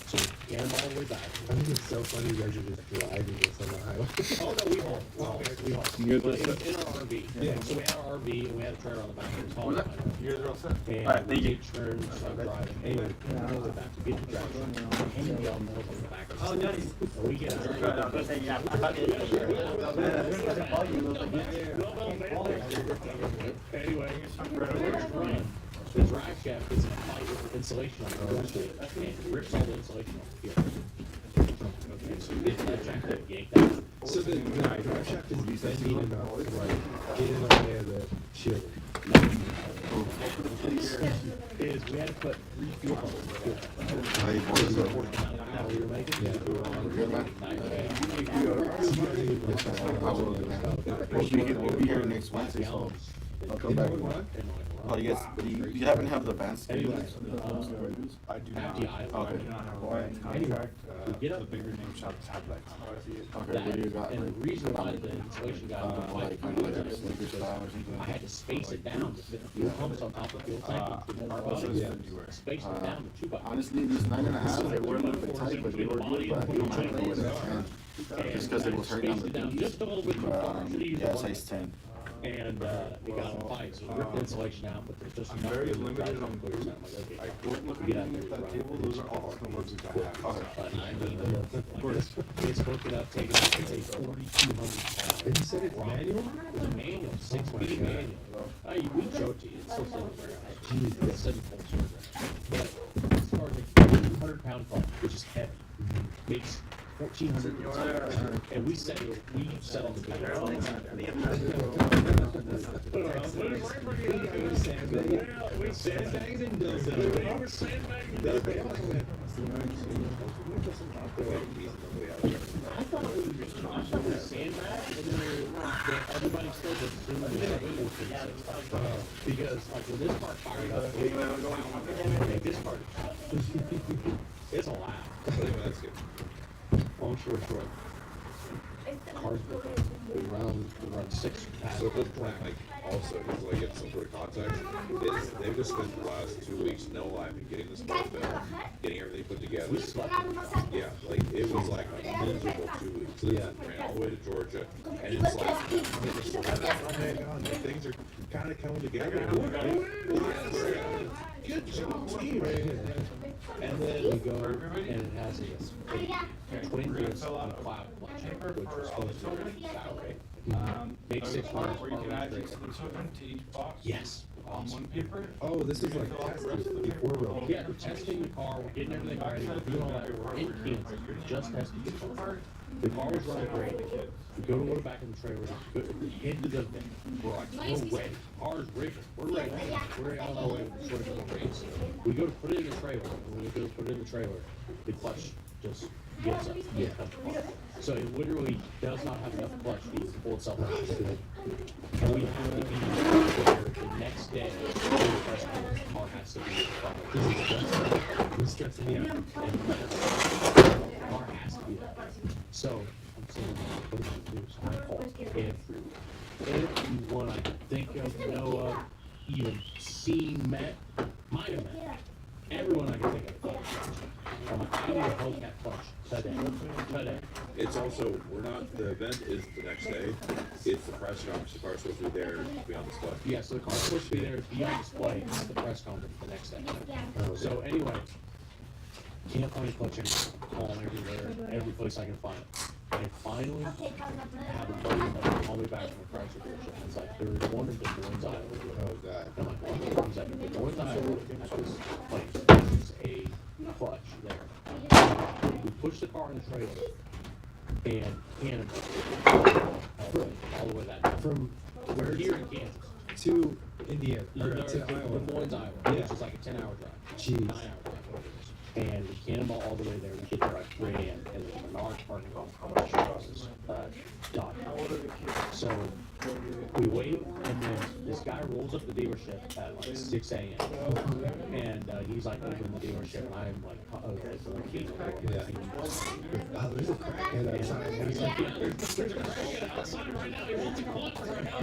So we came all the way back. I think it's so funny you guys are just driving this on the highway. Oh no, we hauled. We hauled. But in our RV. Yeah. So we had our RV and we had a trailer on the back. It was hauling behind us. You guys are all set. And Alright, thank we you. take turns driving. Anyway, we came all the way back to get the traction. And we all know from the back of the nice. And we get out. Anyway, the drive shaft is in a fight with insulation on the windshield and rips all the insulation off the field. Okay, so we get that jacket yanked out. So the drive shaft is bending enough to like get in the way of the shield. Is we had to put 3 fuel pumps in the fuel pump. We were making it. We were on We'll be here next Wednesday, so I'll come back. Oh, you guys, you happen to have the bands? Anyway, I do not. Okay. Anyway, get up. the bigger name shops have like. Okay, That, what do you got? and the reason why the insulation got in the white I had to space it down to fit the fuel pumps on top of the fuel tank. Spaced it down to 2 by 4. Honestly, these 9.5, they were a little bit tight, but they were good, but we don't mind going with it. Just because it was hurting on the beach. Just a little bit too far. Yeah, size 10. And it got in fight, so we ripped the insulation out, but there's just I'm enough very room to limited drive on clear sound. Like, okay, Looking get at out there, that run. table, those are all snowboards we have. But I mean, it's hooked up, taking it, it's a 4,200 pound. And you said it's manual? It's a manual, 6-speed manual. We showed it to you, it's still sitting in the warehouse. It's sitting full service. But as far as a 200-pound car, which is heavy, makes 1,400. And we set on the bid. We sandbagged and dozed it. We were sandbagging and dozed it. I thought it was sandbag, and then everybody still just assumed that it was 56. Because like when this part fired up, like this part, it's a laugh. That's good. Long story short, cars we run 6 past. So this plan, like, also, just to like get some sort of context, is they've just spent the last 2 weeks no life in getting this stuff done, getting everything put together. Yeah, like it was like a miserable 2 weeks. They ran all the way to Georgia, and it's like, oh my God, things are kind of coming together. Good job, team. And then we go, and it has a twin disc on a cloud clutch, which was supposed to be Saturday. Make 6 miles Where you can add each equipment to each box? Yes. On one paper? Oh, this is like tested before we're Yeah, we're testing the car, we're getting everything ready, we're doing all that, we're in Kansas, we just tested the car. The car was running great. We go to load back in the trailer, we head to the event. We're like, we're ready. Car's rigged. We're ready. We're on our way to sort of the race. We go to put it in the trailer. When we go to put it in the trailer, the clutch just gives up. Yeah. So it literally does not have enough clutch to even pull itself out. And we have to be there the next day. The car has to be in We're stressing me out. the car has to be there. So I'm saying, what do I do? So I call everyone I can think of, know of, even seen, met, might have met. Everyone I can think of. I'm like, I need a Hellcat clutch today. It's also, we're not, the event is the next day. It's the press conference. The car's supposed to be there to be on display. Yeah, so the car's supposed to be there to be on display at the press conference the next day. So anyway, can't find a clutch anywhere. Calling everywhere, every place I can find it. And finally, have a buddy call me back from a crash dealership. It's like, there's one in Des Moines, Iowa. Oh, God. I'm like, what? He's like, in Des Moines, Iowa, at this place, there's a clutch there. We push the car in the trailer, and cannonball. All the way that. From We're here in Kansas. to Indiana. Or To Iowa. Des Moines, Iowa, Yeah. which is like a 10-hour drive. Jeez. 9-hour drive. And we cannonball all the way there. We get there at 3 a.m. and there's a Menards parking lot done. So we wait, and then this guy rolls up the dealership at like 6 a.m. And he's like opening the dealership, and I'm like, there's a crackhead outside. And he's like, yeah, there's a crackhead outside right now. He wants a clutch right now.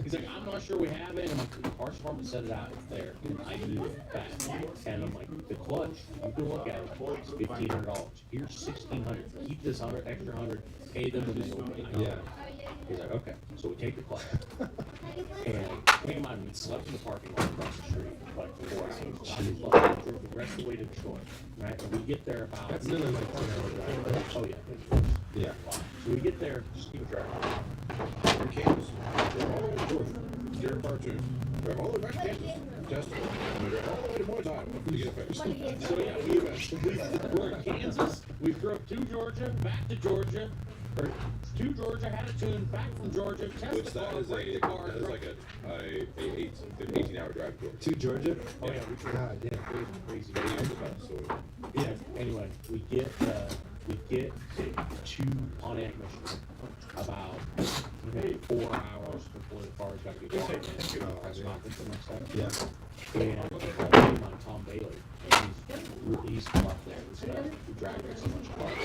He's like, I'm not sure we have it. And I'm like, the parts department set it out there. And I need it fast. And I'm like, the clutch, you can look at it. It's $1,500. Here's $1,600. Keep this extra 100. Pay them when it's over. Yeah. He's like, okay. So we take the clutch. And keep in mind, we slept in the parking lot across the street for like 4 hours. I drove the rest of the way to the shore. Right? And we get there about. That's another like 10-hour drive. Oh, yeah. Yeah. So we get there, just keep it driving. We're in Kansas. We're all the way to Georgia. You're in cartoon. We're all the way back to Kansas. Test it. And we're all the way to Muay Thai to get it fixed. So yeah, we're in Kansas. We drove to Georgia, back to Georgia, or to Georgia, had a tune, back from Georgia, test Which the that car, is break the car. that is like a 18-hour drive To Georgia? Oh yeah, we drove. God, yeah. Crazy. Yeah. Anyway, we get to Pontiac, Michigan about 4 hours before the car's got to get brought in. Press conference the next day. Yeah. And my Tom Bailey, and he's come up there. This guy who dragged us a bunch of cars.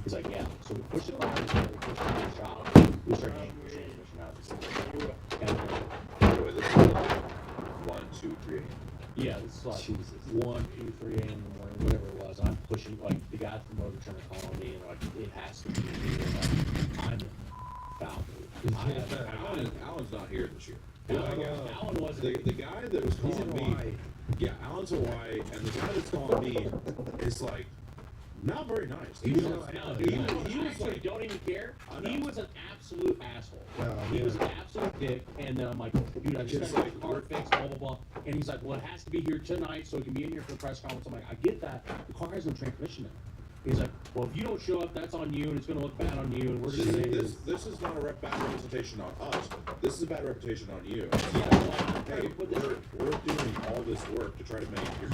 He's like, yeah. So we push the car, we push it to the shop. We start yanking the transmission out. By the way, this is 1, 2, 3. Yeah, it's like 1, 2, 3 a.m. in the morning, whatever it was. I'm pushing, like, the guy from Motor trying to call me, and like, it has to be me. I'm in foul mood. Alan's not here this year. Alan wasn't. The guy that was calling me. Yeah, Alan's Hawaii, and the guy that's calling me is like not very nice. He was like, don't even care. He was an absolute asshole. He was an absolute dick. And then I'm like, dude, I just got the car fixed, blah, blah, blah. And he's like, well, it has to be here tonight so it can be in here for the press conference. I'm like, I get that. The car has no transmission in it. He's like, well, if you don't show up, that's on you, and it's going to look bad on you, and we're going to say this is not a bad representation on us. This is a bad reputation on you. Hey, we're doing all this work to try to make your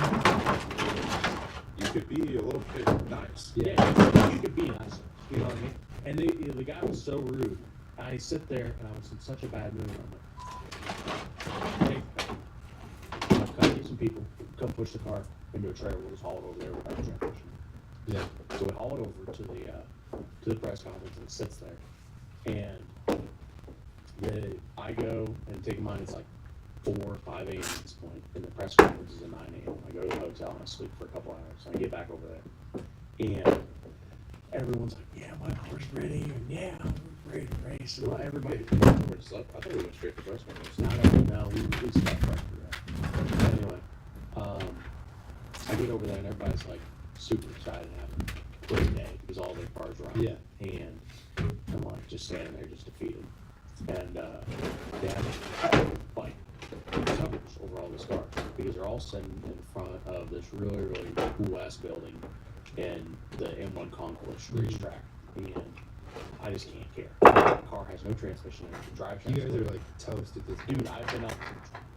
you could be a little bit nice. Yeah, you could be nicer. You know what I mean? And the guy was so rude. I sit there, and I was in such a bad mood. I'm like, hey, I've got to get some people. Come push the car into a trailer. We'll just haul it over there without a transmission. Yeah. So we haul it over to the press conference, and it sits there. And I go and take mine. It's like 4 or 5 a.m. at this point, and the press conference is at 9 a.m. I go to the hotel and I sleep for a couple hours. I get back over there, and everyone's like, "Yeah, my car's ready," and "Yeah, we're ready to race." And everybody. I thought we went straight to press conference. No, we slept right through that. Anyway, I get over there and everybody's like super excited, having a great day because all their cars are out. Yeah. And I'm like just standing there, just defeated. And they have like covers over all these cars because they're all sitting in front of this really, really cool ass building in the M1 Concourse racetrack. And I just can't care. The car has no transmission in it. The drive shaft. You guys are like toast at this point. Dude, I've been up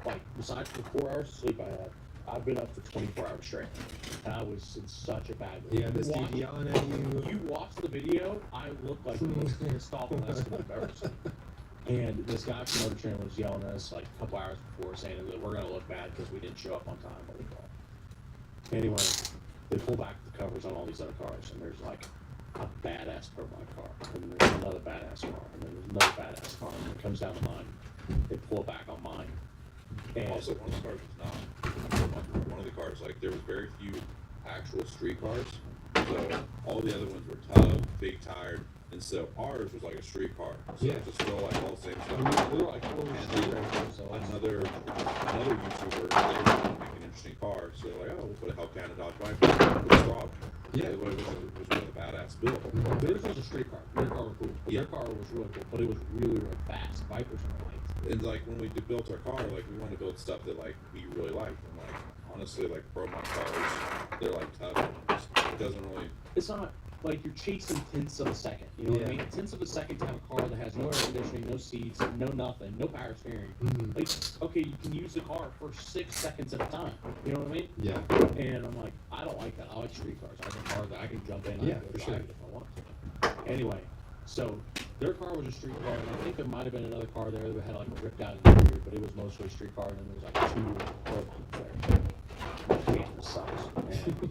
like besides the 4 hours of sleep I had, I've been up for 24 hours straight. And I was in such a bad mood. Yeah, this dude yelling at you. You watch the video, I look like the most pissed off Mexican I've ever seen. And this guy from Motor Trend was yelling at us like a couple hours before, saying that we're going to look bad because we didn't show up on time. Blah, blah, blah. Anyway, they pull back the covers on all these other cars, and there's like a badass pro bike car, and there's another badass car, and then there's another badass car, and it comes down to mine. They pull it back on mine. And Also, one of the cars was not. One of the cars, like, there was very few actual street cars. So all the other ones were tub, big tired, and so ours was like a street car. So Yeah. it's still like all the same stuff. we were like, holy And shit. another YouTuber, they were trying to make an interesting car. So like, oh, we'll put a Hellcat and Dodge Viper. What's wrong? Yeah. It was really a badass build. Theirs was a street car. Their car was cool. Yeah. Their car was really cool, but it was really, really fast. Vipers were like. And like when we built our car, like we wanted to build stuff that like we really liked. And like honestly, like pro mod cars, they're like tough. It doesn't really. It's not like you're chasing tenths of a second. You know what I mean? Tenths of a second to have a car that has no air conditioning, no seats, no nothing, no power steering. Mm-hmm. Like, okay, you can use the car for 6 seconds at a time. You know what I mean? Yeah. And I'm like, I don't like that. I like street cars. I like a car that I can jump in and Yeah, go for drive sure. it if I want to. Anyway, so their car was a street car, and I think there might have been another car there that had like a ripped out interior, but it was mostly a street car, and then there was like 2 pro bikes there. It sucks. And,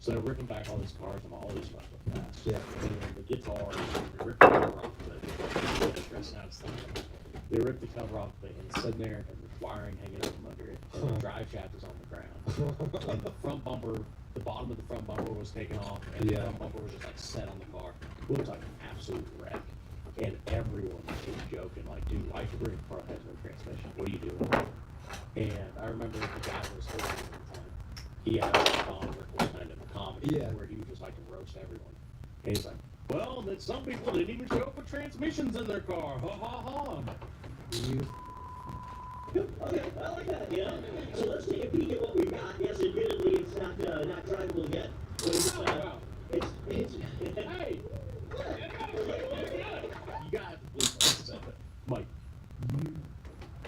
So they're ripping back all these cars and all these cars were fast. Yeah. And the guitars, they ripped the cover off of it. Interesting how it's done. They ripped the cover off of it and it's sitting there and there's wiring hanging out from under it. And the drive shaft is on the ground. And the front bumper, the bottom of the front bumper was taken off and the front bumper was just like set on the car. It was like an absolute wreck. And everyone was joking, like, dude, why should bring a car that has no transmission? What are you doing? And I remember the guy who was hosting at the time, he had a kind of a comedy where he would just like to roast everyone. And he's like, well, that some people didn't even show up with transmissions in their car. Ha ha ha. Okay, I like that, yeah. So let's take a peek at what we've got. Yes, admittedly, it's not drivable yet. But it's Hey! You got Mike,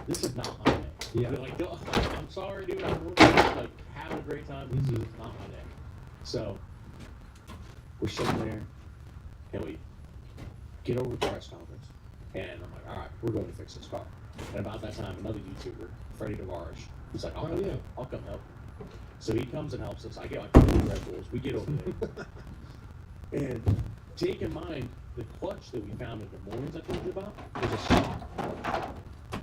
this is not my day. Yeah. You're like, no, I'm sorry, dude. I'm working, like having a great time. This is not my day. So we're sitting there and we get over to the press conference and I'm like, all right, we're going to fix this car. And about that time, another YouTuber, Freddie Tavares, he's like, I'll come help. So he comes and helps us. I get like 2 Red Bulls. We get over there. And take in mind, the clutch that we found in Des Moines I told you about was a stock.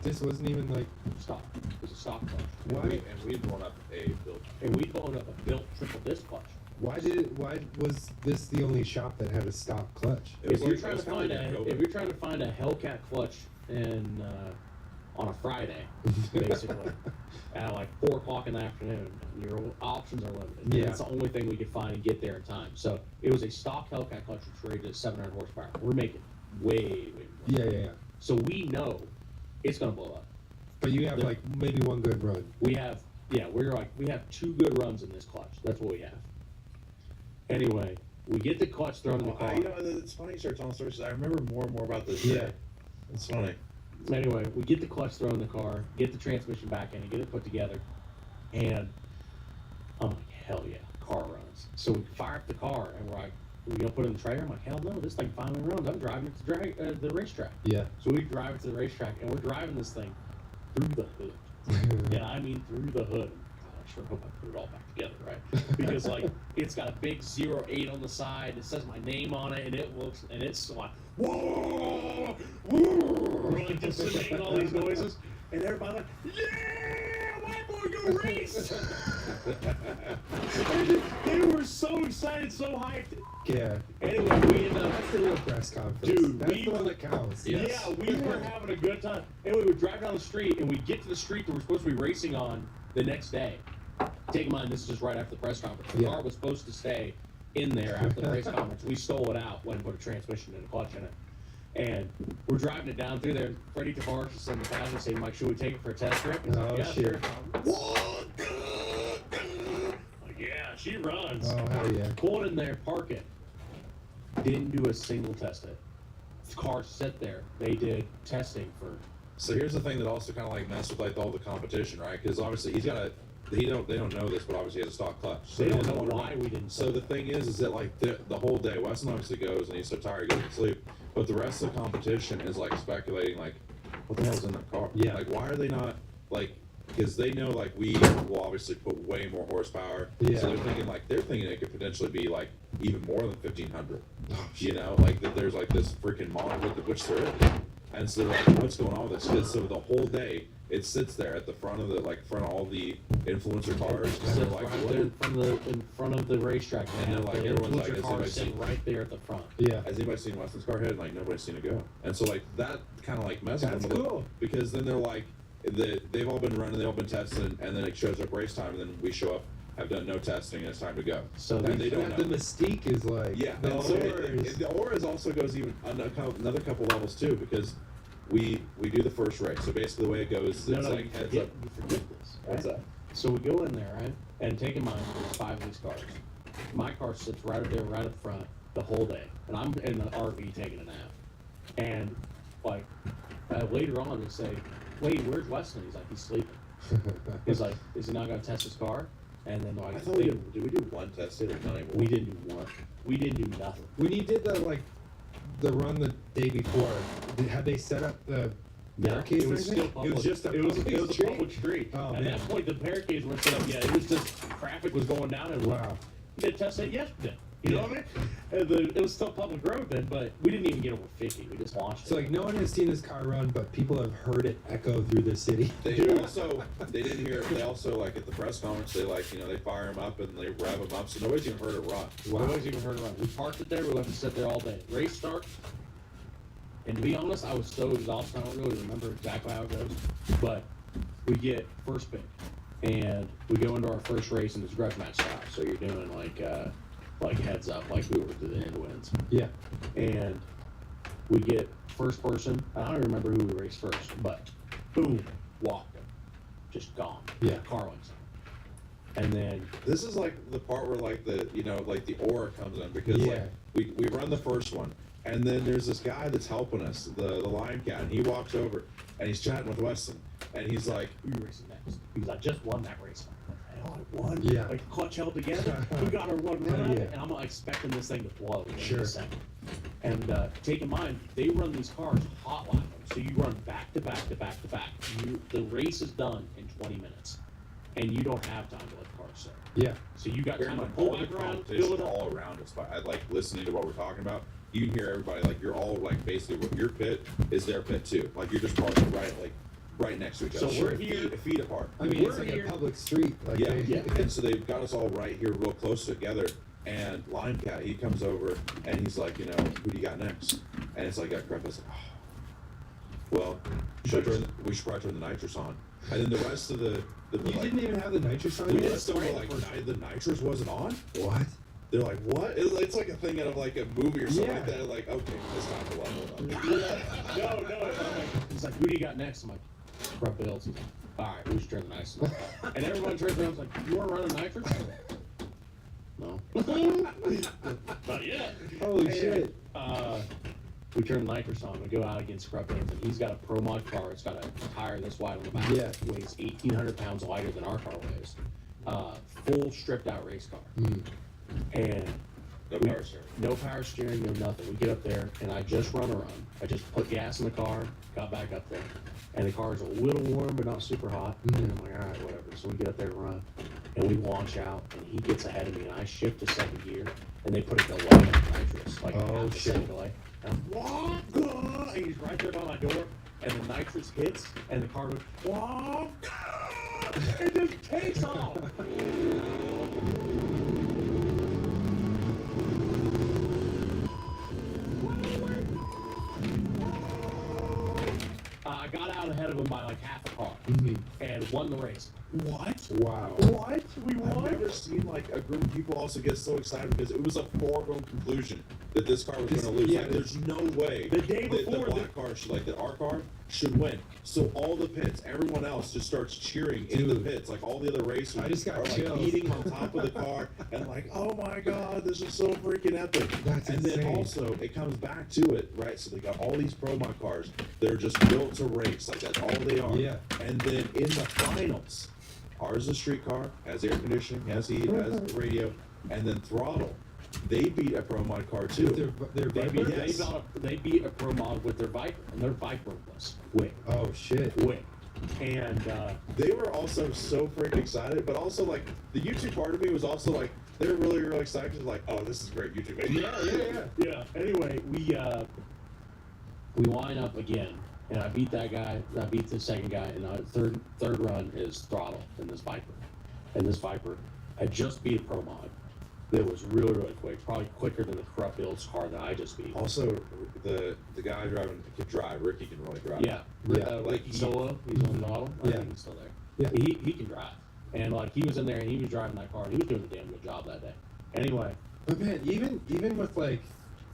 This wasn't even like stock. It was a stock clutch. Why? And we blown up a built. And we blown up a built triple disc clutch. Why was this the only shop that had a stock clutch? If you're trying to find a Hellcat clutch in on a Friday, basically, at like 4 o'clock in the afternoon, your options are limited. Yeah. That's the only thing we could find and get there in time. So it was a stock Hellcat clutch which rated at 700 horsepower. We're making way more. Yeah. So we know it's gonna blow up. But you have like maybe one good run. We have 2 good runs in this clutch. That's what we have. Anyway, we get the clutch thrown in the car. You know, it's funny you start telling stories. I remember more and more about this. Yeah. It's funny. Anyway, we get the clutch thrown in the car, get the transmission back in, and get it put together, and I'm like, hell yeah, car runs. So we fire up the car, and we're like, we gonna put it in the trailer? I'm like, hell no, this thing finally runs. I'm driving it to the racetrack. Yeah. So we drive it to the racetrack, and we're driving this thing through the hood. Yeah, I mean through the hood. God, I sure hope I put it all back together, right? Because like, it's got a big 08 on the side. It says my name on it, and it looks, and it's like, whoa, whoa, like just making all these noises, and everybody like, yeah, white boy, go race! They were so excited, so hyped. Yeah. Anyway, we end up. That's the real press conference. Dude, that's the one that counts. Yeah, we were having a good time. Anyway, we drive down the street, and we get to the street that we're supposed to be racing on the next day. Take in mind, this is just right after the press conference. The car was supposed to stay in there after the race conference. We stole it out, went and put a transmission and a clutch in it. And we're driving it down through there. Freddie Tavares is in the passenger seat. Mike, should we take it for a test trip? He's like, yeah, sure. Like, yeah, she runs. Oh, hell yeah. Pull it in there, park it. Didn't do a single test it. The car sit there. They did testing for. So here's the thing that also kind of like messed with like all the competition, right? Because obviously he's got a. They don't know this, but obviously he has a stock clutch. So They don't know why we didn't. So the thing is that like the whole day, Weston obviously goes and he's so tired he goes to sleep. But the rest of the competition is like speculating like, what the hell's in that car? Yeah. Like why are they not like? Because they know like we will obviously put way more horsepower. Yeah. So they're thinking it could potentially be like even more than 1,500. You know, like that there's like this freaking model which there is. And so they're like, what's going on with this? 'Cause so the whole day it sits there at the front of all the influencer cars, and they're like, what? In front of the racetrack. And they're like, everyone's like, has car anybody sitting seen right there at the front. Yeah. Has anybody seen Weston's car head? And like nobody's seen it go. And so like that kind of like messes That's them a little, cool. because then they're like, they've all been running, they've all been testing, and then it shows up race time, and then we show up, have done no testing, and it's time to go. So and they don't The know. mystique is like The Auras also goes even another couple levels too, because we do the first race. So basically the way it goes, it's like heads up. You forget this. What's that? So we go in there, right? And take in mind, there's 5 of these cars. My car sits right up there, right up front, the whole day. And I'm in the RV taking a nap. And, like, later on, they say, wait, where's Weston? He's like, he's sleeping. He's like, is he not going to test his car? And then, like, I thought did we do one test or not anymore? We didn't do one. We didn't do nothing. When you did the run the day before, had they set up the barricades? It was still public. It was just it was a public street. Oh, At man. that point, the barricades weren't set up yet. It was just traffic was going down and Wow. He did a test set yesterday. You know what I mean? And it was still public road then, but we didn't even get over 50. We just launched So it. like no one has seen this car run, but people have heard it echo through the city. They didn't hear it. They also, like, at the press conference, they, like, you know, they fire him up and they rev him up, so nobody's even heard it run. Nobody's even heard it run. We parked it there. We left it sit there all day. Race starts. And to be honest, I was so exhausted. I don't really remember exactly how it goes. But we get first pick. And we go into our first race and it's grudge match style. So you're doing like heads up, like we were to the end wins. Yeah. And we get first person. I don't even remember who we raced first, but boom, walked him. Just gone. Yeah. Car went. And then This is like the part where like the, you know, like the aura comes in because like we run the first one and then there's this guy that's helping us, the Lion Cat, and he walks over and he's chatting with Weston and he's like, who are you racing next? Because I just won that race. Hell, I won. Yeah. Like clutch held together. We got our one run out, Yeah. and I'm not expecting this thing to blow in Sure. a second. And take in mind, they run these cars hot lap them, so you run back to back to back to back. The race is done in 20 minutes, and you don't have time to let the cars sit. Yeah. So you got time to all pull the back around, competition fill it up. all around us. But I like listening to what we're talking about. You can hear everybody, like you're all like basically what your pit is their pit too. Like you're just parked right next to each So other. we're here- feet apart. I mean, it's We're like here- a public street. Like Yeah, they- and so they've got us all right here, real close together. And Lime Cat, he comes over and he's like, you know, who do you got next? And it's like, I got was like, oh, well, we should probably turn the nitrous on. And then the rest of the You didn't even have the nitrous on we yet? just were like, the nitrous wasn't on. What? They're like, what? It's like a thing out of like a movie or something Yeah. like that. Like, okay, it's time to level up. No. He's like, who do you got next? I'm like, Scrub Bills. He's like, all right, we should turn the nitrous on. And everyone turns around and like, you want to run a nitrous? No. Not yet. Holy And, shit. We turn the nitrous on. We go out against Scrub Bills, and he's got a Pro Mod car. It's got a tire this wide on the back. Yeah. It weighs 1,800 pounds lighter than our car weighs. Full stripped out race car. And No power steering. no power steering, no nothing. We get up there, and I just run a run. I just put gas in the car, got back up there, and the car's a little warm, but not super hot. And I'm like, all right, whatever. So we get up there and run, and we launch out, and he gets ahead of me, and I shift to second gear, and they put a delay on the nitrous, like Oh, half a second delay. And I'm, what? And he's right there by my door, and the nitrous hits, and the car goes, what? It just takes off. I got out ahead of him by like half a car and won the race. What? Wow. What? We won? I've never seen like a group of people also get so excited because it was a foregone conclusion that this car was going to lose. Yeah, like, there's no way the day that before the black car should, like that our car should win. So all the pits, everyone else just starts cheering in the pits. Like all the other racers I just got are like chills. eating on top of the car and like, oh my god, this is so freaking epic. That's and then insane. also it comes back to it, right? So they got all these Pro Mod cars. They're just built to race. Like that's all they are. Yeah. And then in the finals, ours is a street car, has air conditioning, has heat, has radio, and then throttle. They beat a Pro Mod car too. Their They Viper? beat, they beat a Pro Mod with their Viper, and their Viper was quick. Oh shit. Quick. And They were also so freaking excited, but also like the YouTube part of me was also like they were really, really excited because like, oh, this is great YouTube video. yeah. Anyway, we line up again, and I beat that guy. I beat the second guy, and our third run is throttle in this Viper. And this Viper, I just beat a Pro Mod. That was really, really quick. Probably quicker than the Corrupt Builds car that I just beat. Also, the guy driving can drive. Ricky can really drive. Yeah. Ricky Solo, he's on the model. I think he's still there. Yeah. He can drive. And like he was in there and he was driving that car and he was doing a damn good job that day. Anyway. But man, even with like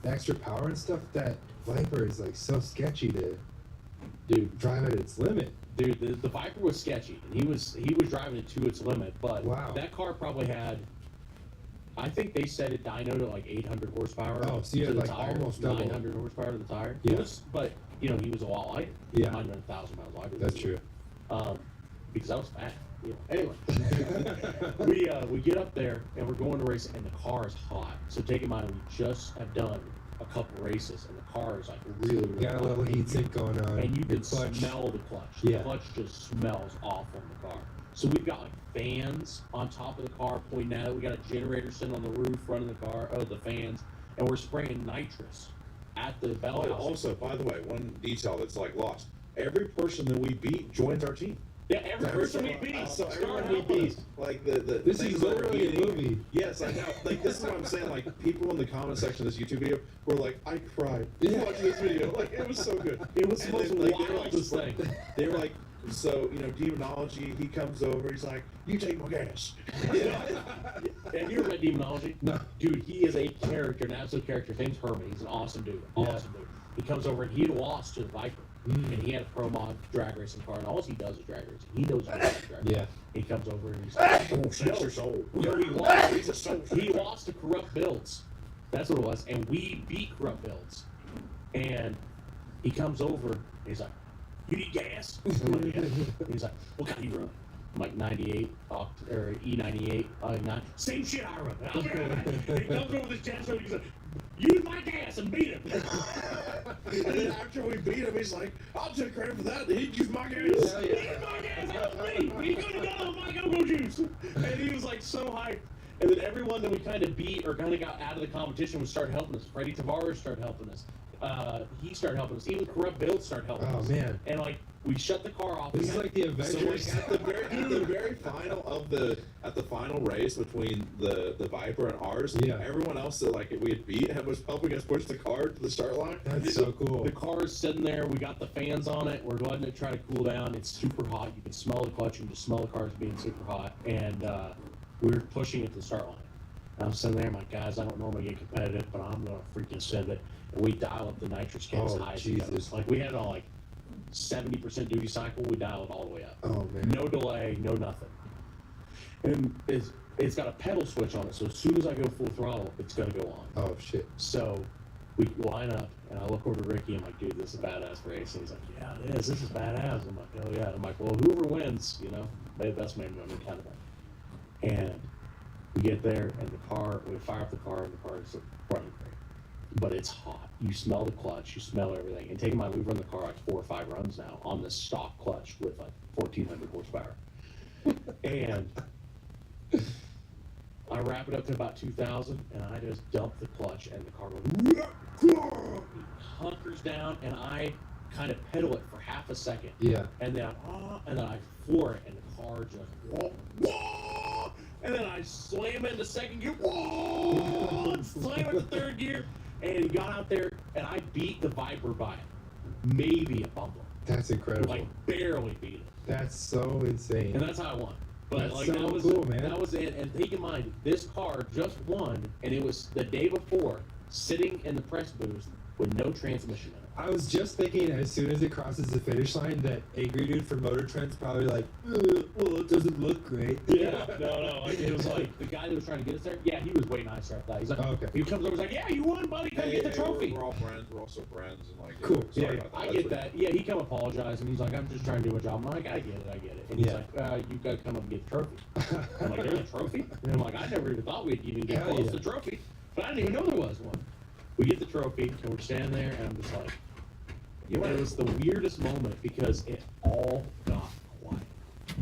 the extra power and stuff, that Viper is like so sketchy to drive at its limit. Dude, the Viper was sketchy and he was driving it to its limit, but that car probably had, I think they set it dyno to like 800 horsepower. Oh, so you to had the like tire, almost double. 900 horsepower to the tire. Yeah. But you know, he was a lot lighter. Yeah. 100,000 pounds lighter. That's true. Because I was fat. You know. Anyway, we get up there and we're going to race and the car is hot. So take in mind, we just have done a couple races and the car is like really, really Got a little heat sink going on. and you can Your clutch. smell the clutch. Yeah. The clutch just smells off on the car. So we've got like fans on top of the car pointing at it. We got a generator sitting on the roof running the car, the fans, and we're spraying nitrous at the bell house. Also, by the way, one detail that's like lost. Every person that we beat joins our team. Yeah, every person we beat. So everyone we beat, like the This things is that we're literally a beating- movie. Yes, I know. Like this is what I'm saying. Like people in the comment section of this YouTube video were like, "I cried watching this video. Like it was so good. It was the most they were wildest thing. They were like, so Demonology. He comes over. He's like, "You take my gas." Have you ever met Demonology? No. Dude, he is a character, an absolute character. His name's Herman. He's an awesome dude. Awesome dude. He comes over and he lost to the Viper. And he had a pro mod drag racing car, and all he does is drag racing. He knows how to drag racing. Yeah. He comes over and he's like, Oh, sex your soul. Yo, he lost. He lost to Corrupt Builds. That's what it was. And we beat Corrupt Builds. And he comes over and he's like, "You need gas?" I'm like, "Yeah." He's like, "What kind do you run?" I'm like 98 or E98. Same shit I run. And he comes over with his chest and he's like, "Use my gas and beat him." And then after we beat him, he's like, "I'll take credit for that. He'd use my gas." He used my gas. That was me. We could have gone with my go-go juice. And he was like so hyped. And then everyone that we kind of beat or kind of got out of the competition would start helping us. Freddie Tavares started helping us. He started helping us. Even Corrupt Build started helping us. Oh, man. And like we shut the car off. This is like the Avengers. So like at the very final of the final race between the Viper and ours, everyone else that like we had beat was helping us push the car to the start line. That's so cool. The car is sitting there. We got the fans on it. We're letting it try to cool down. It's super hot. You can smell the clutch. You can just smell the cars being super hot. And we're pushing it to the start line. And I'm sitting there. I'm like, "Guys, I don't normally get competitive, but I'm gonna freaking send it." And we dial up the nitrous can as high as it goes. Like we had it on like 70% duty cycle. We dial it all the way up. Oh man. No delay, no nothing. And it's got a pedal switch on it, so as soon as I go full throttle, it's gonna go on. Oh shit. So we line up, and I look over to Ricky. I'm like, "Dude, this is a badass race." And he's like, "Yeah, it is. This is badass." I'm like, "Oh yeah." I'm like, "Well, whoever wins, may the best man win," kind of thing. And we get there, and we fire up the car, and the car is running great. But it's hot. You smell the clutch. You smell everything. And take in mind, we've run the car like 4 or 5 runs now on this stock clutch with like 1,400 horsepower. And I wrap it up to about 2,000, and I just dump the clutch, and the car goes, hunkers down, and I kind of pedal it for half a second. Yeah. And then I floor it, and the car just whoa, and then I slam it into second gear, slam it to third gear, and got out there, and I beat the Viper by maybe a bumper. That's incredible. Like barely beat it. That's so insane. And that's how I won. But That's like so that was cool, man. That was it. And keep in mind, this car just won, and it was the day before, sitting in the press booth with no transmission in it. I was just thinking, as soon as it crosses the finish line, that angry dude from Motor Trend's probably like, "Well, it doesn't look great." Yeah, no. Like, it was like the guy that was trying to get us there. Yeah, he was way nicer after that. He's like, okay. He comes over, he's like, "Yeah, you won, buddy. Come get the trophy." We're all friends. We're also friends, and like Cool. Sorry Yeah, about that. I That's get what- that. Yeah, he come apologize, and he's like, "I'm just trying to do a job." I'm like, I get it. And he's Yeah. like, "You gotta come up and get the trophy." I'm like, "There's a trophy?" And I'm like, "I never even thought we'd even get Hell close yeah. to the trophy, but I didn't even know there was one." We get the trophy, and we're standing there, and I'm just like, it was the weirdest moment because it all got quiet.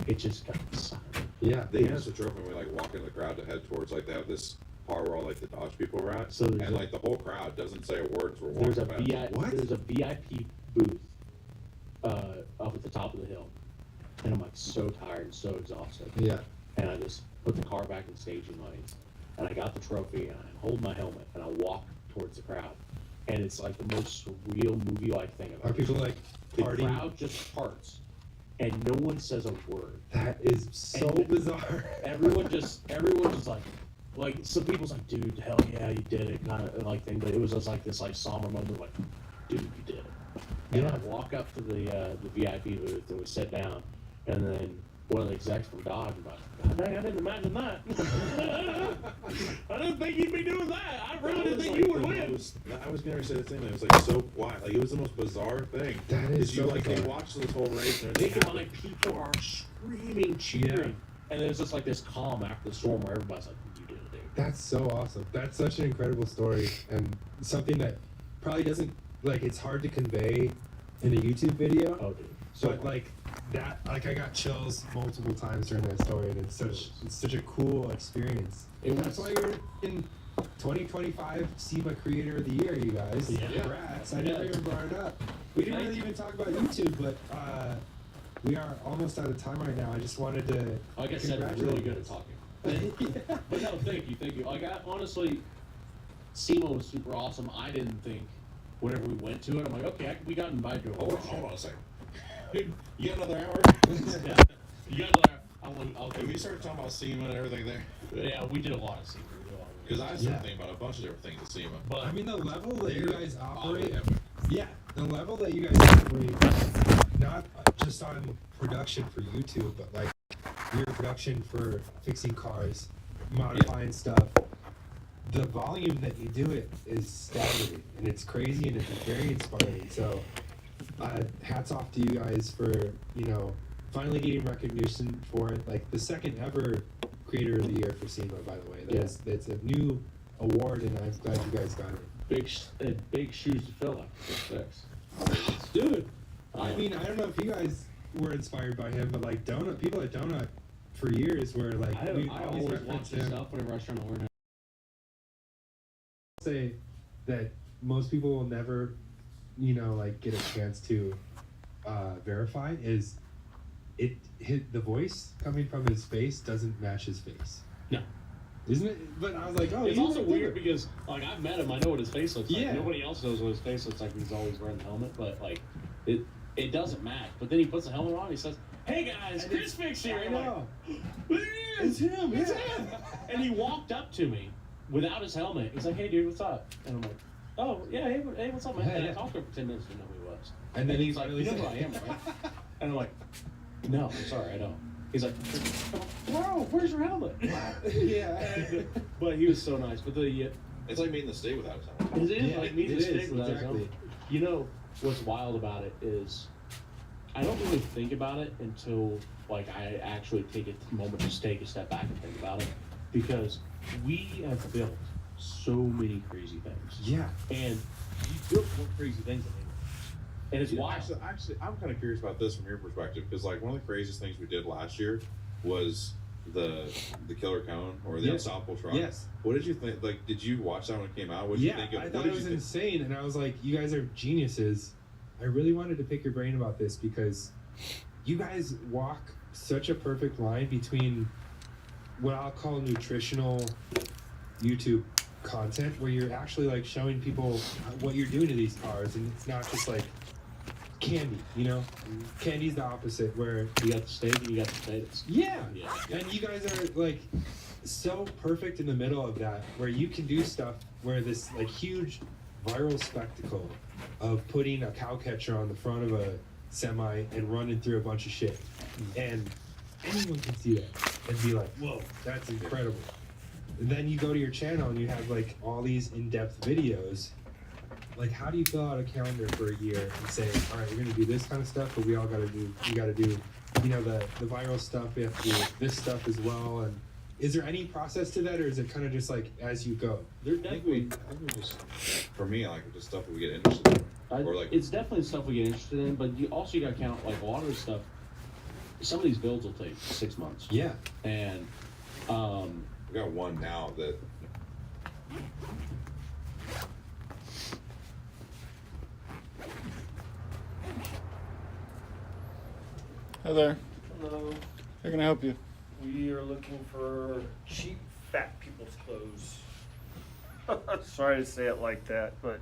It just got silent. Yeah. They hand us the trophy and we like walk in the crowd to head towards like they have this part where all like the Dodge people are at. So and like the whole crowd doesn't say a word as we're walking There's a past. There's a VIP booth up at the top of the hill, and I'm like so tired and so exhausted. Yeah. And I just put the car back in staging lanes, and I got the trophy, and I hold my helmet, and I walk towards the crowd, and it's like the most surreal movie-like thing I've Are ever people seen. like The partying? crowd just parts, and no one says a word. That is so And bizarre. Everyone just like some people's like, "Dude, hell yeah, you did it," kind of like thing. But it was just like this like somber moment, like, "Dude, you did it." And Yeah. I walk up to the VIP booth and we sit down, and then one of the execs from Dodge was like, "God dang, I didn't imagine that. I didn't think you'd be doing that. I really didn't think you would win." I was gonna say the same thing. It was like so quiet. Like it was the most bizarre thing. That is you so like they bizarre. watched this whole race and Think everything about like happened. people are screaming, cheering, and there's just like this calm after the storm where everybody's like, "You did it, dude." That's so awesome. That's such an incredible story, and something that probably doesn't, like, it's hard to convey in a YouTube video. Oh, dude. But like that, like, I got chills multiple times during that story, and it's such a cool experience. And that's why you're in 2025 SEMA Creator of the Year, you guys. Yeah. Congrats. I never even brought it up. We didn't really even talk about YouTube, but we are almost out of time right now. I just wanted to. Like I said, I'm really good at talking. But no, thank you. Like, honestly, SEMA was super awesome. I didn't think whenever we went to it, I'm like, okay, we got invited to a Hold on a second. You got another hour? Yeah. You got another hour. Okay, we started talking about SEMA and everything there. Yeah, we did a lot of SEMA. Because I started thinking about a bunch of different things at SEMA. But I mean, the level that you guys operate, the level that you guys operate, not just on production for YouTube, but like your production for fixing cars, modifying stuff. The volume that you do it is staggering, and it's crazy, and it's very inspiring. So, hats off to you guys for, you know, finally getting recognition for it. Like the second ever Creator of the Year for SEMA, by the way. That's a new award, and I'm glad you guys got it. Big shoes to fill up. Thanks. Dude, I mean, I don't know if you guys were inspired by him, but like people at Donut for years were like, we I always always reference watch him. stuff whenever I was trying to learn how. Say that most people will never, you know, like get a chance to verify is the voice coming from his face doesn't match his face. No. Isn't it? But I was like, oh, It's he's also right weird there. because, like, I've met him. I know what his face looks like. Yeah. Nobody else knows what his face looks like. He's always wearing the helmet, but like, it doesn't match. But then he puts the helmet on. And he says, "Hey guys, Chris Fix here." I know. It's him. It's him. And he walked up to me without his helmet. He's like, "Hey dude, what's up?" And I'm like, "Oh yeah, hey, what's up, man?" And I talked to him for 10 minutes. Didn't know who he was. And then he's like, "You know who I am, right?" And I'm like, "No, I'm sorry, I don't." He's like, "Bro, where's your helmet?" Yeah. But he was so nice. But it's like meeting the state without his helmet. it is like meeting the state without his exactly. helmet. You know what's wild about it is I don't really think about it until like I actually take a moment to take a step back and think about it, because we have built so many crazy things. Yeah. And we built more crazy things than anyone. And it's wild. Actually, I'm kind of curious about this from your perspective, because like one of the craziest things we did last year was the killer cone or the unstoppable truck. Yes. What did you think? Like, did you watch that when it came out? What did you think of? I thought it was insane, and I was like, you guys are geniuses. I really wanted to pick your brain about this because you guys walk such a perfect line between what I'll call nutritional YouTube content, where you're actually like showing people what you're doing to these cars, and it's not just like candy, you know? Candy's the opposite, where you got the steak and you got the potatoes. Yeah. And you guys are like so perfect in the middle of that, where you can do stuff where this like huge viral spectacle of putting a cow catcher on the front of a semi and running through a bunch of shit, and anyone can see that and be like, whoa, that's incredible. And then you go to your channel and you have like all these in-depth videos. Like, how do you fill out a calendar for a year and say, all right, we're gonna do this kind of stuff, but we gotta do, you know, the viral stuff, we have to do this stuff as well. And is there any process to that, or is it kind of just like as you go? I think we just, for me, like just stuff that we get interested in. Or like, it's definitely stuff we get interested in, but you gotta count like a lot of this stuff. Some of these builds will take 6 months. Yeah. And we got one now that. Hi there. Hello. How can I help you? We are looking for cheap fat people's clothes. Sorry to say it like that, but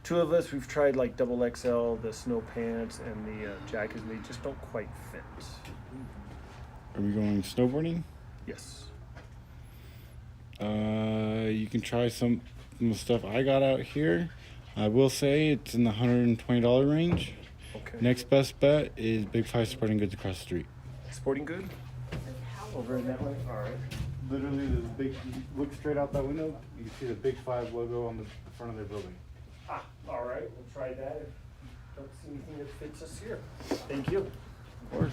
two of us, we've tried like double XL, the snow pants, and the jackets, and they just don't quite fit. Are we going snowboarding? Yes. You can try some of the stuff I got out here. I will say it's in the $120 range. Okay. Next best bet is Big 5 Sporting Goods across the street. Sporting Good? Over in that way? All right. Literally, there's a big, look straight out that window, you can see the Big 5 logo on the front of their building. Ah, all right. We'll try that. If don't see anything that fits us here. Thank you. Of course.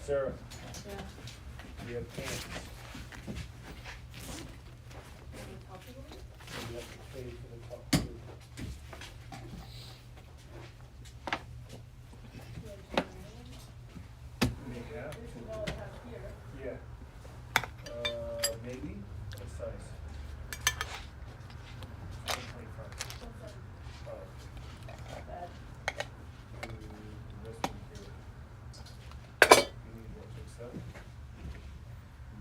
Sarah, Yeah. you have pants. You have to pay for the top two. May have to. Yeah. Maybe. What size? 125. Oh. This one here. You need what, fix that?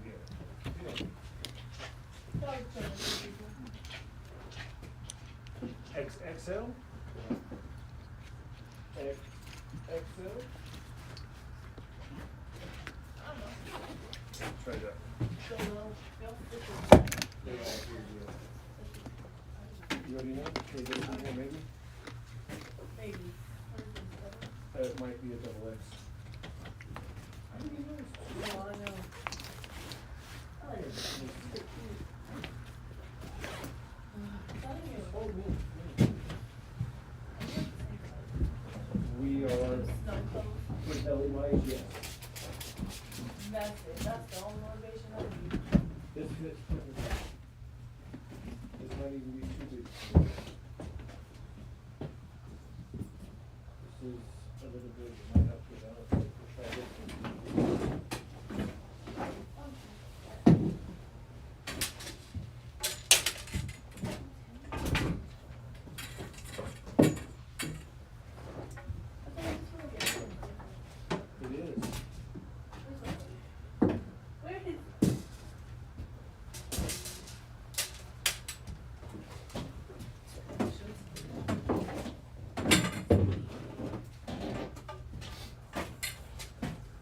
Yeah. XXL? XL? Try that. You already know? Okay, this one here, maybe? Maybe. It might be a double X. How do you know? Well, I know. We are with LEYs, yes. That's it. That's the only motivation I need. This fits perfectly. This might even be too big. This is a little bit, it might have to go down, so we'll try this one. It is. Where is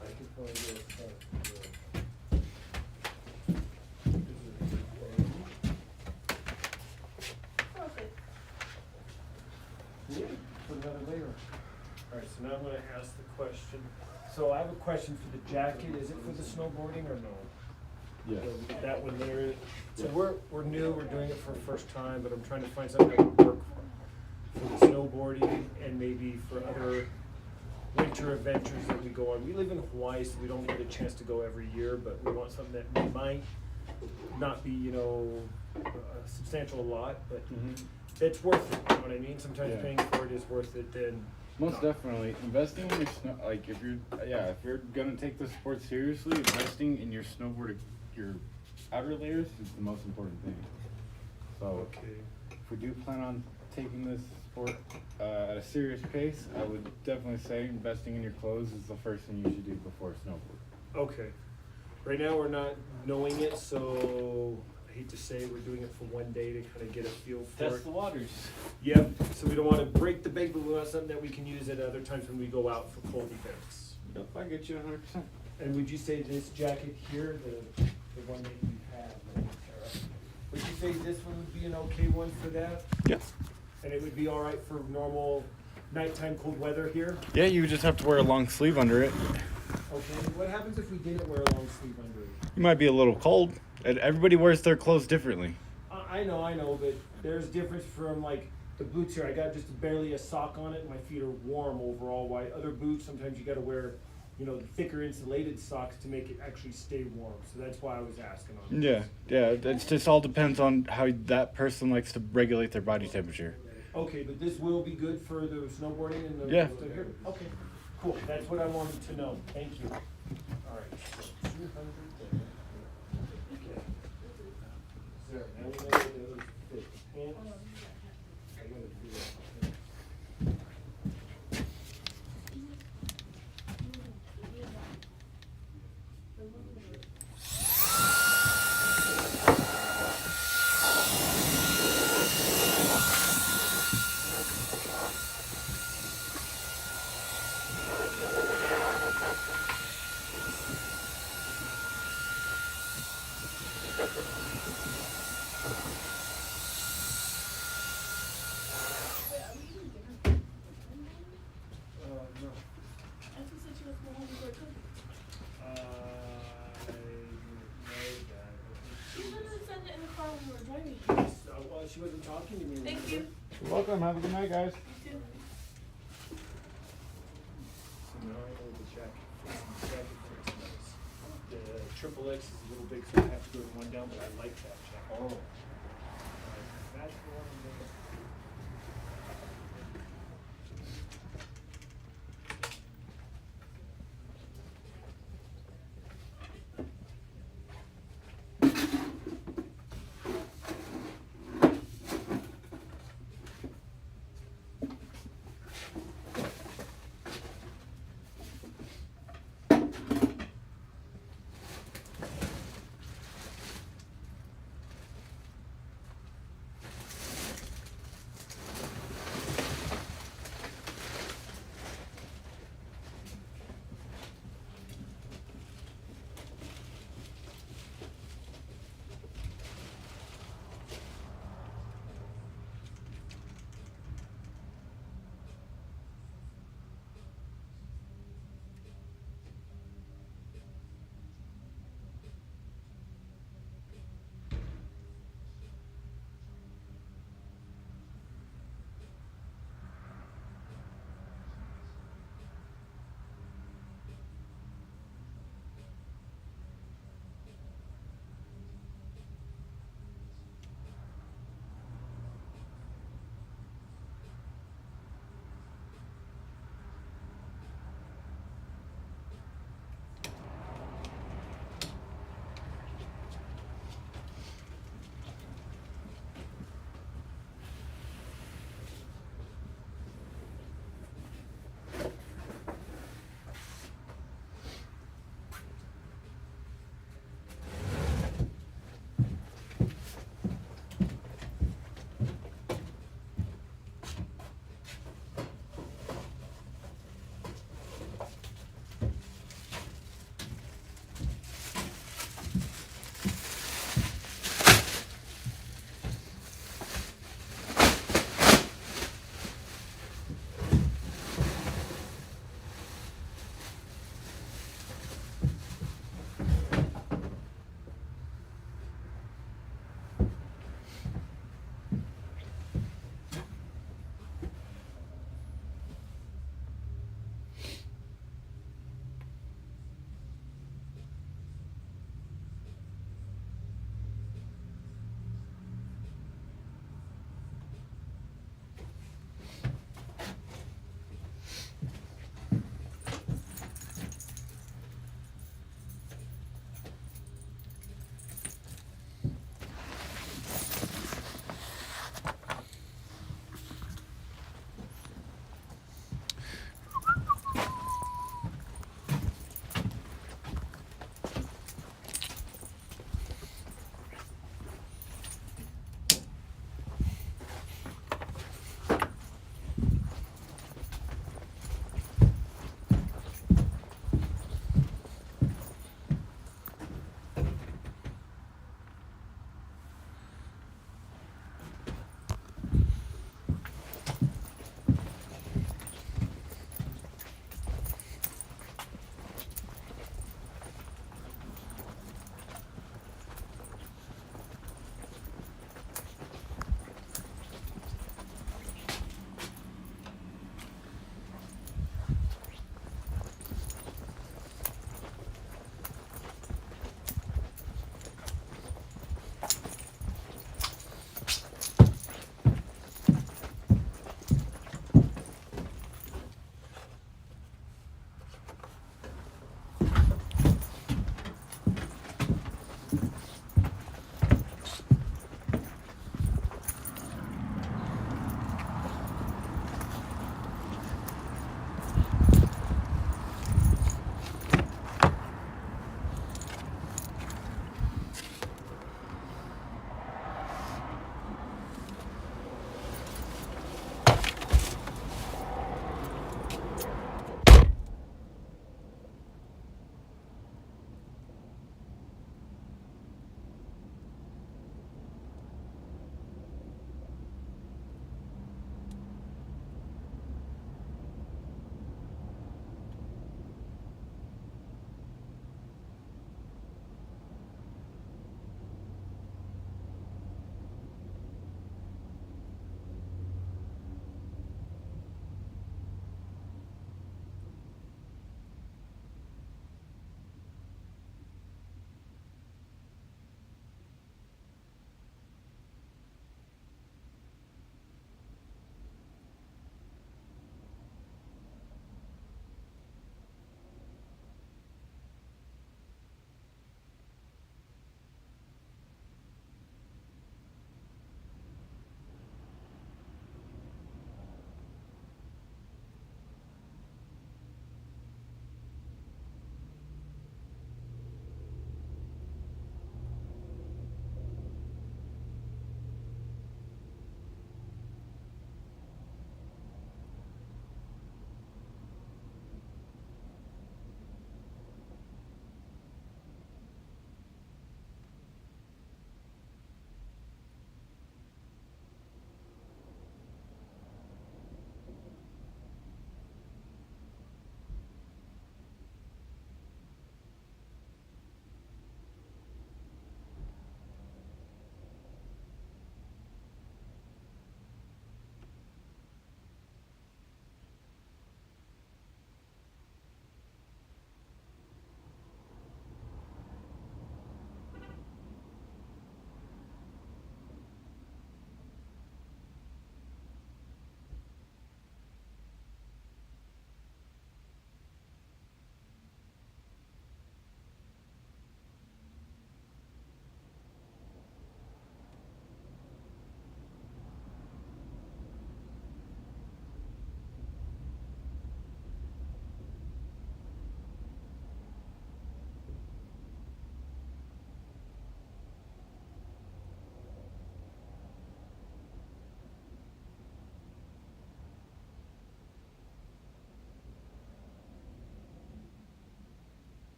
I can probably get it cut. perfect? Yeah, put another layer. Alright, so now I'm gonna ask the question. So I have a question for the jacket. Is it for the snowboarding or no? Yes. That one there. So we're new, we're doing it for the first time, but I'm trying to find something that would work for the snowboarding and maybe for other winter adventures that we go on. We live in Hawaii, so we don't get a chance to go every year, but we want something that might not be, you know, a substantial lot, but it's worth it, you know what I mean? Sometimes Yeah. paying for it is worth it than Most definitely, investing in your snow, like if you're gonna take the sport seriously, investing in your snowboard, your outer layers is the most important thing. So, if we do plan on taking this sport at a serious pace, I would definitely say investing in your clothes is the first thing you should do before snowboard. Okay. Right now, we're not knowing it, so I hate to say we're doing it for one day to kind of get a feel for it. Test the waters. Yep, so we don't want to break the bank, but we want something that we can use at other times when we go out for cold events. Yep, I get you 100%. And would you say this jacket here, the one that you have, Sarah, would you say this one would be an okay one for that? Yes. And it would be all right for normal nighttime cold weather here? Yeah, you would just have to wear a long sleeve under it. Okay, what happens if we didn't wear a long sleeve under it? You might be a little cold. And everybody wears their clothes differently. I know, but there's difference from like the boots here. I got just barely a sock on it, and my feet are warm overall. While other boots, sometimes you got to wear, you know, thicker insulated socks to make it actually stay warm. So that's why I was asking on this. Yeah, it just all depends on how that person likes to regulate their body temperature. Okay, but this will be good for the snowboarding and the Yeah. stuff here? Okay, cool. That's what I wanted to know. Thank you. All right, so 200 there. Okay. There, now we know the other fit. Pants. I gotta do that. No. Well, she wasn't talking to me. Thank you. You're welcome. Have a good night, guys. You too. So now I know the jacket fits. triple X is a little big, so I have to go to one down, but I like that check. Oh. That's the one I'm looking for.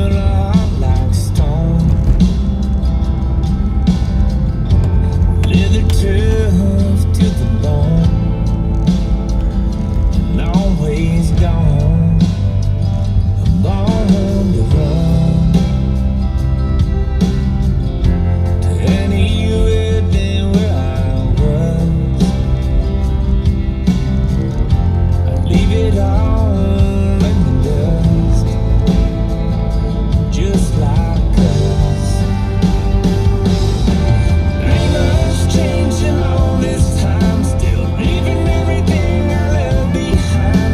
built up like stone. Leather tough to the bone, and always gone, born to run to anywhere than where I was. I leave it all in the dust, just like us. Ain't much changed in all this time, still leaving everything I left behind.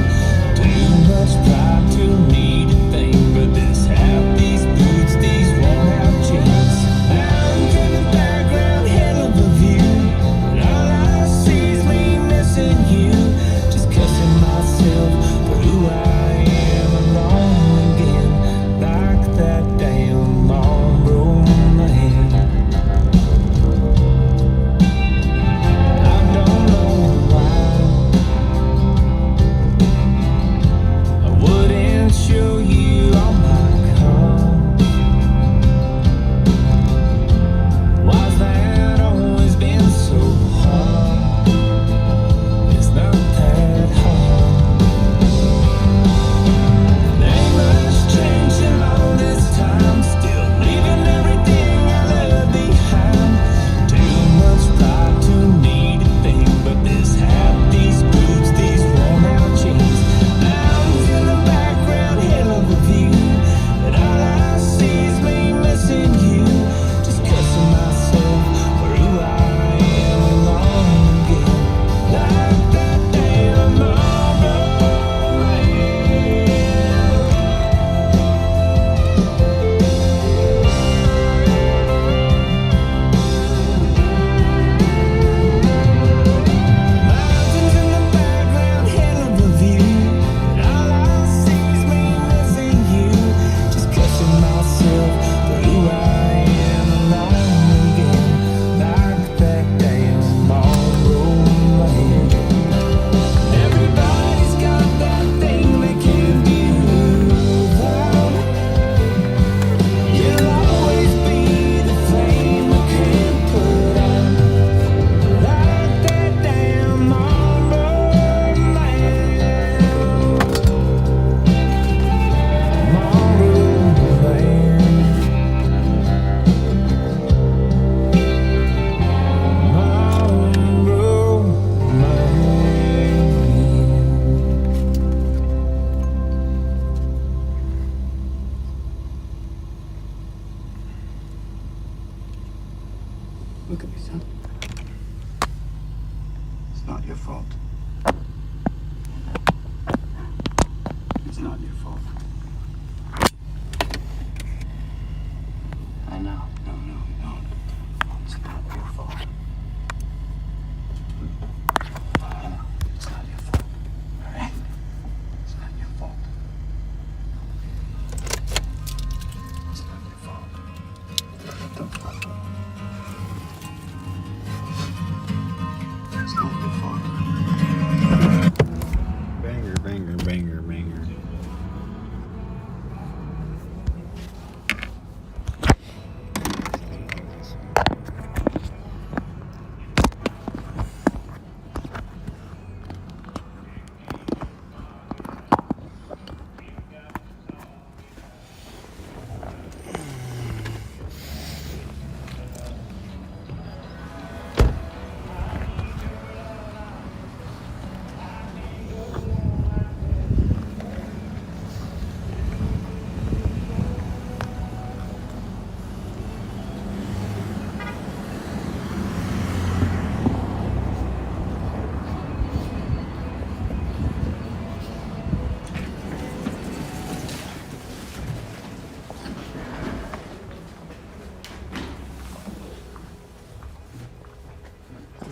Too much pride to need a thing, but this hat, these boots, these worn out jeans. Mountains in the background, hell of a view, and all I see is me missing you. Just cussing myself for who I am, alone again, like that damn Marlboro man. I don't know why I wouldn't show you all my cards. Why's that always been so hard? It's not that hard. Ain't much changed in all this time, still leaving everything I left behind. Too much pride to need a thing, but this hat, these boots, these worn out jeans. Mountains in the background, hell of a view, and all I see is me missing you. Just cussing myself for who I am, alone again, like that damn Marlboro man. Mountains in the background, hell of a view, and all I see is me missing you. Just cussing myself for who I am, alone again, like that damn Marlboro man. Everybody's got that thing they can't do without. You'll always be the flame I can't put out, like that damn Marlboro man. Marlboro man. Marlboro man. Look at me, son. It's not your fault. It's not your fault. I know. No. It's not your fault. I know. It's not your fault. All right? It's not your fault. It's not your fault. Don't fuck with me. It's not your fault. Banger, banger, banger, banger.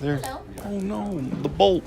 There's, oh no, the bolt.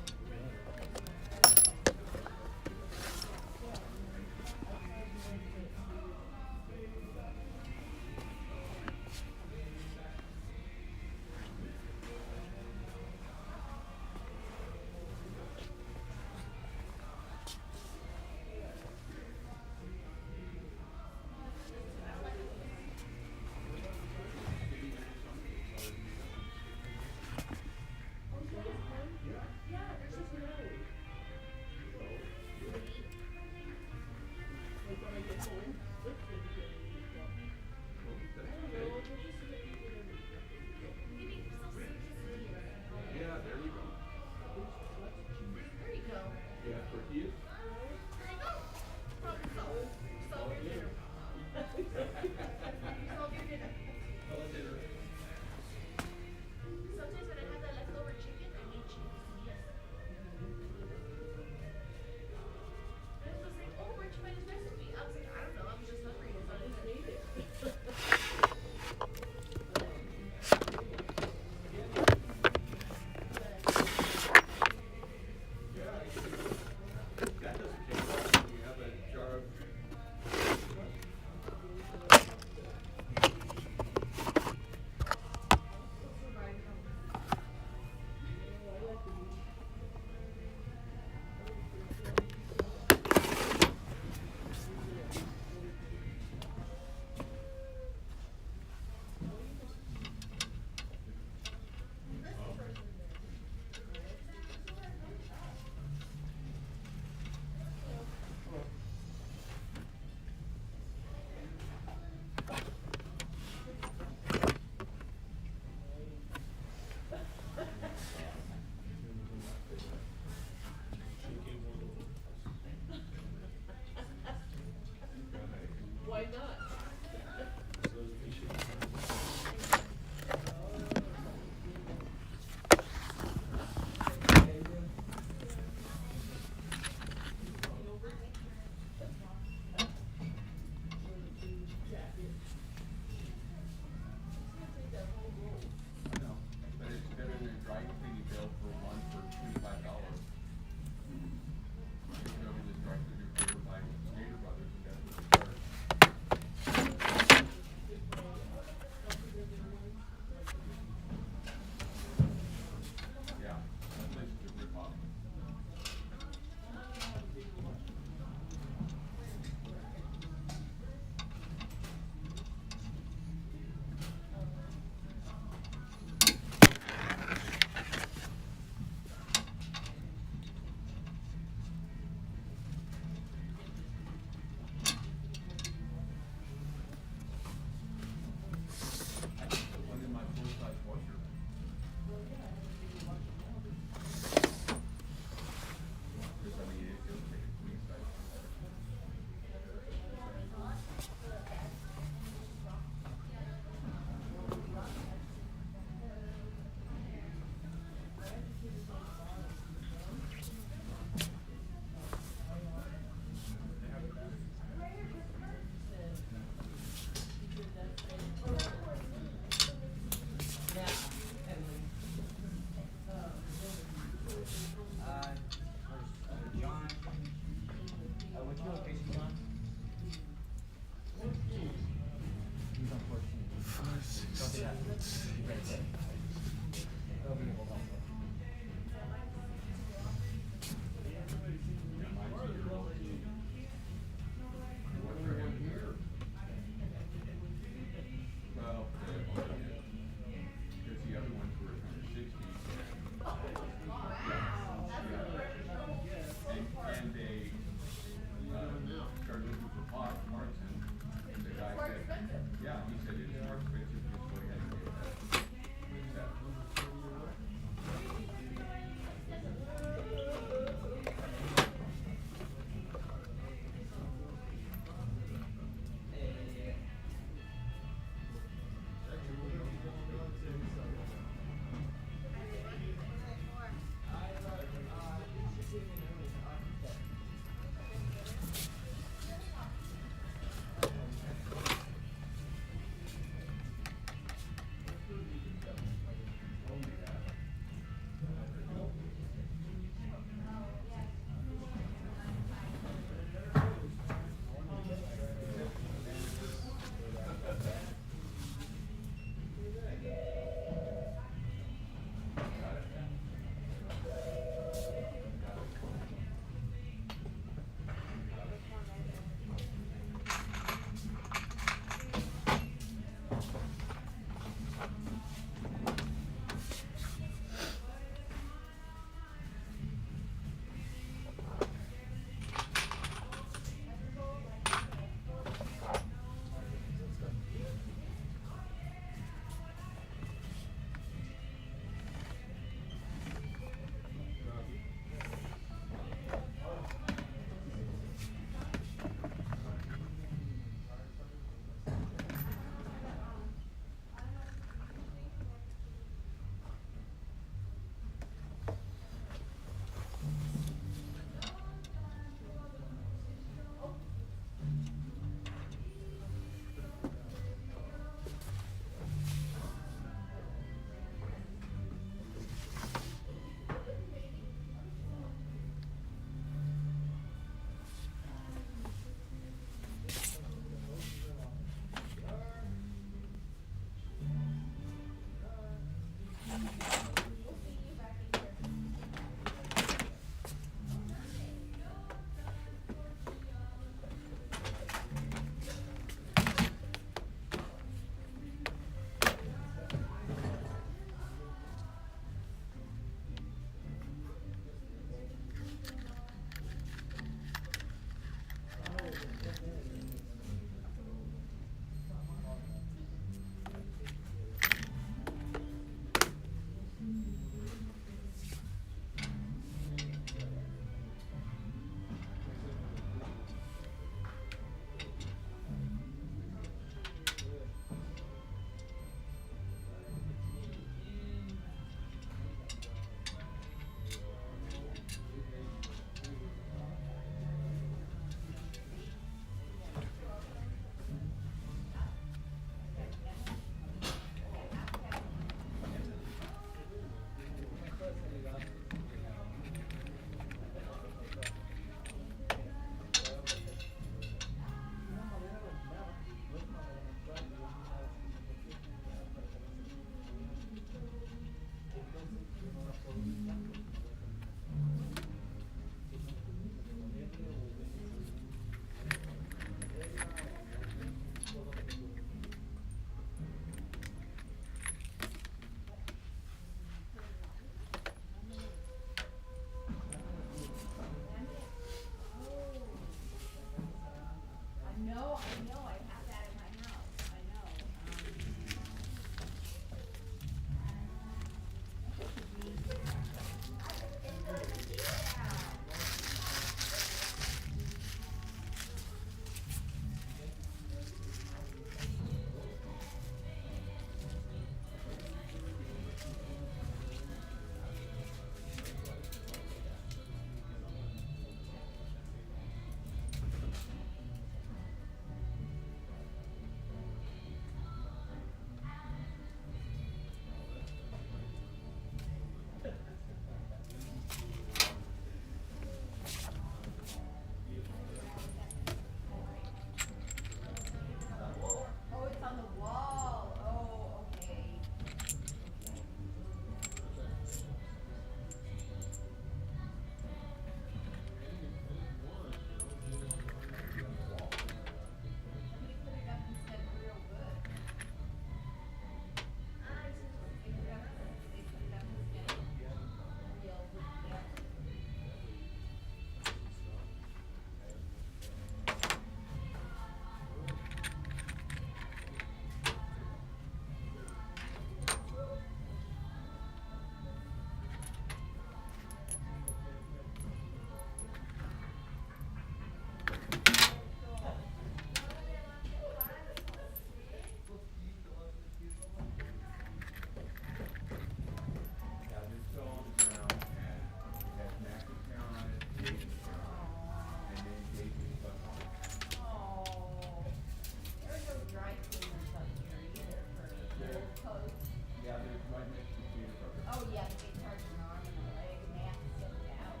Oh yeah, they charge an arm and a leg and they have to send it out.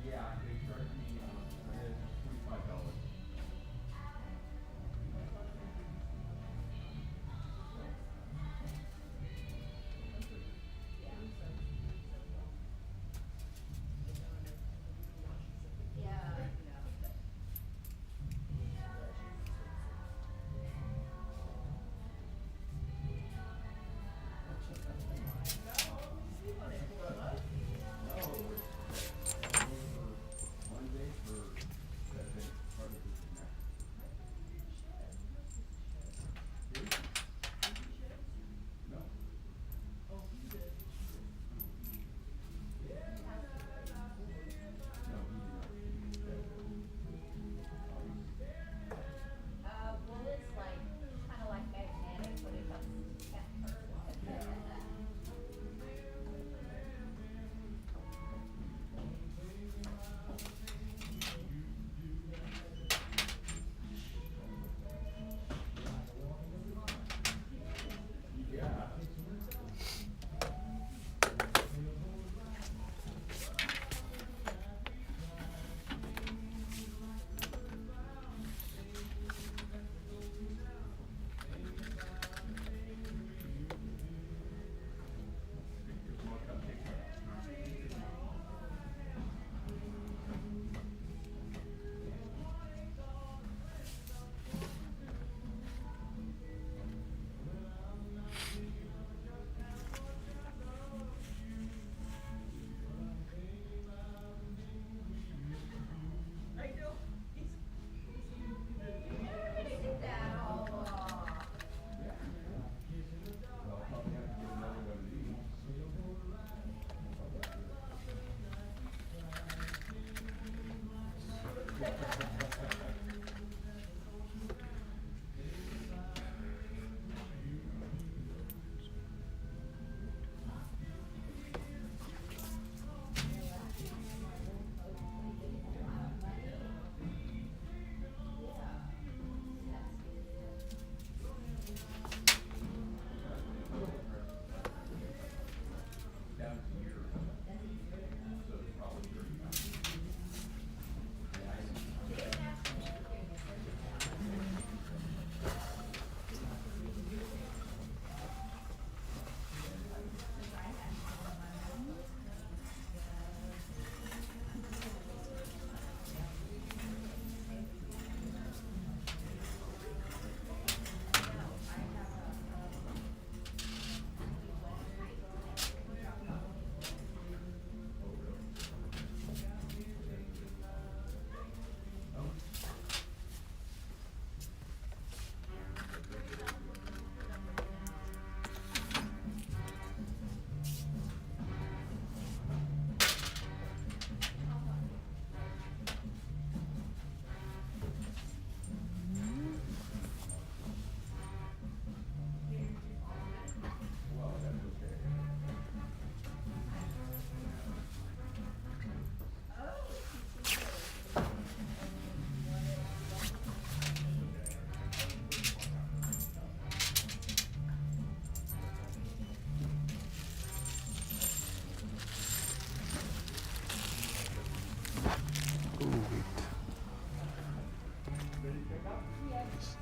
Yeah, they charged me $25. Well, it's like, kind of like magnetic when it comes to temper.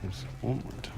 Just one more time.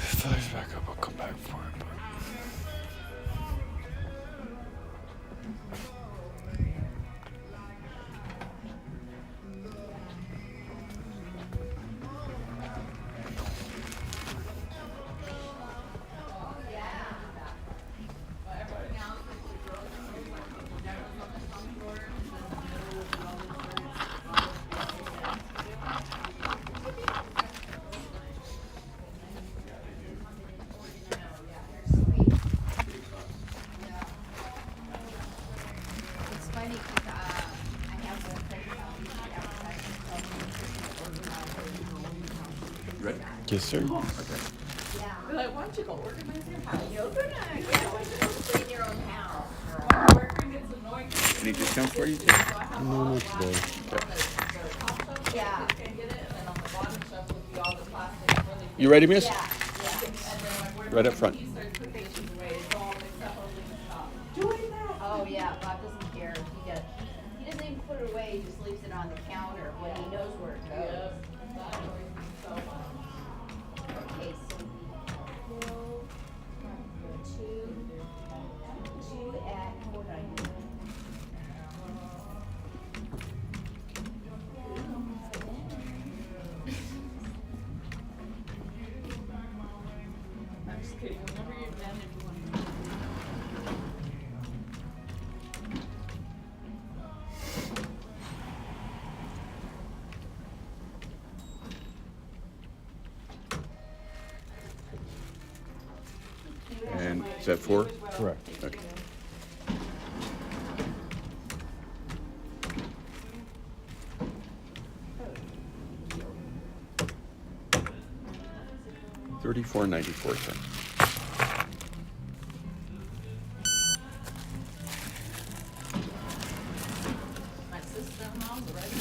If I back up, I'll come back for it. It's funny because I have one friend Ready? Yes, sir. Yeah. We're like, why don't you go organize your house? You're gonna, yeah, why don't you go clean your own house? Any discounts for you? No, not today. Yeah. You ready, miss? Yeah. Right up front. Oh yeah, Bob doesn't care. He doesn't even put it away. He just leaves it on the counter when he knows where it goes. Okay, so we will two at what did I do? I'm just kidding. Whenever you're done, if you want to. And is that 4? Correct. Okay. $34.94. My sister-in-law's ready.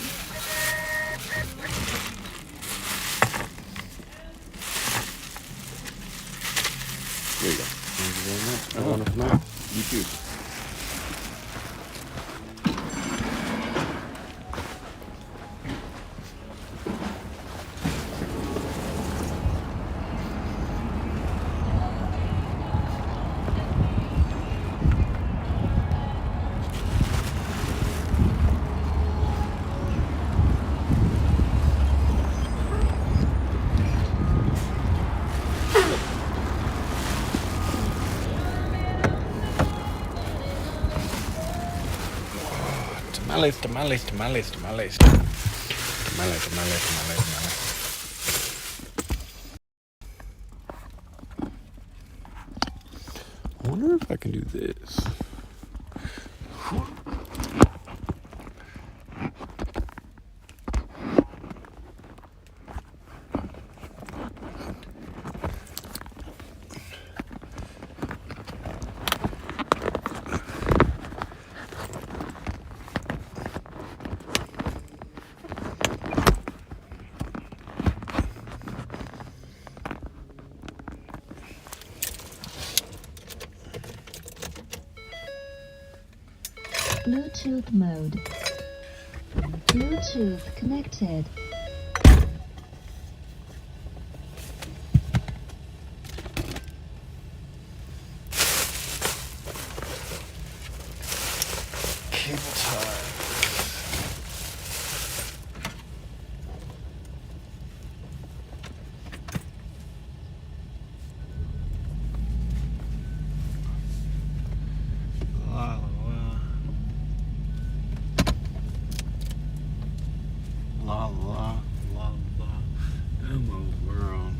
There you go. Thank you very much. Oh, Have a wonderful night. You too. Tamales, tamales, tamales, tamales. Tamales, tamales, tamales, tamales. I wonder if I can do this. Bluetooth mode. Bluetooth connected. Cable tie. La la la. La la la la. Hello world.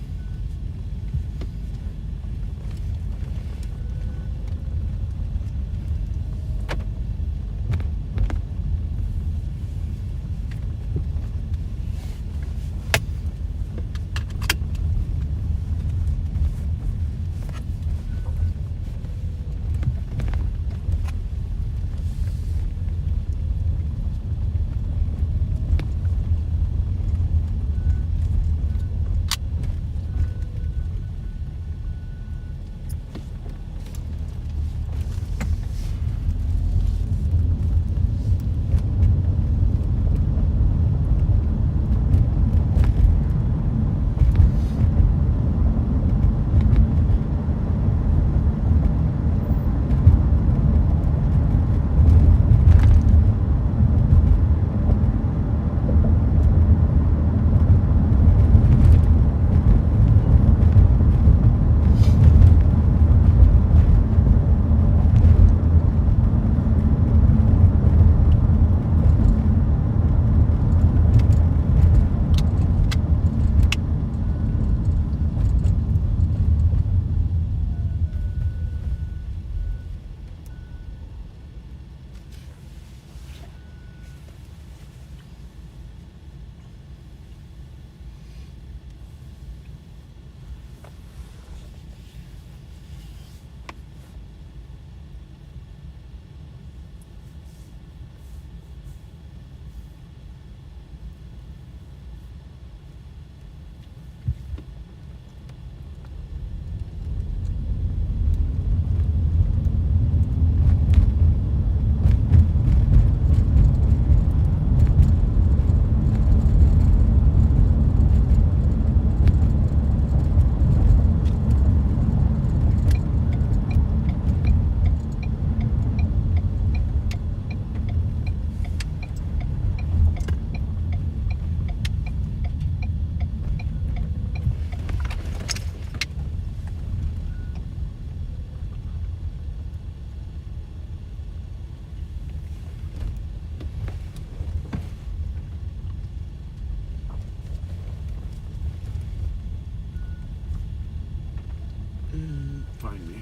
find me.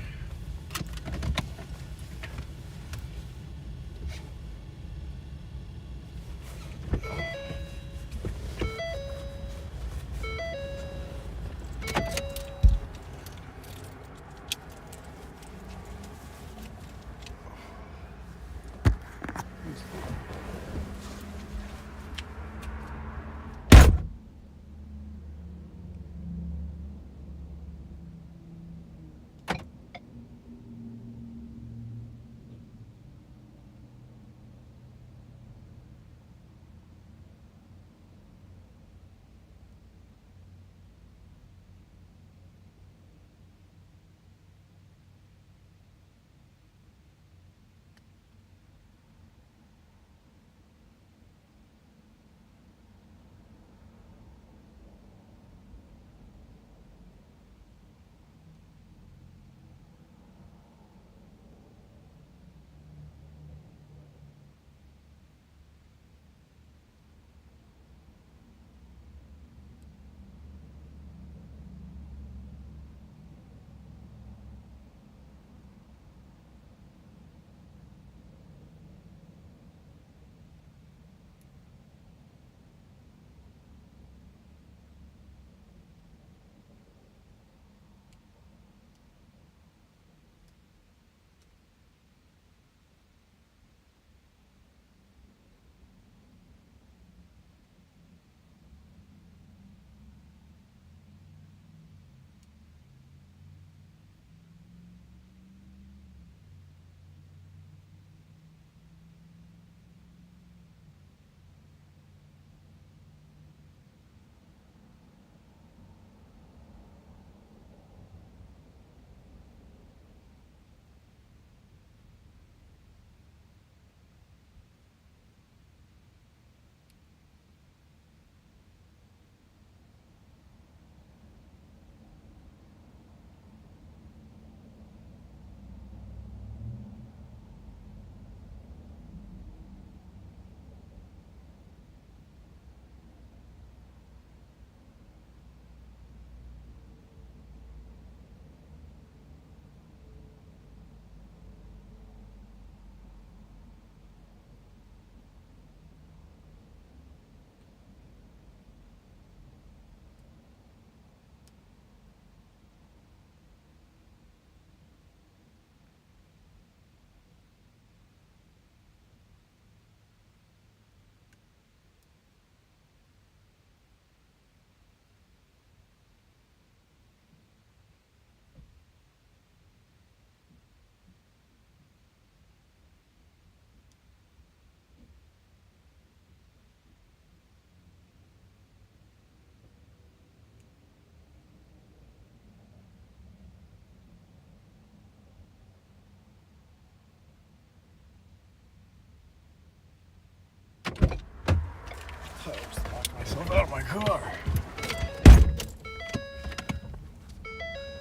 I just locked myself out of my car.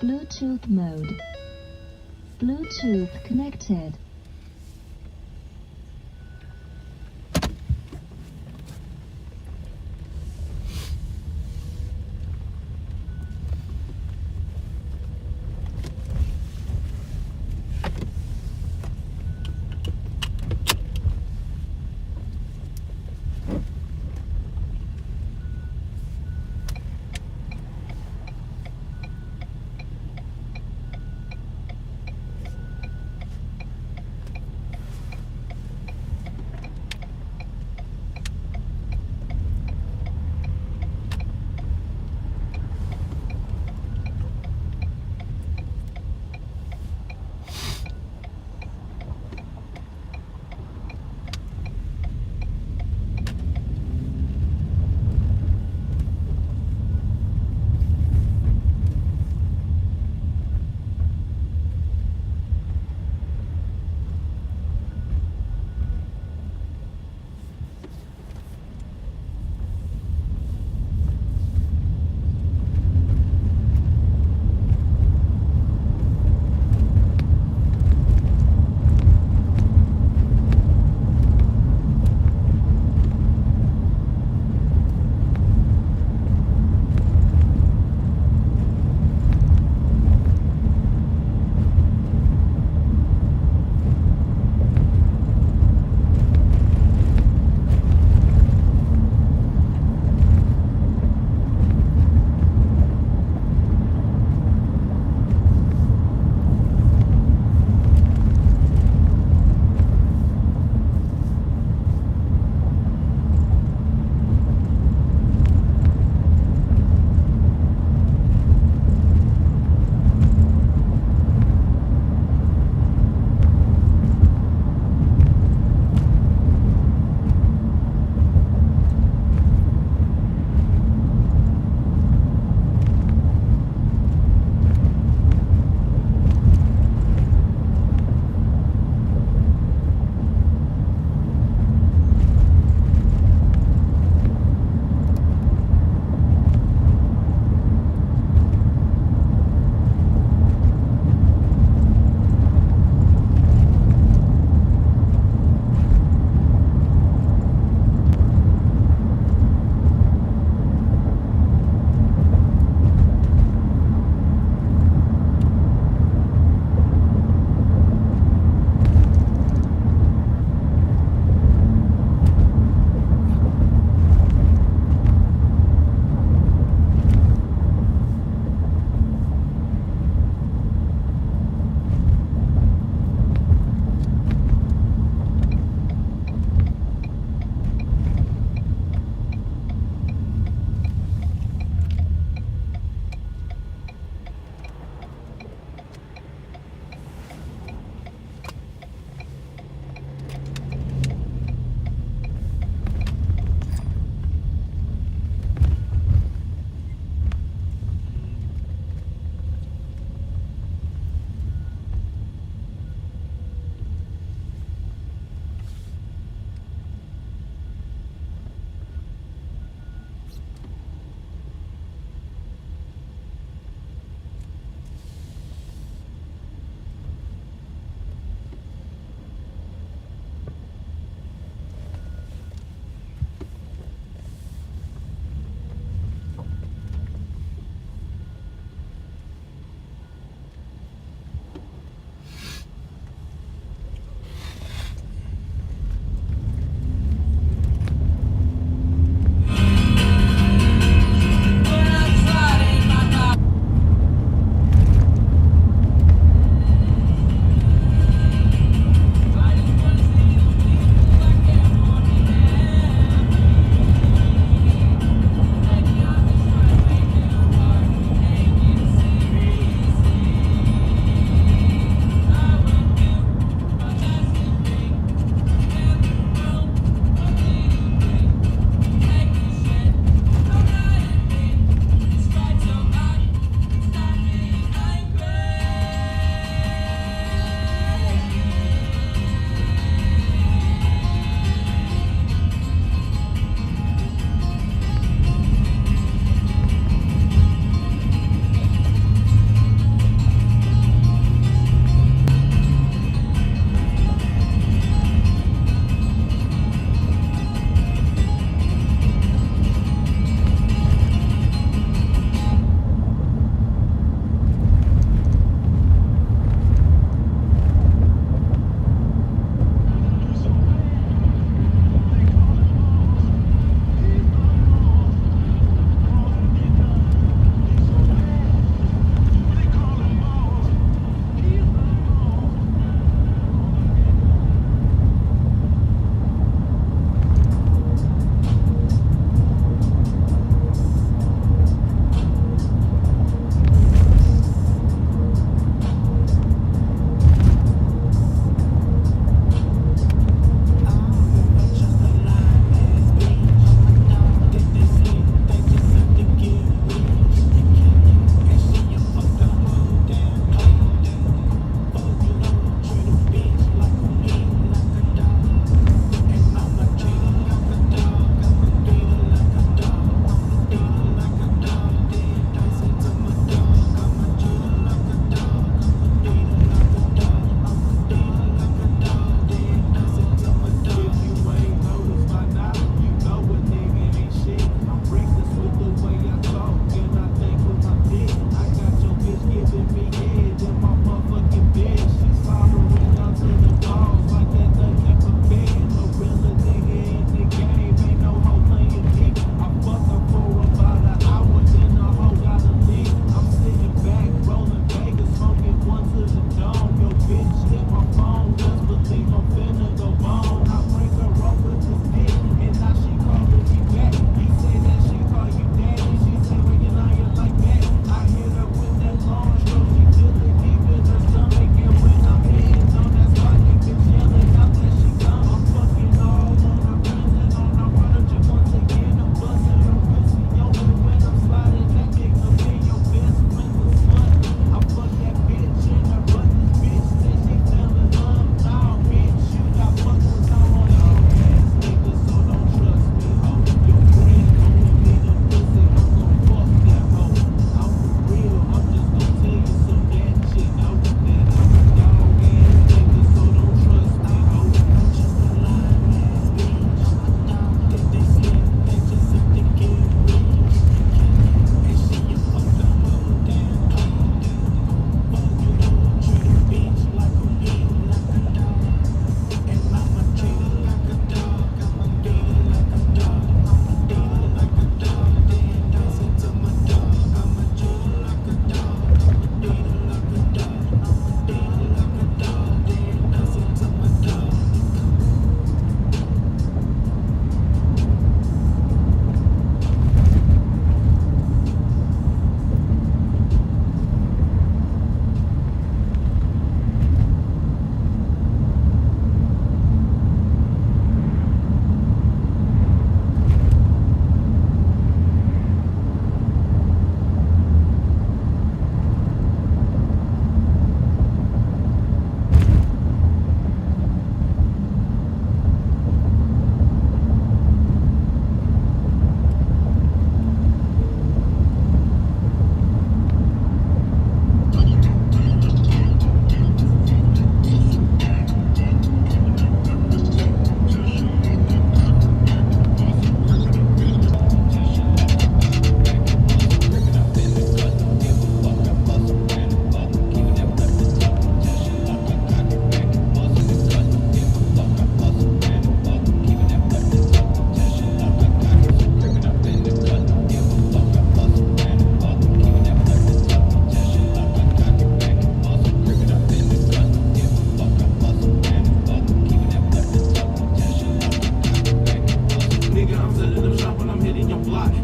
Bluetooth mode. Bluetooth connected.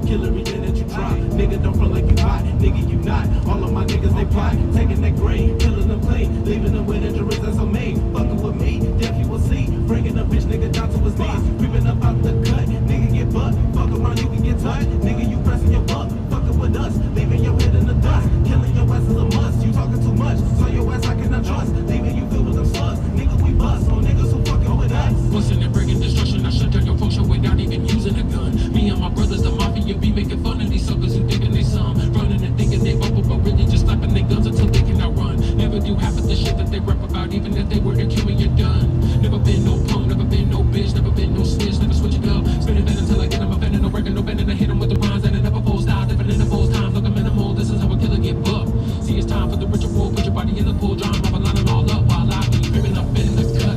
Kill everything that you try. Nigga, don't feel like you hot. Nigga, you not. All of my niggas, they plot. Taking that grade, killing them clean. Leaving them with injuries that's so mean. Fucking with me, death you will see. Bringing a bitch nigga down to his knees. Creeping up out the cut. Nigga, get butt. Fuck around, you can get touched. Nigga, you pressing your butt. Fucking with us. Leaving your head in the dust. Killing your ass is a must. You talking too much. So your ass I cannot trust. Leaving you filled with them slugs. Nigga, we bust on niggas who fucking with us. Busting and bringing destruction, I shut down your function without even using a gun. Me and my brothers, the mafia, be making fun of these suckers who thinking they some. Running and thinking they bubble, but really just slapping their guns until they cannot run. Never do half of the shit that they rap about, even if they were to kill me, you're done. Never been no punk, never been no bitch, never been no snitch, never switch it up. Spin it until I get him, offending, no breaking, no bending, I hit him with the rhymes, and it never falls down, living in the falls times, looking minimal, this is how a killer get bucked. See, it's time for the ritual, put your body in the pool, drum, I'm lining all up while I be creeping up in the cut.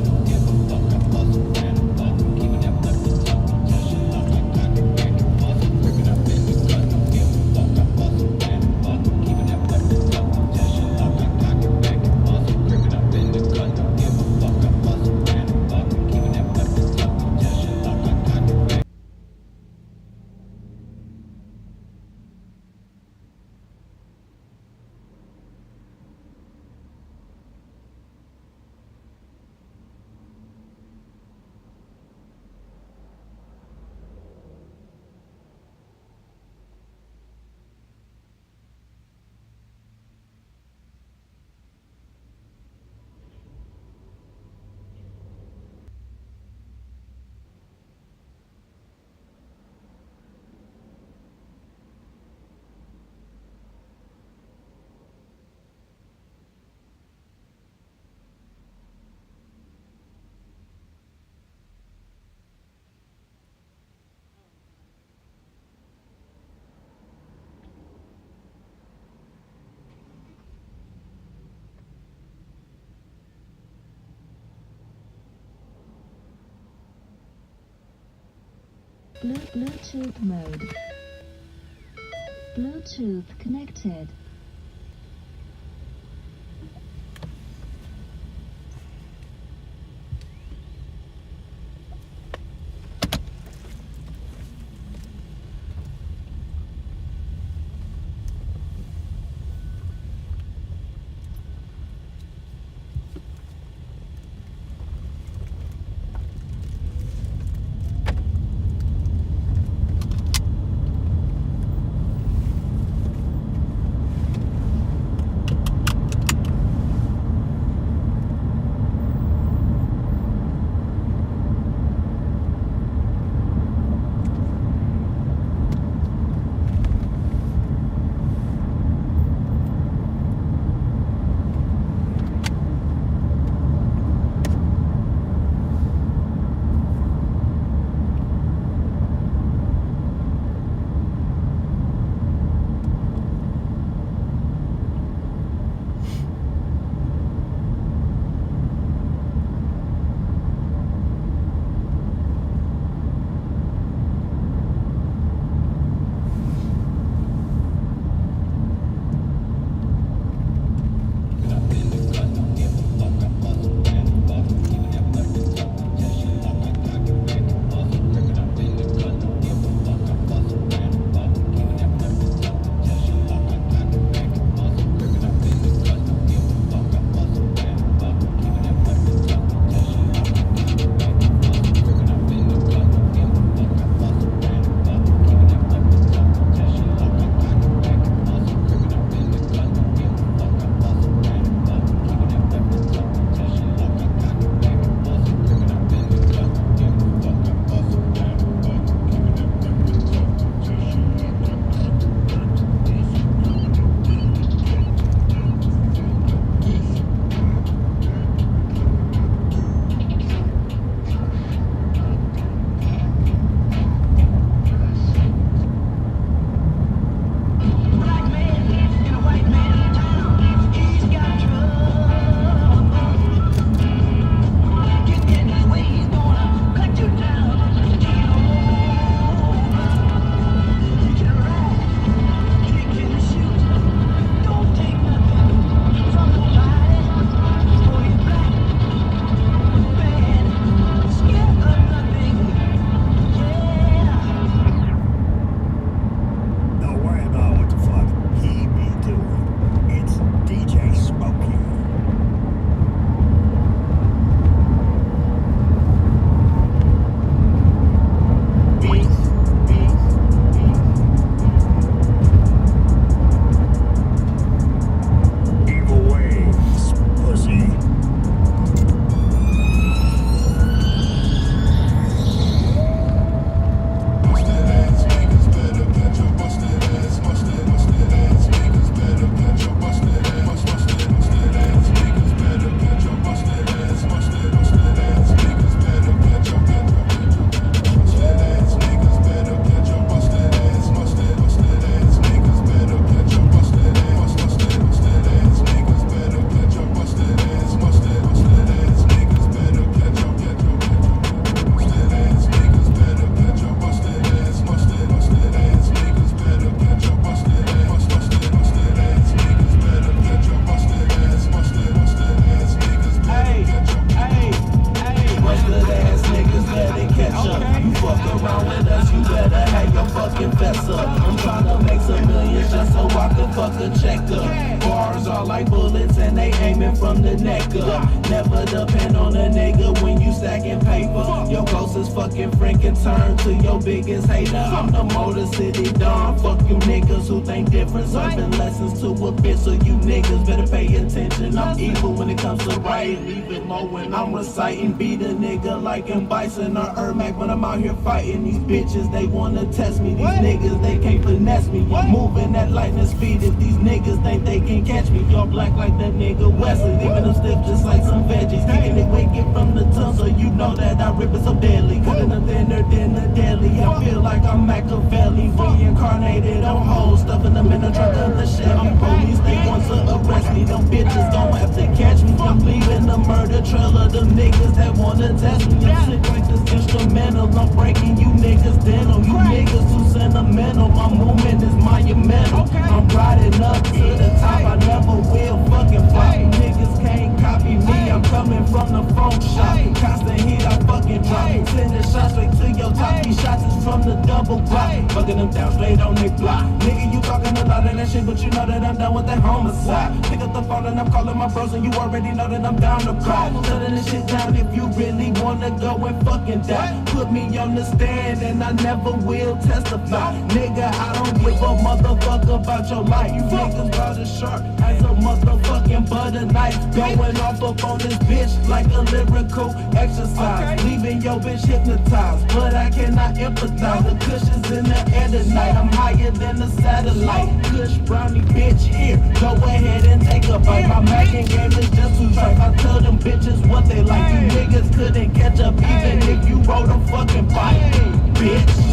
Bluetooth mode. Bluetooth connected. tryna make some millions just so I can fuck a check up. Bars are like bullets and they aiming from the neck up. Never depend on a nigga when you stacking paper. Your closest fucking friend can turn to your biggest hater. I'm the Motor City Don. Fuck you niggas who think different. Serving lessons to a bitch, so you niggas better pay attention. I'm evil when it comes to writing, even more when I'm reciting. Beat a nigga like in Bison or Ermac when I'm out here fighting these bitches. They wanna test me. These niggas, they can't finesse me. I'm moving at lightning speed. If these niggas think they can catch me, y'all black like that nigga Wesley. Leaving them stiff just like some veggies. Kicking it wicked from the tongue, so you know that I rip it so deadly. Cutting them thinner than the deadly. I feel like I'm Machiavelli, reincarnated on hoes, stuffing them in the trunk of the Chevy. Police, they want to arrest me. Them bitches gon' have to catch me. I'm leaving the murder trail of them niggas that wanna test me. I'm sick like this instrumental. I'm breaking you niggas down. You niggas too sentimental. My movement is monumental. I'm riding up to the top. I never will fucking flop. You niggas can't copy me. I'm coming from the phone shop. Constant heat, I fucking drop. Sending shots straight to your top. These shots is from the double block. Fucking them down straight on they block. Nigga, you talking a lot of that shit, but you know that I'm down with that homicide. Pick up the phone and I'm calling my bros, and you already know that I'm down to call. Shutting this shit down if you really wanna go and fucking die. Put me on the stand and I never will testify. Nigga, I don't give a motherfucker about your life. You niggas about as sharp as a motherfucking butter knife. Going off up on this bitch like a lyrical exercise. Leaving your bitch hypnotized, but I cannot empathize. The cushions in the air tonight. I'm higher than a satellite. Kush brownie bitch here. Go ahead and take a bite. My macking game is just too tripe. I tell them bitches what they like. You niggas couldn't catch up even if you rode a fucking bike, bitch.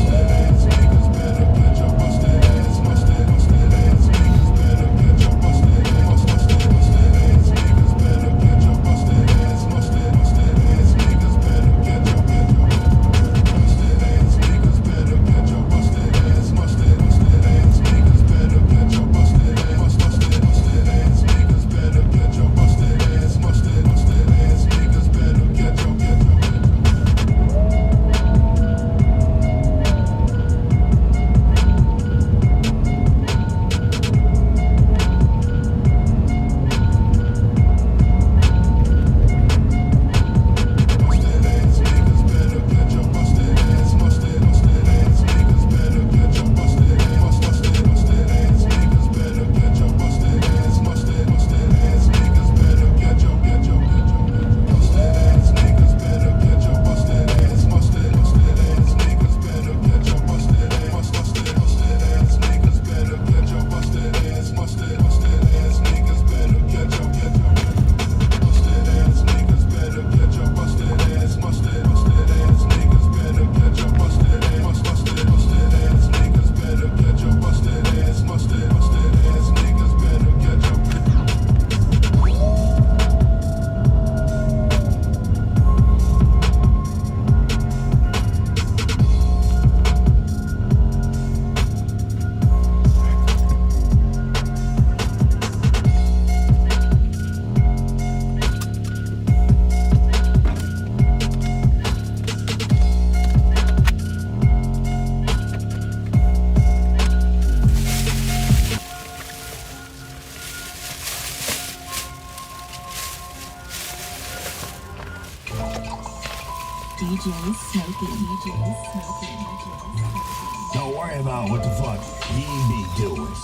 DJ Smoky. Don't worry about what the fuck he be doing.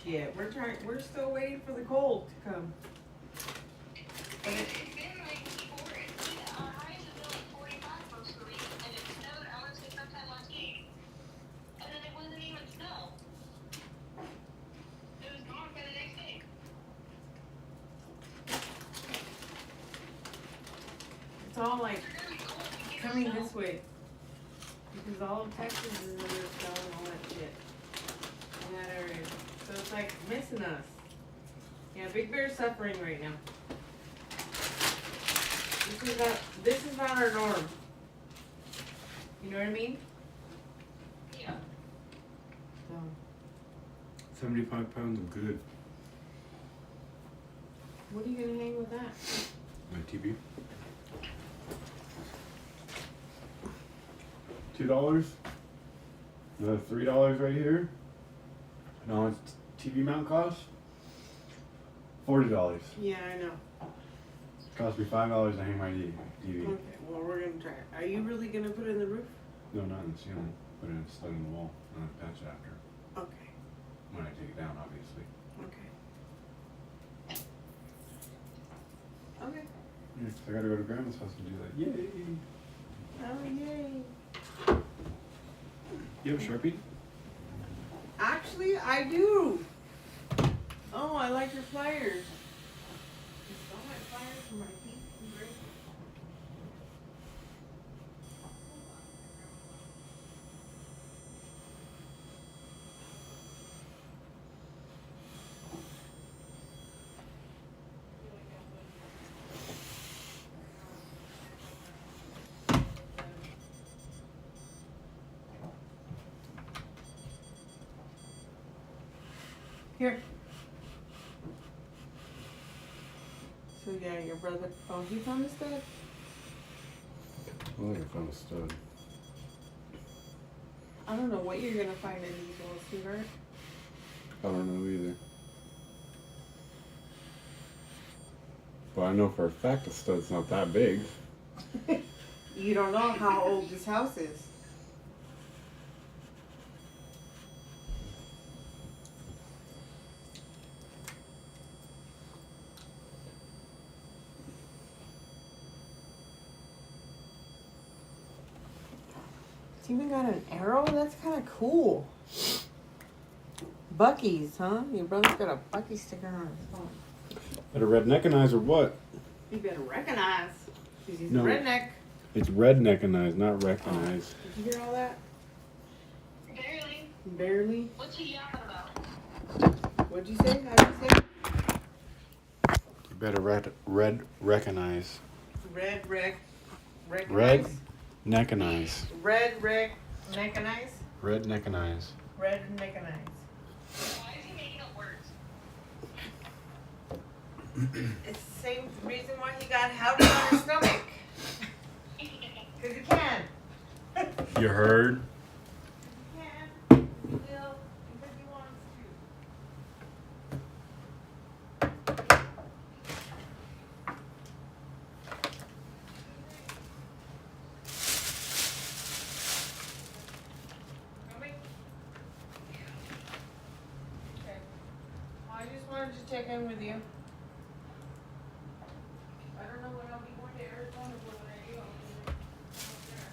yet. We're still waiting for the cold to come. But it, it's all like coming this way. Because all of Texas is under snow and all that shit. In that area. So it's like missing us. Yeah, Big Bear's suffering right now. This is not our norm. You know what I mean? Yeah. So 75 pounds of good. what are you gonna hang with that? My TV. $2. Another $3 right here. And how much TV mount costs? $40. Yeah, I know. Cost me $5 to hang my TV. Okay, well we're gonna try it. Are you really gonna put it in the roof? No, not in the ceiling. Put it in stud in the wall. And then patch it after. Okay. When I take it down, obviously. Okay. Okay. Yeah, 'cause I gotta go to Grandma's house and do that. Yay! Oh yay. You have a Sharpie? Actually, I do. Oh, I like your flyers. All my flyers for my feet and great. Here. So yeah, your brother, oh, he found the stud? I think I found a stud. I don't know what you're gonna find in these walls, sweetheart. I don't know either. But I know for a fact the stud's not that big. You don't know how old this house is. It's even got an arrow? That's kind of cool. Bucky's, huh? Your brother's got a Bucky sticker on his phone. Better redneckinize or what? You better recognize. Because he's No. a redneck. It's redneckinize, not recognize. Did you hear all that? Barely. Barely? What's he yapping about? What'd you say? How'd you say? You better recognize. Red Redneckinize. Neckanize? Redneckinize. Red neckanize. Why is he making up words? It's the same reason why he got howdy on his stomach. Because he can. You heard? He can. He will. Because he wants to. Coming? Okay. I just wanted to check in with you. I don't know when I'll be going to Arizona, but when I do, I'll be there.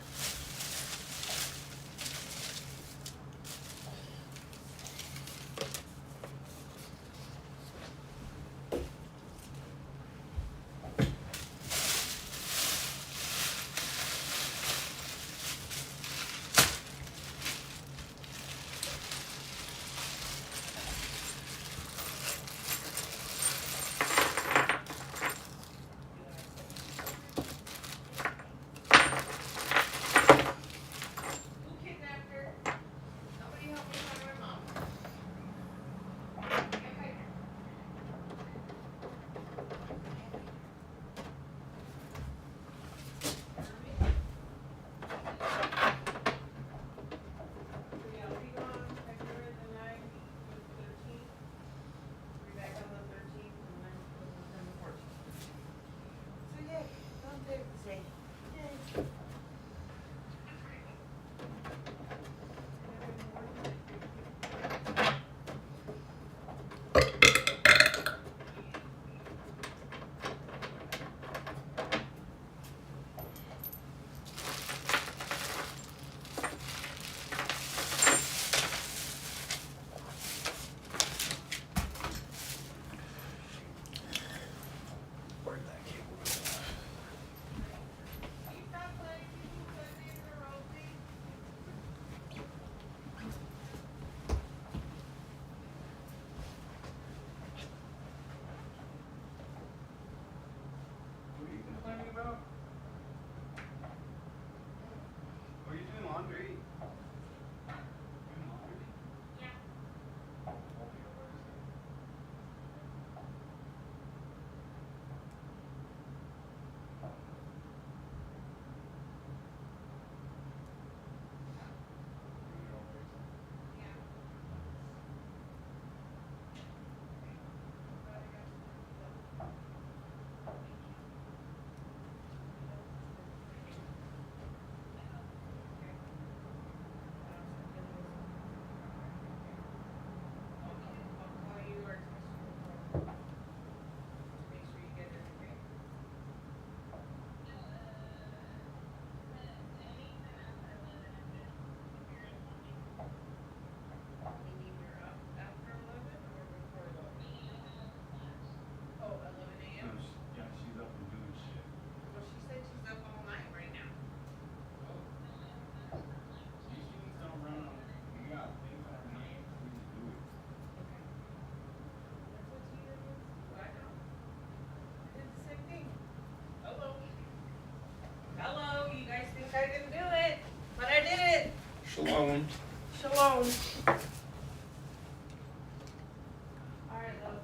Alright, love.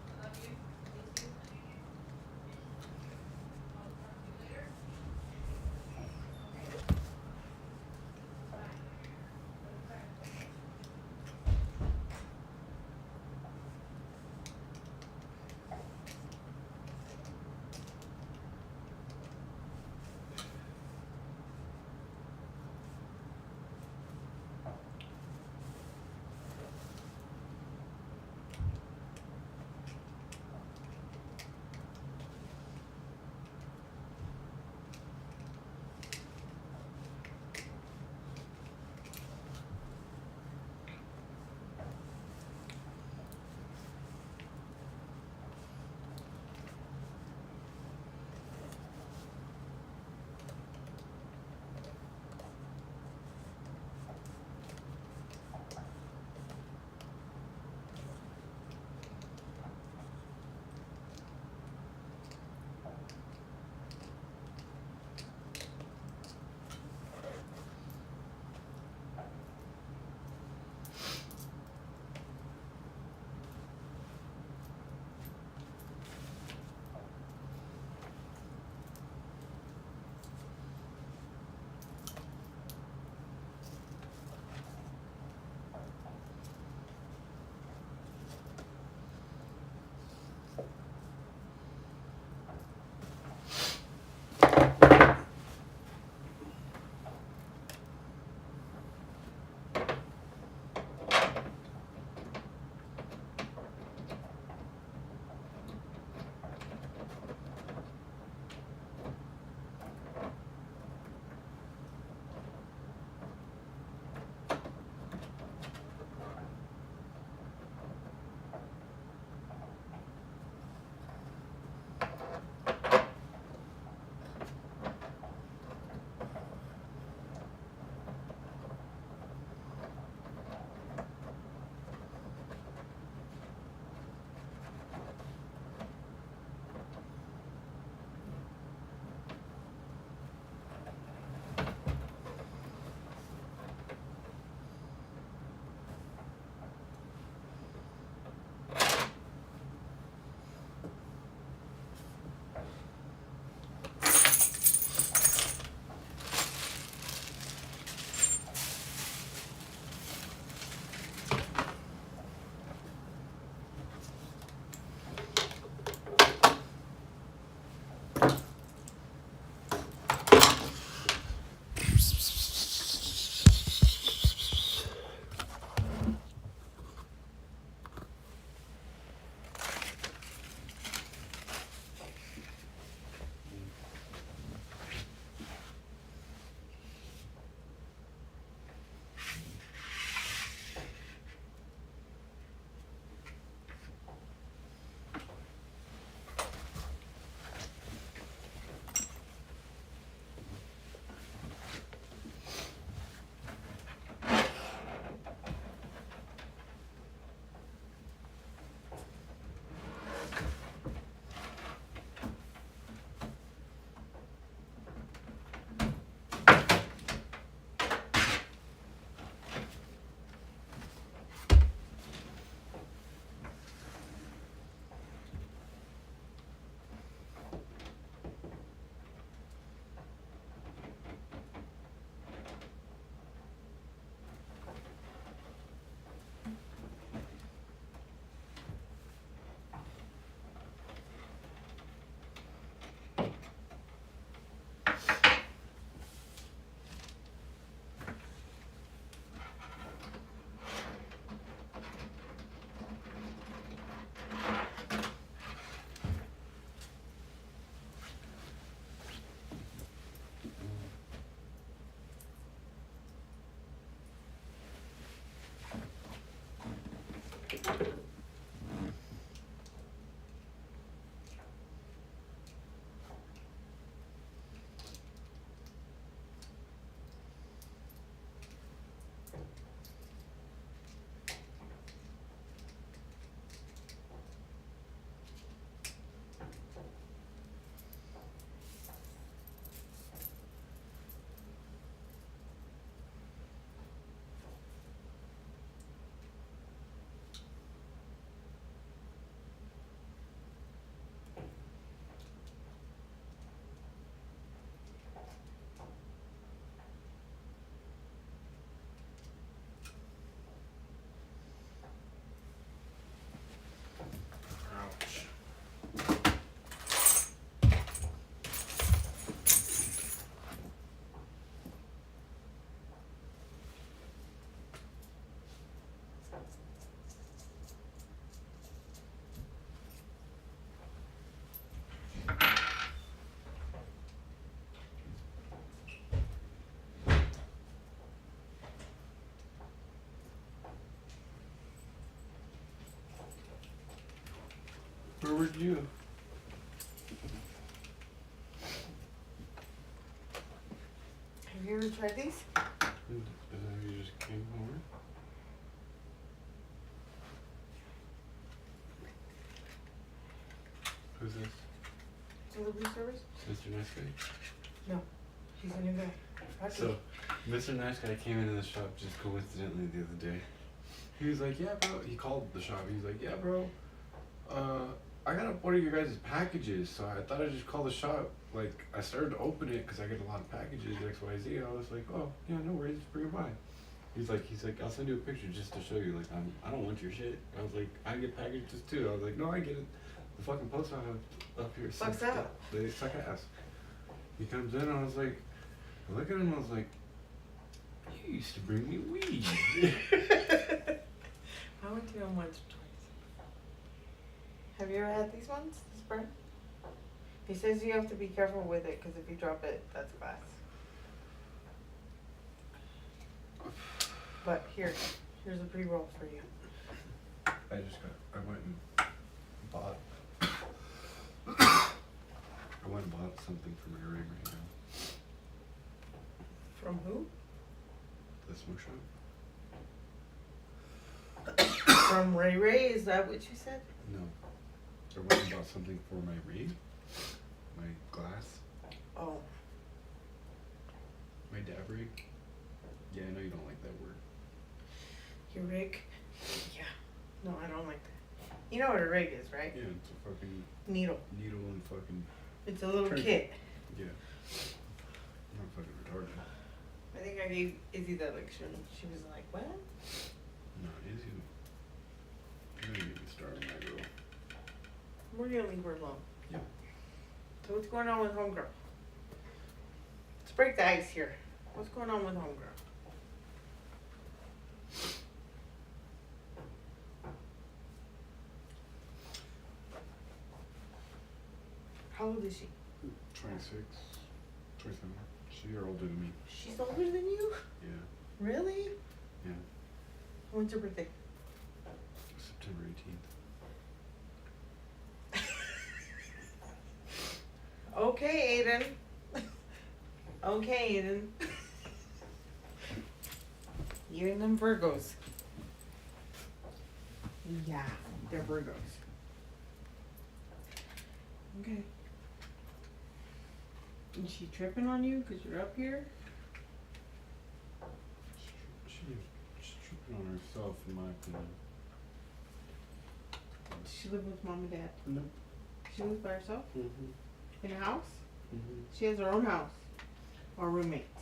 I love you. Miss you. I'll talk to you later. where'd you? Have you ever tried these? Is that how you just came over? Who's this? Delivery service? Mr. Nice Guy? No. He's a new guy. Rocky. So, Mr. Nice Guy came into the shop just coincidentally the other day. He was like, yeah, bro. He called the shop. He was like, yeah, bro. I got one of your guys' packages, so I thought I'd just call the shop. Like, I started to open it because I get a lot of packages, XYZ. I was like, oh, yeah, no worries, just bring it by. He's like, I'll send you a picture just to show you. Like, I don't want your shit. I was like, I get packages too. I was like, no, I get it. The fucking post office up here Fucks sucks. up. They suck ass. He comes in, I was like, I look at him, I was like, you used to bring me weed. I went to him once or twice. Have you ever had these ones? This brand? He says you have to be careful with it because if you drop it, that's glass. But here's a pre-roll for you. I went and bought something for my rig right now. From who? The smoke shop? From Ray Ray, is that what you said? No. I went and bought something for my rig. My glass. Oh. My dab rig. Yeah, I know you don't like that word. Your rig? Yeah. No, I don't like that. You know what a rig is, right? Yeah, it's a fucking needle. Needle and fucking. It's a little Turn- kit. Yeah. I'm not fucking retarded. I think I gave Izzy that lecture and she was like, what? No, is you. You're gonna get me started, my girl. We're gonna leave her alone. Yeah. So what's going on with homegirl? Let's break the ice here. What's going on with homegirl? How old is she? 26, 27. You're older than me. She's older than you? Yeah. Really? Yeah. When's her birthday? September 18th. Okay, Aiden. Okay, Aiden. You and them Virgos. Yeah, they're Virgos. Okay. Is she tripping on you because you're up here? She's tripping on herself, in my opinion. Does she live with mom and dad? No. She lives by herself? Mm-hmm. In a house? Mm-hmm. She has her own house? Or roommates?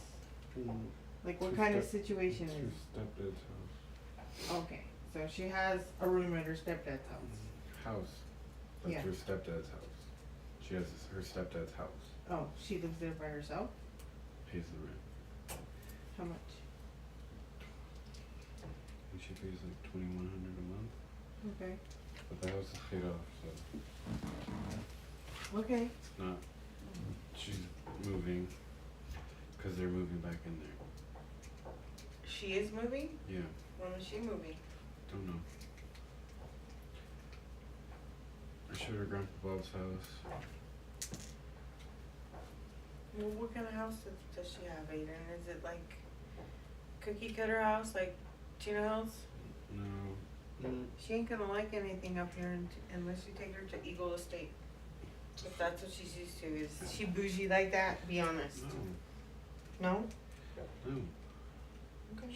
Mm-hmm. Like what kind of situation it's is her stepdad's house. Okay, so she has a room at her stepdad's house. House. That's Yeah. her stepdad's house. She has her stepdad's house. Oh, she lives there by herself? Pays the rent. How much? I think she pays like $2,100 a month. Okay. But the house is paid off, so Okay. it's not. She's moving because they're moving back in there. She is moving? Yeah. When is she moving? Don't know. I showed her Grandpa Bob's house. Well, what kind of house does she have, Aiden? Is it like cookie cutter house, like Chino Hills? No. She ain't gonna like anything up here unless you take her to Eagle Estate. If that's what she's used to. Is she bougie like that? Be honest. No? No. Okay.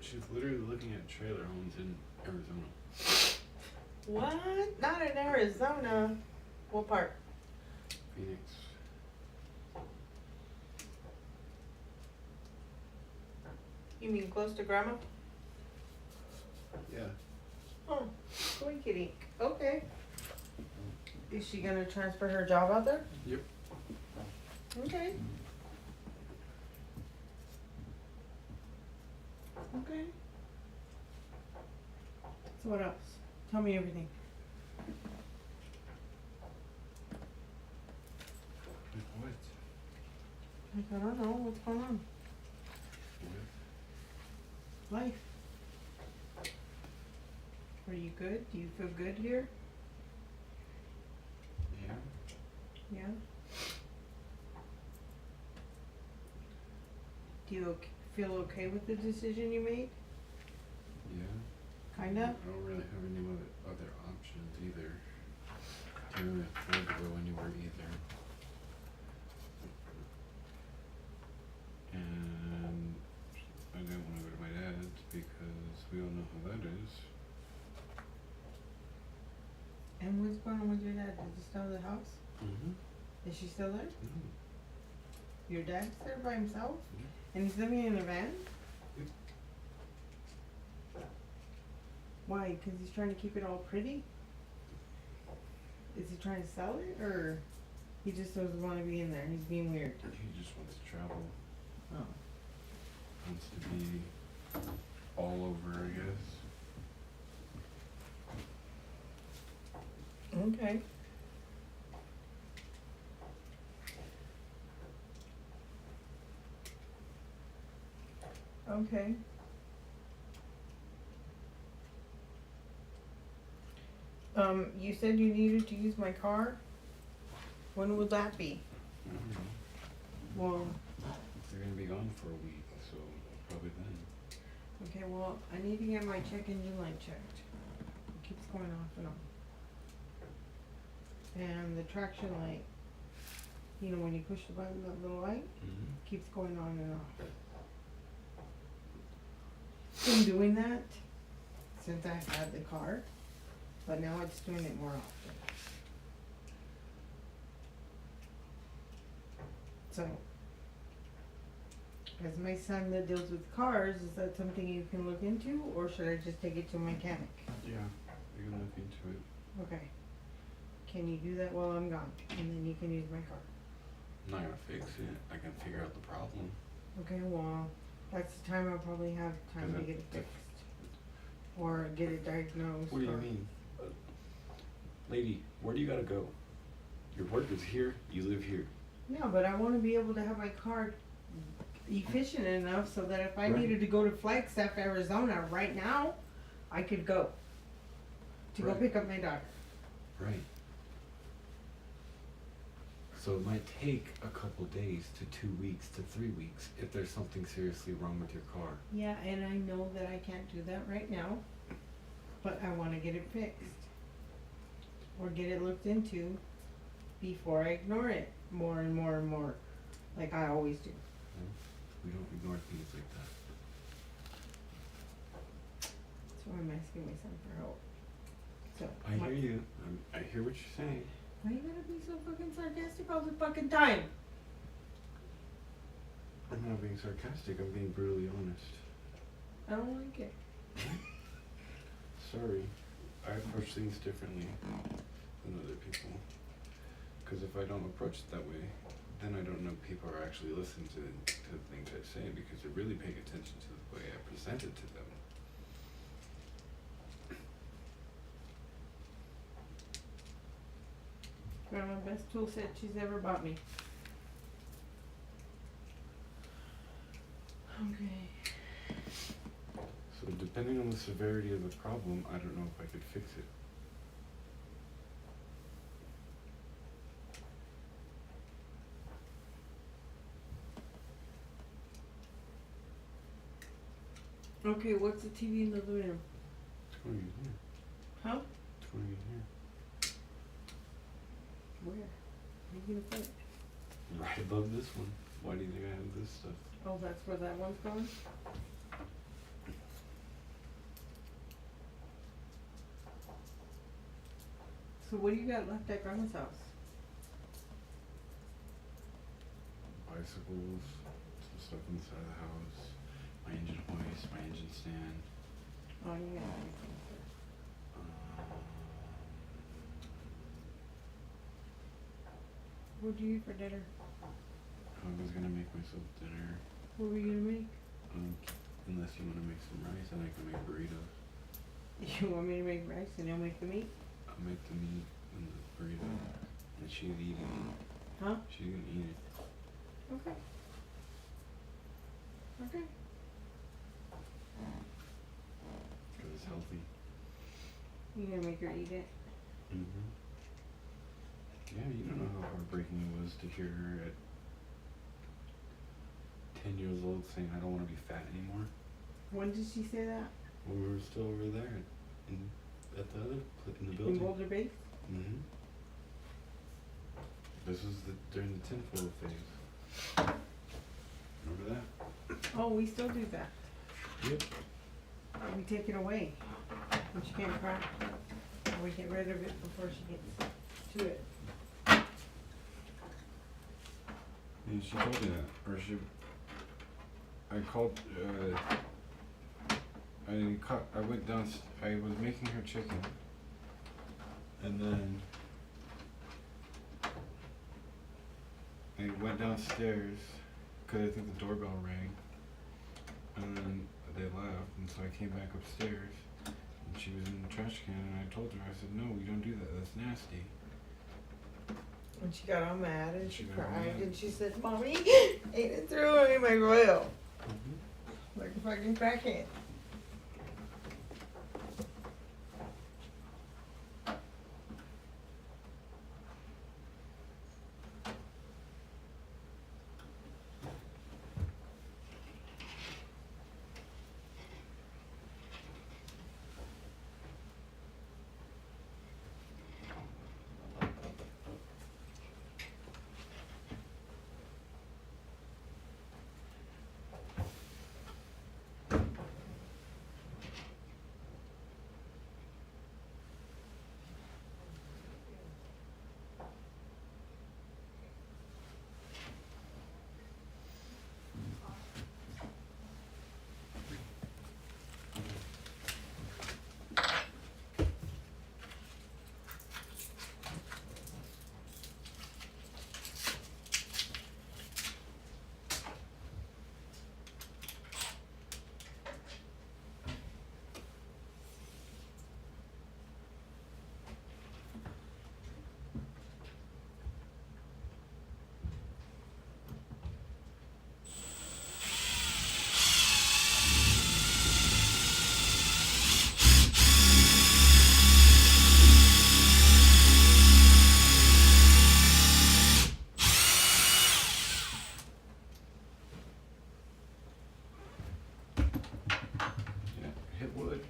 She's literally looking at trailer homes in Arizona. What? Not in Arizona. What part? Phoenix. You mean close to grandma? Yeah. Oh, squeaky dink. Okay. Is she gonna transfer her job out there? Yep. Okay. Okay. So what else? Tell me everything. Like what? Like, I don't know. What's going on? Life. Are you good? Do you feel good here? Yeah. Do you feel okay with the decision you made? Yeah. Kinda? I don't really have any other options either. Can't really afford to go anywhere either. And I didn't want to go to my dad's because we all know how that is. And what's going on with your dad? Did he sell the house? Mm-hmm. Is she still there? Mm-hmm. Your dad's there by himself? And he's living in a van? Yep. Why? Because he's trying to keep it all pretty? Is he trying to sell it, or he just doesn't want to be in there? He's being weird. He just wants to travel. Oh. Wants to be all over, I guess. Okay. Okay. You said you needed to use my car? When would that be? I don't know. Well, They're gonna be gone for a week, so probably then. okay, well, I need to get my check engine light checked. It keeps going off and on. And the traction light, you know, when you push the button, that little light, Mm-hmm. keeps going on and off. Been doing that since I've had the car, but now it's doing it more often. So, as my son that deals with cars, is that something you can look into, or should I just take it to a mechanic? Yeah, you can look into it. Okay. Can you do that while I'm gone, and then you can use my car? I'm not gonna fix it. I can figure out the problem. Okay, well, that's the time I'll probably have time to get it fixed. Or get it diagnosed. What do you or- mean? Lady, where do you gotta go? Your work is here, you live here. Yeah, but I wanna be able to have my car efficient enough so that if I Right. needed to go to Flagstaff, Arizona right now, I could go. To go Right. pick up my daughter. Right. So it might take a couple days to 2 weeks to 3 weeks if there's something seriously wrong with your car. Yeah, and I know that I can't do that right now, but I wanna get it fixed. Or get it looked into before I ignore it more and more and more, like I always do. We don't ignore things like that. That's why I'm asking my son for help. So. I hear you. I hear what you're saying. Why you gotta be so fucking sarcastic all the fucking time? I'm not being sarcastic, I'm being brutally honest. I don't like it. Sorry. I approach things differently than other people. Because if I don't approach it that way, then I don't know if people are actually listening to the things I say, because they're really paying attention to the way I present it to them. Got my best tool set she's ever bought me. Okay. So depending on the severity of the problem, I don't know if I could fix it. Okay, what's the TV in the living room? It's going in here. Huh? It's going in here. Where? Where are you gonna put it? Right above this one. Why do you think I have this stuff? Oh, that's where that one's going? So what do you got left at Grandma's house? Bicycles, some stuff inside the house, my engine hoist, my engine stand. Oh, you got everything. What do you eat for dinner? I was gonna make myself dinner. What were you gonna make? Unless you wanna make some rice, and I can make burritos. You want me to make rice and you'll make the meat? I'll make the meat and the burrito, and she'd eat it. Huh? She can eat it. Okay. Okay. Cause it's healthy. You gonna make her eat it? Mm-hmm. Yeah, you don't know how heartbreaking it was to hear her at 10 years old saying, I don't want to be fat anymore. When did she say that? When we were still over there at the other, in the In building. Boulder Base? Mm-hmm. This was during the tinfoil phase. Remember that? Oh, we still do that. Yep. We take it away when she can't cry. Or we get rid of it before she gets to it. And she told me that, or I called, I went down, I was making her chicken, and then I went downstairs, cause I think the doorbell rang, and then they left, and so I came back upstairs, and she was in the trash can, and I told her, I said, no, we don't do that, that's nasty. And she got all mad and she She got cried mad. and she said, Mommy, Aiden threw away my royal. Like a fucking crackhead. Hit wood.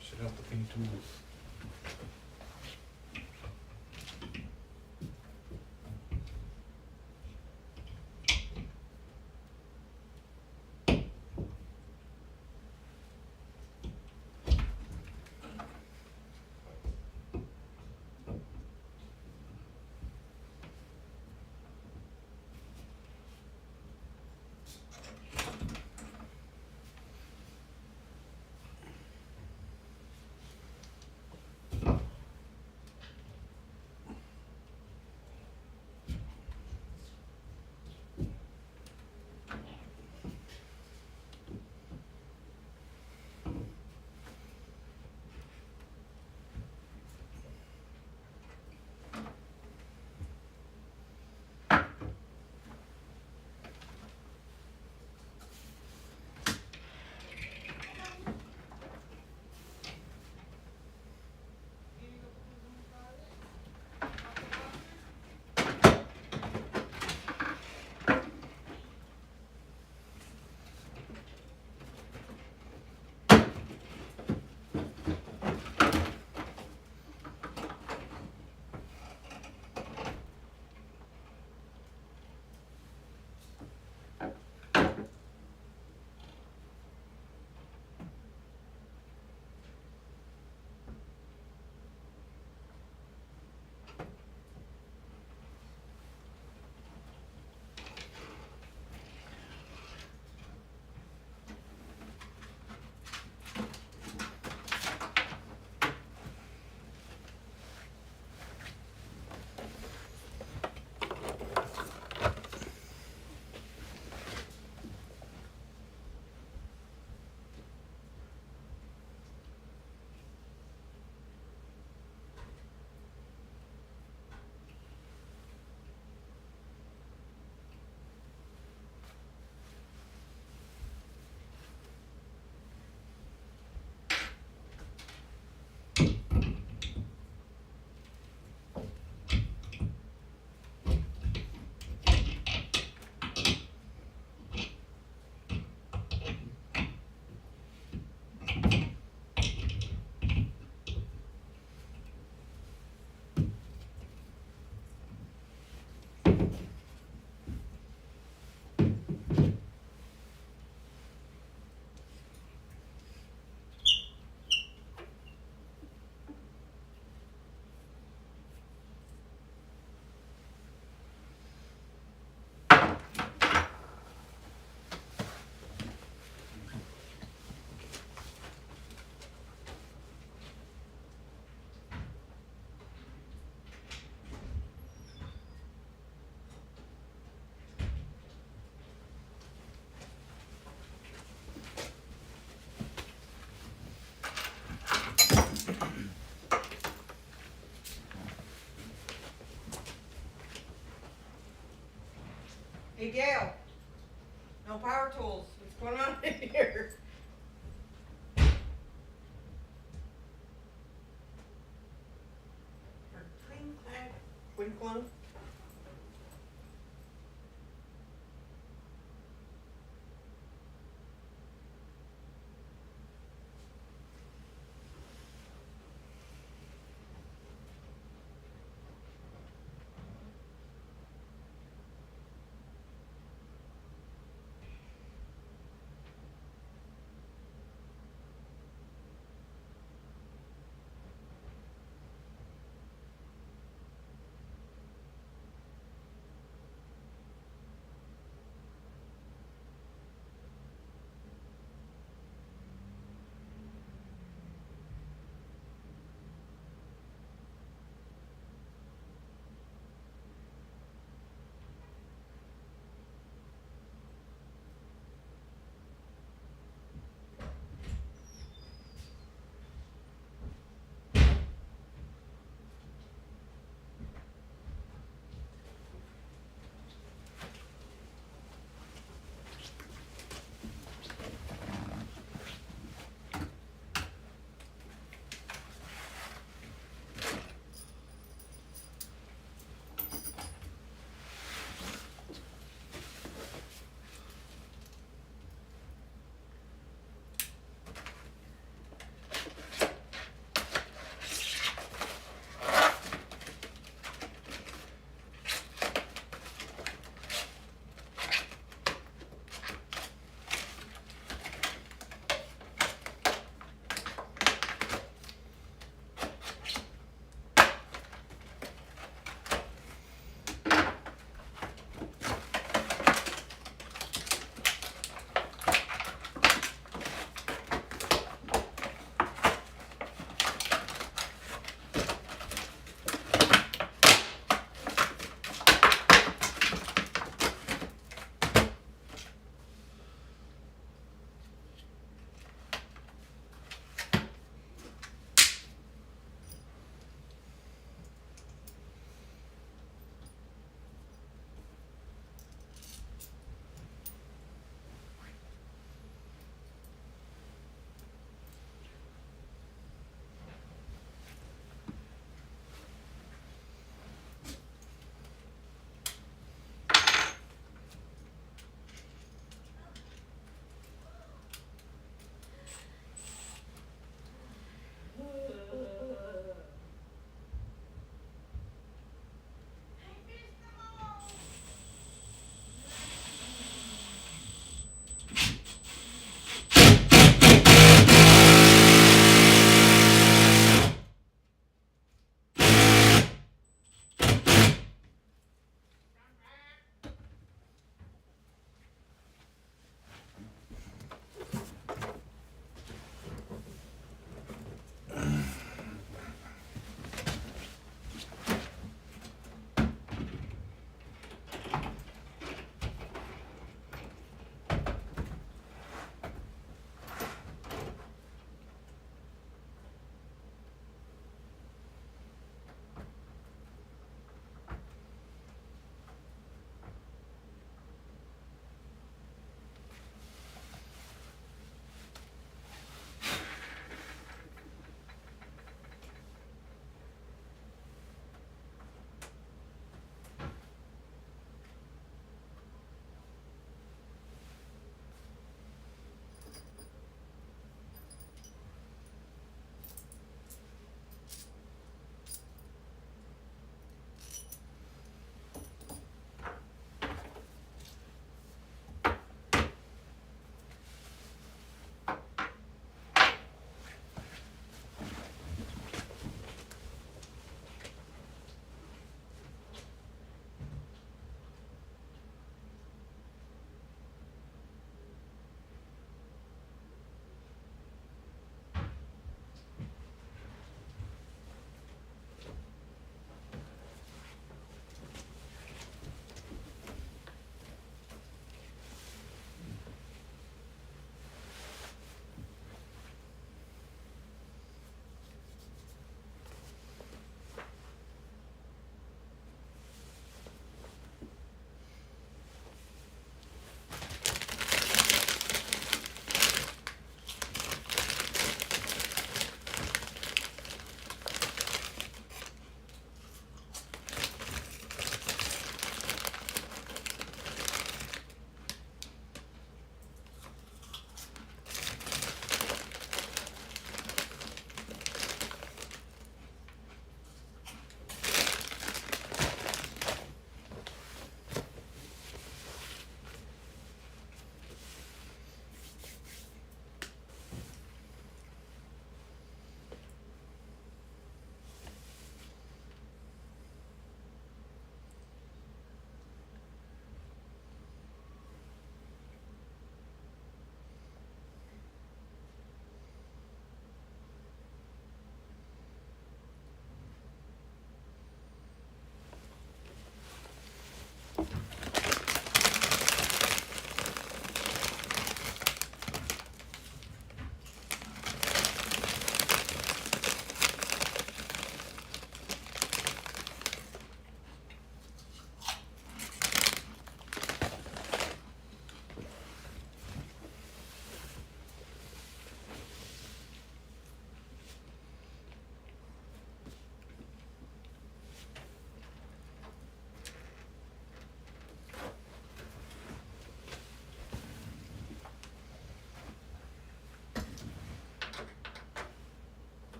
Shut out the paint tools.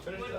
Finish